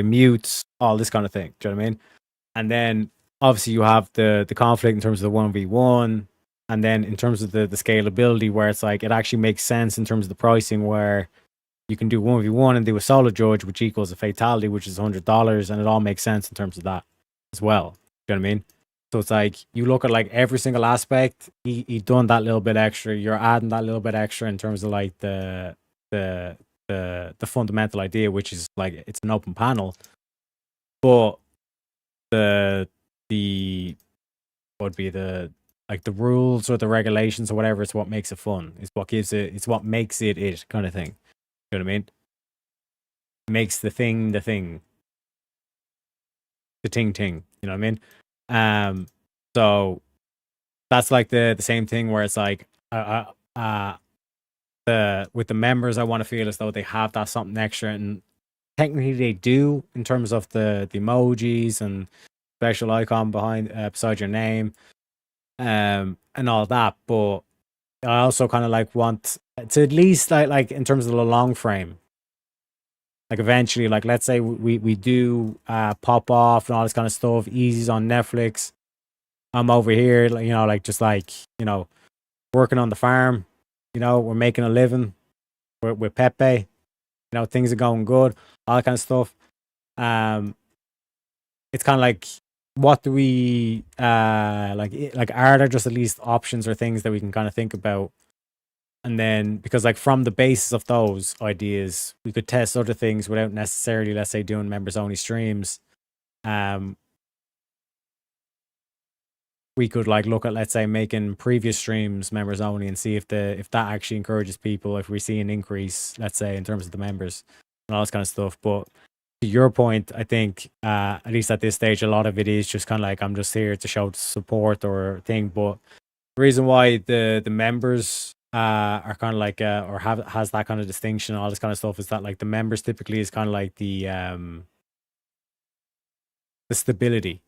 mutes, all this kind of thing. Do you know what I mean? And then obviously you have the conflict in terms of the 1v1, and then in terms of the scalability, where it's like it actually makes sense in terms of the pricing, where you can do 1v1 and do a solo judge, which equals a fatality, which is $100, and it all makes sense in terms of that as well. Do you know what I mean? So it's like you look at like every single aspect, he done that little bit extra. You're adding that little bit extra in terms of like the fundamental idea, which is like it's an open panel, but the would be the like the rules or the regulations or whatever. It's what makes it fun. It's what gives it. It's what makes it kind of thing. You know what I mean? Makes the thing the thing. The ting. You know what I mean? So that's like the same thing where it's like with the members, I want to feel as though they have that something extra, and technically they do in terms of the emojis and special icon behind beside your name, and all that. But I also kind of like want to at least like in terms of the long frame. Like eventually, like let's say we do pop off and all this kind of stuff. Easy's on Netflix. I'm over here, like, you know, like just like, you know, working on the farm. You know, we're making a living. With Pepe. You know, things are going good. All that kind of stuff. It's kind of like, what do we like? Are there just at least options or things that we can kind of think about? And then, because like from the basis of those ideas, we could test other things without necessarily, let's say, doing members only streams. We could like look at, let's say, making previous streams members only and see if that actually encourages people, if we see an increase, let's say, in terms of the members and all this kind of stuff. But to your point, I think at least at this stage, a lot of it is just kind of like, I'm just here to show support or thing. But the reason why the members are kind of like or has that kind of distinction, all this kind of stuff, is that like the members typically is kind of like the stability.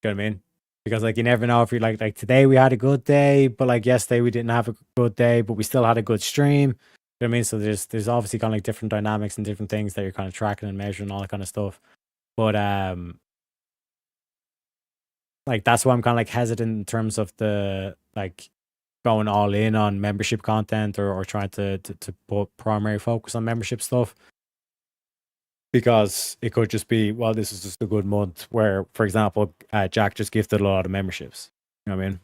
You know what I mean? Because like you never know if you're like today we had a good day, but like yesterday we didn't have a good day, but we still had a good stream. You know what I mean? So there's obviously kind of like different dynamics and different things that you're kind of tracking and measuring, all that kind of stuff. But like that's why I'm kind of like hesitant in terms of the like going all in on membership content or trying to put primary focus on membership stuff. Because it could just be, well, this is just a good month where, for example, Jack just gifted a lot of memberships. You know what I mean?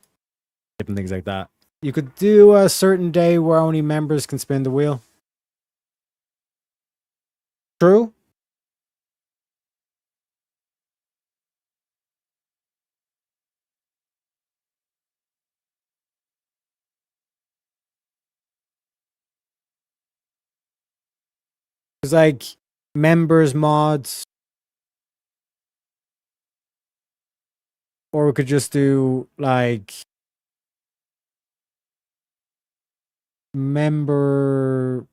Different things like that. You could do a certain day where only members can spin the wheel. True. It's like members mods. Or we could just do like member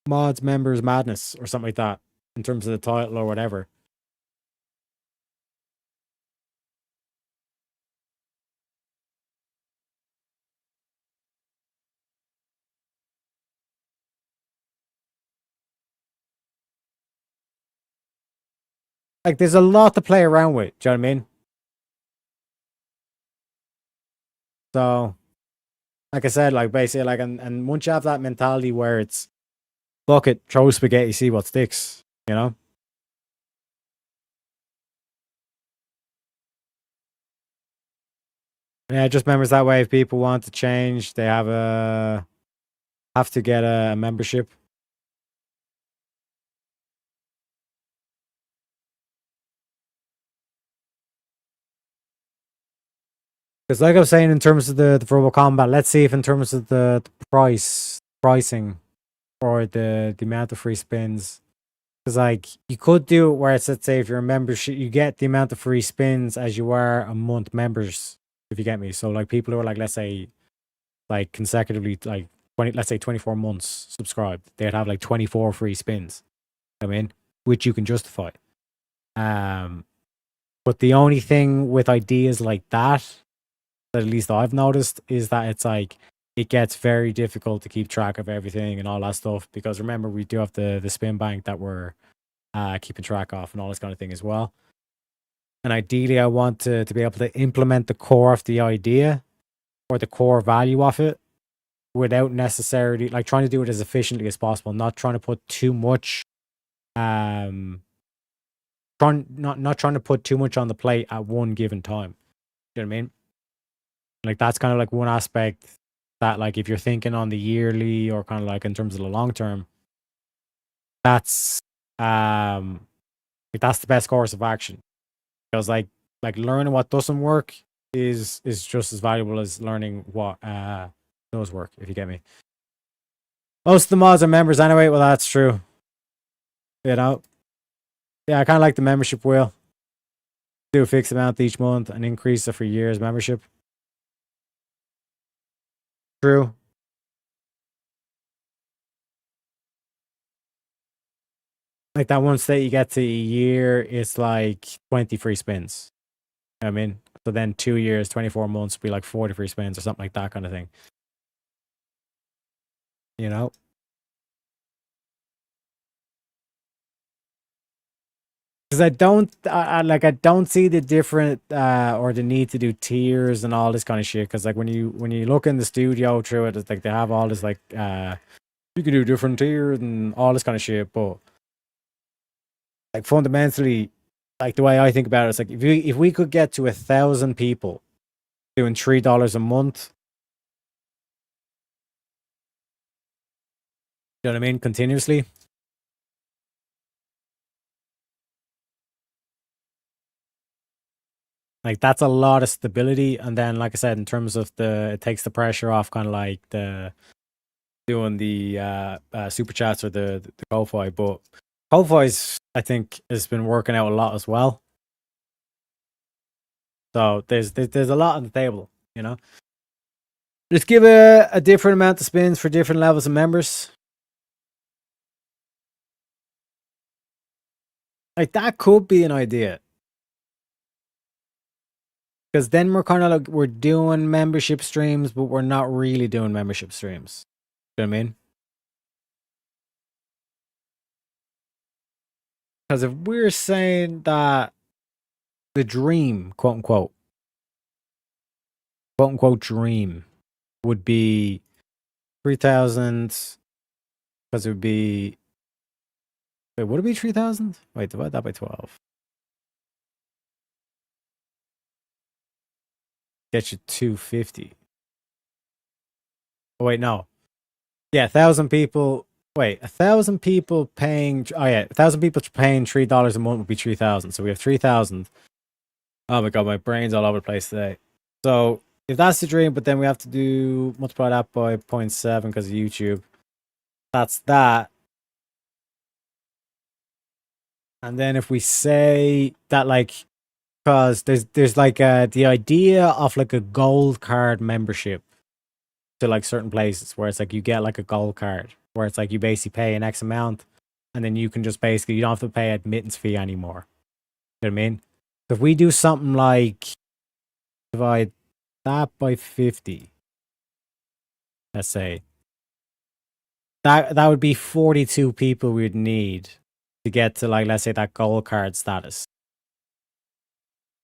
mods, members madness, or something like that in terms of the title or whatever. Like there's a lot to play around with. Do you know what I mean? So, like I said, like basically, like, and once you have that mentality where it's fuck it, throw spaghetti, see what sticks, you know? Yeah, just members that way. If people want to change, they have to get a membership. Because like I was saying, in terms of the verbal combat, let's see if in terms of the pricing or the amount of free spins. Because like you could do it where it's, let's say if you're a membership, you get the amount of free spins as you are a month members, if you get me. So like people who are like, let's say like consecutively like 20, let's say 24 months subscribed, they'd have like 24 free spins. I mean, which you can justify. But the only thing with ideas like that at least I've noticed, is that it's like it gets very difficult to keep track of everything and all that stuff. Because remember, we do have the spin bank that we're keeping track of and all this kind of thing as well. And ideally, I want to be able to implement the core of the idea or the core value of it without necessarily like trying to do it as efficiently as possible, not trying to put too much not trying to put too much on the plate at one given time. You know what I mean? Like that's kind of like one aspect that like if you're thinking on the yearly or kind of like in terms of the long term, that's like that's the best course of action. Because like learning what doesn't work is just as valuable as learning what does work, if you get me. Most of the mods are members anyway. Well, that's true. You know? Yeah, I kind of like the membership wheel. Do a fixed amount each month and increase it for years membership. True. Like that once that you get to a year, it's like 20 free spins. You know what I mean? So then 2 years, 24 months be like 40 free spins or something like that kind of thing. You know? Because I don't see the different or the need to do tiers and all this kind of shit. Because like when you look in the studio through it, it's like they have all this like you can do different tiers and all this kind of shit. But like fundamentally, like the way I think about it is like if we could get to 1,000 people doing $3 a month, you know what I mean, continuously. Like that's a lot of stability, and then like I said, in terms of it takes the pressure off, kind of like the doing the super chats or the Ko-Fi. But Ko-Fi's I think has been working out a lot as well. So there's a lot on the table, you know. Just give a different amount of spins for different levels of members. Like that could be an idea. Because then we're kind of like, we're doing membership streams, but we're not really doing membership streams. You know what I mean? Because if we're saying that the dream, quote unquote dream, would be 3,000, because it would be, wait, would it be 3,000? Wait, divide that by 12. Get you 250. Oh, wait, no. Yeah, 1,000 people. Wait, 1,000 people paying. Oh, yeah, 1,000 people paying $3 a month would be 3,000. So we have 3,000. Oh my god, my brain's all over the place today. So if that's the dream, but then we have to do multiply that by 0.7 because of YouTube. That's that. And then if we say that, like, because there's like the idea of like a gold card membership to like certain places where it's like you get like a gold card where it's like you basically pay an X amount and then you can just basically, you don't have to pay admittance fee anymore. You know what I mean? So if we do something like divide that by 50, let's say, that would be 42 people we'd need to get to, like, let's say that gold card status.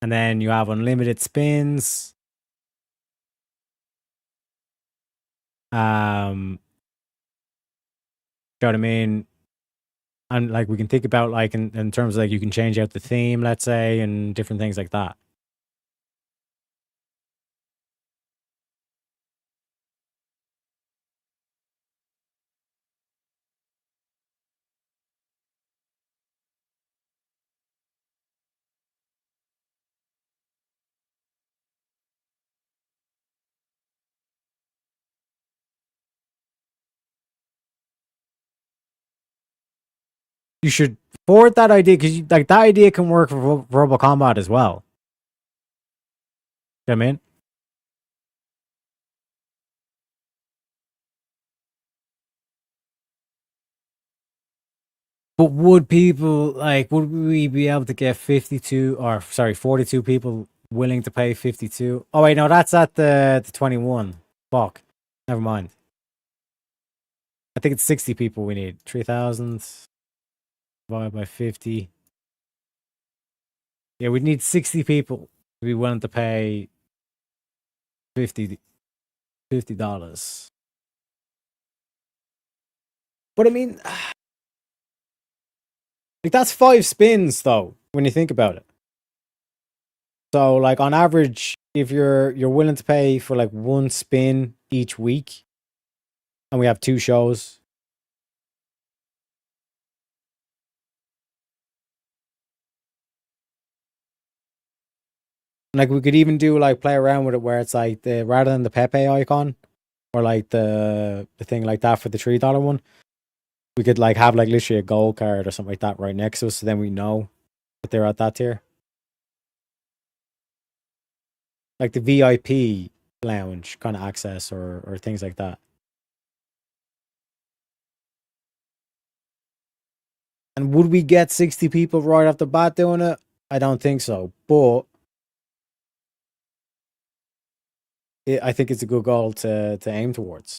And then you have unlimited spins. You know what I mean? And like we can think about like in terms of like you can change out the theme, let's say, and different things like that. You should forward that idea because like that idea can work for Verbal Combat as well. You know what I mean? But would people like? Would we be able to get 42 people willing to pay 52? Oh wait, no, that's at the 21. Fuck, never mind. I think it's 60 people we need. 3,000 divided by 50. Yeah, we need 60 people to be willing to pay $50. But I mean, like that's 5 spins though, when you think about it. So like on average, if you're willing to pay for like 1 spin each week, and we have 2 shows. Like we could even do like play around with it where it's like the rather than the Pepe icon or like the thing like that for the $3 one, we could like have like literally a gold card or something like that right next to us, so then we know that they're at that tier. Like the VIP lounge kind of access or things like that. And would we get 60 people right off the bat doing it? I don't think so. But I think it's a good goal to aim towards.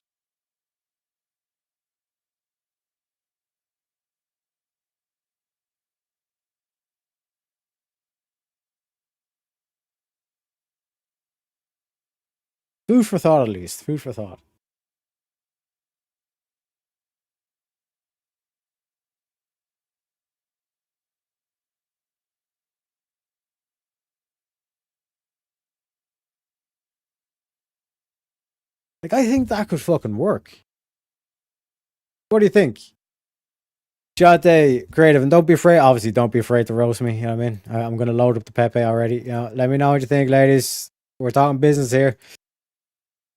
Food for thought, at least. Food for thought. Like, I think that could fucking work. What do you think? Jate, creative, and don't be afraid. Obviously, don't be afraid to roast me. You know what I mean? I'm going to load up the Pepe already. You know, let me know what you think, ladies. We're talking business here.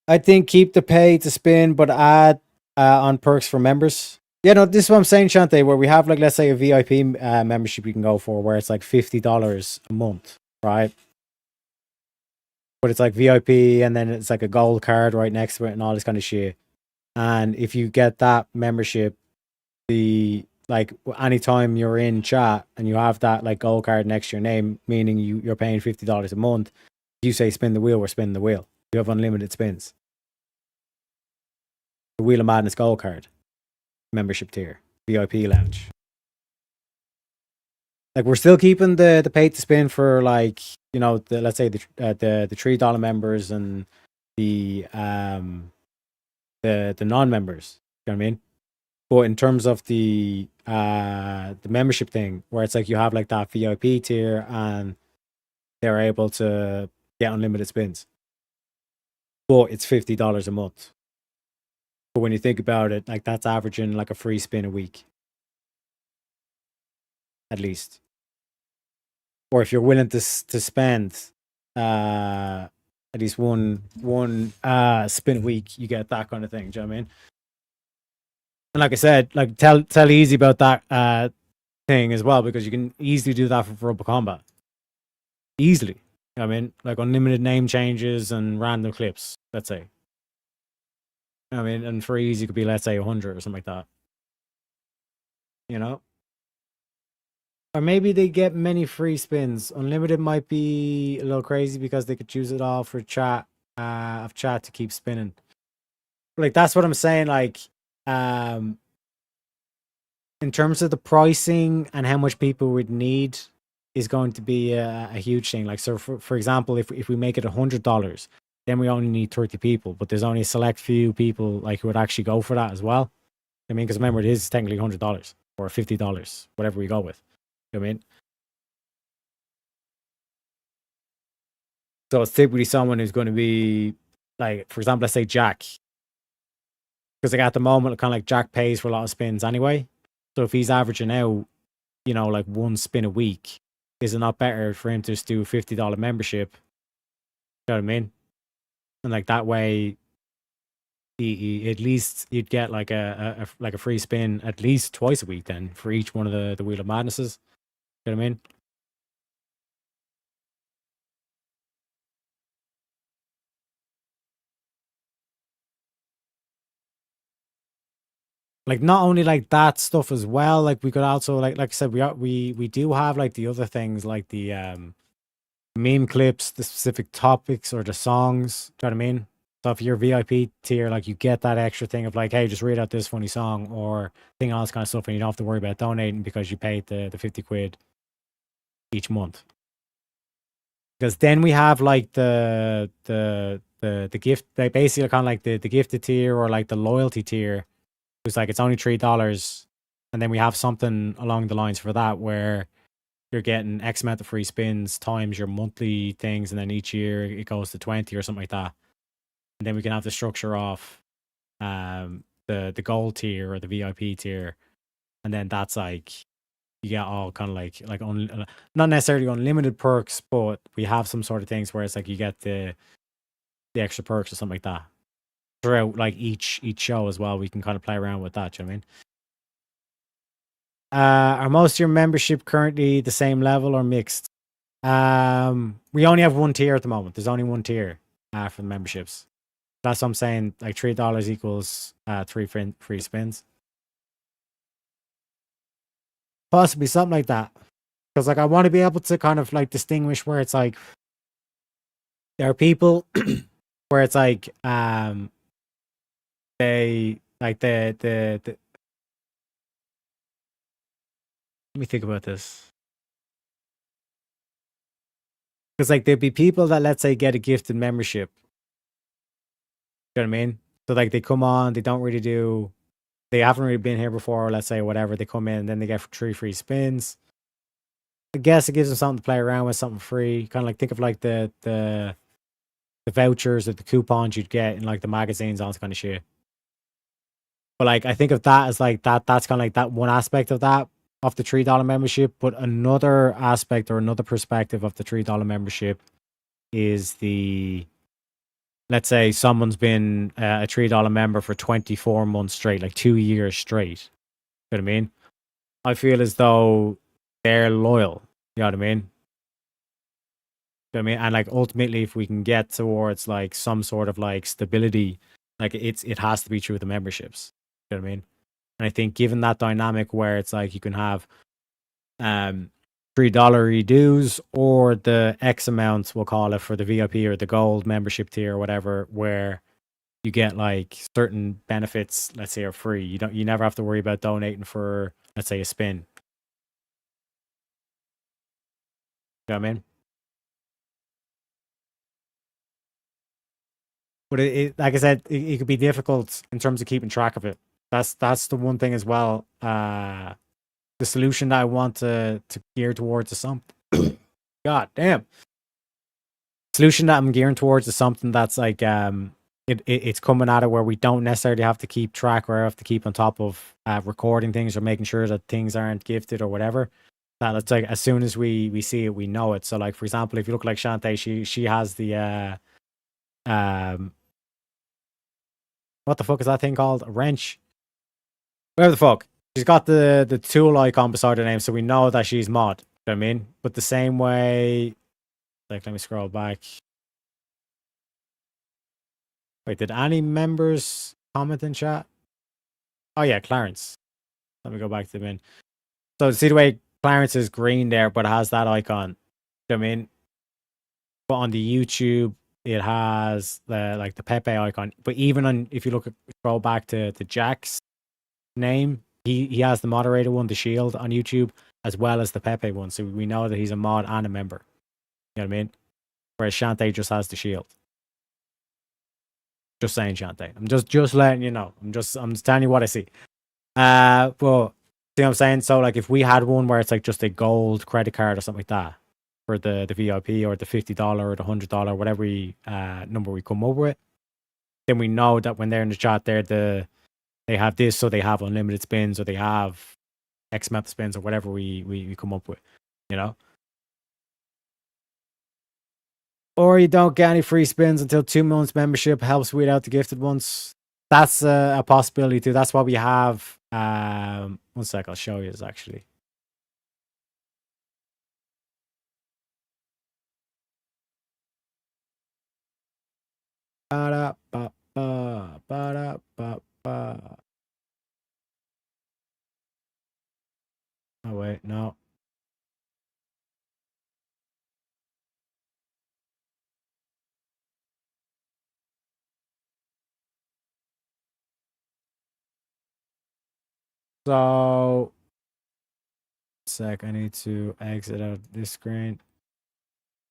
I think keep the pay to spin, but add on perks for members. Yeah, no, this is what I'm saying, Shante, where we have, like, let's say a VIP membership you can go for, where it's like $50 a month, right? but it's like VIP, and then it's like a gold card right next to it, and all this kind of shit. And if you get that membership, like anytime you're in chat and you have that like gold card next to your name, meaning you're paying $50 a month, you say spin the wheel, we're spinning the wheel. You have unlimited spins. The Wheel of Madness gold card, membership tier, VIP lounge. Like we're still keeping the pay to spin for like, you know, let's say the $3 members and the non-members. You know what I mean? But in terms of the membership thing, where it's like you have like that VIP tier and they're able to get unlimited spins, but it's $50 a month. But when you think about it, like that's averaging like a free spin a week, at least. Or if you're willing to spend at least one spin a week, you get that kind of thing. Do you know what I mean? And like I said, like tell Easy about that thing as well, because you can easily do that for Robo Combat. Easily. You know what I mean? Like unlimited name changes and random clips, let's say. You know what I mean? And for Easy could be, let's say, 100 or something like that. You know? Or maybe they get many free spins. Unlimited might be a little crazy because they could choose it all for chat to keep spinning. Like that's what I'm saying. Like, in terms of the pricing and how much people would need is going to be a huge thing. Like, so for example, if we make it $100, then we only need 30 people, but there's only a select few people like who would actually go for that as well. I mean, because remember, it is technically $100 or $50, whatever we go with. You know what I mean? So it's typically someone who's going to be like, for example, let's say Jack. Because like at the moment, kind of like Jack pays for a lot of spins anyway. So if he's averaging out, you know, like one spin a week, is it not better for him to just do a $50 membership? You know what I mean? And like that way, he at least you'd get like a free spin at least twice a week then for each one of the Wheel of Madnesses. You know what I mean? Like not only like that stuff as well, like we could also like I said, we do have like the other things like the meme clips, the specific topics or the songs. Do you know what I mean? So if you're VIP tier, like you get that extra thing of like, hey, just read out this funny song or thing, all this kind of stuff, and you don't have to worry about donating because you paid the 50 quid each month. Because then we have like the gift, like basically kind of like the gifted tier or like the loyalty tier. It's like it's only $3, and then we have something along the lines for that where you're getting X amount of free spins times your monthly things, and then each year it goes to 20 or something like that. And then we can have the structure of the gold tier or the VIP tier, and then that's like you get all kind of like not necessarily unlimited perks, but we have some sort of things where it's like you get the extra perks or something like that throughout like each show as well. We can kind of play around with that. Do you know what I mean? Are most of your membership currently the same level or mixed? We only have one tier at the moment. There's only one tier for the memberships. That's what I'm saying. Like $3 equals 3 free spins. Possibly something like that. Because like I want to be able to kind of like distinguish where it's like there are people where it's like they like the let me think about this. Because like there'd be people that, let's say, get a gifted membership. You know what I mean? So like they come on, they don't really do, they haven't really been here before, let's say, whatever. They come in and then they get 3 free spins. I guess it gives them something to play around with, something free. Kind of like think of like the vouchers or the coupons you'd get in like the magazines, all this kind of shit. But like I think of that as like that's kind of like that one aspect of that, of the $3 membership. But another aspect or another perspective of the $3 membership is the, let's say someone's been a $3 member for 24 months straight, like 2 years straight. You know what I mean? I feel as though they're loyal. You know what I mean? I mean, and like ultimately, if we can get towards like some sort of like stability, like it has to be through the memberships. You know what I mean? And I think given that dynamic where it's like you can have $3 dues or the X amount, we'll call it, for the VIP or the gold membership tier or whatever, where you get like certain benefits, let's say, are free. You never have to worry about donating for, let's say, a spin. You know what I mean? But like I said, it could be difficult in terms of keeping track of it. That's the one thing as well. The solution that I want to gear towards is something. God damn. Solution that I'm gearing towards is something that's like it's coming at it where we don't necessarily have to keep track or have to keep on top of recording things or making sure that things aren't gifted or whatever. That it's like as soon as we see it, we know it. So like for example, if you look like Shantae, she has the what the fuck is that thing called? A wrench? Whatever the fuck. She's got the tool icon beside her name, so we know that she's mod. You know what I mean? But the same way, like, let me scroll back. Wait, did any members comment in chat? Oh yeah, Clarence. Let me go back to the bin. So see the way Clarence is green there, but it has that icon. You know what I mean? But on the YouTube, it has the Pepe icon. But even on, if you scroll back to Jack's name, he has the moderator one, the shield on YouTube, as well as the Pepe one. So we know that he's a mod and a member. You know what I mean? Whereas Shantae just has the shield. Just saying, Shantae. I'm just letting you know. I'm just telling you what I see. Well, see what I'm saying? So like if we had one where it's like just a gold credit card or something like that for the VIP or the $50 or the $100, whatever number we come up with, then we know that when they're in the chat there, they have this, so they have unlimited spins, or they have X amount of spins, or whatever we come up with, you know? Or you don't get any free spins until 2 months membership helps weed out the gifted ones. That's a possibility too. That's why we have. 1 sec, I'll show you this actually. Ba-da-ba-ba, ba-da-ba-ba. Oh wait, no. So, sec, I need to exit out this screen.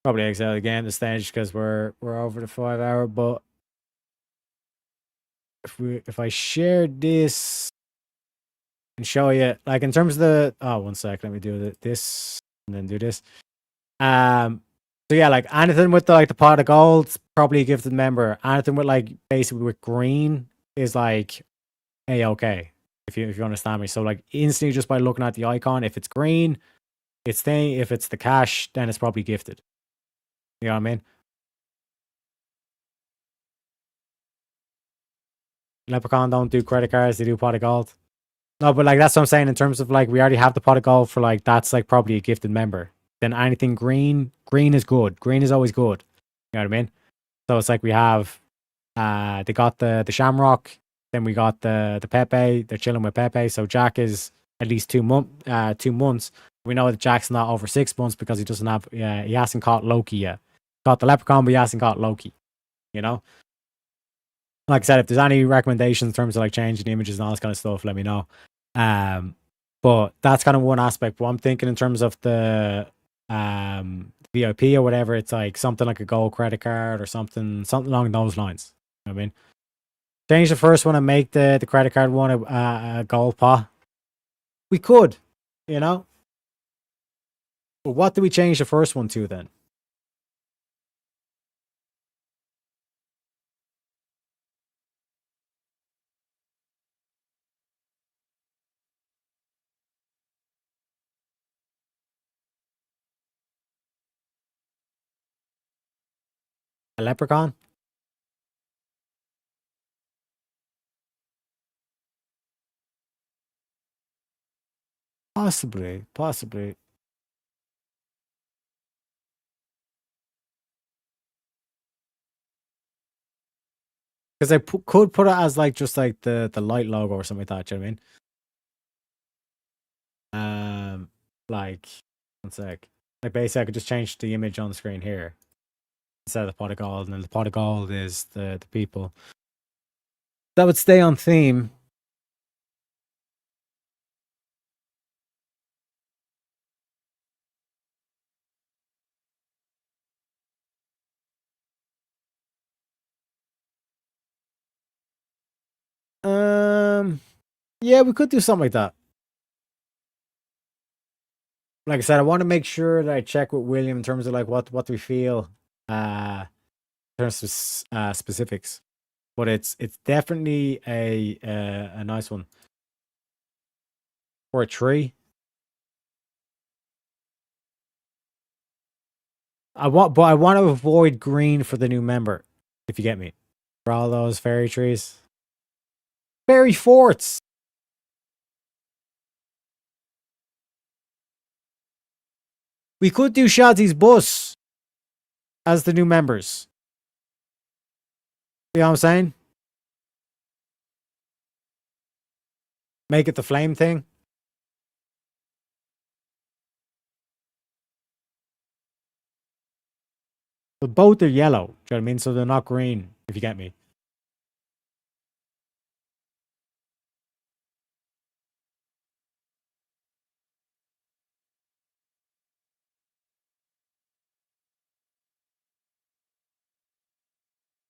Probably exit out again the stage because we're over the 5 hour. But if I share this and show you, like in terms of the 1 sec, let me do this and then do this. So yeah, like anything with the pot of gold, probably a gifted member. Anything with like basically with green is like okay. If you understand me. So like instantly just by looking at the icon, if it's green, it's thing. If it's the cash, then it's probably gifted. You know what I mean? Leprechaun don't do credit cards, they do pot of gold. No, but like that's what I'm saying in terms of like we already have the pot of gold for like that's like probably a gifted member. Then anything green is good. Green is always good. You know what I mean? So it's like we have they got the Shamrock, then we got the Pepe, they're chilling with Pepe. So Jack is at least 2 months. We know that Jack's not over 6 months because he doesn't have he hasn't caught Loki yet. Caught the Leprechaun, but he hasn't caught Loki. You know? Like I said, if there's any recommendations in terms of like changing the images and all this kind of stuff, let me know. But that's kind of one aspect. But I'm thinking in terms of the VIP or whatever, it's like something like a gold credit card or something along those lines. You know what I mean? Change the first one and make the credit card one a gold pot. We could, you know? But what do we change the first one to then? A leprechaun? Possibly. Because I could put it as like just like the light logo or something like that. Do you know what I mean? Like one sec. Like basically, I could just change the image on the screen here instead of the pot of gold, and then the pot of gold is the people. That would stay on theme. Yeah, we could do something like that. Like I said, I want to make sure that I check with William in terms of like what we feel, in terms of specifics. But it's definitely a nice one for a tree. I want to avoid green for the new member, if you get me. For all those fairy trees, fairy forts. We could do Shazzy's bus as the new members. You know what I'm saying? Make it the flame thing. But both are yellow. Do you know what I mean? So they're not green, if you get me.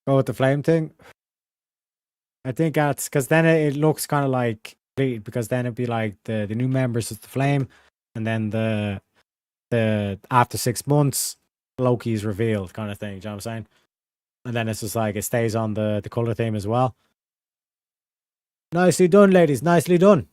Go with the flame thing. I think that's because then it looks kind of like complete, because then it'd be like the new members is the flame, and then the after 6 months Loki's revealed kind of thing. Do you know what I'm saying? And then it's just like it stays on the color theme as well. Nicely done, ladies. Nicely done.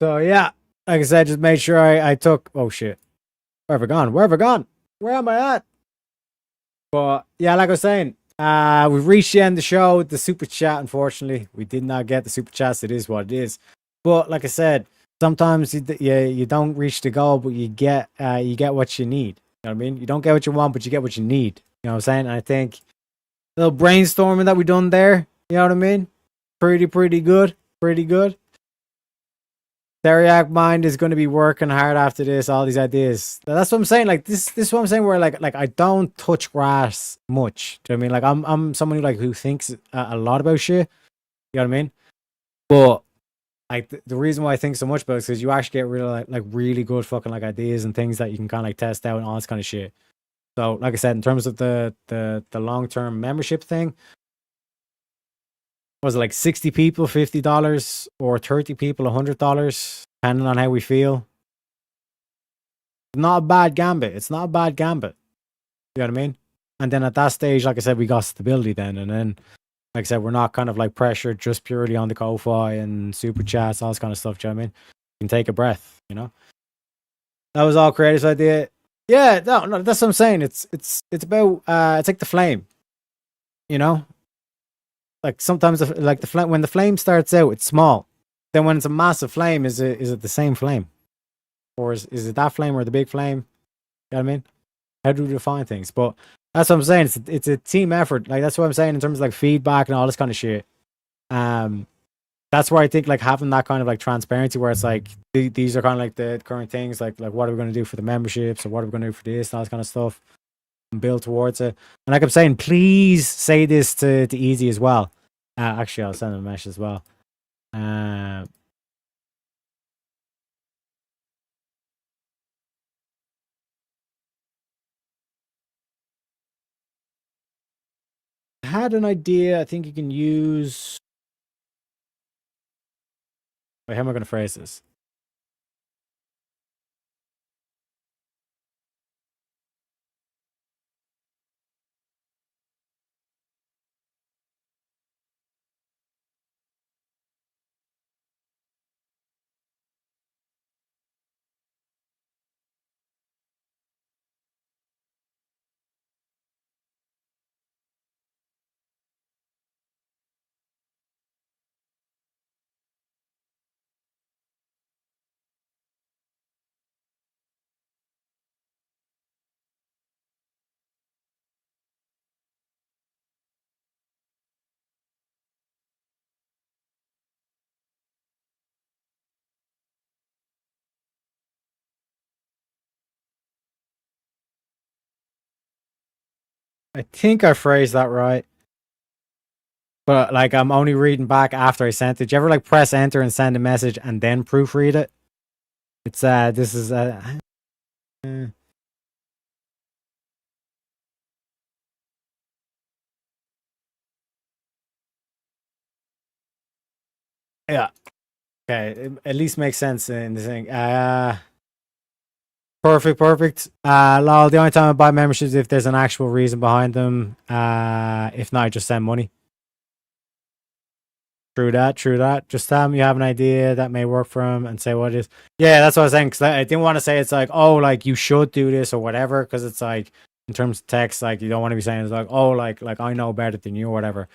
So yeah, like I said, just made sure I took. Oh shit, where have I gone? Where have I gone? Where am I at? But yeah, like I was saying, we've reached the end of the show. The super chat, unfortunately, we did not get the super chats. It is what it is. But like I said, sometimes you don't reach the goal, but you get what you need. You know what I mean? You don't get what you want, but you get what you need. You know what I'm saying? And I think the little brainstorming that we done there, you know what I mean? Pretty good. Pretty good. Theriac mind is going to be working hard after this. All these ideas. That's what I'm saying. Like this is what I'm saying. Where like I don't touch grass much. Do you know what I mean? Like I'm someone who thinks a lot about shit. You know what I mean? But like the reason why I think so much about it is because you actually get really like really good fucking like ideas and things that you can kind of like test out and all this kind of shit. So like I said, in terms of the long term membership thing, was it like 60 people, $50, or 30 people, $100, depending on how we feel. Not a bad gambit. It's not a bad gambit. You know what I mean? And then at that stage, like I said, we got stability then. And then, like I said, we're not kind of like pressured just purely on the Ko-Fi and super chats, all this kind of stuff. Do you know what I mean? You can take a breath, you know? That was all Creative's idea. Yeah, no, that's what I'm saying. It's about, it's like the flame, you know? Like sometimes like the flame, when the flame starts out, it's small. Then when it's a massive flame, is it the same flame? Or is it that flame or the big flame? You know what I mean? How do we define things? But that's what I'm saying. It's a team effort. Like that's what I'm saying in terms of like feedback and all this kind of shit. That's where I think like having that kind of like transparency, where it's like these are kind of like the current things, like what are we going to do for the memberships, or what are we going to do for this, and all this kind of stuff, and build towards it. And like I'm saying, please say this to Easy as well. Actually, I'll send him a message as well. Had an idea. I think you can use. Wait, how am I going to phrase this? I think I phrased that right. But like I'm only reading back after I sent it. Did you ever like press enter and send a message and then proofread it? It's this is yeah. Okay, it at least makes sense in the thing. Perfect. Lol, the only time I buy memberships is if there's an actual reason behind them. If not, I just send money. True that. Just tell them you have an idea that may work for them and say what it is. Yeah, that's what I was saying. Because I didn't want to say it's like, oh, like you should do this or whatever. Because it's like, in terms of text, like you don't want to be saying it's like, oh, like I know better than you or whatever.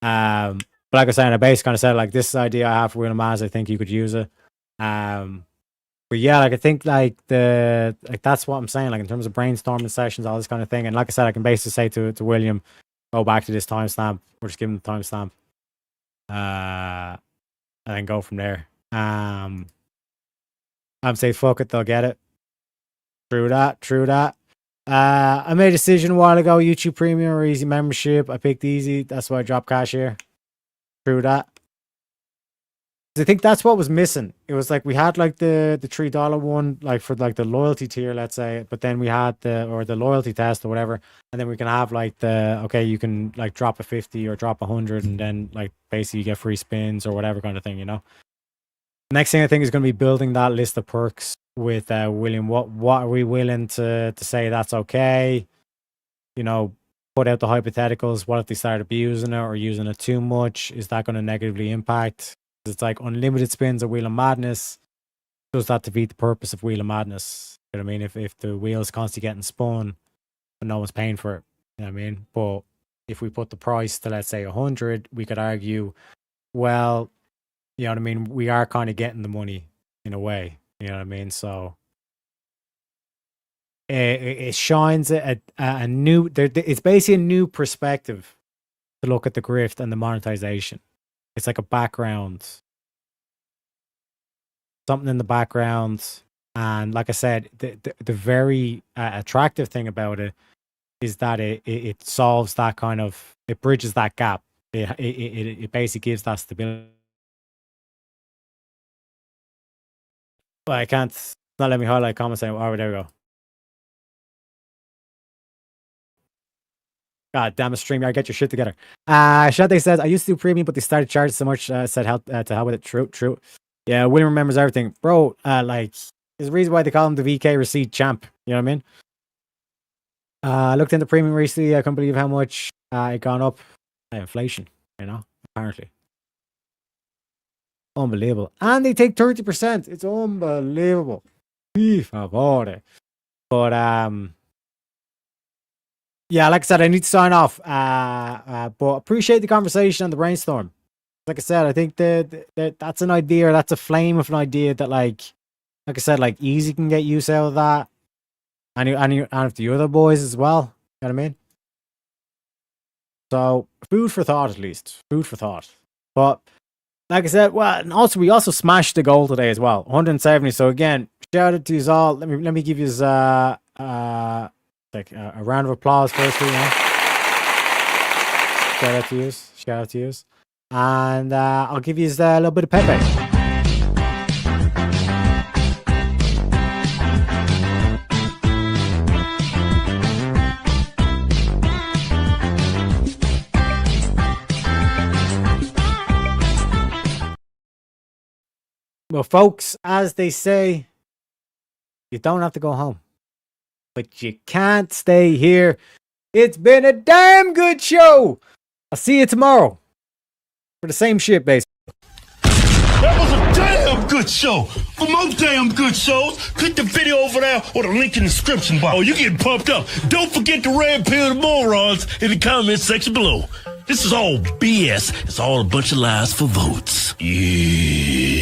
But like I was saying, I basically kind of said like this idea I have for Wheel of Maz, I think you could use it. But yeah, like I think like that's what I'm saying. Like in terms of brainstorming sessions, all this kind of thing. And like I said, I can basically say to William, go back to this timestamp. We're just giving the timestamp. And then go from there. I'm say fuck it, they'll get it. True that. I made a decision a while ago, YouTube Premium or Easy membership. I picked Easy, that's why I dropped cash here. True that. I think that's what was missing. It was like we had like the $3 one, like for like the loyalty tier, let's say, but then we had the loyalty test or whatever, and then we can have like you can like drop a 50 or drop 100, and then like basically you get free spins or whatever kind of thing, you know. Next thing I think is going to be building that list of perks with William. What are we willing to say that's okay? You know, put out the hypotheticals. What if they start abusing it or using it too much? Is that going to negatively impact? It's like unlimited spins of Wheel of Madness. Does that defeat the purpose of Wheel of Madness? You know what I mean? If the wheel is constantly getting spun and no one's paying for it, you know what I mean? But if we put the price to, let's say, 100, we could argue, well, you know what I mean? We are kind of getting the money in a way, you know what I mean? So it shines a new, it's basically a new perspective to look at the grift and the monetization. It's like a background, something in the background. And like I said, the very attractive thing about it is that it solves that kind of, it bridges that gap. It basically gives that stability. Well, I can't, not let me highlight comments anymore. Oh, there we go. God damn it, stream! I get your shit together. Shante says, I used to do premium, but they started charging so much. Said help to hell with it. True. Yeah, William remembers everything, bro. Like, there's a reason why they call him the VK receipt champ. You know what I mean? I looked into premium recently. I can't believe how much it gone up. Inflation, you know, apparently. Unbelievable. And they take 30%. It's unbelievable. But yeah, like I said, I need to sign off. But appreciate the conversation and the brainstorm. Like I said, I think that that's an idea. That's a flame of an idea that, like I said, like Easy can get use out of that. And of the other boys as well. You know what I mean? So food for thought, at least. Food for thought. But like I said, well, and also we also smashed the goal today as well, 170. So again, shout out to you all. Let me give you like a round of applause firstly. You know? Shout out to you. And I'll give you a little bit of Pepe. Well, folks, as they say, you don't have to go home, but you can't stay here. It's been a damn good show. I'll see you tomorrow for the same shit, basically. That was a damn good show. For more damn good shows, click the video over there or the link in the description box. Oh, you getting pumped up. Don't forget to red pill the morons in the comment section below. This is all BS. It's all a bunch of lies for votes. Yeah.